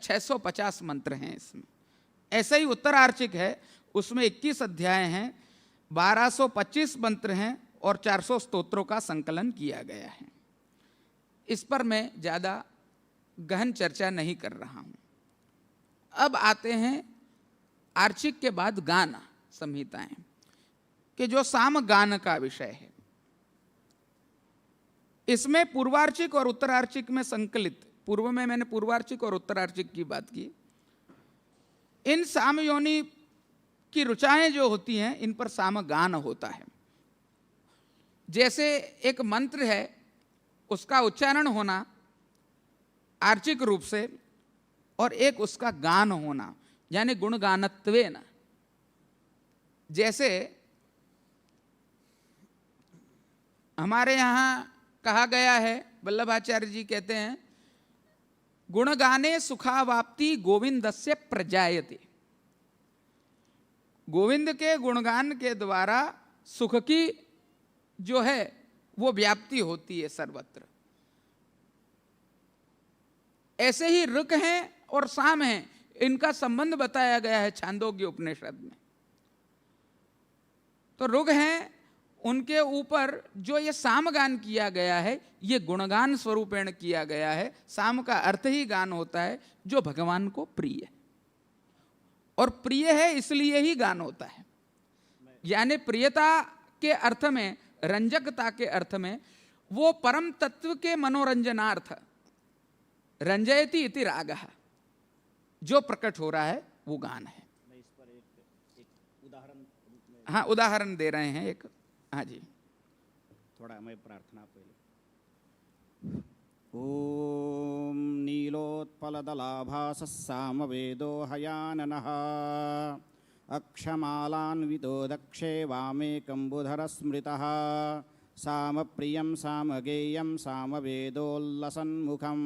650 मंत्र हैं इसमें। ऐसे ही उत्तरार्चिक है, उसमें 21 अध्याय हैं, 1225 मंत्र हैं और 400 स्तोत्रों का संकलन किया गया है। इस पर मैं ज़्यादा गहन चर्चा नहीं कर रहा हूँ। अब आते हैं आर्चिक के बाद गान संहिताएं, कि जो साम गान का विषय है। इसमें पूर्वार्चिक और उत्तरार्चिक में संकलित, पूर्व में मैंने पूर्वार्चिक और उत्तरार्चिक की बात की, इन सामयोनि की ऋचाएं जो होती हैं इन पर सामगान होता है। जैसे एक मंत्र है उसका उच्चारण होना आर्चिक रूप से और एक उसका गान होना यानी गुणगानत्वेन। जैसे हमारे यहाँ कहा गया है, वल्लभाचार्य जी कहते हैं, गुणगाने सुखावाप्ति गोविंदस्य प्रजायते। गोविंद के गुणगान के द्वारा सुख की जो है वो व्याप्ति होती है सर्वत्र। ऐसे ही ऋक हैं और साम हैं, इनका संबंध बताया गया है छांदोग्य उपनिषद में। तो ऋग हैं, उनके ऊपर जो ये सामगान किया गया है ये गुणगान स्वरूपेण किया गया है। साम का अर्थ ही गान होता है जो भगवान को प्रिय है, और प्रिय है इसलिए ही गान होता है। यानी प्रियता के अर्थ में, रंजकता के अर्थ में, वो परम तत्व के मनोरंजनार्थ रंजयति इति रागः जो प्रकट हो रहा है वो गान है। हाँ उदाहरण दे रहे हैं एक। हाँ जी, थोड़ा मैं प्रार्थना पहले। ओम नीलोत्पलदलाभासः सामवेदो हयाननः अक्षमालान्वितो दक्षे वामे कम्बुधरस्मृतः सामप्रियं सामगेयं सामवेदोल्लसन्मुखं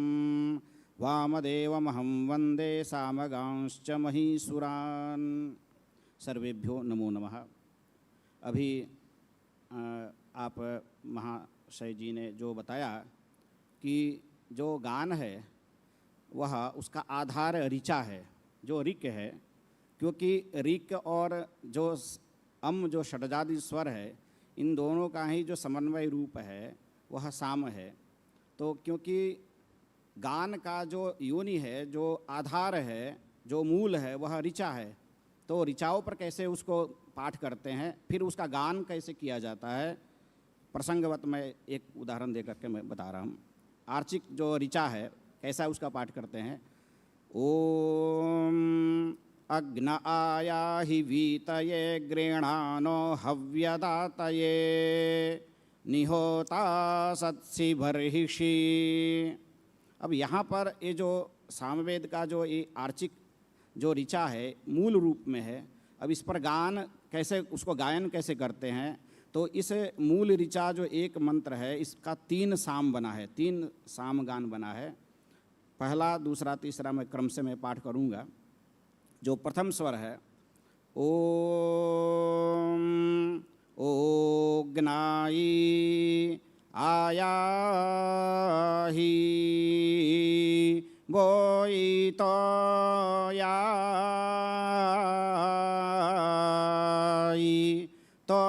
वामदेवमहं वन्दे सामगांश्च महीसुरान्। सर्वेभ्यो नमो नमः। अभी आप महाशय जी ने जो बताया कि जो गान है वह उसका आधार ऋचा है, जो ऋक है, क्योंकि ऋक और जो जो षड्जादि स्वर है, इन दोनों का ही जो समन्वय रूप है वह साम है। तो क्योंकि गान का जो योनि है, जो आधार है, जो मूल है, वह ऋचा है, तो ऋचाओं पर कैसे उसको पाठ करते हैं, फिर उसका गान कैसे किया जाता है, प्रसंगवत मैं एक उदाहरण दे करके मैं बता रहा हूँ। आर्चिक जो ऋचा है कैसा उसका पाठ करते हैं। ओम अग्न आयाहि वीतये गृणानो हव्यदातये निहोता सत्सि बर्हिषि। अब यहाँ पर ये जो सामवेद का जो ये आर्चिक जो ऋचा है मूल रूप में है, अब इस पर गान कैसे, उसको गायन कैसे करते हैं, तो इस मूल ऋचा जो एक मंत्र है इसका 3 साम बना है, 3 साम गान बना है। पहला, दूसरा, तीसरा मैं क्रम से मैं पाठ करूँगा। जो प्रथम स्वर है ओम ओग्नाई आयाहि बोईतो याई तो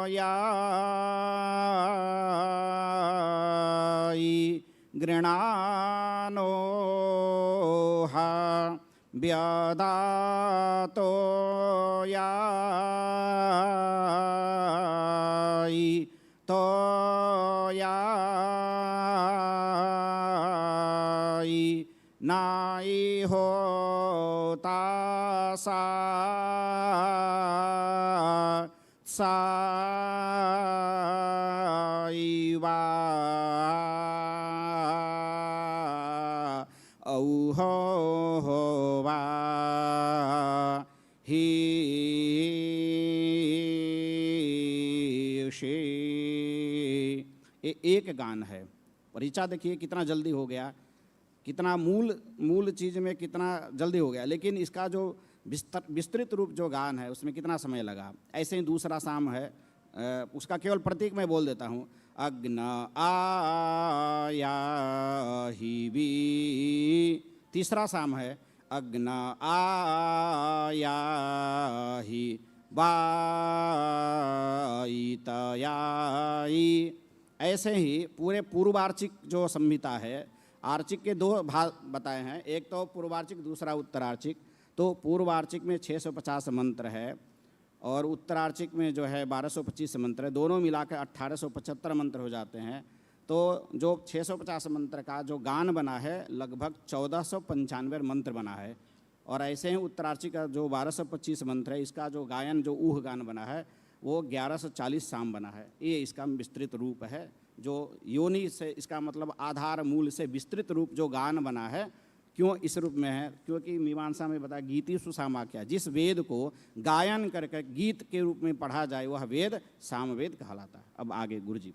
याई गृणानो हा व्यदातो याई तो याई नाई होता साईवा औहो होवा ही शे। एक गान है। ऋचा देखिए कितना जल्दी हो गया, कितना मूल चीज़ में कितना जल्दी हो गया, लेकिन इसका जो विस्तृत रूप जो गान है उसमें कितना समय लगा। ऐसे ही दूसरा साम है, उसका केवल प्रतीक मैं बोल देता हूँ। अग्न आयाहि वी। तीसरा साम है अग्न आयाहि वाईतयाई। ऐसे ही पूरे पूर्वार्चिक जो संहिता है, आर्चिक के 2 भाग बताए हैं, एक तो पूर्वार्चिक, दूसरा उत्तरार्चिक। तो पूर्वार्चिक में 650 मंत्र है और उत्तरार्चिक में जो है 1225 मंत्र है, दोनों मिलाकर 1875 मंत्र हो जाते हैं। तो जो 650 मंत्र का जो गान बना है लगभग 1495 मंत्र बना है। और ऐसे ही उत्तरार्चिक का जो 1225 मंत्र है, इसका जो गायन जो ऊह गान बना है वो 1140 साम बना है। ये इसका विस्तृत रूप है, जो योनि से, इसका मतलब आधार मूल से विस्तृत रूप जो गान बना है। क्यों इस रूप में है? क्योंकि मीमांसा में बताया गीति सुसामाख्या, जिस वेद को गायन करके गीत के रूप में पढ़ा जाए वह वेद सामवेद कहलाता है। अब आगे गुरु जी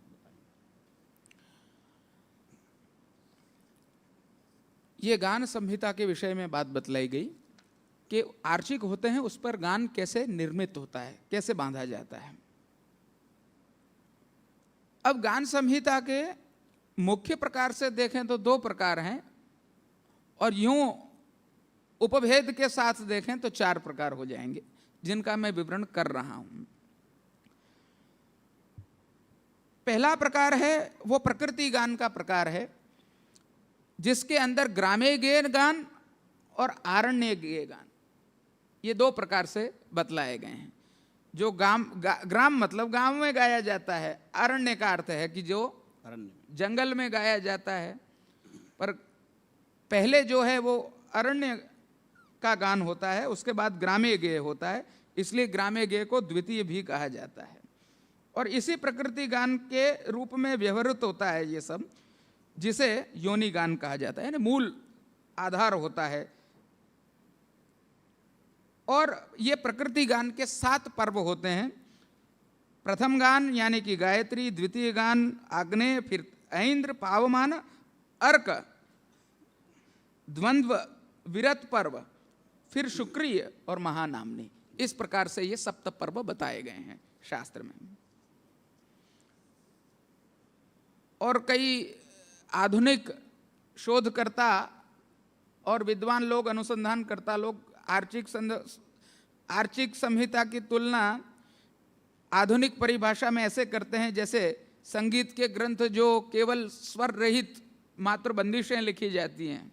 ये गान संहिता के विषय में बात बतलाई गई कि आर्चिक होते हैं, उस पर गान कैसे निर्मित होता है, कैसे बांधा जाता है। अब गान संहिता के मुख्य प्रकार से देखें तो 2 प्रकार हैं, और यूं उपभेद के साथ देखें तो 4 प्रकार हो जाएंगे, जिनका मैं विवरण कर रहा हूं। पहला प्रकार है वो प्रकृति गान का प्रकार है, जिसके अंदर ग्राम्य गेय गान और आरण्य गेय गान, ये 2 प्रकार से बतलाए गए हैं। जो ग्राम मतलब गांव में गाया जाता है, अरण्य का अर्थ है कि जो जंगल में गाया जाता है। पर पहले जो है वो अरण्य का गान होता है, उसके बाद ग्राम्य गेय होता है। इसलिए ग्राम्य गेय को द्वितीय भी कहा जाता है। और इसी प्रकृति गान के रूप में व्यवहृत होता है ये सब, जिसे योनि गान कहा जाता है, यानी मूल आधार होता है। और ये प्रकृति गान के 7 पर्व होते हैं। प्रथम गान यानी कि गायत्री, द्वितीय गान आग्नेय, फिर ऐन्द्र, पावमान, अर्क, द्वंद्व, विरत पर्व, फिर शुक्रिय और महानामनी। इस प्रकार से ये 7 पर्व बताए गए हैं शास्त्र में। और कई आधुनिक शोधकर्ता और विद्वान लोग, अनुसंधानकर्ता लोग आर्चिक संहिता की तुलना आधुनिक परिभाषा में ऐसे करते हैं जैसे संगीत के ग्रंथ जो केवल स्वर रहित मात्र बंदिशें लिखी जाती हैं,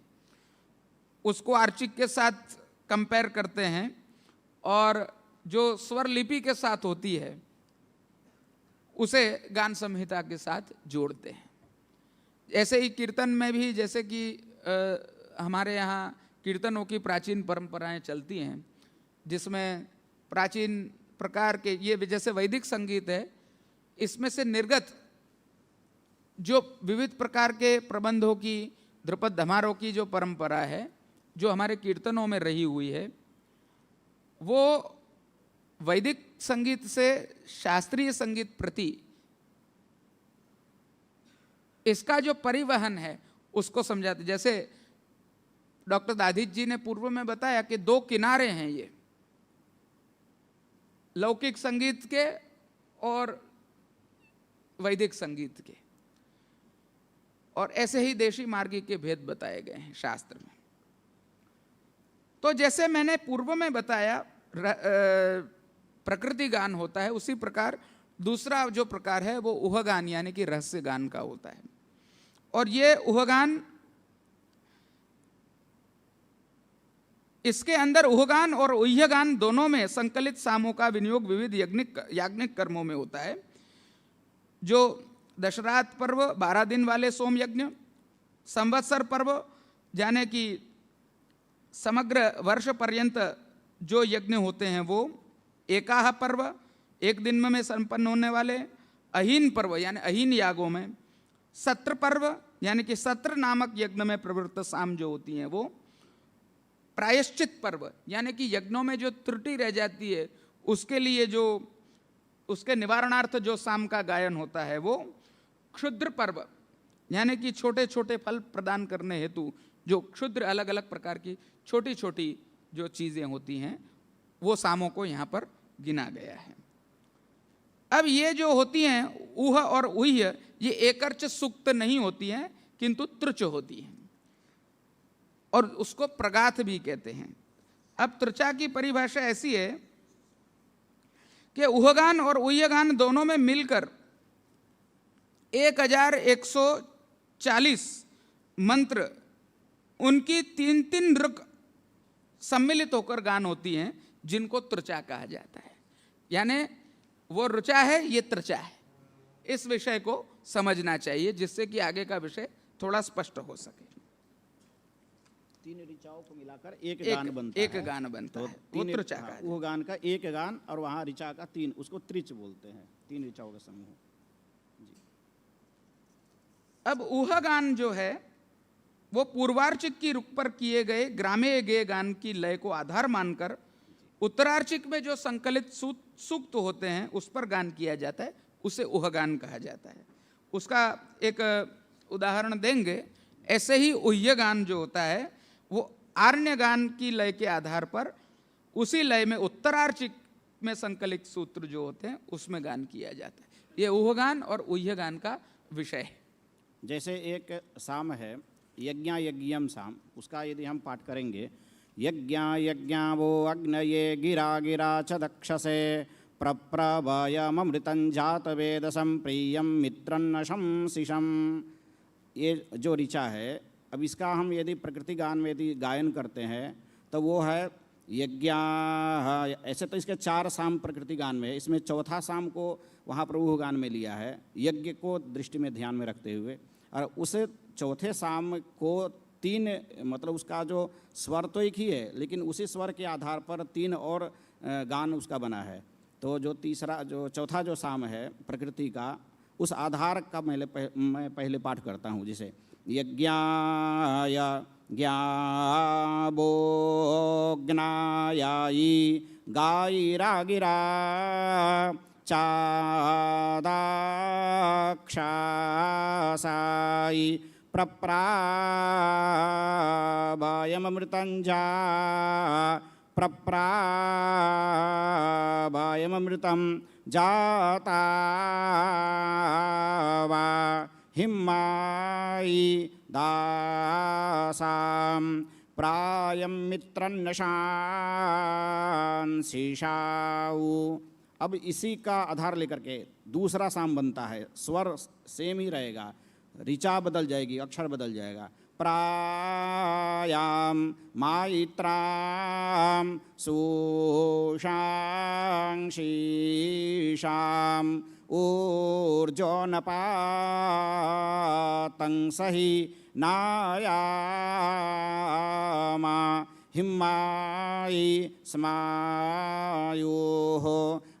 उसको आर्चिक के साथ कंपेयर करते हैं, और जो स्वर लिपि के साथ होती है उसे गान संहिता के साथ जोड़ते हैं। ऐसे ही कीर्तन में भी, जैसे कि हमारे यहाँ कीर्तनों की प्राचीन परंपराएं चलती हैं, जिसमें प्राचीन प्रकार के ये जैसे वैदिक संगीत है, इसमें से निर्गत जो विविध प्रकार के प्रबंधों की, ध्रुपद धमारों की जो परंपरा है, जो हमारे कीर्तनों में रही हुई है, वो वैदिक संगीत से शास्त्रीय संगीत प्रति इसका जो परिवहन है उसको समझाते। जैसे डॉक्टर दाधिच जी ने पूर्व में बताया कि 2 किनारे हैं ये, लौकिक संगीत के और वैदिक संगीत के, और ऐसे ही देशी मार्गी के भेद बताए गए हैं शास्त्र में। तो जैसे मैंने पूर्व में बताया प्रकृति गान होता है, उसी प्रकार दूसरा जो प्रकार है वो उहगान यानी कि रहस्य गान का होता है। और ये उहगान, इसके अंदर उहगान और उह्यगान दोनों में संकलित सामों का विनियोग विविध याज्ञिक कर्मों में होता है। जो दशरात पर्व 12 दिन वाले सोम यज्ञ, संवत्सर पर्व यानी कि समग्र वर्ष पर्यंत जो यज्ञ होते हैं वो, एकाह पर्व 1 दिन में संपन्न होने वाले, अहीन पर्व यानी अहीन यागों में, सत्र पर्व यानी कि सत्र नामक यज्ञ में प्रवृत्त साम जो होती हैं वो, प्रायश्चित पर्व यानी कि यज्ञों में जो त्रुटि रह जाती है उसके लिए जो उसके निवारणार्थ जो साम का गायन होता है वो, क्षुद्र पर्व यानी कि छोटे छोटे फल प्रदान करने हेतु जो क्षुद्र अलग अलग प्रकार की छोटी छोटी जो चीज़ें होती हैं वो सामों को यहाँ पर गिना गया है। अब ये जो होती हैं ऊह और उह्य, ये एकर्च सुक्त नहीं होती हैं किंतु त्रुच होती हैं, और उसको प्रगाथ भी कहते हैं। अब त्रुचा की परिभाषा ऐसी है कि उहगान और उह्यगान दोनों में मिलकर 1140 मंत्र, उनकी 3-3 ऋक सम्मिलित होकर गान होती हैं, जिनको त्रुचा कहा जाता है। यानी वो ऋचा है, ये त्रुचा है। इस विषय को समझना चाहिए जिससे कि आगे का विषय थोड़ा स्पष्ट हो सके। 3 ऋचाओं को मिलाकर एक गान बनता है। एक गान बनता है, वो त्रुचा का है। वो गान का एक गान और वहाँ ऋचा का 3, उसको त्रिच बोलते हैं, 3 ऋचाओं का समूह। अब ऊह गान जो है वो पूर्वार्चिक की रुख पर किए गए ग्राम्य गेय गान की लय को आधार मानकर उत्तरार्चिक में जो संकलित सूक्त होते हैं उस पर गान किया जाता है, उसे उहगान कहा जाता है। उसका एक उदाहरण देंगे। ऐसे ही उह्य गान जो होता है वो आरण्य गान की लय के आधार पर उसी लय में उत्तरार्चिक में संकलित सूत्र जो होते हैं उसमें गान किया जाता है। ये उहगान और उह्य गान का विषय है। जैसे एक साम है यज्ञा यज्ञम साम, उसका यदि हम पाठ करेंगे, यज्ञा यज्ञावो अग्नये गिरा गिरा च दक्षसे प्रप्रभयमृतं जातवेदसं प्रियं मित्रन्न शंसिषं। ये जो ऋचा है, अब इसका हम यदि प्रकृति गान में यदि गायन करते हैं तो वो है यज्ञा। ऐसे तो इसके 4 साम प्रकृति गान में है, इसमें चौथा साम को वहाँ पर उह गान में लिया है, यज्ञ को दृष्टि में ध्यान में रखते हुए। और उस चौथे साम को 3 मतलब उसका जो स्वर तो एक ही है, लेकिन उसी स्वर के आधार पर 3 और गान उसका बना है। तो जो तीसरा जो चौथा जो साम है प्रकृति का, उस आधार का मैं पहले पाठ करता हूँ। जैसे यज्ञाय ज्ञाबो ज्ञायायी गायिरा गिरा चादाक्षासायि प्रप्रावायमृतंजा प्रप्रावायमृतं जाता वा हिम्मायि दासां प्रायं मित्रन्नशांसिषाऊ। अब इसी का आधार लेकर के दूसरा साम बनता है। स्वर सेम ही रहेगा, ऋचा बदल जाएगी, अक्षर बदल जाएगा। प्रायां मायित्रां सुशांशीषां ऊर्जोनपातं सहि नायामा हिम्मायि स्मायोः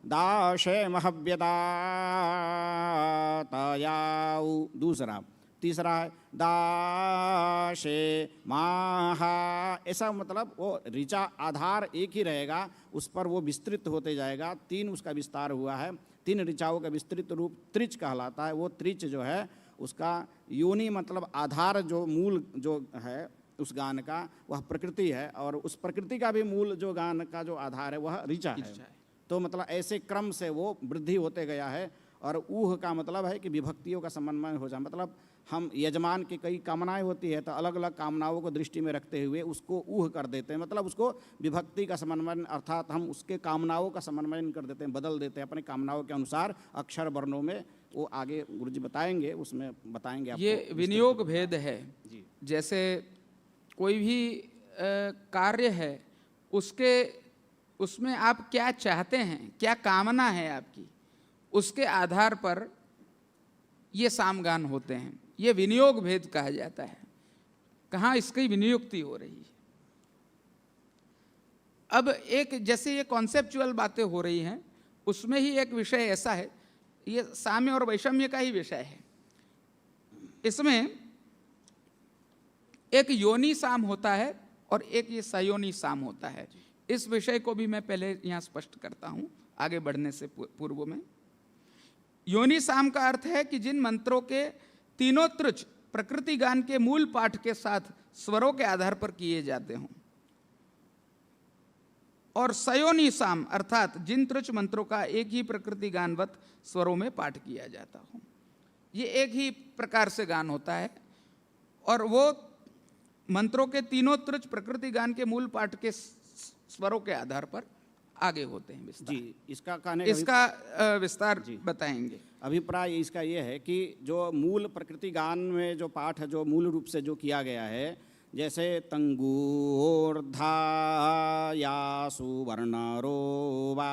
दाशे महव्यदातयाऊ। दूसरा। तीसरा है दाशे माहा। ऐसा मतलब वो ऋचा आधार एक ही रहेगा, उस पर वो विस्तृत होते जाएगा। 3 उसका विस्तार हुआ है। 3 ऋचाओं का विस्तृत रूप त्रिच कहलाता है। वो त्रिच जो है उसका योनि मतलब आधार, जो मूल जो है उस गान का वह प्रकृति है, और उस प्रकृति का भी मूल जो गान का जो आधार है वह ऋचा है। तो मतलब ऐसे क्रम से वो वृद्धि होते गया है। और ऊह का मतलब है कि विभक्तियों का समन्वय हो जाए। मतलब हम यजमान की कई कामनाएं होती है, तो अलग अलग कामनाओं को दृष्टि में रखते हुए उसको ऊह कर देते हैं। मतलब उसको विभक्ति का समन्वय, अर्थात हम उसके कामनाओं का समन्वय कर देते हैं, बदल देते हैं अपनी कामनाओं के अनुसार अक्षर वर्णों में। वो आगे गुरुजी बताएंगे, उसमें बताएंगे आपको। ये विनियोग भेद है। जैसे कोई भी कार्य है, उसमें आप क्या चाहते हैं, क्या कामना है आपकी, उसके आधार पर ये सामगान होते हैं। ये विनियोग भेद कहा जाता है। कहाँ इसकी विनियुक्ति हो रही है। अब एक जैसे ये कॉन्सेप्चुअल बातें हो रही हैं, उसमें ही एक विषय ऐसा है, ये साम्य और वैषम्य का ही विषय है। इसमें एक योनि साम होता है और एक ये सयोनि साम होता है। इस विषय को भी मैं पहले यहाँ स्पष्ट करता हूँ आगे बढ़ने से पूर्व में। योनि साम का अर्थ है कि जिन मंत्रों के तीनों त्रुच प्रकृति गान के मूल पाठ के साथ स्वरों के आधार पर किए जाते हों, और सयोनि साम अर्थात जिन त्रुच मंत्रों का एक ही प्रकृति गानवत स्वरों में पाठ किया जाता हो। ये एक ही प्रकार से गान होता है, और वो मंत्रों के तीनों त्रुच प्रकृति गान के मूल पाठ के स्वरों के आधार पर आगे होते हैं। विस्तार जी, इसका विस्तार बताएंगे। अभिप्राय इसका ये है कि जो मूल प्रकृति गान में जो पाठ है, जो मूल रूप से जो किया गया है, जैसे तंगूर्धायासु वर्णरोवा,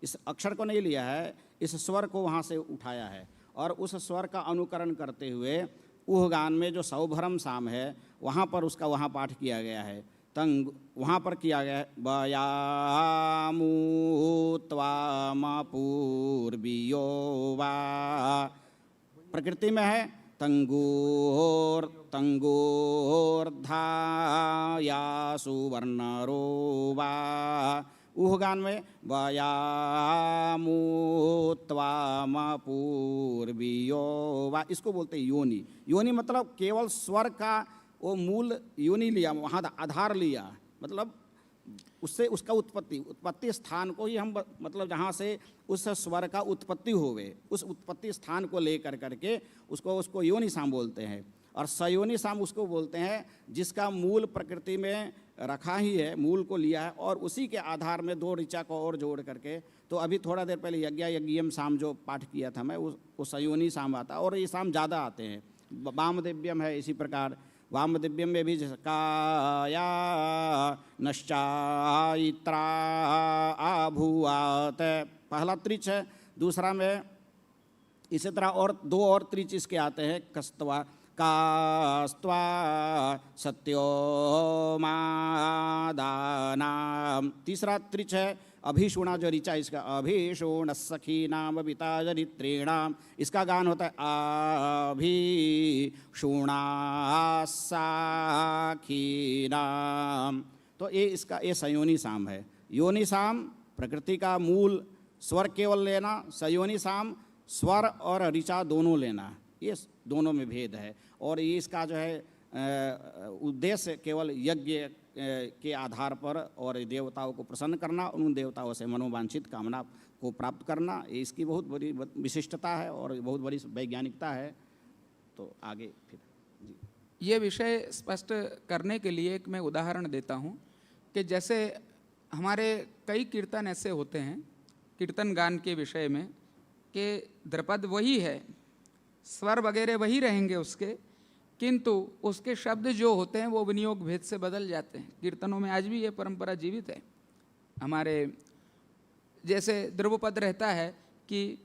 इस अक्षर को नहीं लिया है, इस स्वर को वहाँ से उठाया है, और उस स्वर का अनुकरण करते हुए उह गान में जो सौभरम साम है वहाँ पर उसका वहाँ पाठ किया गया है। तंग वहाँ पर किया गया है बयामू त्वामपूर्वियो वा, प्रकृति में है तंगोर्धायासु वर्णरो वा। उह गान में वयामू त्वामपूर्वियो वा, इसको बोलते हैं योनि। योनि मतलब केवल स्वर का वो मूल योनि लिया, वहाँ आधार लिया, मतलब उससे उसका उत्पत्ति स्थान को ही हम मतलब जहाँ से उस स्वर का उत्पत्ति होवे, उस उत्पत्ति स्थान को लेकर करके उसको योनि साम बोलते हैं। और सयोनि साम उसको बोलते हैं जिसका मूल प्रकृति में रखा ही है, मूल को लिया है, और उसी के आधार में 2 ऋचा को और जोड़ करके। तो अभी थोड़ा देर पहले यज्ञम साम जो पाठ किया था मैं, वो सयोनि साम आता, और ये साम ज़्यादा आते हैं। वामदेव्यम है इसी प्रकार, वामदेव्यम में भी काया नश्चाइत्रा आभुआत, पहला त्रिच है। दूसरा में इसी तरह और 2 और त्रिच इसके आते हैं, कस्तवा कास्त्वा सत्यो मादानाम। तीसरा त्रिच है अभिषुणा, जो ऋचा इसका अभिषुण सखी नाम विता चरित्रेणाम, इसका गान होता है अभिषुणा साखी नाम। तो ये इसका ये संयोनी साम है। योनि साम प्रकृति का मूल स्वर केवल लेना, सयोनि साम स्वर और ऋचा दोनों लेना, ये दोनों में भेद है। और ये इसका जो है उद्देश्य केवल यज्ञ के आधार पर और देवताओं को प्रसन्न करना, उन देवताओं से मनोवांछित कामना को प्राप्त करना, ये इसकी बहुत बड़ी विशिष्टता है और बहुत बड़ी वैज्ञानिकता है। तो आगे फिर जी, ये विषय स्पष्ट करने के लिए एक मैं उदाहरण देता हूँ कि जैसे हमारे कई कीर्तन ऐसे होते हैं कीर्तन गान के विषय में कि द्रपद वही है, स्वर वगैरह वही रहेंगे उसके, किंतु उसके शब्द जो होते हैं वो विनियोग भेद से बदल जाते हैं। कीर्तनों में आज भी ये परंपरा जीवित है हमारे। जैसे ध्रुवपद रहता है कि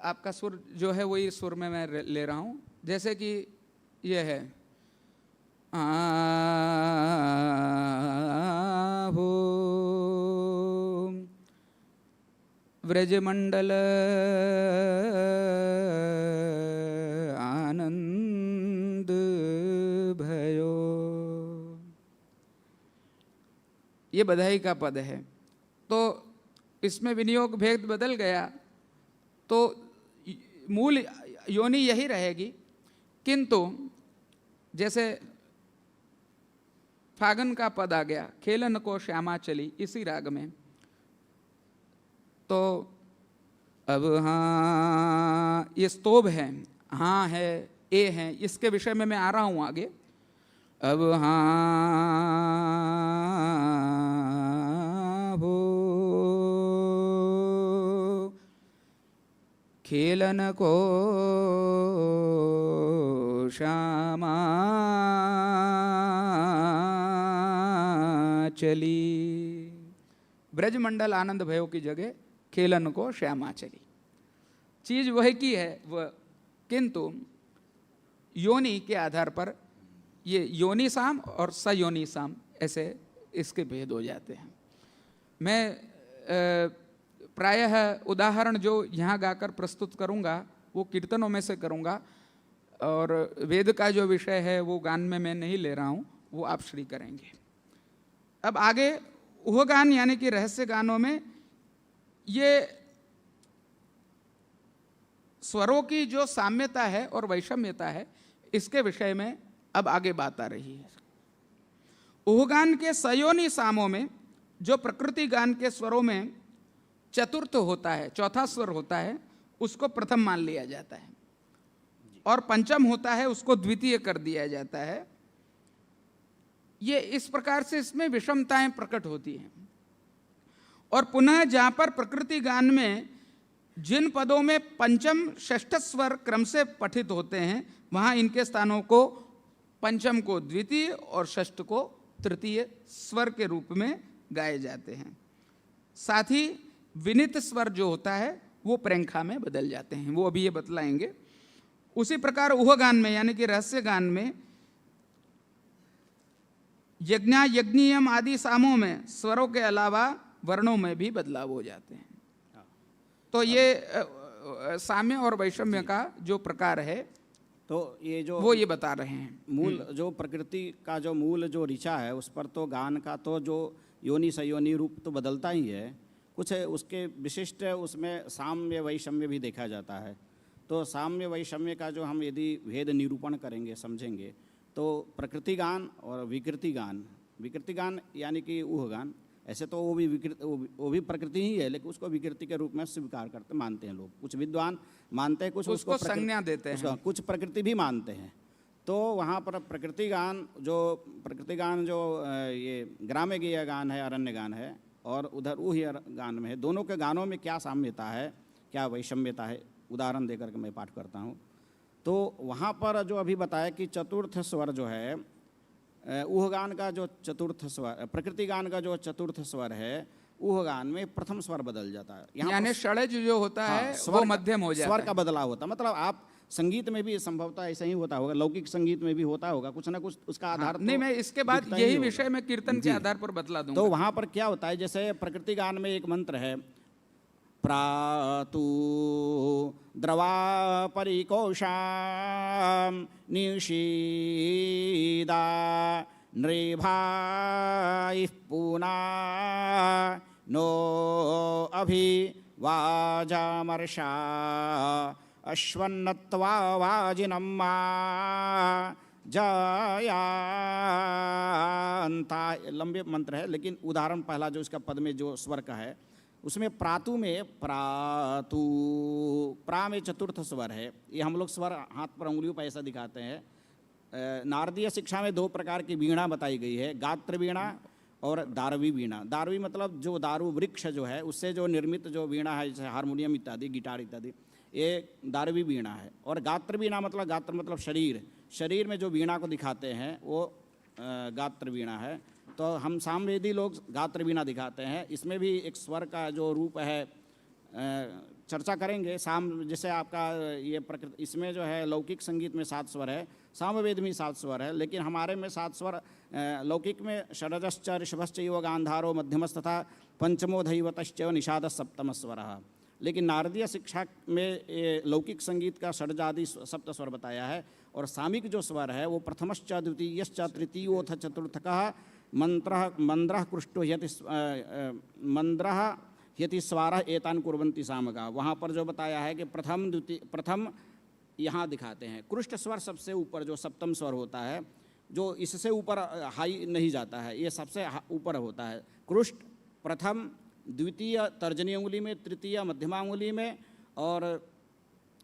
आपका सुर जो है वही सुर में मैं ले रहा हूँ। जैसे कि ये है हो व्रजमंडल आनंद भयो, ये बधाई का पद है। तो इसमें विनियोग भेद बदल गया तो मूल योनि यही रहेगी, किंतु जैसे फागन का पद आ गया खेलन को श्यामा चली इसी राग में, तो अब हाँ ये स्तोभ है, हाँ है, ए है, इसके विषय में मैं आ रहा हूँ आगे। अब हाँ हो खेलन को श्यामा चली, ब्रजमंडल आनंद भयो की जगह खेलन को श्यामा चली। चीज वही की है वह, किंतु योनि के आधार पर ये योनि साम और सयोनि साम ऐसे इसके भेद हो जाते हैं। मैं प्रायः उदाहरण जो यहाँ गाकर प्रस्तुत करूँगा वो कीर्तनों में से करूँगा, और वेद का जो विषय है वो गान में मैं नहीं ले रहा हूँ, वो आप श्री करेंगे। अब आगे वह गान यानी कि रहस्य गानों में ये स्वरों की जो साम्यता है और वैषम्यता है, इसके विषय में अब आगे बात आ रही है। उहगान के सयोनी सामों में जो प्रकृति गान के स्वरों में चतुर्थ होता है, चौथा स्वर होता है, उसको प्रथम मान लिया जाता है, और पंचम होता है उसको द्वितीय कर दिया जाता है। ये इस प्रकार से इसमें विषमताएं प्रकट होती हैं। और पुनः जहाँ पर प्रकृति गान में जिन पदों में पंचम षष्ठ स्वर क्रम से पठित होते हैं, वहाँ इनके स्थानों को पंचम को द्वितीय और षष्ठ को तृतीय स्वर के रूप में गाए जाते हैं। साथ ही विनित स्वर जो होता है वो प्रेंखा में बदल जाते हैं, वो अभी ये बतलाएंगे। उसी प्रकार उह गान में यानी कि रहस्य गान में यज्ञा यज्ञीयम आदि सामों में स्वरों के अलावा वर्णों में भी बदलाव हो जाते हैं। तो ये साम्य और वैषम्य का जो प्रकार है तो ये जो वो ये बता रहे हैं। मूल जो प्रकृति का जो मूल जो ऋचा है उस पर तो गान का तो जो योनि सयोनि रूप तो बदलता ही है, कुछ उसके विशिष्ट उसमें साम्य वैषम्य भी देखा जाता है। तो साम्य वैषम्य का जो हम यदि भेद निरूपण करेंगे समझेंगे तो प्रकृति गान और विकृति गान यानी कि उह गान, ऐसे तो वो भी प्रकृति ही है, लेकिन उसको विकृति के रूप में स्वीकार करते मानते हैं लोग। कुछ विद्वान मानते हैं, कुछ उसको संज्ञा देते हैं, कुछ प्रकृति भी मानते हैं। तो वहाँ पर प्रकृति गान जो ये ग्राम्य गेय गान है, अरण्य गान है, और उधर उह गान में है। दोनों के गानों में क्या साम्यता है, क्या वैषम्यता है, उदाहरण देकर के मैं पाठ करता हूँ। तो वहाँ पर जो अभी बताया कि चतुर्थ स्वर जो है, उह गान का जो चतुर्थ स्वर, प्रकृति गान का जो चतुर्थ स्वर है, ऊह गान में प्रथम स्वर बदल जाता है। यहाँ यानी पर षड़ज जो होता हाँ, है स्वर वो मध्यम हो जाता स्वर है। का बदलाव होता है। मतलब आप संगीत में भी संभवतः ऐसा ही होता होगा, लौकिक संगीत में भी होता होगा, कुछ ना कुछ उसका आधार नहीं, तो मैं इसके बाद दिखता ही यही होगा। विषय मैं कीर्तन के जी। आधार पर बतला दूंगा। तो वहां पर क्या होता है, जैसे प्रकृति गान में एक मंत्र है, प्रातु द्रवा परिकोशाम निषीदा नृभाइः पूना नो अभि वाजामर्षा अश्वन्नत्वा वाजिनम्मा जयांता। लंबे मंत्र है, लेकिन उदाहरण पहला जो इसका पद में जो स्वर का है, उसमें प्रातु में प्रातु, प्रा में चतुर्थ स्वर है। ये हम लोग स्वर हाथ पर उंगलियों पर ऐसा दिखाते हैं। नारदीय शिक्षा में दो प्रकार की वीणा बताई गई है, गात्र वीणा और दारवी वीणा। दारवी मतलब जो दारू वृक्ष जो है उससे जो निर्मित जो वीणा है, जैसे हारमोनियम इत्यादि, गिटार इत्यादि, ये दारवी वीणा है। और गात्र वीणा मतलब, गात्र मतलब शरीर, शरीर में जो वीणा को दिखाते हैं वो गात्र वीणा है। तो हम सामवेदी लोग गात्र वीणा दिखाते हैं। इसमें भी एक स्वर का जो रूप है, चर्चा करेंगे। जैसे आपका ये प्रकृति, इसमें जो है लौकिक संगीत में 7 स्वर है, सामवेद में 7 स्वर है, लेकिन हमारे में 7 स्वर, लौकिक में षडजश्च ऋषभश्च इव गांधारो मध्यमस् तथा पंचमो धैवतश्च निषाद सप्तम स्वरः। लेकिन नारदीय शिक्षा में ये लौकिक संगीत का षडजादि सप्त स्वर बताया है। और सामिक जो स्वर है वो प्रथमश्च द्वितीयश्च तृतीयोऽथ चतुर्थकः मंद्रः कृष्टो मंद्रः यति स्वारः एतान कुर्वन्ति सामगा। वहाँ पर जो बताया है कि प्रथम द्वितीय, प्रथम यहाँ दिखाते हैं। कृष्ट स्वर सबसे ऊपर जो सप्तम स्वर होता है, जो इससे ऊपर हाई नहीं जाता है, ये सबसे ऊपर होता है। कृष्ट प्रथम, द्वितीय तर्जनी उंगली में, तृतीय मध्यमा उंगली में, और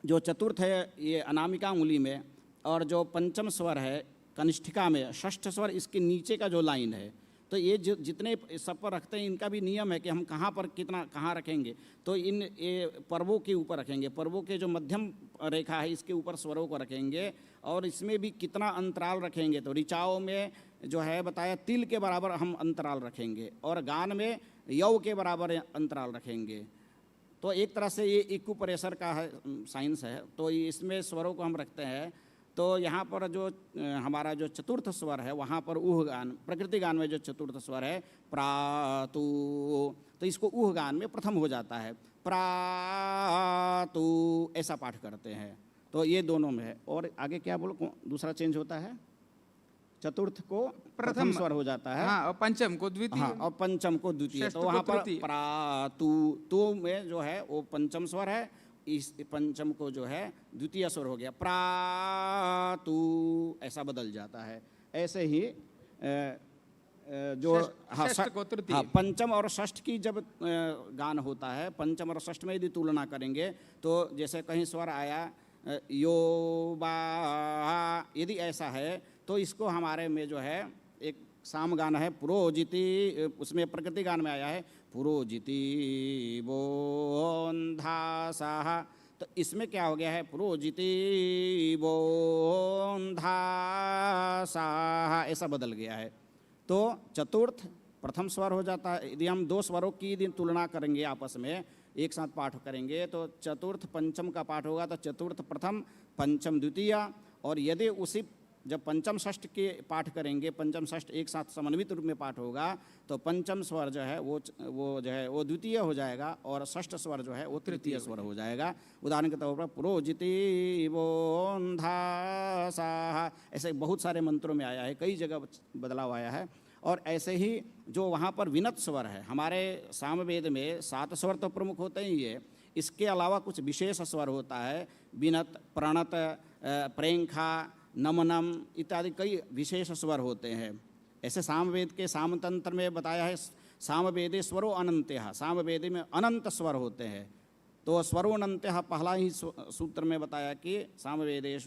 जो चतुर्थ है ये अनामिका उंगली में, और जो पंचम स्वर है कनिष्ठिका में, षष्ठ स्वर इसके नीचे का जो लाइन है। तो ये जो जितने सब पर रखते हैं, इनका भी नियम है कि हम कहाँ पर कितना कहाँ रखेंगे। तो इन ये पर्वों के ऊपर रखेंगे, पर्वों के जो मध्यम रेखा है इसके ऊपर स्वरों को रखेंगे, और इसमें भी कितना अंतराल रखेंगे। तो ऋचाओं में जो है बताया तिल के बराबर हम अंतराल रखेंगे, और गान में यव के बराबर अंतराल रखेंगे। तो एक तरह से ये इक्विप्रेशर का है, साइंस है। तो इसमें स्वरों को हम रखते हैं। तो यहाँ पर जो हमारा जो चतुर्थ स्वर है, वहाँ पर ऊह गान, प्रकृति गान में जो चतुर्थ स्वर है प्रातु, तो इसको ऊह गान में प्रथम हो जाता है, प्रातु ऐसा पाठ करते हैं। तो ये दोनों में है। और आगे क्या बोलो, दूसरा चेंज होता है, चतुर्थ को प्रथम स्वर हो जाता है, हाँ, और पंचम को द्वितीय, हाँ, और पंचम को द्वितीय। षष्ठ तो को वहाँ पर तृतीय। प्रातु, तो में जो है वो पंचम स्वर है, इस पंचम को जो है द्वितीय स्वर हो गया, प्रातु ऐसा बदल जाता है। ऐसे ही जो षष्ठ को तृतीय। हाँ, पंचम और षष्ठ की जब गान होता है, पंचम और षष्ठ में यदि तुलना करेंगे तो जैसे कहीं स्वर आया यो बा, यदि ऐसा है तो इसको हमारे में जो है एक साम गान है पुरोजिति, उसमें प्रकृति गान में आया है पुरोजिति बोन्धासाह। तो इसमें क्या हो गया है, पुरोजिति बोन्धासाह ऐसा बदल गया है। तो चतुर्थ प्रथम स्वर हो जाता है। यदि हम 2 स्वरों की यदि तुलना करेंगे आपस में, एक साथ पाठ करेंगे, तो चतुर्थ पंचम का पाठ होगा तो चतुर्थ प्रथम, पंचम द्वितीय। और यदि उसी जब पंचम षष्ठ के पाठ करेंगे, पंचम षष्ठ एक साथ समन्वित रूप में पाठ होगा, तो पंचम स्वर जो है वो जो है वो द्वितीय हो जाएगा, और षष्ठ स्वर जो है वो तृतीय स्वर हो जाएगा। उदाहरण के तौर पर पुरोजिति बोन्धासाह, ऐसे बहुत सारे मंत्रों में आया है, कई जगह बदलाव आया है। और ऐसे ही जो वहाँ पर विनत स्वर है, हमारे सामवेद में 7 स्वर तो प्रमुख होते ही है, इसके अलावा कुछ विशेष स्वर होता है, विनत, प्रणत, प्रेंखा, नमनम इत्यादि कई विशेष स्वर होते हैं। ऐसे सामवेद के सामतंत्र में बताया है, सामवेदे स्वरो अनंत्य, सामवेद में अनंत स्वर होते हैं। तो स्वरो अनंत्य पहला ही सूत्र में बताया कि सामवेदे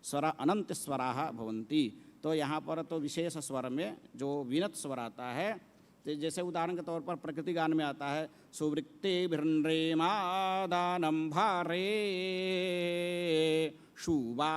स्वर अनंत स्वराः भवन्ति। तो यहाँ पर तो विशेष स्वर में जो विनत स्वर आता है, तो जैसे उदाहरण के तौर पर प्रकृति गान में आता है सुवृत्ते भिन्रे मादानम भारे शुबा,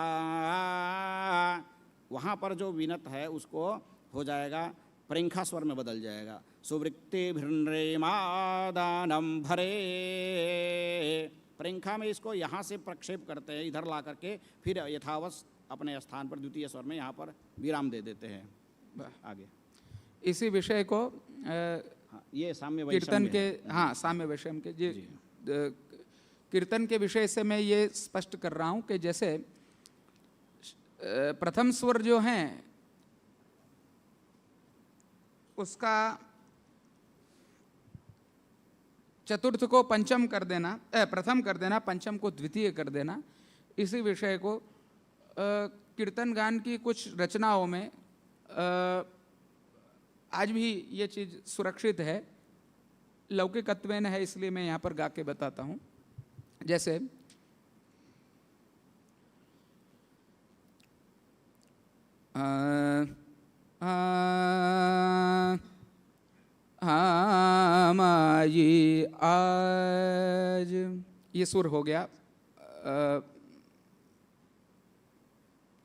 वहाँ पर जो विनत है उसको हो जाएगा प्रेंखा स्वर में बदल जाएगा। सुवृत्तिभिर्नरेमादानं भरे, प्रेंखा में इसको यहाँ से प्रक्षेप करते हैं, इधर ला करके फिर यथावत अपने स्थान पर द्वितीय स्वर में यहाँ पर विराम दे देते हैं। आगे इसी विषय को ये साम्य कीर्तन के, हाँ साम्य वैषम्य के जी कीर्तन के विषय से मैं ये स्पष्ट कर रहा हूँ कि जैसे प्रथम स्वर जो हैं उसका चतुर्थ को पंचम कर देना, प्रथम कर देना, पंचम को द्वितीय कर देना, इसी विषय को कीर्तन गान की कुछ रचनाओं में आज भी ये चीज़ सुरक्षित है, लौकिकत्वेन है, इसलिए मैं यहाँ पर गा के बताता हूँ। जैसे माई आज, ये सुर हो गया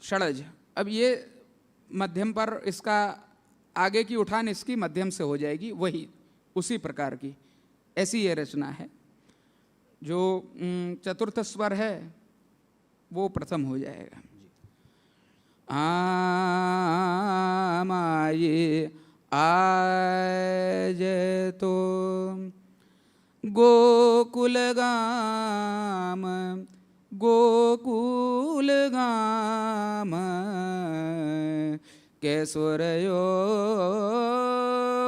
षडज। अब ये मध्यम पर, इसका आगे की उठान इसकी मध्यम से हो जाएगी, वही उसी प्रकार की ऐसी ये रचना है। जो चतुर्थ स्वर है वो प्रथम हो जाएगा। माये आज तो गोकुल गाम, गोकुल गाम केसुरयो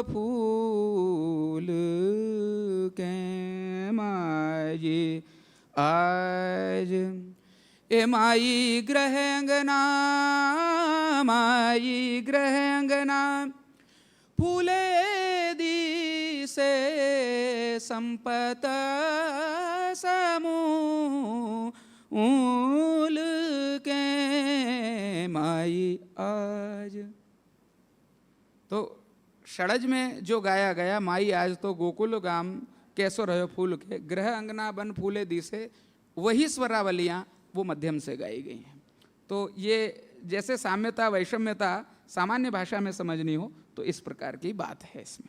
फूल के माई आज। ए माई ग्रहंगना, माई ग्रहंगना फूले दी से संपत समूल के माई आज। तो षडज में जो गाया गया माई आज तो गोकुल गाम कैसो रहो फूल के, ग्रह अंगना बन फूले दी से, वही स्वरावलियाँ वो मध्यम से गाई गई हैं। तो ये जैसे साम्यता वैषम्यता सामान्य भाषा में समझनी हो तो इस प्रकार की बात है इसमें।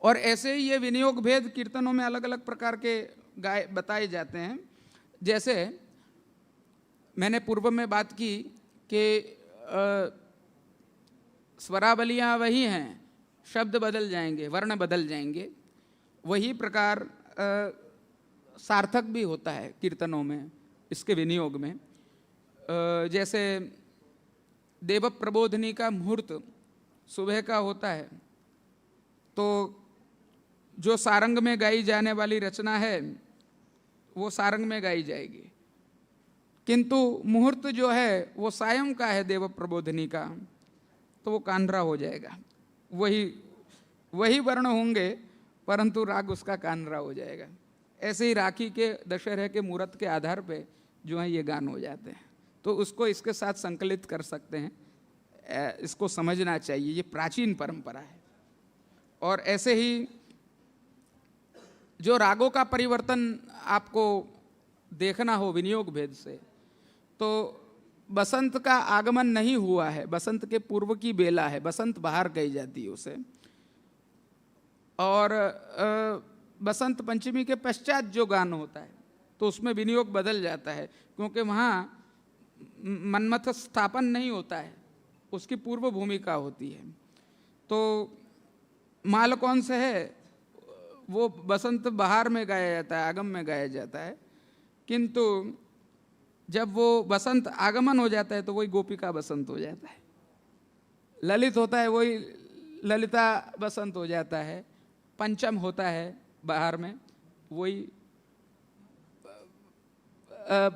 और ऐसे ही ये विनियोग भेद कीर्तनों में अलग अलग प्रकार के गाए बताए जाते हैं। जैसे मैंने पूर्व में बात की कि स्वरावलियाँ वही हैं, शब्द बदल जाएंगे, वर्ण बदल जाएंगे। वही प्रकार सार्थक भी होता है कीर्तनों में, इसके विनियोग में। जैसे देव प्रबोधनी का मुहूर्त सुबह का होता है, तो जो सारंग में गाई जाने वाली रचना है वो सारंग में गाई जाएगी, किंतु मुहूर्त जो है वो सायं का है देव प्रबोधनी का, तो वो कान्हरा हो जाएगा। वही वर्ण होंगे परंतु राग उसका कान्हरा हो जाएगा। ऐसे ही राखी के दशहरे के मुहूर्त के आधार पे जो है ये गान हो जाते हैं। तो उसको इसके साथ संकलित कर सकते हैं, इसको समझना चाहिए, ये प्राचीन परंपरा है। और ऐसे ही जो रागों का परिवर्तन आपको देखना हो विनियोग भेद से, तो बसंत का आगमन नहीं हुआ है, बसंत के पूर्व की बेला है, बसंत बहार कही जाती है उसे। और बसंत पंचमी के पश्चात जो गान होता है तो उसमें विनियोग बदल जाता है, क्योंकि वहाँ मन्मथ स्थापन नहीं होता है, उसकी पूर्व भूमिका होती है। तो माल कौन से है वो बसंत बहार में गाया जाता है, आगम में गाया जाता है, किंतु जब वो बसंत आगमन हो जाता है तो वही गोपिका बसंत हो जाता है। ललित होता है वही ललिता बसंत हो जाता है। पंचम होता है बहार में, वही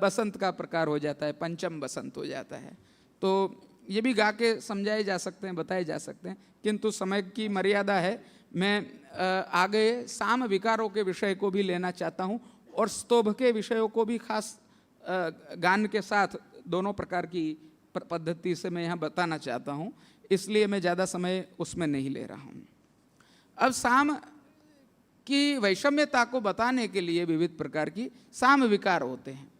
बसंत का प्रकार हो जाता है, पंचम बसंत हो जाता है। तो ये भी गा के समझाए जा सकते हैं, बताए जा सकते हैं, किंतु समय की मर्यादा है। मैं आगे साम विकारों के विषय को भी लेना चाहता हूँ और स्तोभ के विषयों को भी खास गान के साथ दोनों प्रकार की पद्धति से मैं यहाँ बताना चाहता हूँ, इसलिए मैं ज़्यादा समय उसमें नहीं ले रहा हूँ। अब साम की वैषम्यता को बताने के लिए विविध प्रकार की साम विकार होते हैं।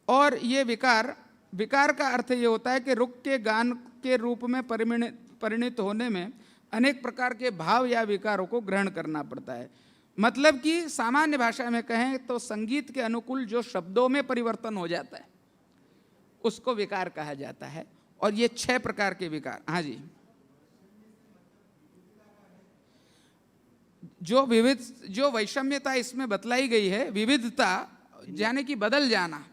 और ये विकार का अर्थ ये होता है कि रुक के गान के रूप में परिणित होने में अनेक प्रकार के भाव या विकारों को ग्रहण करना पड़ता है। मतलब कि सामान्य भाषा में कहें तो संगीत के अनुकूल जो शब्दों में परिवर्तन हो जाता है उसको विकार कहा जाता है। और ये 6 प्रकार के विकार, हाँ जी, जो वैषम्यता इसमें बतलाई गई है, विविधता यानी कि बदल जाना,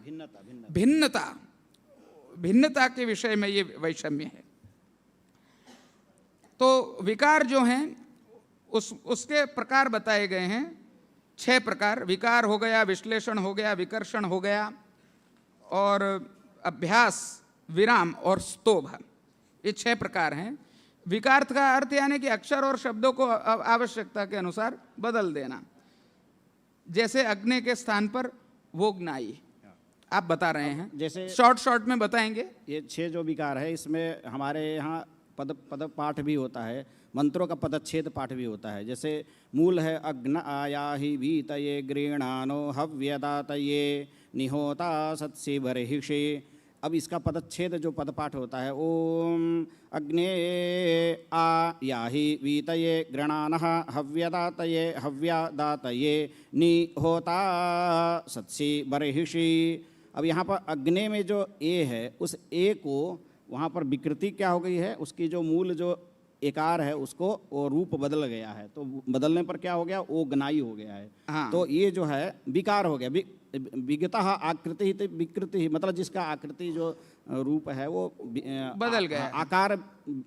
भिन्नता के विषय में ये वैषम्य है। तो विकार जो हैं उसके प्रकार बताए गए हैं 6 प्रकार। विकार हो गया, विश्लेषण हो गया, विकर्षण हो गया, और अभ्यास, विराम और स्तोभ, ये 6 प्रकार हैं। विकार का अर्थ यानी कि अक्षर और शब्दों को आवश्यकता के अनुसार बदल देना। जैसे अग्नि के स्थान पर वो ज्ञाई, आप बता रहे हैं, जैसे शॉर्ट में बताएंगे। ये 6 जो विकार है इसमें हमारे यहाँ पद पाठ भी होता है, मंत्रों का पदच्छेद पाठ भी होता है। जैसे मूल है अग्न आयाहि वीतये गृणानो हव्यदातये निहोता सत्सि बर्हिषे। अब इसका पदच्छेद जो पदपाठ होता है, ओम अग्ने आयाहि वीतये गृणानः हव्यदातये निहोता सत्सि बर्हिषि। अब यहाँ पर अग्नि में जो ए है, उस ए को वहाँ पर विकृति क्या हो गई है, उसकी जो मूल जो एकार है उसको वो रूप बदल गया है। तो बदलने पर क्या हो गया, ओ गनाई हो गया है। हाँ। तो ये जो है विकार हो गया। विगता आकृति ही, विकृति ही, मतलब जिसका आकृति जो रूप है वो बदल गया, आकार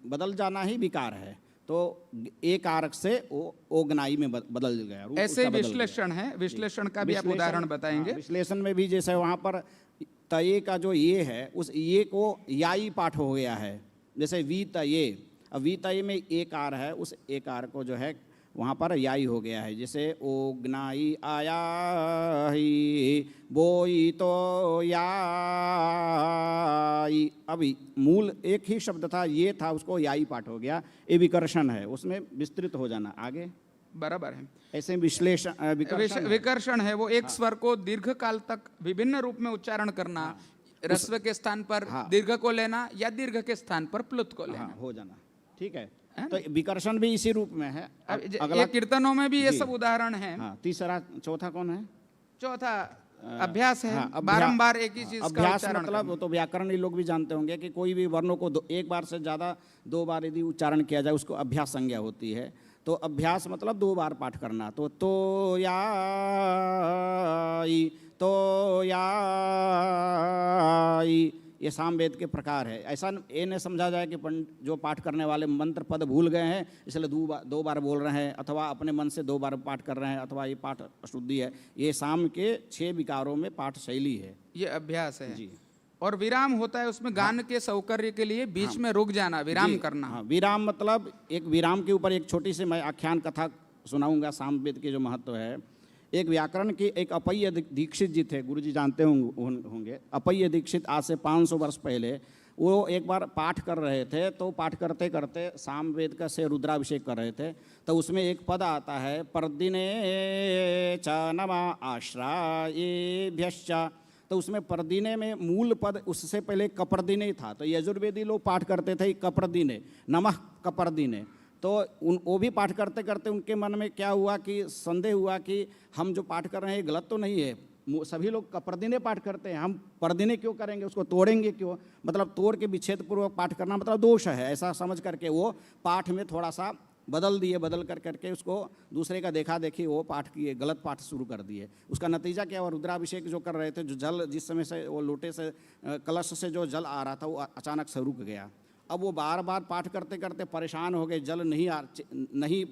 बदल जाना ही विकार है। तो एक कारक से ओ गनाई में बदल गया, रूप ऐसे उसका बदल विश्लेषण गया। है, विश्लेषण का भी आप उदाहरण बताएंगे। हाँ, विश्लेषण में भी जैसे वहाँ पर तये का जो ये है, उस ये को याई पाठ हो गया है। जैसे वी तये, अब वी तये में एक आर है, उस एक आर को जो है वहाँ पर याई हो गया है। जैसे ओ ग्नाई आया ही बोई तो याई, अभी मूल एक ही शब्द था, ये था, उसको याई पाठ हो गया। ये विकर्षण है, उसमें विस्तृत हो जाना आगे, बराबर है। ऐसे विश्लेषण विकर्षण है वो एक स्वर को दीर्घ काल तक विभिन्न रूप में उच्चारण करना, ह्रस्व के स्थान पर दीर्घ को लेना या दीर्घ के स्थान पर प्लुत को लेना, हो जाना, ठीक है। तो विकर्षण भी इसी रूप में है। ये कीर्तनों में भी ये सब उदाहरण है। तीसरा, चौथा कौन है? चौथा अभ्यास है, बारंबार एक ही चीज का अभ्यास उच्चारण मतलब वो तो व्याकरण लोग भी जानते होंगे कि कोई भी वर्णों को एक बार से ज्यादा 2 बार यदि उच्चारण किया जाए उसको अभ्यास संज्ञा होती है। तो अभ्यास मतलब 2 बार पाठ करना। तो याई ये सामवेद के प्रकार है। ऐसा ये न समझा जाए कि जो पाठ करने वाले मंत्र पद भूल गए हैं इसलिए 2 बार बोल रहे हैं, अथवा अपने मन से 2 बार पाठ कर रहे हैं, अथवा ये पाठ अशुद्धि है। ये साम के 6 विकारों में पाठ शैली है, ये अभ्यास है जी। और विराम होता है उसमें गान के सौकर्य के लिए बीच में रुक जाना, विराम करना। विराम मतलब एक विराम के ऊपर एक छोटी सी मैं आख्यान कथा सुनाऊंगा। सामवेद के जो महत्व है, एक व्याकरण की एक अपय्य दीक्षित जी थे, गुरुजी जानते होंगे। अपय्य दीक्षित आज से 500 वर्ष पहले वो एक बार पाठ कर रहे थे। तो पाठ करते करते सामवेद का से रुद्राभिषेक कर रहे थे। तो उसमें एक पद आता है, परदिने च नमा आश्रायेभ्यश्च। तो उसमें परदिने में मूल पद उससे पहले कपर्दिने था। तो यजुर्वेदी लोग पाठ करते थे कपर्दिने, नमः कपर्दिने। तो वो भी पाठ करते करते उनके मन में क्या हुआ कि संदेह हुआ कि हम जो पाठ कर रहे हैं ये गलत तो नहीं है। सभी लोग कपर्दिने पाठ करते हैं, हम परदिने क्यों करेंगे, उसको तोड़ेंगे क्यों, मतलब तोड़ के विच्छेद पूर्वक पाठ करना मतलब दोष है। ऐसा समझ करके वो पाठ में थोड़ा सा बदल दिए, बदल करके उसको दूसरे का देखा देखी वो पाठ किए, गलत पाठ शुरू कर दिए। उसका नतीजा क्या हुआ, रुद्राभिषेक जो कर रहे थे, जो जल जिस समय से वो लोटे से कलश से जो जल आ रहा था वो अचानक से रुक गया। अब वो बार बार पाठ करते करते परेशान हो गए, जल नहीं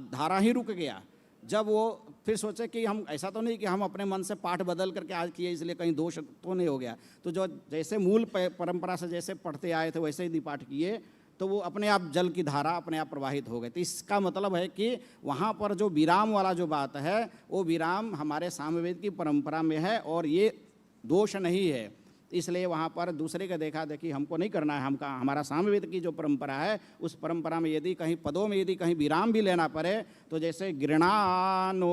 धारा ही रुक गया। जब वो फिर सोचे कि हम ऐसा तो नहीं कि हम अपने मन से पाठ बदल करके आज किए इसलिए कहीं दोष तो नहीं हो गया। तो जो जैसे मूल परंपरा से जैसे पढ़ते आए थे वैसे ही पाठ किए, तो वो अपने आप जल की धारा अपने आप प्रवाहित हो गई। तो इसका मतलब है कि वहाँ पर जो विराम वाला जो बात है वो विराम हमारे सामवेद की परंपरा में है और ये दोष नहीं है। इसलिए वहाँ पर दूसरे का देखा देखी हमको नहीं करना है। हमारा सामवेद की जो परंपरा है, उस परंपरा में यदि कहीं पदों में यदि कहीं विराम भी लेना पड़े तो जैसे गृणानो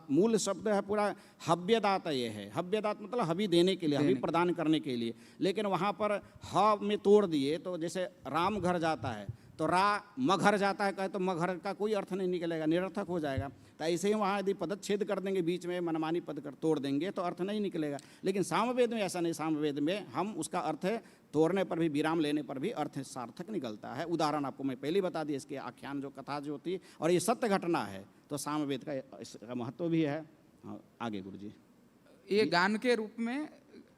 मूल शब्द है पूरा हव्यदात, ये है हव्यदात मतलब हवि देने के लिए, हवि प्रदान करने के लिए, लेकिन वहाँ पर ह में तोड़ दिए तो जैसे राम घर जाता है तो रा मघर जाता है कहे तो मघर का कोई अर्थ नहीं निकलेगा, निरर्थक हो जाएगा। तो ऐसे ही वहाँ यदि पदच्छेद कर देंगे, बीच में मनमानी पद कर तोड़ देंगे तो अर्थ नहीं निकलेगा। लेकिन सामवेद में ऐसा नहीं, सामवेद में हम उसका अर्थ तोड़ने पर भी, विराम लेने पर भी अर्थ सार्थक निकलता है। उदाहरण आपको मैं पहले बता दी, इसके आख्यान जो कथा जो होती है और ये सत्य घटना है, तो सामवेद का इसका महत्व भी है। आगे गुरु जी, ये गान के रूप में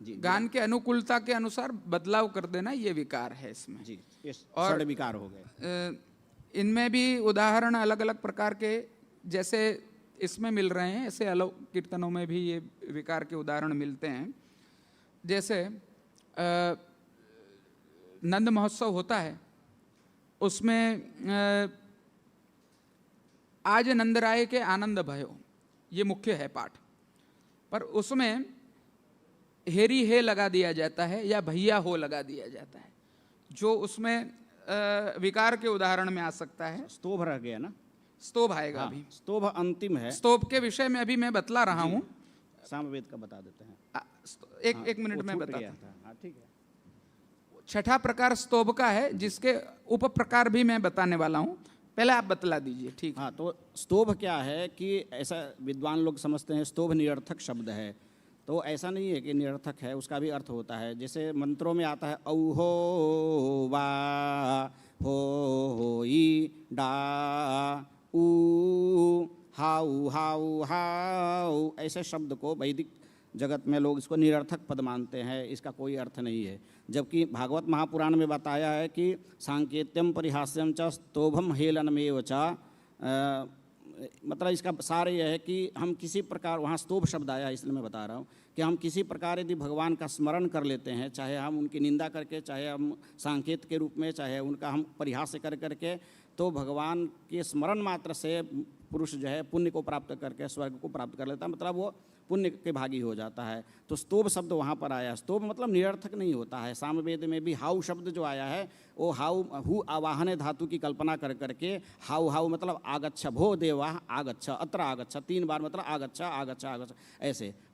गान के अनुकूलता के अनुसार बदलाव कर देना, ये विकार है इसमें जी, और विकार हो गए। इनमें भी उदाहरण अलग अलग प्रकार के जैसे इसमें मिल रहे हैं, ऐसे अलग कीर्तनों में भी ये विकार के उदाहरण मिलते हैं। जैसे नंद महोत्सव होता है, उसमें आज नंदराय के आनंद भयो, ये मुख्य है पाठ, पर उसमें हेरी हे लगा दिया जाता है या भैया हो लगा दिया जाता है, जो उसमें विकार के उदाहरण में आ सकता है। स्तोभ रह गया ना, स्तोभ आएगा अभी। स्तोभ अंतिम है। स्तोभ के विषय में अभी मैं बतला रहा हूँ, सामवेद का बता देते हैं। एक मिनट में बताता हूँ। ठीक है। छठा प्रकार स्तोभ का है, जिसके उप प्रकार भी मैं बताने वाला हूँ, पहले आप बतला दीजिए। ठीक। हाँ, तो स्तोभ क्या है कि ऐसा विद्वान लोग समझते हैं स्तोभ निरर्थक शब्द है, तो ऐसा नहीं है कि निरर्थक है, उसका भी अर्थ होता है। जैसे मंत्रों में आता है औहो वा हो ई डा ऊ हाउ हाउ हाउ, ऐसे शब्द को वैदिक जगत में लोग इसको निरर्थक पद मानते हैं, इसका कोई अर्थ नहीं है। जबकि भागवत महापुराण में बताया है कि सांकेत्यम परिहास्यम च स्तोभम हेलनमेव च, मतलब इसका सार यह है कि हम किसी प्रकार, वहाँ स्तोभ शब्द आया है इसलिए मैं बता रहा हूँ कि हम किसी प्रकार यदि भगवान का स्मरण कर लेते हैं, चाहे हम उनकी निंदा करके, चाहे हम सांकेत के रूप में, चाहे उनका हम परिहास कर करके, तो भगवान के स्मरण मात्र से पुरुष जो है पुण्य को प्राप्त करके स्वर्ग को प्राप्त कर लेता है, मतलब वो पुण्य के भागी हो जाता है। तो स्तोभ शब्द वहाँ पर आया। स्तोभ मतलब निरर्थक नहीं होता है। सामवेद में भी हाउ शब्द जो आया है, वो हाउ हु आवाहन धातु की कल्पना कर करके हाउ हाउ मतलब आगच्छ भो देवा आगच्छ अत्र आगच्छ, 3 बार मतलब आगच्छ आगच्छ आगच्छ,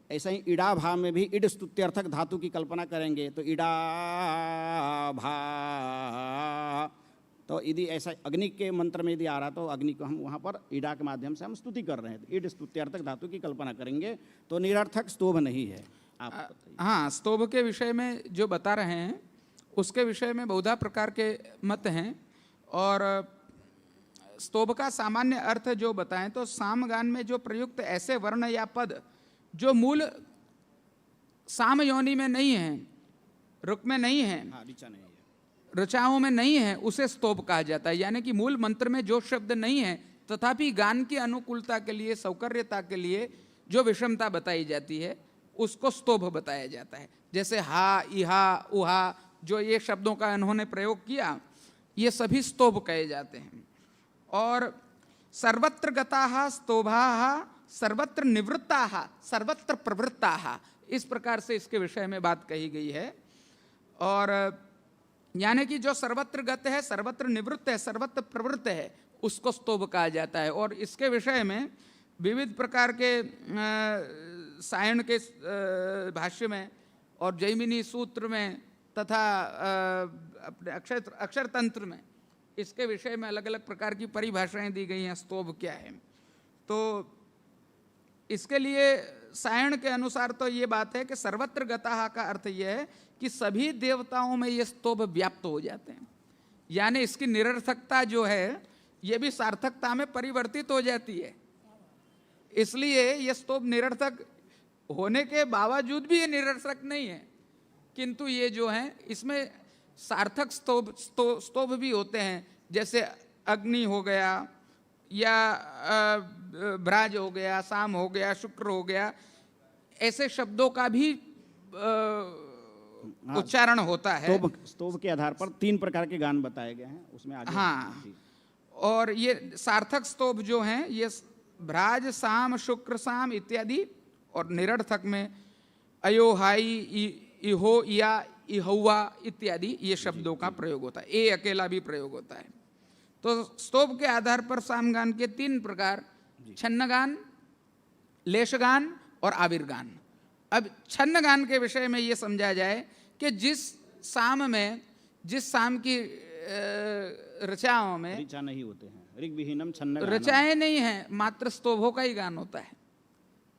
ऐसे ही इडा भा में भी इड स्तुत्यर्थक धातु की कल्पना करेंगे तो इडा भा, तो यदि ऐसा अग्नि के मंत्र में यदि आ रहा तो अग्नि को हम वहाँ पर ईडा के माध्यम से हम स्तुति कर रहे हैं, तो ईड स्तुत्यर्थक धातु की कल्पना करेंगे तो निरर्थक स्तोभ नहीं है। आप हाँ, स्तोभ के विषय में जो बता रहे हैं उसके विषय में बहुधा प्रकार के मत हैं, और स्तोभ का सामान्य अर्थ जो बताएं तो सामगान में जो प्रयुक्त ऐसे वर्ण या पद जो मूल साम योनि में नहीं है, रुक में नहीं है, ऋचा नहीं है, ऋचाओं में नहीं है, उसे स्तोभ कहा जाता है। यानी कि मूल मंत्र में जो शब्द नहीं है तथापि गान की अनुकूलता के लिए, सौकर्यता के लिए जो विषमता बताई जाती है उसको स्तोभ बताया जाता है। जैसे हा, इहा, उहा, जो ये शब्दों का इन्होंने प्रयोग किया, ये सभी स्तोभ कहे जाते हैं। और सर्वत्र गताः स्तोभाः सर्वत्र निवृत्ताः सर्वत्र प्रवृत्ताः, इस प्रकार से इसके विषय में बात कही गई है। और यानी कि जो सर्वत्र गत है, सर्वत्र निवृत्त है, सर्वत्र प्रवृत्त है, उसको स्तोभ कहा जाता है। और इसके विषय में विविध प्रकार के सायण के भाष्य में और जैमिनी सूत्र में तथा अपने अक्षर तंत्र में इसके विषय में अलग अलग प्रकार की परिभाषाएं दी गई हैं, स्तोभ क्या है। तो इसके लिए सायण के अनुसार तो ये बात है कि सर्वत्र गताः का अर्थ यह है कि सभी देवताओं में ये स्तोभ व्याप्त हो जाते हैं, यानी इसकी निरर्थकता जो है ये भी सार्थकता में परिवर्तित हो जाती है। इसलिए ये स्तोभ निरर्थक होने के बावजूद भी ये निरर्थक नहीं है, किंतु ये जो है इसमें सार्थक स्तोभ भी होते हैं, जैसे अग्नि हो गया या ब्राज हो गया, साम हो गया, शुक्र हो गया, ऐसे शब्दों का भी उच्चारण होता है। स्तोभ के आधार पर 3 प्रकार के गान बताए गए हैं उसमें आगे। हाँ, और ये सार्थक स्तोभ जो हैं ये भ्राज, साम, शुक्र, साम इत्यादि, और निरर्थक में अयो, हाई, इहो या इहुआ इत्यादि ये शब्दों का प्रयोग होता है। ए अकेला भी प्रयोग होता है। तो स्तोभ के आधार पर सामगान के 3 प्रकार, छन्नगान, लेशगान और आविर्गान। अब छन्नगान के विषय में ये समझा जाए कि जिस साम की रचाओं में ऋचा नहीं होते हैं, ऋग विहीनम छन्न रचाएं नहीं हैं, मात्र स्तोभों का ही गान होता है,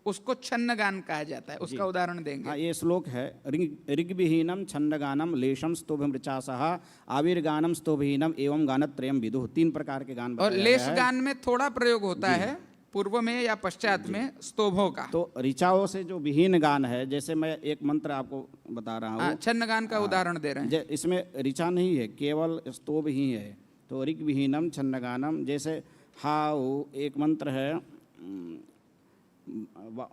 उसको छन्न गान कहा जाता है। उसका उदाहरण देंगे। हाँ, ये श्लोक है, ऋग विहीनम छन्न गानम लेशम स्तोभम ऋचासह आविर्गानम स्तोभहीनम एवं गानत्रयम विदुः। 3 प्रकार के गान और लेश गान में थोड़ा प्रयोग होता है, पूर्व में या पश्चात में स्तोभों का। तो ऋचाओं से जो विहीन गान है, जैसे मैं एक मंत्र आपको बता रहा हूँ, छन्न गान का उदाहरण दे रहे हैं। इसमें ऋचा नहीं है, केवल स्तोभ ही है। तो ऋग विहीनम छन्न गानम, जैसे हाउ एक मंत्र है,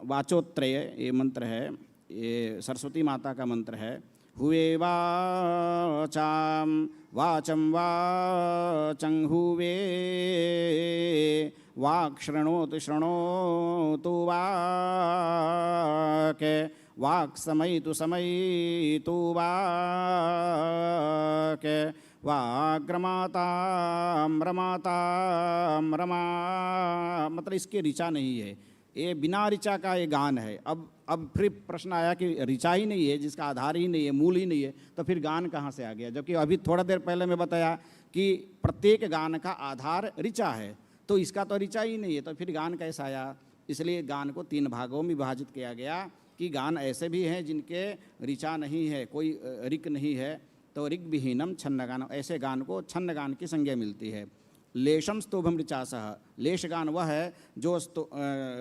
वाचोत्रय ये मंत्र है, ये सरस्वती माता का मंत्र है। हुए वाचाम वाचम वाचं हुवे वाक् शृणोतु शृणोतु वाक् वाक् समयितु समयितु वाक् वाग्रमाताम रमाताम रमा। मतलब इसके ऋचा नहीं है, ये बिना ऋचा का ये गान है। अब फिर प्रश्न आया कि ऋचा ही नहीं है, जिसका आधार ही नहीं है, मूल ही नहीं है, तो फिर गान कहाँ से आ गया? जबकि अभी थोड़ा देर पहले मैं बताया कि प्रत्येक गान का आधार ऋचा है, तो इसका तो ऋचा ही नहीं है, तो फिर गान कैसे आया? इसलिए गान को 3 भागों में विभाजित किया गया कि गान ऐसे भी हैं जिनके ऋचा नहीं है, कोई ऋक नहीं है, तो ऋग विहीनम छन्न गान, ऐसे गान को छन्न गान की संज्ञा मिलती है। लेशम स्तोभम ऋचासह, लेश गान वह है जो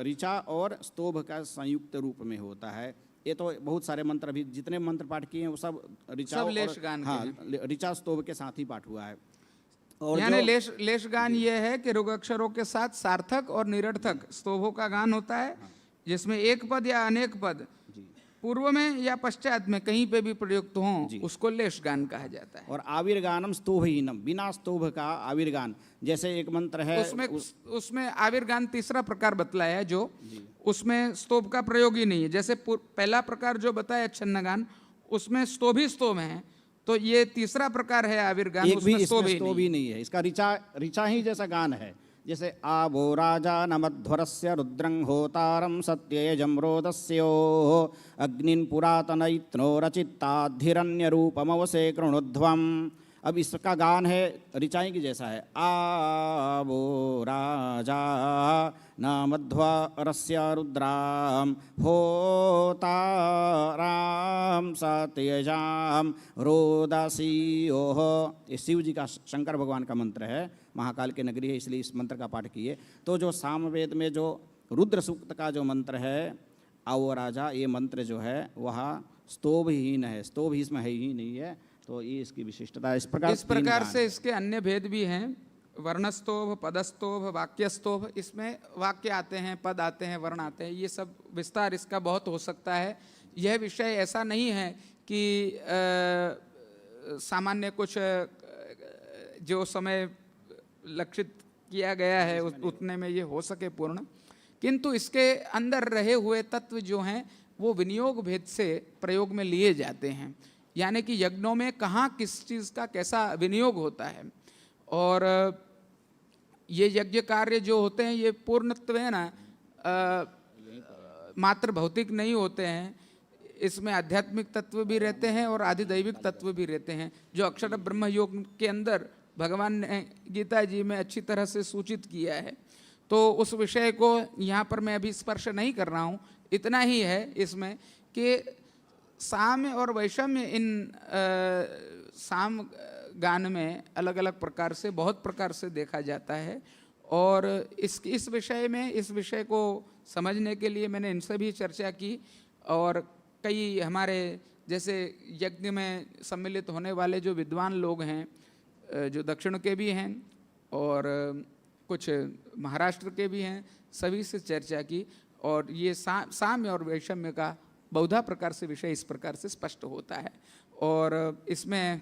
ऋचा और स्तोभ का संयुक्त रूप में होता है। ये तो बहुत सारे मंत्र, अभी जितने मंत्र पाठ किए हैं वो सब ऋचा सब लेश गान, हाँ, ऋचा स्तोभ के साथ ही पाठ हुआ है। और यानी लेश गान ये है कि रुग अक्षरों के साथ सार्थक और निरर्थक स्तोभों का गान होता है, जिसमें एक पद या अनेक पद पूर्व में या पश्चात में कहीं पे भी प्रयुक्त हों, उसको लेश गान कहा जाता है। और आविर्गानम स्तोभहीनम, बिना स्तोभ का आविर्गान, जैसे एक मंत्र है उसमें आविर्गान तीसरा प्रकार बतलाया है, जो उसमें स्तोभ का प्रयोग ही नहीं है। जैसे पहला प्रकार जो बताया छन्नगान, उसमें स्तोभ ही स्तोभ है, तो ये तीसरा प्रकार है आविर्गान, उसमें स्तोभ ही नहीं है। इसका ऋचा ही जैसा गान है। जैसे आवो राजा नमध्वरस्य रुद्रं होतारं सत्ययजं रोदस्यो अग्निं पुरातनयित्नो रचित्ताधिरण्यरूपमवसे कृणुध्वम्। अब इसका गान है ऋचाई की जैसा है। आवो राजा नमध्वरस्य रुद्रां होतारं सत्ययजं रोदस्यो। ये शिव जी का, शंकर भगवान का मंत्र है, महाकाल के नगरी है, इसलिए इस मंत्र का पाठ किए। तो जो सामवेद में जो रुद्र सूक्त का जो मंत्र है आओ राजा, ये मंत्र जो है वह स्तोभहीन है, स्तोभ इसमें है ही नहीं है। तो ये इसकी विशिष्टता। इस प्रकार से इसके अन्य भेद भी हैं, वर्णस्तोभ, पदस्तोभ, वाक्यस्तोभ। इसमें वाक्य आते हैं, पद आते हैं, वर्ण आते हैं, ये सब विस्तार इसका बहुत हो सकता है। यह विषय ऐसा नहीं है कि सामान्य कुछ जो समय लक्षित किया गया है उतने में ये हो सके पूर्ण, किंतु इसके अंदर रहे हुए तत्व जो हैं वो विनियोग भेद से प्रयोग में लिए जाते हैं। यानी कि यज्ञों में कहाँ किस चीज़ का कैसा विनियोग होता है। और ये यज्ञ कार्य जो होते हैं ये पूर्णत्वेन मात्र भौतिक नहीं होते हैं, इसमें आध्यात्मिक तत्व भी रहते हैं और आधिदैविक तत्व भी रहते हैं, जो अक्षर ब्रह्म योग के अंदर भगवान ने गीता जी में अच्छी तरह से सूचित किया है। तो उस विषय को यहाँ पर मैं अभी स्पर्श नहीं कर रहा हूँ। इतना ही है इसमें कि साम्य और वैषम्य इन साम गान में अलग अलग प्रकार से, बहुत प्रकार से देखा जाता है। और इस विषय में, इस विषय को समझने के लिए मैंने इनसे भी चर्चा की, और कई हमारे जैसे यज्ञ में सम्मिलित होने वाले जो विद्वान लोग हैं, जो दक्षिण के भी हैं और कुछ महाराष्ट्र के भी हैं, सभी से चर्चा की। और ये साम्य और वैषम्य का बहुधा प्रकार से विषय इस प्रकार से स्पष्ट होता है। और इसमें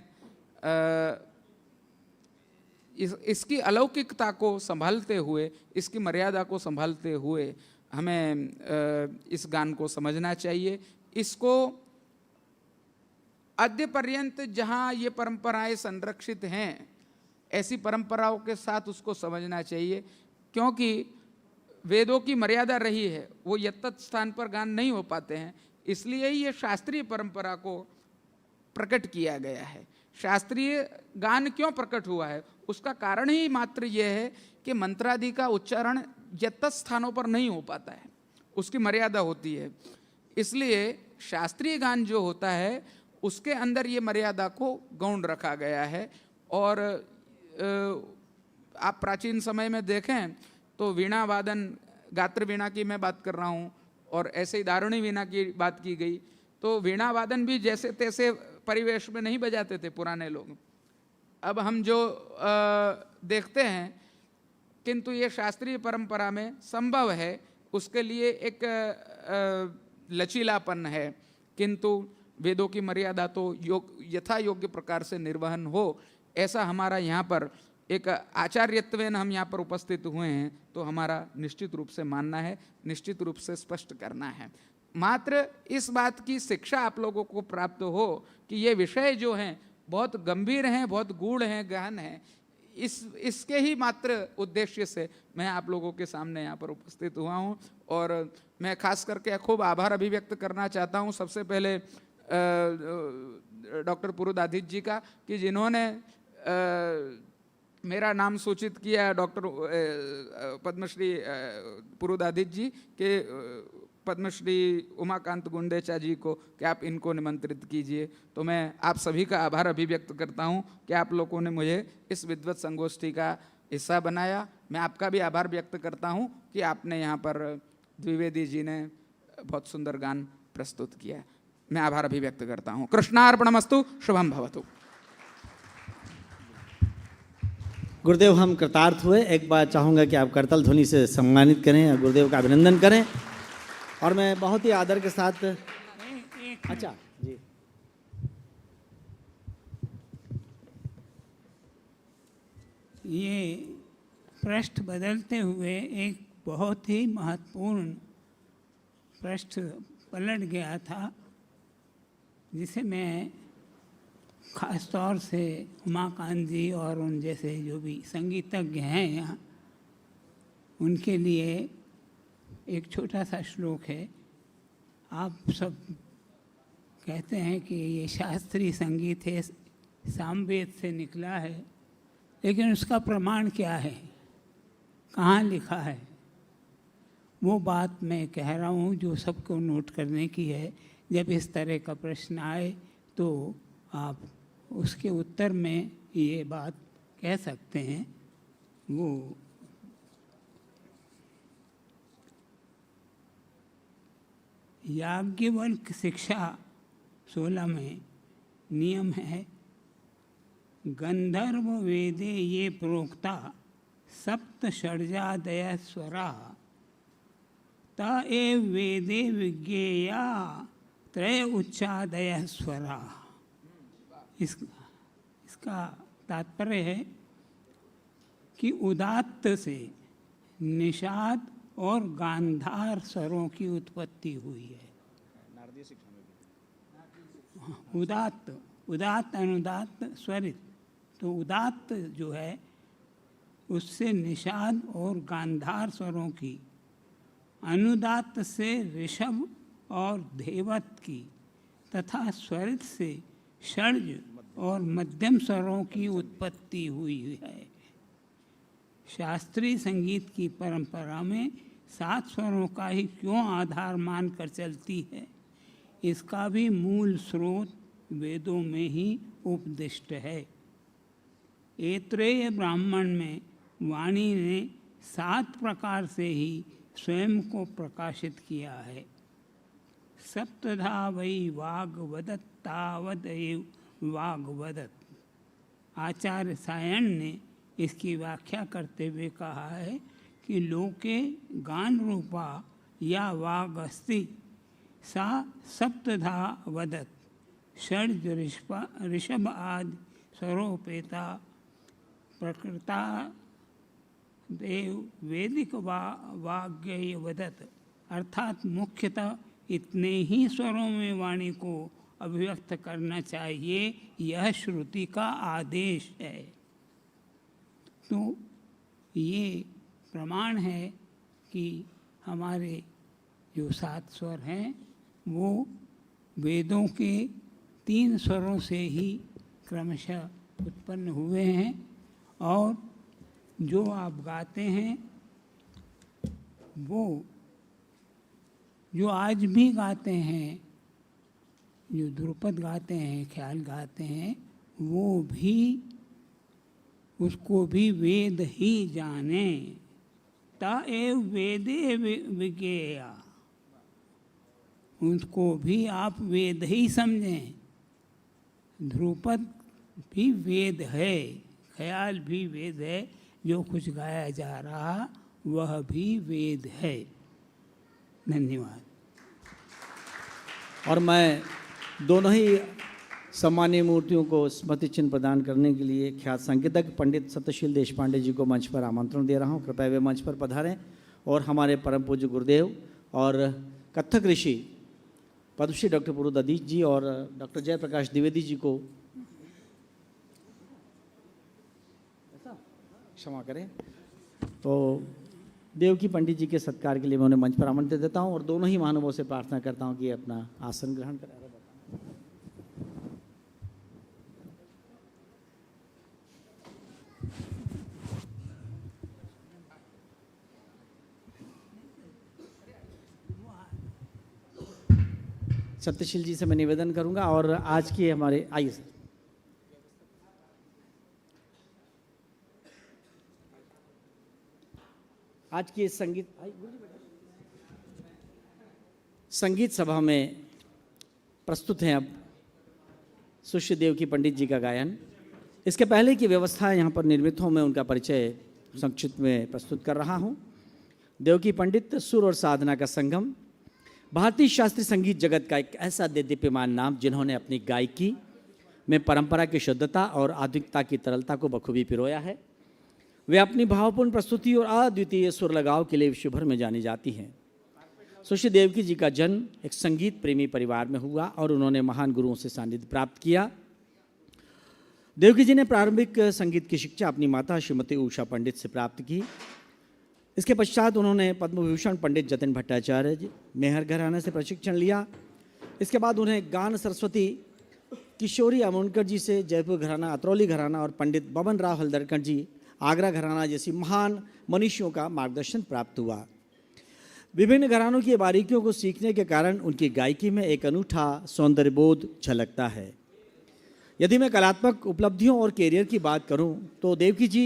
इसकी अलौकिकता को संभालते हुए, इसकी मर्यादा को संभालते हुए हमें इस गान को समझना चाहिए। इसको अद्य पर्यंत जहाँ ये परंपराएं संरक्षित हैं, ऐसी परंपराओं के साथ उसको समझना चाहिए, क्योंकि वेदों की मर्यादा रही है, वो यत्तत स्थान पर गान नहीं हो पाते हैं, इसलिए ही ये शास्त्रीय परंपरा को प्रकट किया गया है। शास्त्रीय गान क्यों प्रकट हुआ है, उसका कारण ही मात्र ये है कि मंत्रादि का उच्चारण यत्तत स्थानों पर नहीं हो पाता है, उसकी मर्यादा होती है। इसलिए शास्त्रीय गान जो होता है उसके अंदर ये मर्यादा को गौण रखा गया है। और आप प्राचीन समय में देखें तो वीणा वादन, गात्र वीणा की मैं बात कर रहा हूँ, और ऐसे ही दारुणी वीणा की बात की गई, तो वीणा वादन भी जैसे तैसे परिवेश में नहीं बजाते थे पुराने लोग। अब हम जो देखते हैं, किंतु ये शास्त्रीय परंपरा में संभव है, उसके लिए एक लचीलापन है, किंतु वेदों की मर्यादा तो यथा योग्य प्रकार से निर्वहन हो, ऐसा हमारा यहाँ पर एक आचार्यत्वेन हम यहाँ पर उपस्थित हुए हैं, तो हमारा निश्चित रूप से मानना है, निश्चित रूप से स्पष्ट करना है। मात्र इस बात की शिक्षा आप लोगों को प्राप्त हो कि ये विषय जो हैं बहुत गंभीर हैं, बहुत गूढ़ हैं, गहन हैं, इसके ही मात्र उद्देश्य से मैं आप लोगों के सामने यहाँ पर उपस्थित हुआ हूँ। और मैं खास करके खूब आभार अभिव्यक्त करना चाहता हूँ सबसे पहले डॉक्टर पुरुदाधित जी का, कि जिन्होंने मेरा नाम सूचित किया, डॉक्टर पद्मश्री पुरुदाधित जी के पद्मश्री उमाकांत गुंडेचा जी को, कि आप इनको निमंत्रित कीजिए। तो मैं आप सभी का आभार अभिव्यक्त करता हूं कि आप लोगों ने मुझे इस विद्वत संगोष्ठी का हिस्सा बनाया। मैं आपका भी आभार व्यक्त करता हूं कि आपने यहाँ पर द्विवेदी जी ने बहुत सुंदर गान प्रस्तुत किया। मैं आभार अभिव्यक्त करता हूँ। कृष्णार्पणमस्तु, शुभम भवतु। गुरुदेव, हम कृतार्थ हुए। एक बार चाहूँगा कि आप करतल ध्वनि से सम्मानित करें और गुरुदेव का अभिनंदन करें। और मैं बहुत ही आदर के साथ, अच्छा जी, ये पृष्ठ बदलते हुए एक बहुत ही महत्वपूर्ण पृष्ठ पलट गया था, जिसे मैं खास तौर से उमाकांत जी और उन जैसे जो भी संगीतज्ञ हैं यहाँ, उनके लिए एक छोटा सा श्लोक है। आप सब कहते हैं कि ये शास्त्रीय संगीत है, सामवेद से निकला है, लेकिन उसका प्रमाण क्या है, कहाँ लिखा है, वो बात मैं कह रहा हूँ जो सबको नोट करने की है। जब इस तरह का प्रश्न आए तो आप उसके उत्तर में ये बात कह सकते हैं। वो याज्ञवल्क्य शिक्षा 16 में नियम है, गंधर्व वेदे ये प्रोक्ता सप्त षड्जादय स्वरा त एव वेदे विज्ञेया त्रय उच्चादय स्वरा। इसका तात्पर्य है कि उदात्त से निषाद और गांधार स्वरों की उत्पत्ति हुई है। उदात्त, उदात्त अनुदात्त स्वरित, तो उदात्त जो है उससे निषाद और गांधार स्वरों की, अनुदात्त से ऋषभ और धेवत की, तथा स्वरित से षड्ज और मध्यम स्वरों की उत्पत्ति हुई है। शास्त्रीय संगीत की परंपरा में 7 स्वरों का ही क्यों आधार मानकर चलती है, इसका भी मूल स्रोत वेदों में ही उपदिष्ट है। ऐत्रेय ब्राह्मण में वाणी ने 7 प्रकार से ही स्वयं को प्रकाशित किया है। सप्तधा वै वाग वदत तावदेव वाग वदत। आचार्य सायण ने इसकी व्याख्या करते हुए कहा है कि लोके गान रूपा या वाग अस्ति सा सप्तधा वदत, षड्ज ऋषभ आदि स्वरोपेता प्रकृता देव वैदिक वाग्य वदत। अर्थात मुख्यतः इतने ही स्वरों में वाणी को अभिव्यक्त करना चाहिए, यह श्रुति का आदेश है। तो ये प्रमाण है कि हमारे जो 7 स्वर हैं वो वेदों के 3 स्वरों से ही क्रमशः उत्पन्न हुए हैं, और जो आप गाते हैं वो जो आज भी गाते हैं, जो ध्रुपद गाते हैं, ख्याल गाते हैं, वो भी उसको भी वेद ही जाने। ता एव वेदे विज्ञेया, उसको भी आप वेद ही समझें। ध्रुपद भी वेद है, ख्याल भी वेद है, जो कुछ गाया जा रहा वह भी वेद है। धन्यवाद। और मैं दोनों ही सम्मानीय मूर्तियों को स्मृति चिन्ह प्रदान करने के लिए ख्यात संगीतज्ञ पंडित सत्यशील देशपांडे जी को मंच पर आमंत्रण दे रहा हूं। कृपया वे मंच पर पधारें और हमारे परम पूज्य गुरुदेव और कथक ऋषि पद्मश्री डॉक्टर पुरुददीश जी और डॉक्टर जयप्रकाश द्विवेदी जी को क्षमा करें। तो देवकी पंडित जी के सत्कार के लिए मैं उन्हें मंच पर आमंत्रित देता हूं और दोनों ही महानुभावों से प्रार्थना करता हूं कि अपना आसन ग्रहण करें। सत्यशील जी से मैं निवेदन करूंगा और आज के हमारे आइए सर। आज की संगीत सभा में प्रस्तुत हैं अब सुश्री देवकी पंडित जी का गायन। इसके पहले की व्यवस्था यहाँ पर निर्मित हो, मैं उनका परिचय संक्षिप्त में प्रस्तुत कर रहा हूँ। देवकी पंडित सुर और साधना का संगम, भारतीय शास्त्रीय संगीत जगत का एक ऐसा दीप्यमान नाम जिन्होंने अपनी गायकी में परंपरा की शुद्धता और आधुनिकता की तरलता को बखूबी पिरोया है। वे अपनी भावपूर्ण प्रस्तुति और अद्वितीय सुर लगाव के लिए विश्व भर में जानी जाती हैं। सुश्री देवकी जी का जन्म एक संगीत प्रेमी परिवार में हुआ और उन्होंने महान गुरुओं से सानिध्य प्राप्त किया। देवकी जी ने प्रारंभिक संगीत की शिक्षा अपनी माता श्रीमती उषा पंडित से प्राप्त की। इसके पश्चात उन्होंने पद्म विभूषण पंडित जतिन भट्टाचार्य जी मेहर घराने से प्रशिक्षण लिया। इसके बाद उन्हें गान सरस्वती किशोरी अमोनकर जी से जयपुर घराना, अतरौली घराना और पंडित बबन राव हल्दरकर जी आगरा घराना जैसी महान मनीषियों का मार्गदर्शन प्राप्त हुआ। विभिन्न घरानों की बारीकियों को सीखने के कारण उनकी गायकी में एक अनूठा सौंदर्यबोध झलकता है। यदि मैं कलात्मक उपलब्धियों और कैरियर की बात करूं तो देवकी जी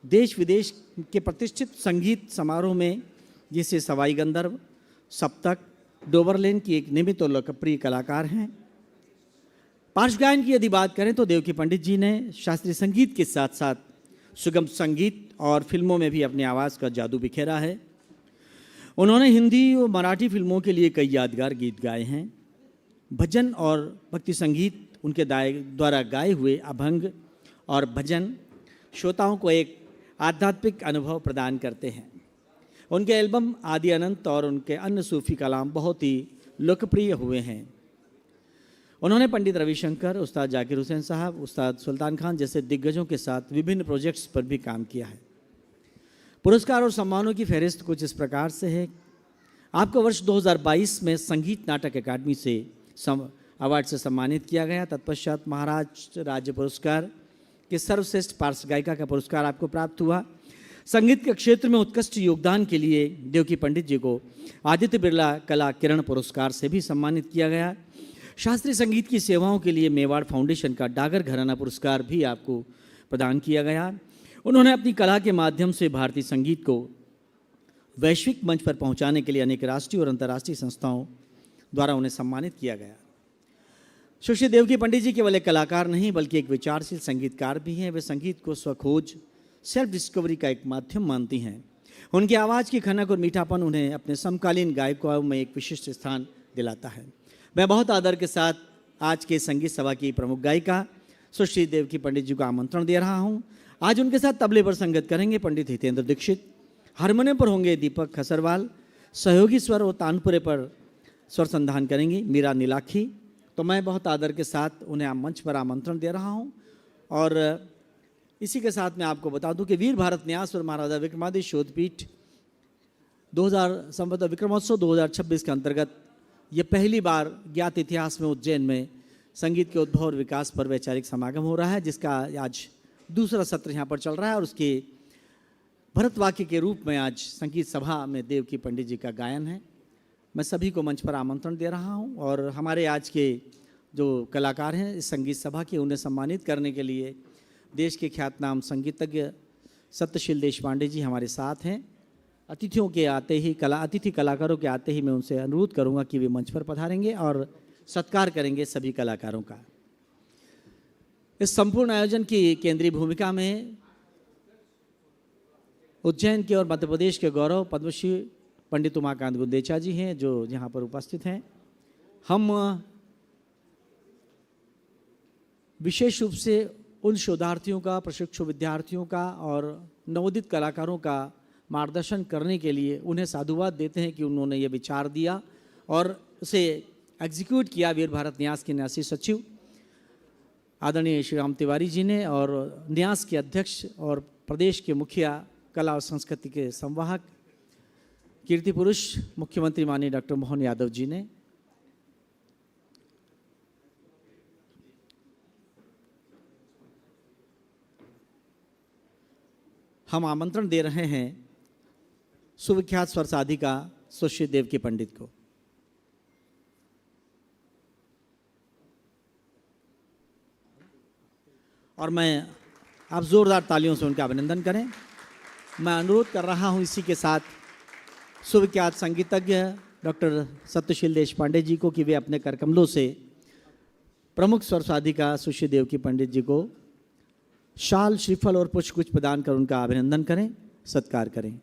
देश विदेश के प्रतिष्ठित संगीत समारोह में जैसे सवाई गंधर्व, सप्तक, डोबरलेन की एक नियमित और लोकप्रिय कलाकार हैं। पार्श्व गायन की यदि बात करें तो देवकी पंडित जी ने शास्त्रीय संगीत के साथ साथ सुगम संगीत और फिल्मों में भी अपनी आवाज़ का जादू बिखेरा है। उन्होंने हिंदी और मराठी फिल्मों के लिए कई यादगार गीत गाए हैं। भजन और भक्ति संगीत उनके द्वारा गाए हुए अभंग और भजन श्रोताओं को एक आध्यात्मिक अनुभव प्रदान करते हैं। उनके एल्बम आदि अनंत और उनके अन्य सूफी कलाम बहुत ही लोकप्रिय हुए हैं। उन्होंने पंडित रविशंकर, उस्ताद जाकिर हुसैन साहब, उस्ताद सुल्तान खान जैसे दिग्गजों के साथ विभिन्न प्रोजेक्ट्स पर भी काम किया है। पुरस्कार और सम्मानों की फहरिस्त कुछ इस प्रकार से है। आपको वर्ष 2022 में संगीत नाटक अकादमी से अवार्ड से सम्मानित किया गया। तत्पश्चात महाराज राज्य पुरस्कार के सर्वश्रेष्ठ पार्श्व गायिका का पुरस्कार आपको प्राप्त हुआ। संगीत के क्षेत्र में उत्कृष्ट योगदान के लिए देवकी पंडित जी को आदित्य बिरला कला किरण पुरस्कार से भी सम्मानित किया गया। शास्त्रीय संगीत की सेवाओं के लिए मेवाड़ फाउंडेशन का डागर घराना पुरस्कार भी आपको प्रदान किया गया। उन्होंने अपनी कला के माध्यम से भारतीय संगीत को वैश्विक मंच पर पहुंचाने के लिए अनेक राष्ट्रीय और अंतर्राष्ट्रीय संस्थाओं द्वारा उन्हें सम्मानित किया गया। सुश्री देवकी पंडित जी केवल एक कलाकार नहीं बल्कि एक विचारशील संगीतकार भी हैं। वे संगीत को स्वखोज, सेल्फ डिस्कवरी का एक माध्यम मानती हैं। उनकी आवाज़ की खनक और मीठापन उन्हें अपने समकालीन गायकों में एक विशिष्ट स्थान दिलाता है। मैं बहुत आदर के साथ आज के संगीत सभा की प्रमुख गायिका सुश्री देवकी पंडित जी को आमंत्रण दे रहा हूं। आज उनके साथ तबले पर संगत करेंगे पंडित हितेंद्र दीक्षित, हारमोनियम पर होंगे दीपक खसरवाल, सहयोगी स्वर और तानपुरे पर स्वर संधान करेंगी मीरा नीलाखी तो मैं बहुत आदर के साथ उन्हें मंच पर आमंत्रण दे रहा हूं। और इसी के साथ मैं आपको बता दूं कि वीर भारत न्यास और महाराजा विक्रमादित्य शोधपीठ 2000 विक्रमोत्सव 2026 के अंतर्गत ये पहली बार ज्ञात इतिहास में उज्जैन में संगीत के उद्भव और विकास पर वैचारिक समागम हो रहा है, जिसका आज दूसरा सत्र यहाँ पर चल रहा है। और उसके भरतवाक्य के रूप में आज संगीत सभा में देवकी पंडित जी का गायन है। मैं सभी को मंच पर आमंत्रण दे रहा हूँ और हमारे आज के जो कलाकार हैं इस संगीत सभा के, उन्हें सम्मानित करने के लिए देश के ख्यातनाम संगीतज्ञ सत्यशील देशपांडे जी हमारे साथ हैं। अतिथियों के आते ही अतिथि कलाकारों के आते ही मैं उनसे अनुरोध करूंगा कि वे मंच पर पधारेंगे और सत्कार करेंगे सभी कलाकारों का। इस संपूर्ण आयोजन की केंद्रीय भूमिका में उज्जैन के और मध्य प्रदेश के गौरव पद्मश्री पंडित उमाकांत गुंदेचा जी हैं, जो यहाँ पर उपस्थित हैं। हम विशेष रूप से उन शोधार्थियों का, प्रशिक्षु विद्यार्थियों का और नवोदित कलाकारों का मार्गदर्शन करने के लिए उन्हें साधुवाद देते हैं कि उन्होंने ये विचार दिया और उसे एग्जीक्यूट किया वीर भारत न्यास के न्यासी सचिव आदरणीय श्री राम तिवारी जी ने, और न्यास के अध्यक्ष और प्रदेश के मुखिया कला और संस्कृति के संवाहक कीर्ति पुरुष मुख्यमंत्री माननीय डॉक्टर मोहन यादव जी ने। हम आमंत्रण दे रहे हैं सुविख्यात स्वर साधिका सुश्री देवकी पंडित को। और मैं आप जोरदार तालियों से उनका अभिनंदन करें। मैं अनुरोध कर रहा हूं इसी के साथ सुविख्यात संगीतज्ञ डॉक्टर सत्यशील देशपांडे जी को कि वे अपने करकमलों से प्रमुख स्वर साधिका सुश्री देवकी पंडित जी को शाल, श्रीफल और पुष्प कुछ प्रदान कर उनका अभिनंदन करें, सत्कार करें।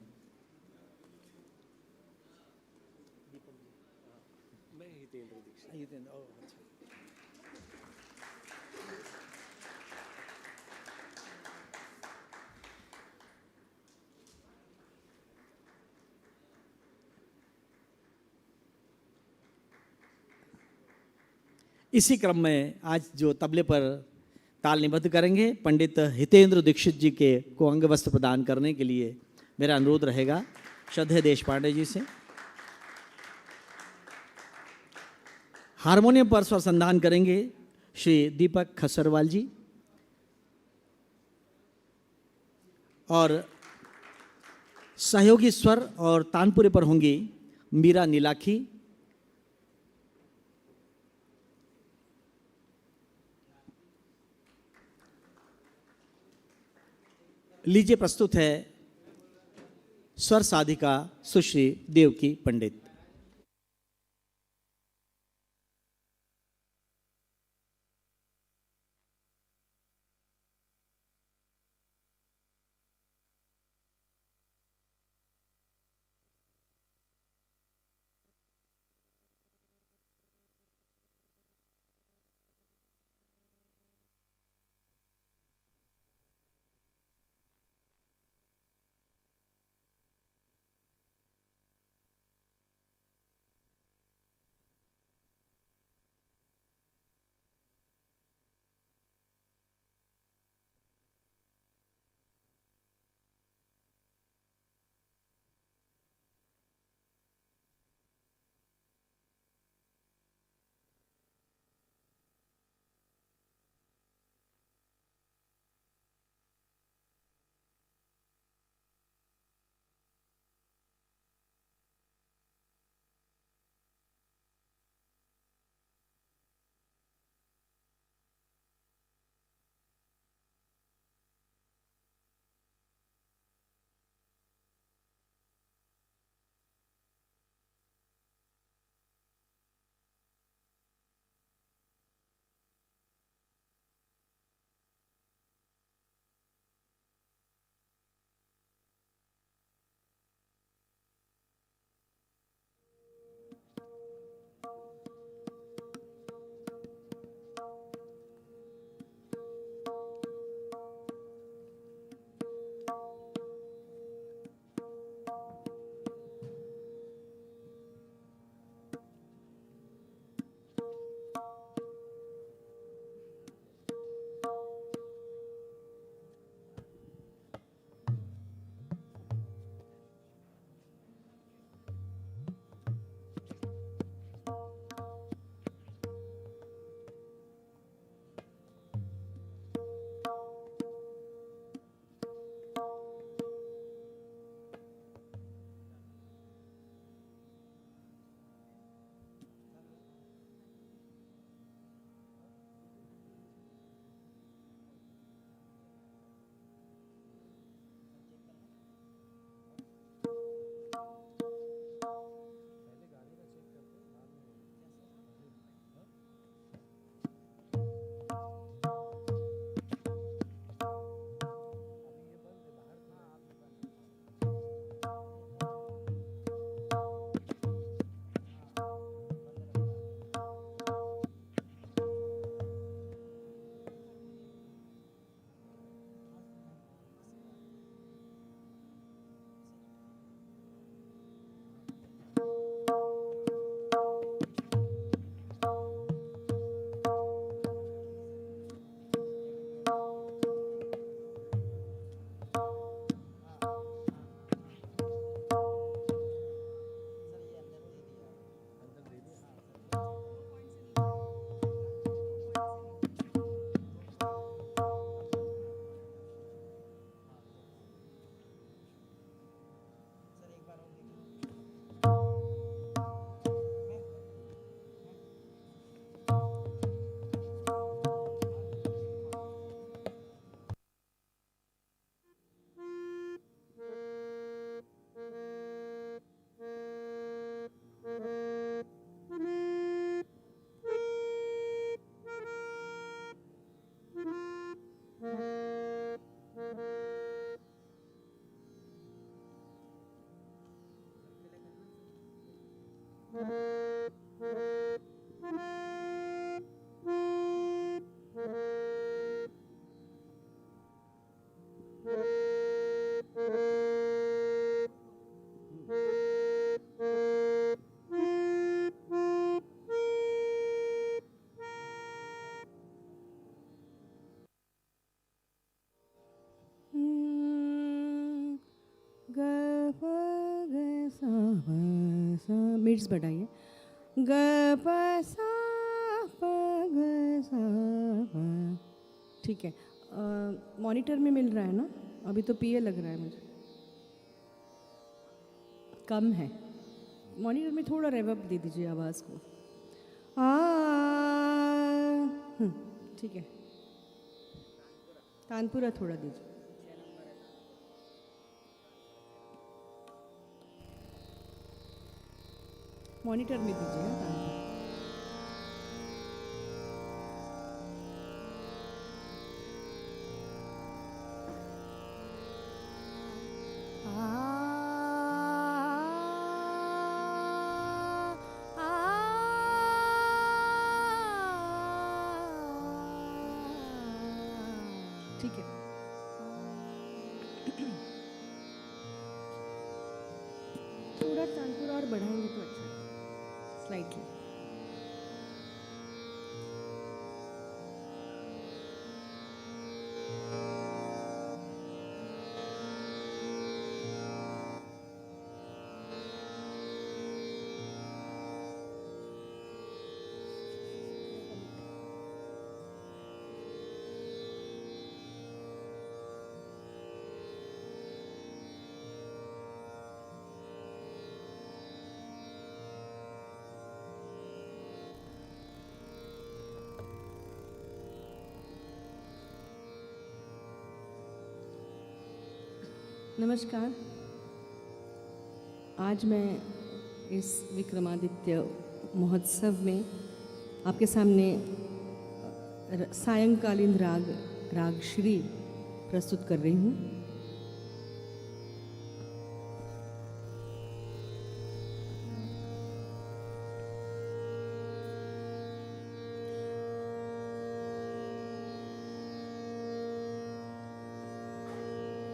इसी क्रम में आज जो तबले पर ताल निबद्ध करेंगे पंडित हितेंद्र दीक्षित जी के को अंग वस्त्र प्रदान करने के लिए मेरा अनुरोध रहेगा श्रद्धेय देशपांडे जी से। हारमोनियम पर स्वर संधान करेंगे श्री दीपक खसरवाल जी और सहयोगी स्वर और तानपुरे पर होंगी मीरा नीलाखी। लीजिए प्रस्तुत है स्वर साधिका सुश्री देवकी पंडित। मिड्स बढ़ाइए ग प सा प ग सा प। ठीक है, मॉनिटर में मिल रहा है ना? अभी तो पीए लग रहा है मुझे, कम है। मॉनिटर में थोड़ा रेवअप दे दीजिए आवाज़ को। ठीक है, तानपुरा थोड़ा दीजिए। मॉनिटर में दीजिए ना तानपुरा। ठीक है, थोड़ा तानपुरा और बढ़ाएंगे तो अच्छा है, स्लाइटली। नमस्कार, आज मैं इस विक्रमादित्य महोत्सव में आपके सामने सायंकालीन राग श्री प्रस्तुत कर रही हूँ।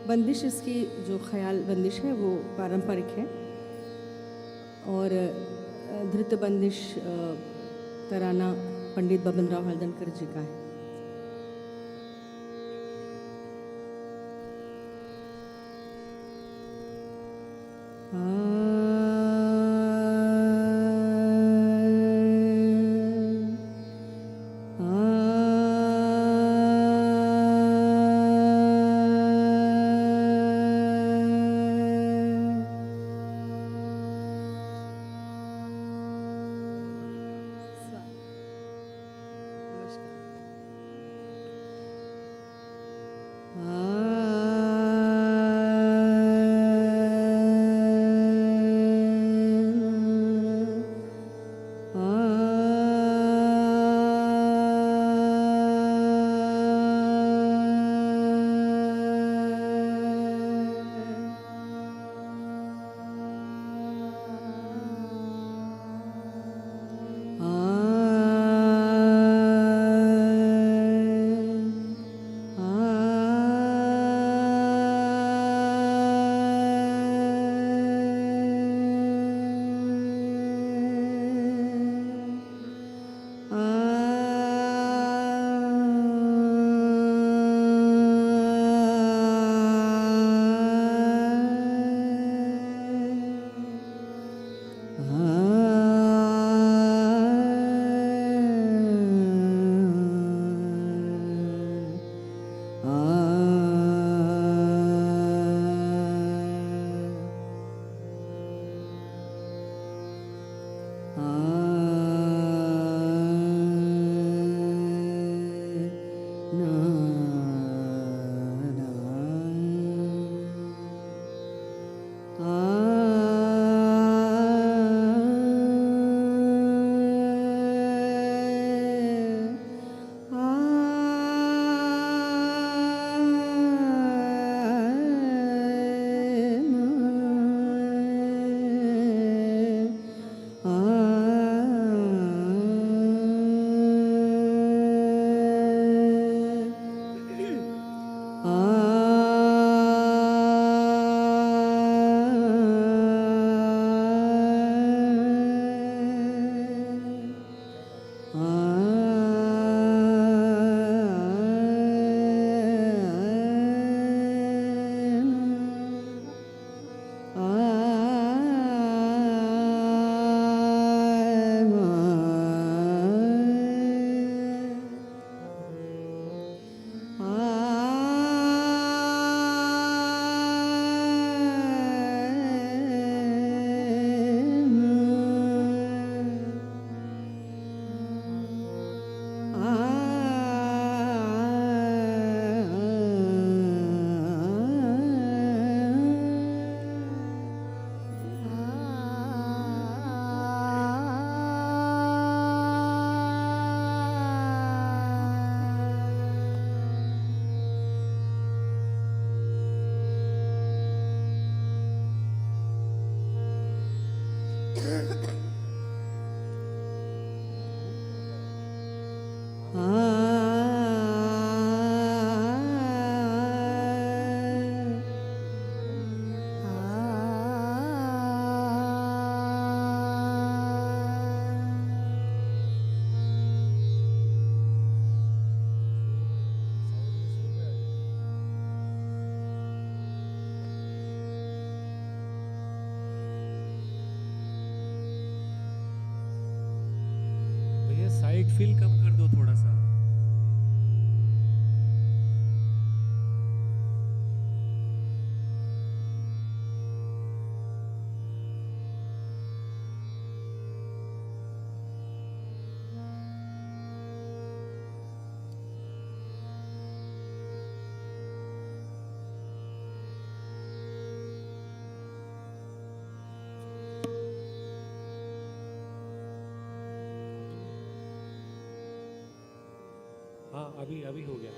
बंदिश, इसकी जो ख्याल बंदिश है वो पारंपरिक है और धृत बंदिश तराना पंडित बबनराव हल्दनकर जी का है। भैया साइड फील कम कर दो थोड़ा सा। हाँ अभी अभी हो गया।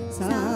Sa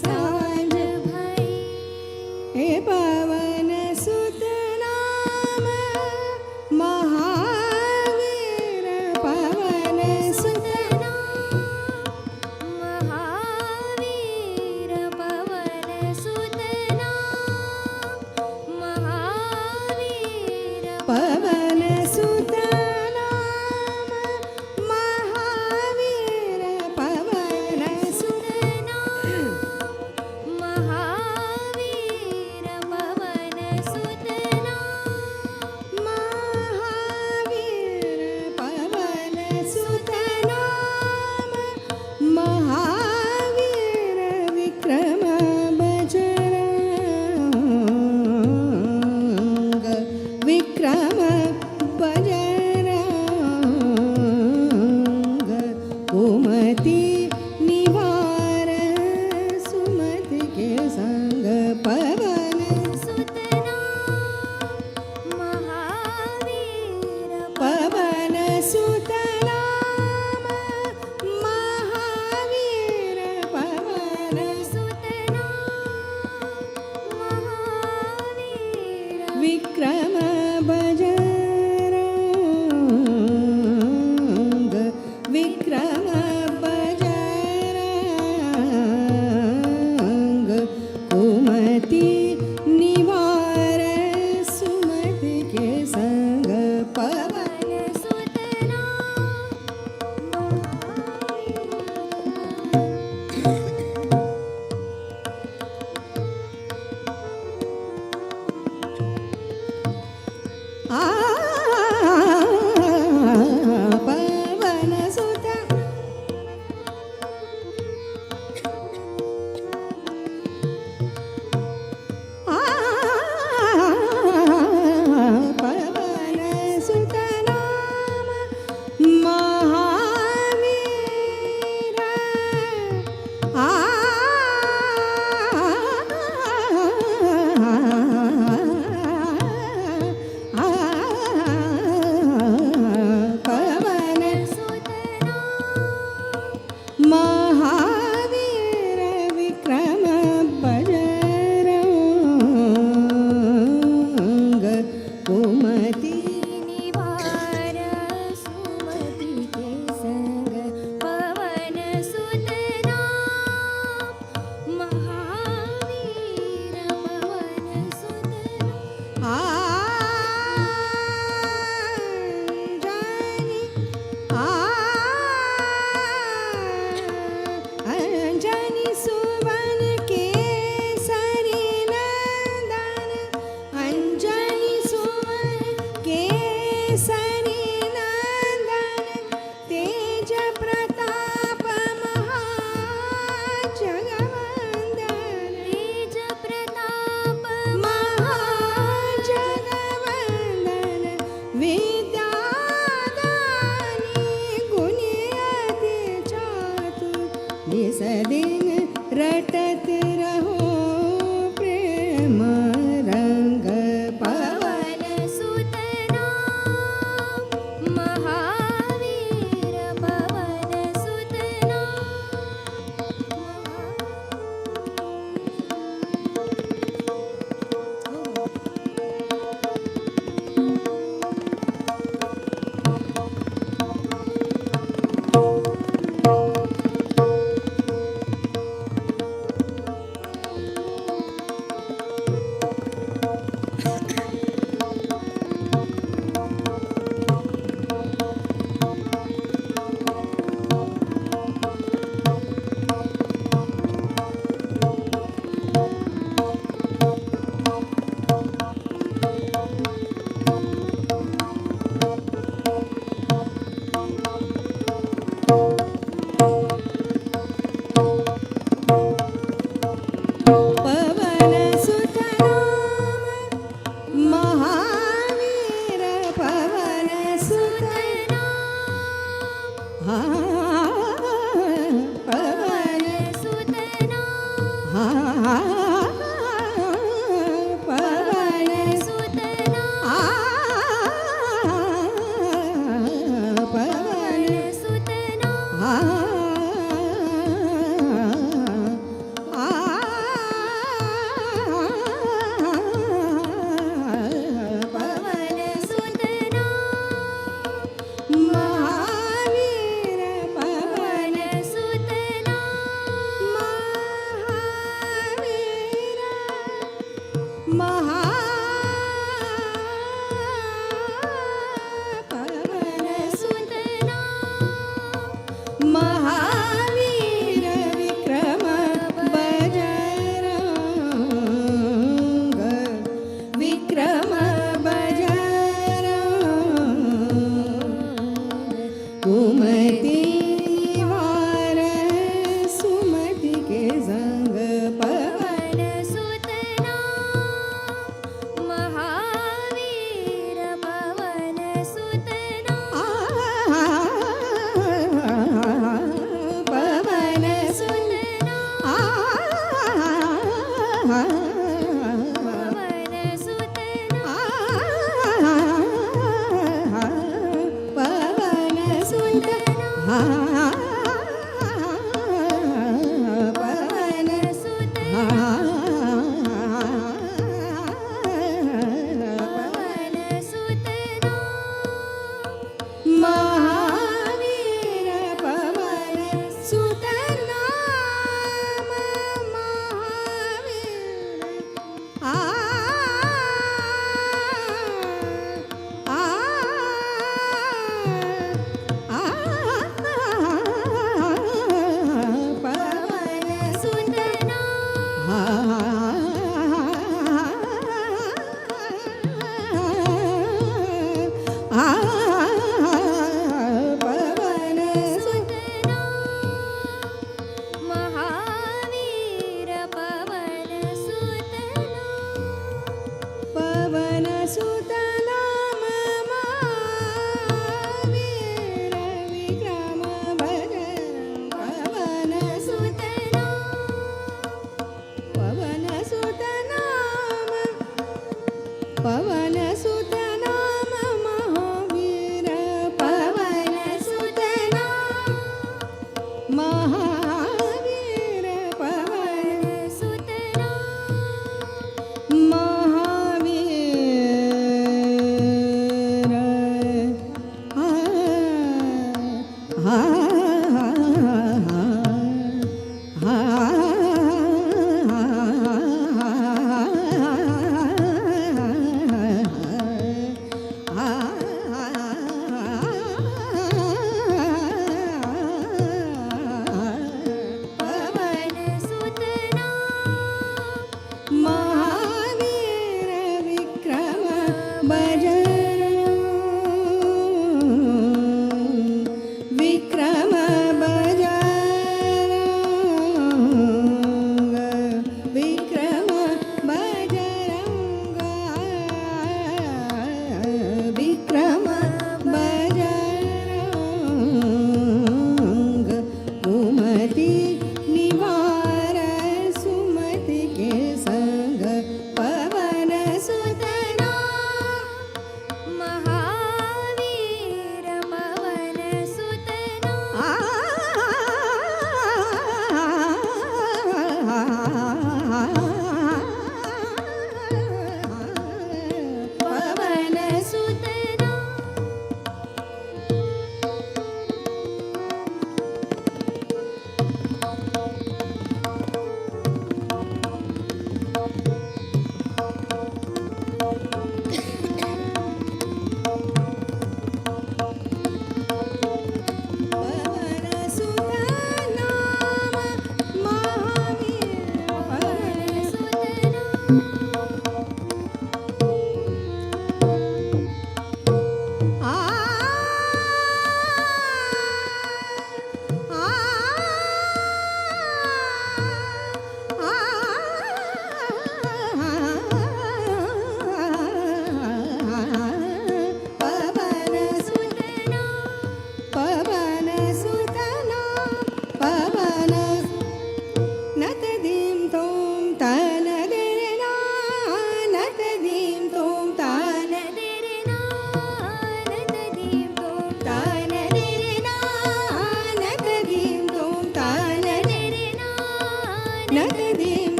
सांझ भई हे पवन सुत नाम महावीर पवन सुत महावीर पवन सुत महावीर पवन सुत महावीर पवन सुत महावीर पवन सुत महावीर पवन सुत महावीर विक्रम बजरंग विक्रम बजरंग कुमति निवार सुमति के संग पवन सुत महावीर पवन सुत महावीर पवन सुत महावीर विक्रम बजरंग विक्रम बजरंग कुमति निवार सुमति के संग पवन सुत पवन सुत पवन सुत महावीर पवन सुत महावीर विक्रम बजरंग कुमति निवार सुमति के संग पवन सुत महावीर पवन सुत अंजनी सुवन केसरी नंदन अंजनी सुवन केसरी नंदन तेज प्रताप महाजगवंदन तेज प्रताप महाजगवंदन विद्यादानी गुणियति चातुर निस दिन रटत रहो प्रेम रंग पवन सुत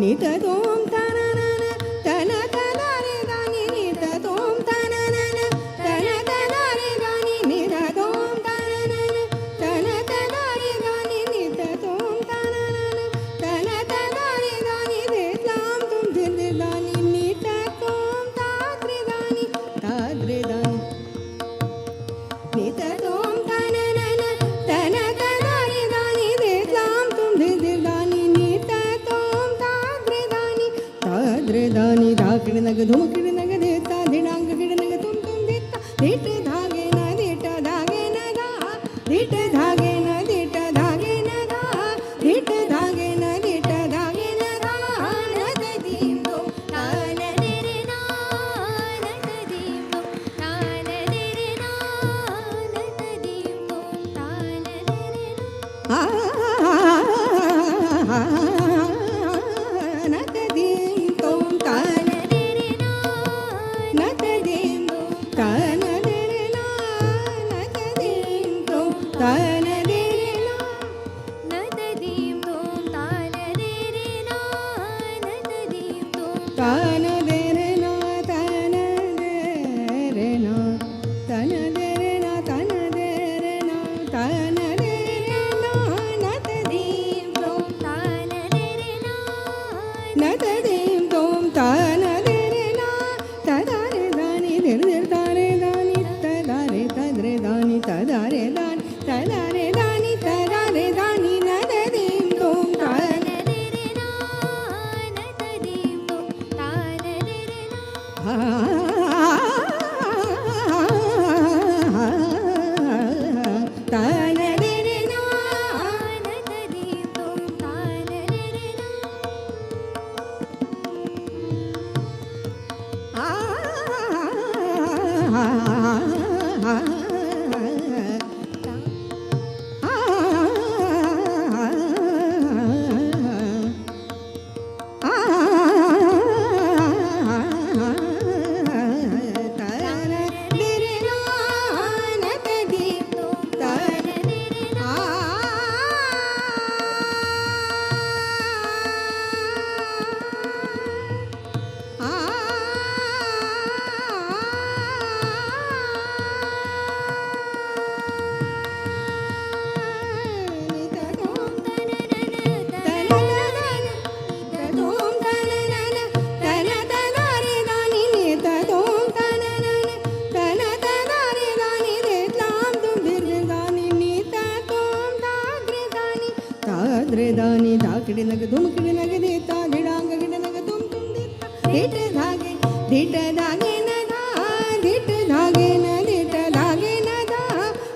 नित तोम तननन तन तदारे दानी नित तोम तननन तन तदारे दानी नित तोम तननन तन तदारे दानी नित तोम तननन तन तदारे दानी देताम तुम दिल दानी नित तोम ताद्रे दानी नित तोम तननन तन तदारे दानी देताम तुम दिल दानी नित तोम ताद्रे दानी धाकड़ नग धुमकड़ नग देता धिडांग गिड़ नग तुम देता धिट धागे न धिट धागे न धा धिट धागे न धिट धागे न धा धिट धागे न धिट धागे न धा नद दीम दो तान रे रे ना नद दीम दो तान रे रे ना नद दीम दो तान रे रे ना नद दीम तोम तान रे रे ना नद दीम दो तान रे रे ना नद दीम तोम तान रे रे ना नद दीम तोम तान रे रे ना नद दीम तोम तान रे रे ना तान रे रे ना तान रे रे ना तान रे रे ना तान रे रे ना नद दीम तोम तान रे रे ना नद दीम तोम तान रे रे ना तदारे दानी दिर दिर तारे दानी तदारे तदरे दानी तदारे दानी तदारे दानी तदारे दानी नद दीम तोम तान रे रे ना नद दीम तोम तान रे रे ना तान रे रे ना नद दीम तोम तान रे रे ना दानी धाकड़ी नग धुमकड़ी नग देता धिडांग गिड़ नग तुम देता धिट धागे न धा धिट धागे न धिट धागे न धा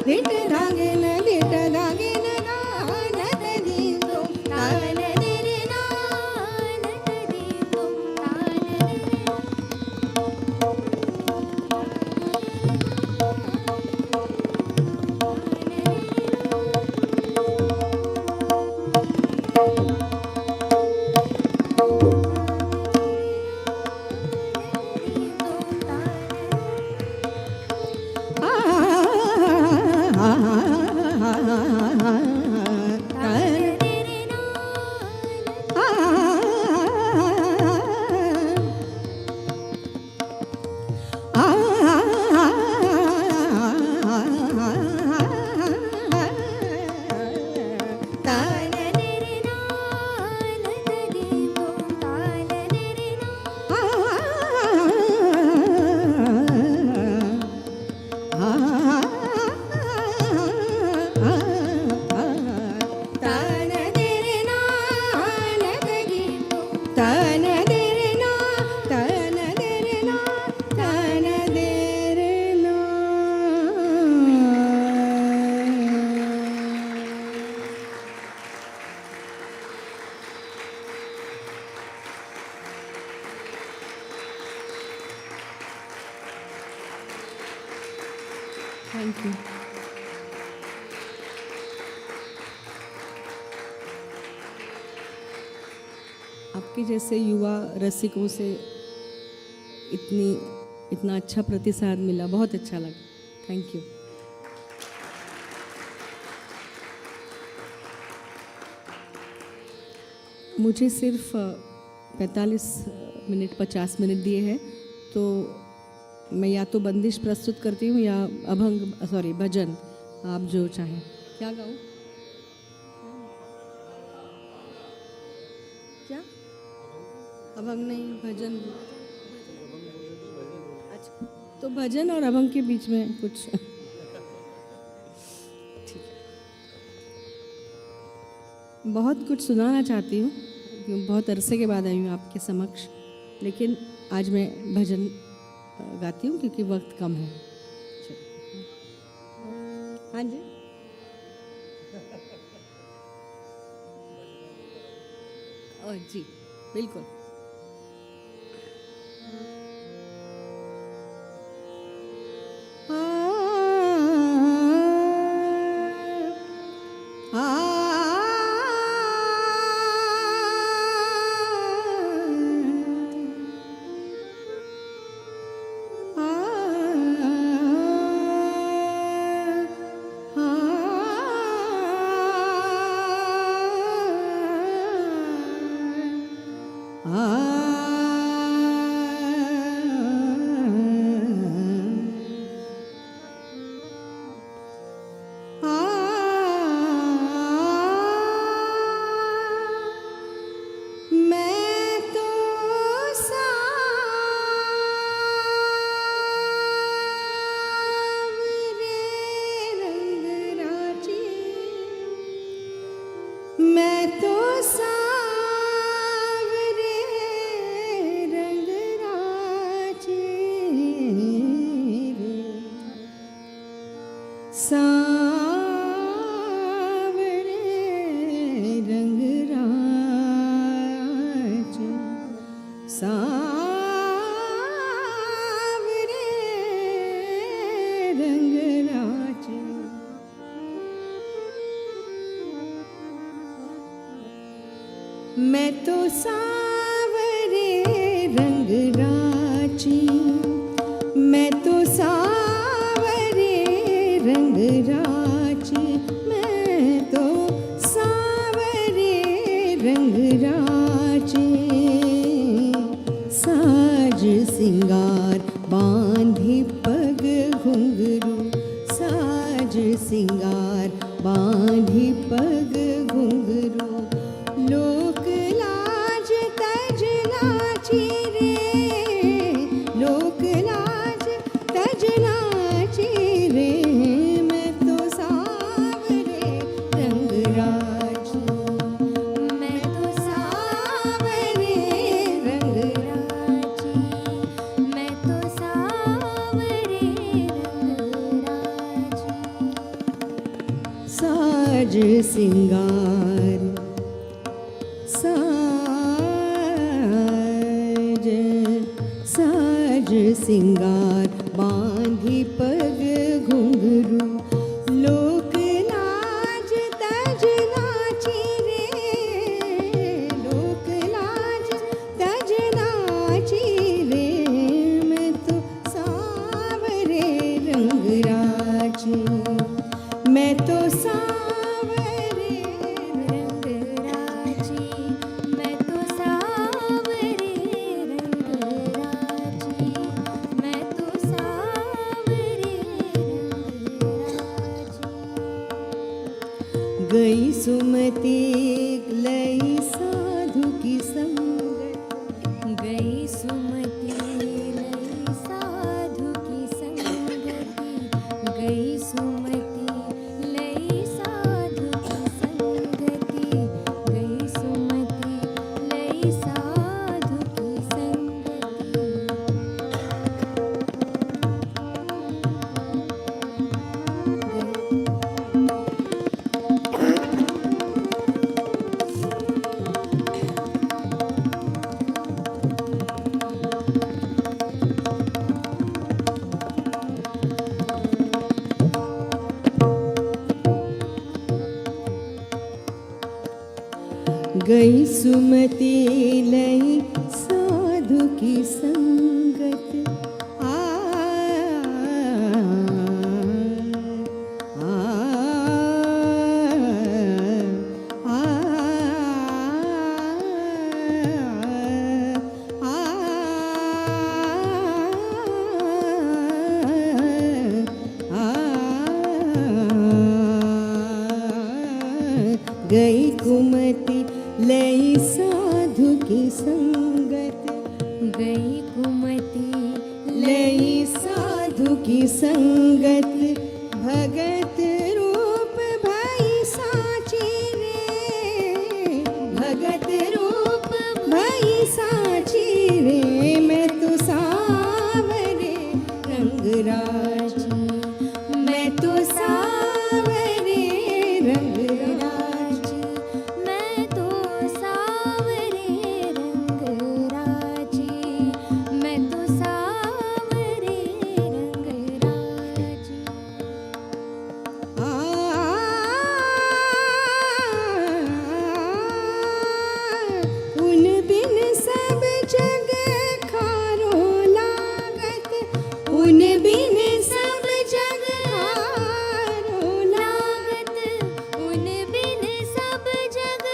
धिट धागे न धिट धागे न धा नद दीम तुम तान रे रे ना नद दीम तुम तान रे रे थैंक यू। आपके जैसे युवा रसिकों से इतना अच्छा प्रतिसाद मिला, बहुत अच्छा लगा। Thank you. मुझे सिर्फ 45 मिनट 50 मिनट दिए हैं, तो मैं या तो बंदिश प्रस्तुत करती हूँ या अभंग सॉरी भजन, आप जो चाहें। क्या गाऊँ? क्या अभंग नहीं, भजन। अच्छा, तो भजन और अभंग के बीच में कुछ बहुत कुछ सुनाना चाहती हूँ, क्योंकि बहुत अरसे के बाद आई हूँ आपके समक्ष, लेकिन आज मैं भजन गाती हूँ क्योंकि वक्त कम है। हाँ जी, और जी बिल्कुल। मैं तो सावरे रंग राची, मैं तो सावरे रंग राची, मैं तो सावरे रंग राची। साज सिंगार बांधी पग घुंघरू, साज सिंगार बांधी पग घुंघरू। लोक लाज तज नाची रे, लोक लाज तज नाची रे। मैं तो सावरे रंग राची, मैं तो सावरे रंग राची, मैं तो सावरे रंग राची। साज सिंगार साज सिंगार बांधी पग घुंघरू। लोक लाज तज नाची रे, लोक लाज तज नाची रे। मैं तो सावरे रंग राची, मैं तो सावरे रंग राची, मैं तो सावरे रंग राची, मैं तो सावरे रंग राची। गई सुमति लई साधु की संगत, गई सुमति लई साधु की संगति, गई सुमति लई साधु की संगति, गई सुमति लई साधु की संगति। गई सुमति लई साधु की संगत। आ आ आ लई साधु की संगत गई कुमति लई साधु की संगत भगत रूप भाई साची रे भगत रूप भाई साची रे मैं तो सावरे रंग राजी मैं तो सावरे रंग राजी मैं तो सावरे रंग राजी मैं तो सावरे रंग राजी उन बिन सब जग खारो लागत उन बिन सब जग खारो लागत उन बिन सब जग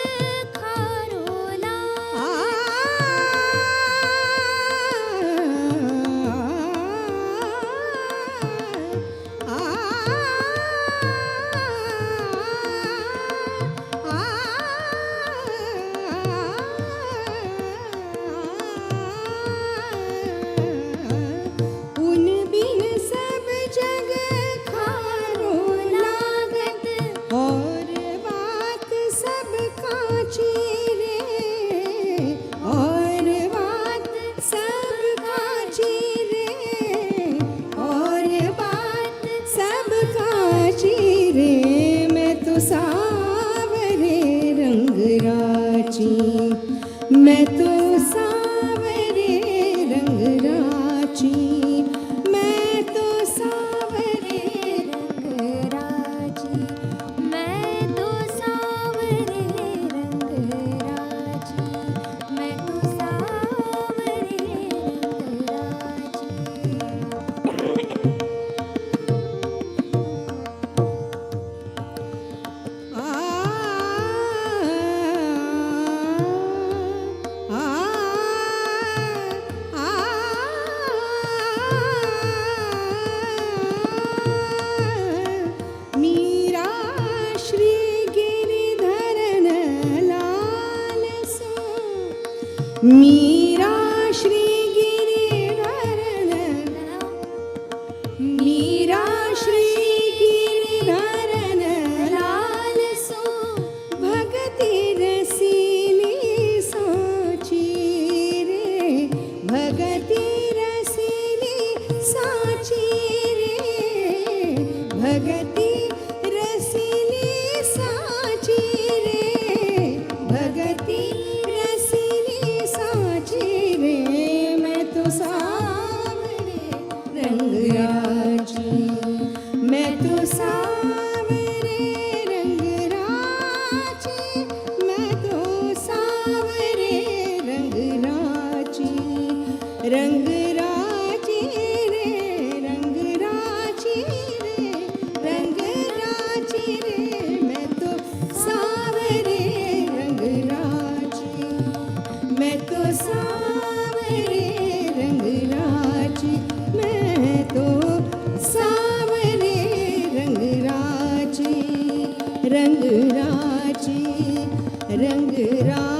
खारो उन बिन सब जग खारो लागत और बात सब काची रे और बात सब काची रे और बात सब काची रे मैं तो सावरे रंग राची मैं तो सावरे रंग राची मैं तो सावरे रंग राची मैं तो सावरे रंग राची मैं तो सावरे रंग मीरा श्री गिरिधरन लाल सो मीरा श्री गिरिधरन मीरा श्री गिरिधरन लाल सो भगति रसीली साची रे भगति रसीली साची रे भगति रसीली साची रे भगति रसीली साची रे मैं तो सावरे रंग राजी मैं तो सावरे रंग राजी मैं तो सावरे रंग राजी रंग राजी रे रंग राजी रे रंग राजी रे मैं तो सावरे रंग राजी मैं तो सावरे रंग राजी मैं तो सावरे रंग राजी रंग राजी रंग राजी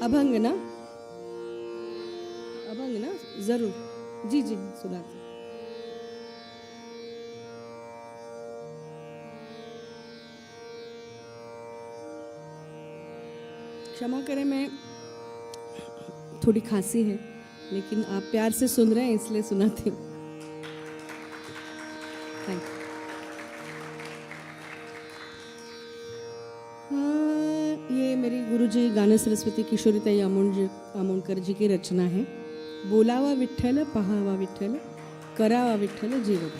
अभंग ना अभंग ना जरूर जी जी सुना क्षमा करें मैं थोड़ी खांसी है लेकिन आप प्यार से सुन रहे हैं इसलिए सुनाती हूँ थैंक यू ये मेरी गुरुजी गाना सरस्वती किशोरीताई आमोणकर जी की रचना है। बोलावा विठ्ठल पहावा विठ्ठल करावा विठ्ठल जीवन।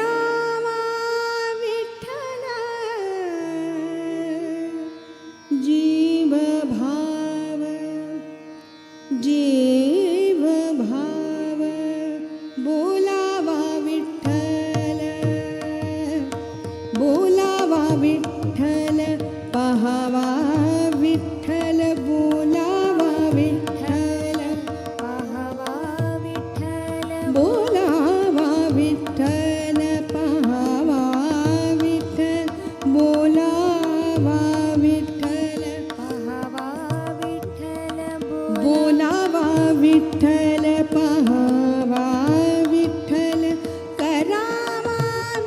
करावा विठ्ठल जीव भाव जीव भाव बोलावा विठ्ठल बोलावा विठ्ठल पहावा विठ्ठल बोलावा विठ्ठल पहावा विठ्ठल बोलावा विठ्ठल पहावा विठ्ठल बोलावा विठ्ठल पहावा विठ्ठल बोलावा विठ्ठल पहावा विठ्ठल करावा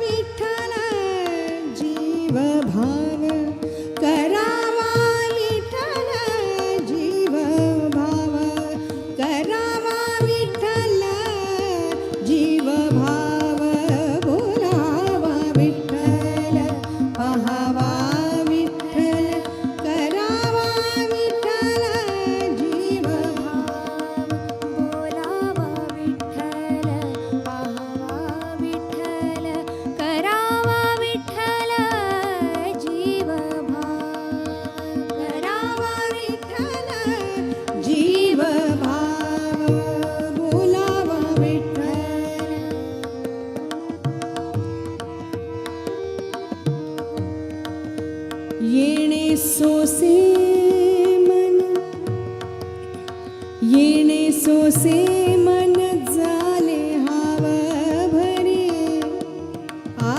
विठ्ठल जीव भाव करावा विठ्ठल जीव भाव करावा विठ्ठल जीव भाव बोलावा विठ्ठल पहावा विठ्ठल करावा विठ्ठल जीव भाव बोलावा विठ्ठल पहावा विठ्ठल करावा विठ्ठल जीव भाव करावा विठ्ठल जीव भाव बोलावा विठ्ठल येणे सोसे मन येणे सोसे मन झाले हाव भरी आ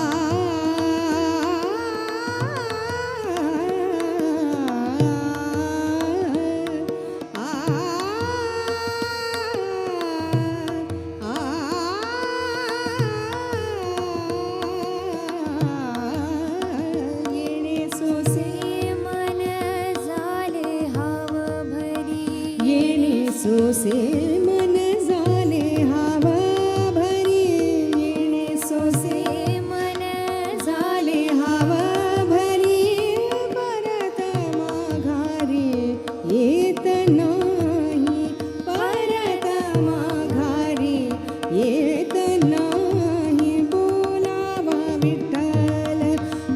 येणे सोसे मन झाले हाव भरी येणे सोसे मन झाले हाव भरी येणे सोसे मन झाले हाव भरी परत माघारी येत नाही परत माघारी येत नाही बोलावा विठ्ठल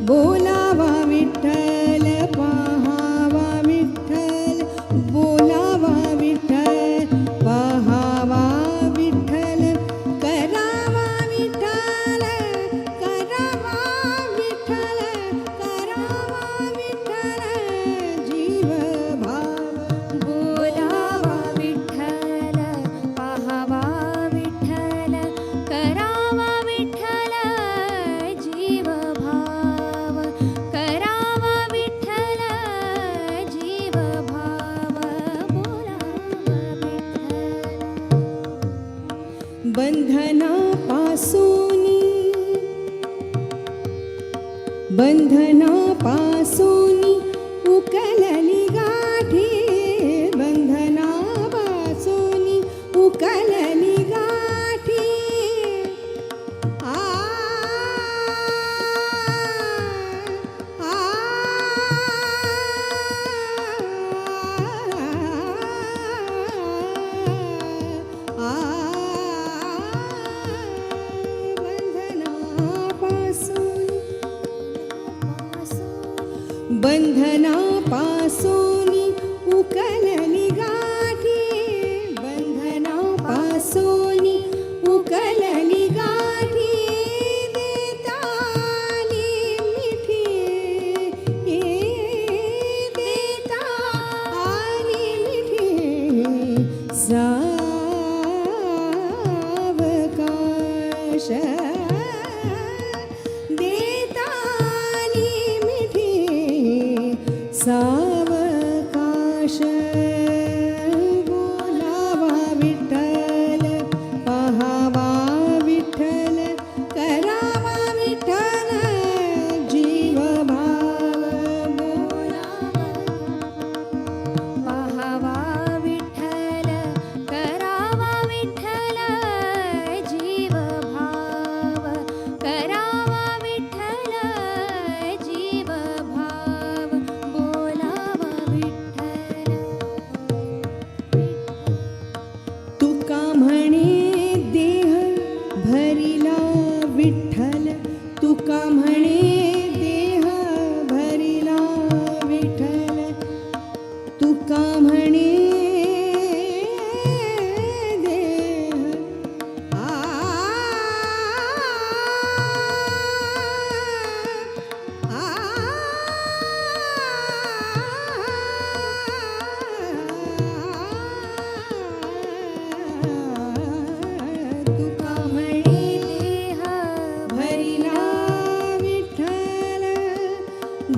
बोलावा विठ्ठल पहावा विठ्ठल बोलावा विठ्ठल पहावा विठ्ठल करावा विठ्ठल करावा विठ्ठल करावा विठ्ठल जीव भाव बोलावा विठ्ठल पहावा विठ्ठल करावा विठ्ठल जीव भाव करावा विठ्ठल जीव भाव बोलावा विठ्ठल बंधनापासूनी उकलली गाठी बंधनापासूनी उकलली गाठी आ बंधनापासूनी उकलली गाठी बंधनापासूनी उकलली गाठी देताली मिठी देताली मिठी सावकाश देताली मिठी सावकाश बोलावा विठ्ठल पहावा विठ्ठल करावा विठ्ठल जीव भाव बोलावा पहावा विठ्ठल करावा विठ्ठल जीव भाव करावा विठ्ठल जीव भाव बोलावा विठ्ठल तुका म्हणे देह भरिला विठ्ठल तुका म्हणे देह भरिला विठ्ठल तुका म्हणे देह तुका म्हणे देह भरिला विठ्ठल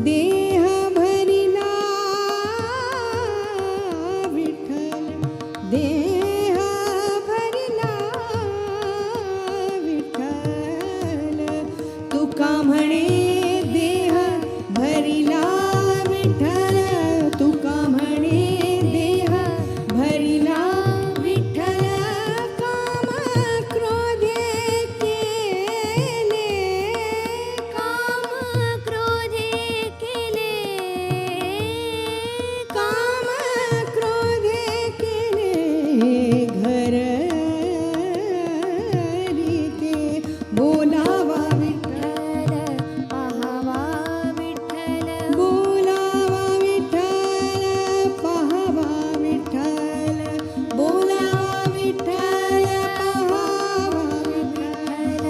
देह भरिला विठ्ठल देह भरिला विठ्ठल तुका म्हणे देह भरिला विठ्ठल तुका म्हणे देह भरिला विठ्ठल काम क्रोधे केले काम क्रोधे केले काम क्रोधे केले घर रीते बोलावा विठ्ठल पाहावा विठ्ठल बोलावा विठ्ठल पाहावा विठ्ठल बोलावा विठ्ठल पाहावा विठ्ठल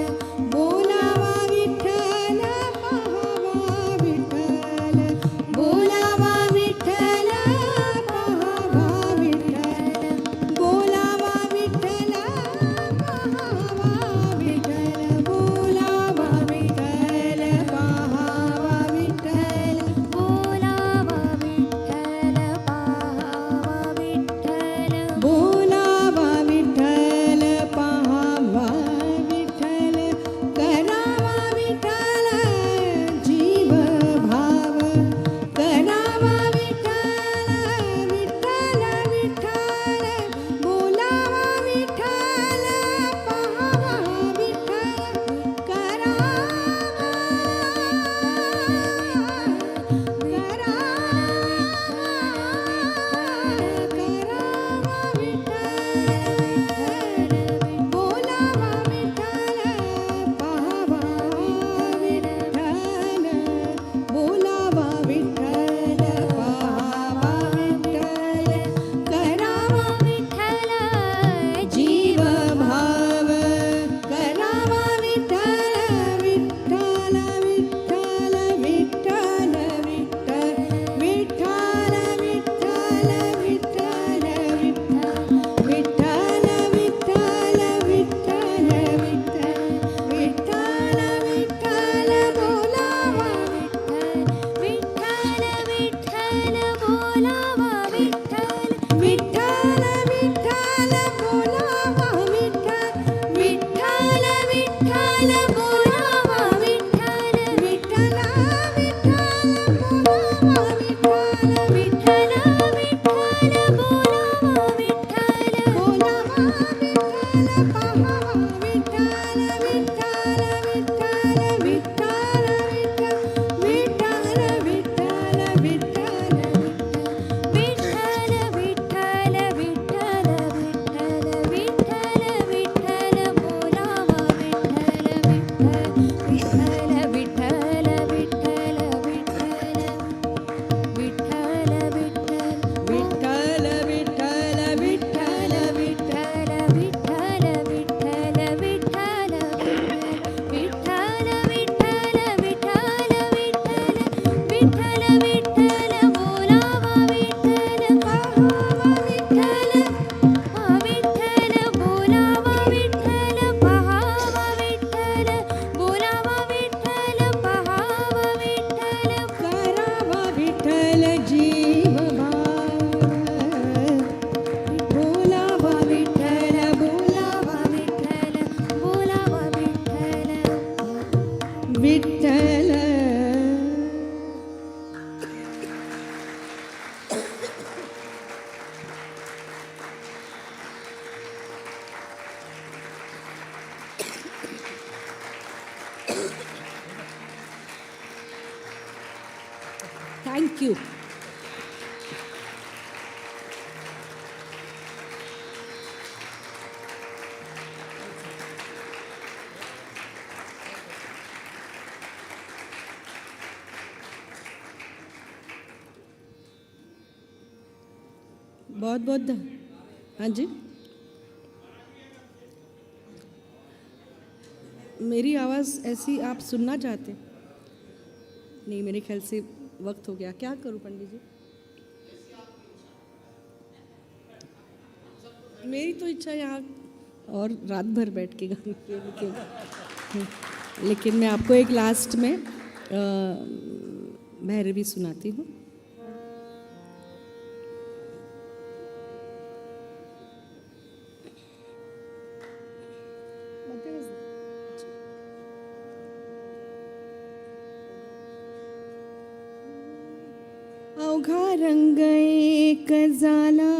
बोलावा विठ्ठल पाहावा विठ्ठल बोलावा विठ्ठल पाहावा विठ्ठल बोलावा विठ्ठल पाहावा विठ्ठल बोलावा विठ्ठल पाहावा विठ्ठल बोलावा विठ्ठल पाहावा विठ्ठल बोलावा विठ्ठल पाहावा विठ्ठल करावा विठ्ठल जीव भाव करावा विठ्ठल विठ्ठल विठ्ठल बोलावा विठ्ठल पाहावा विठ्ठल बोलावा विठ्ठल पाहावा विठ्ठल बोलावा विठ्ठल पाहावा विठ्ठल करावा विठ्ठल जीव भाव करावा विठ्ठल विठ्ठल विठ्ठल विठ्ठल विठ्ठल विठ्ठल विठ्ठल विठ्ठल विठ्ठल विठ्ठल विठ्ठल विठ्ठल विठ्ठल विठ्ठल बोलावा विठ्ठल विठ्ठल बोलावा विठ्ठल विठ्ठल विठ्ठल बोलावा विठ्ठल विठ्ठल विठ्ठल बोलावा विठ्ठल विठ्ठल विठ्ठल बोलावा विठ्ठल विठ्ठल विठ्ठल बोलावा विठ्ठल बोलावा विठ्ठल पाहावा विठ्ठल विठ्ठल विठ्ठल विठ्ठल विठ्ठल विठ्ठल विठ्ठल विठ्ठल विठ्ठल विठ्ठल विठ्ठल विठ्ठल बोलावा विठ्ठल विठ्ठल विठ्ठल विठ्ठल विठ्ठल विठ्ठल विठ्ठल विठ्ठल विठ्ठल विठ्ठल विठ्ठल विठ्ठल विठ्ठल विठ्ठल विठ्ठल विठ्ठल विठ्ठल विठ्ठल बोलावा विठ्ठल पाहावा विठ्ठल विठ्ठल बोलावा विठ्ठल पाहावा विठ्ठल बोलावा विठ्ठल पाहावा विठ्ठल करावा विठ्ठल जीव भाव बोलावा विठ्ठल बोलावा विठ्ठल बोलावा विठ्ठल विठ्ठल Thank you. बहुत बहुत हाँ जी, मेरी आवाज़ ऐसी आप सुनना चाहते? नहीं, मेरे ख्याल से वक्त हो गया। क्या करूं पंडित जी? मेरी तो इच्छा यहाँ और रात भर बैठ के गाने की, लेकिन मैं आपको एक लास्ट में भैरवी सुनाती हूँ। अवघा रंग एक झाला,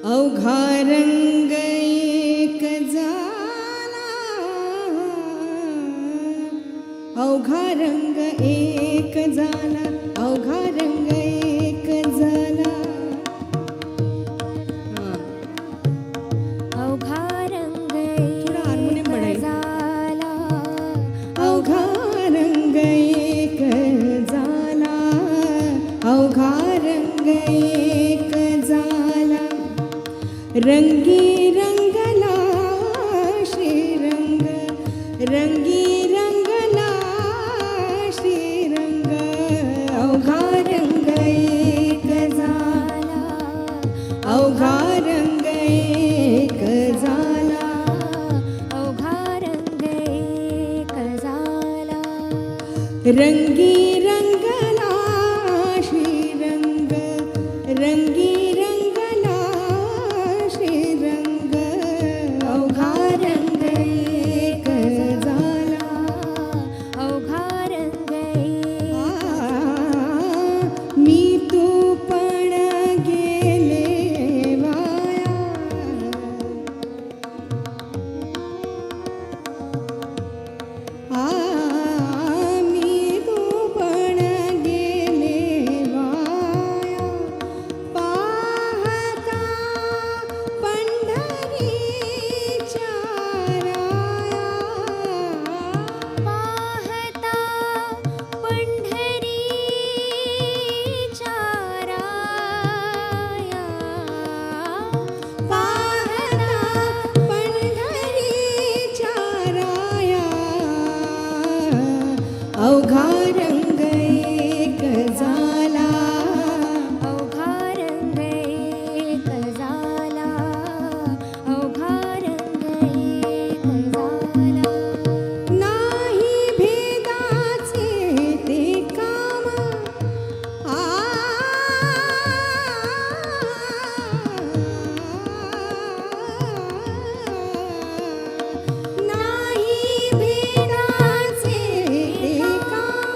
अवघा रंग एक झाला, अवघा रंग एक झाला, अवघा रंग एक झाला, अवघा रंग एक झाला, अवघा रंग एक झाला, अवघा रंग एक झाला, रंगी रंगला श्रीरंग, रंगी रंगला श्रीरंग, अवघा रंग एक झाला, अवघा रंग एक झाला, अवघा रंग एक झाला, रंगी रंगला श्रीरंग, रंगी रंगला श्रीरंग, अवघा रंग एक झाला, अवघा रंग मी तू पण गेले वाया, मी तू पण गेले वाया, पाहता पंढरीच्या राया, पाहता पंढरीच्या राया, पाहता पंढरीच्या राया, अवघा रंग एक झाला, अवघा रंग एक झाला, अवघा रंग एक झाला, नाही भेदाचे ते काम, नाही भेदाचे ते काम,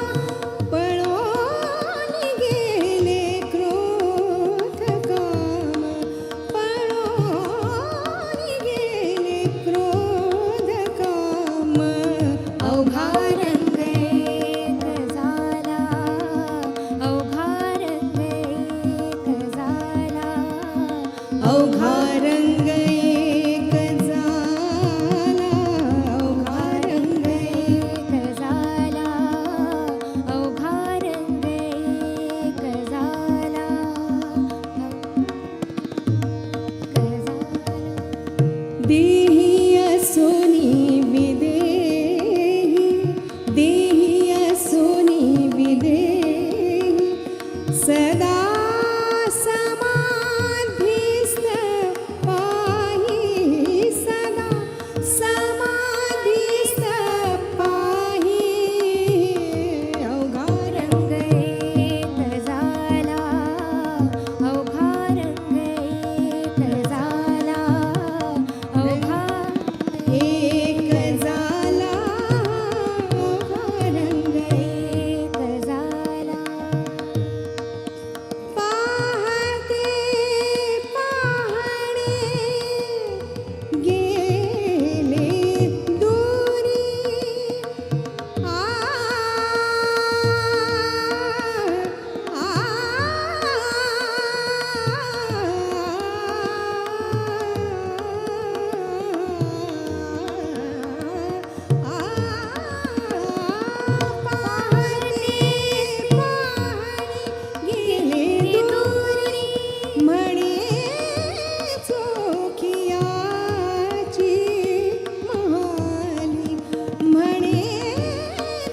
म्हणे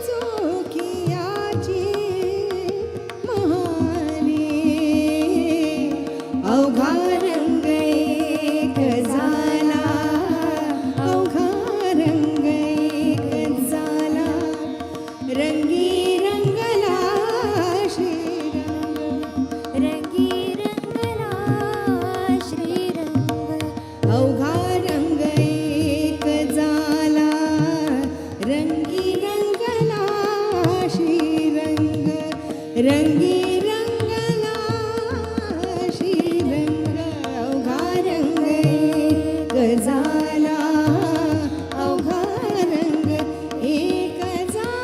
चोखियाची महाने अवघा रंग एक झाला अवघा रंग एक झाला रंगी रंगला श्रीरंग रंगी रंगला श्रीरंग अवघा रंग एक झाला रंगी रंगला श्रीरंग रंगी रंगला श्रीरंग अवघा रंग एक झाला अवघा रंग एक झाला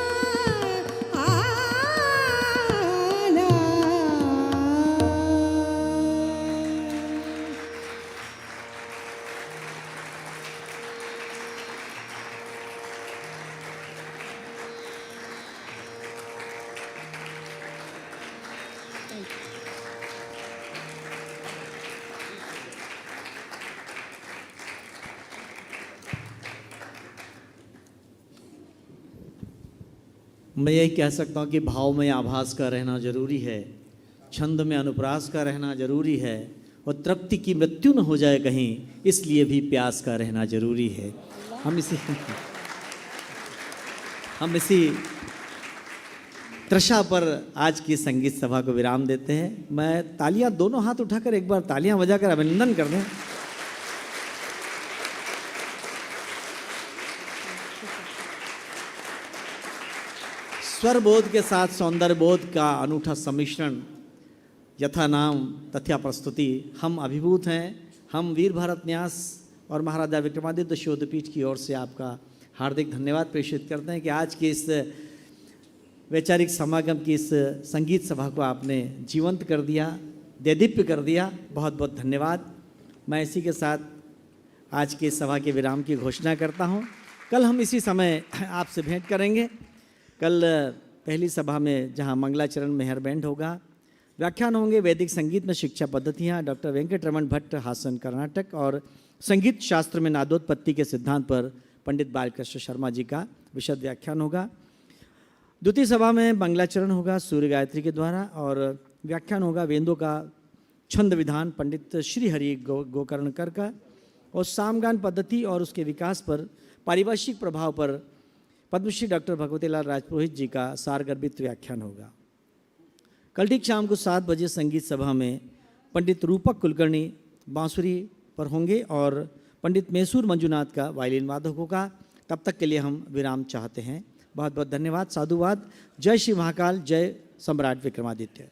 मैं यही कह सकता हूँ कि भाव में आभास का रहना जरूरी है, छंद में अनुप्रास का रहना जरूरी है, और तृप्ति की मृत्यु न हो जाए कहीं इसलिए भी प्यास का रहना जरूरी है। हम इसी तृषा पर आज की संगीत सभा को विराम देते हैं। मैं तालियां, दोनों हाथ उठाकर एक बार तालियां बजाकर अभिनंदन कर दें। स्वर बोध के साथ सौंदर्य बोध का अनूठा सम्मिश्रण, यथा नाम तथ्या प्रस्तुति। हम अभिभूत हैं। हम वीर भारत न्यास और महाराजा विक्रमादित्य शोधपीठ की ओर से आपका हार्दिक धन्यवाद प्रेषित करते हैं कि आज की इस वैचारिक समागम की इस संगीत सभा को आपने जीवंत कर दिया, देदीप्य कर दिया। बहुत बहुत धन्यवाद। मैं इसी के साथ आज की इस सभा के विराम की घोषणा करता हूँ। कल हम इसी समय आपसे भेंट करेंगे। कल पहली सभा में जहाँ मंगलाचरण मेहर बैंड होगा, व्याख्यान होंगे वैदिक संगीत में शिक्षा पद्धतियाँ, डॉक्टर वेंकटरमण भट्ट हासन कर्नाटक, और संगीत शास्त्र में नादोत्पत्ति के सिद्धांत पर पंडित बालकृष्ण शर्मा जी का विशद व्याख्यान होगा। द्वितीय सभा में मंगलाचरण होगा सूर्य गायत्री के द्वारा, और व्याख्यान होगा वेदों का छंद विधान पंडित श्री हरि गोकर्णकर का, और सामगान पद्धति और उसके विकास पर पारिभाषिक प्रभाव पर पद्मश्री डॉक्टर भगवतीलाल राजपुरोहित जी का सारगर्भित व्याख्यान होगा। कल ठीक शाम को 7 बजे संगीत सभा में पंडित रूपक कुलकर्णी बांसुरी पर होंगे और पंडित मैसूर मंजुनाथ का वायलिन वादक होगा। तब तक के लिए हम विराम चाहते हैं। बहुत बहुत धन्यवाद, साधुवाद। जय श्री महाकाल, जय सम्राट विक्रमादित्य।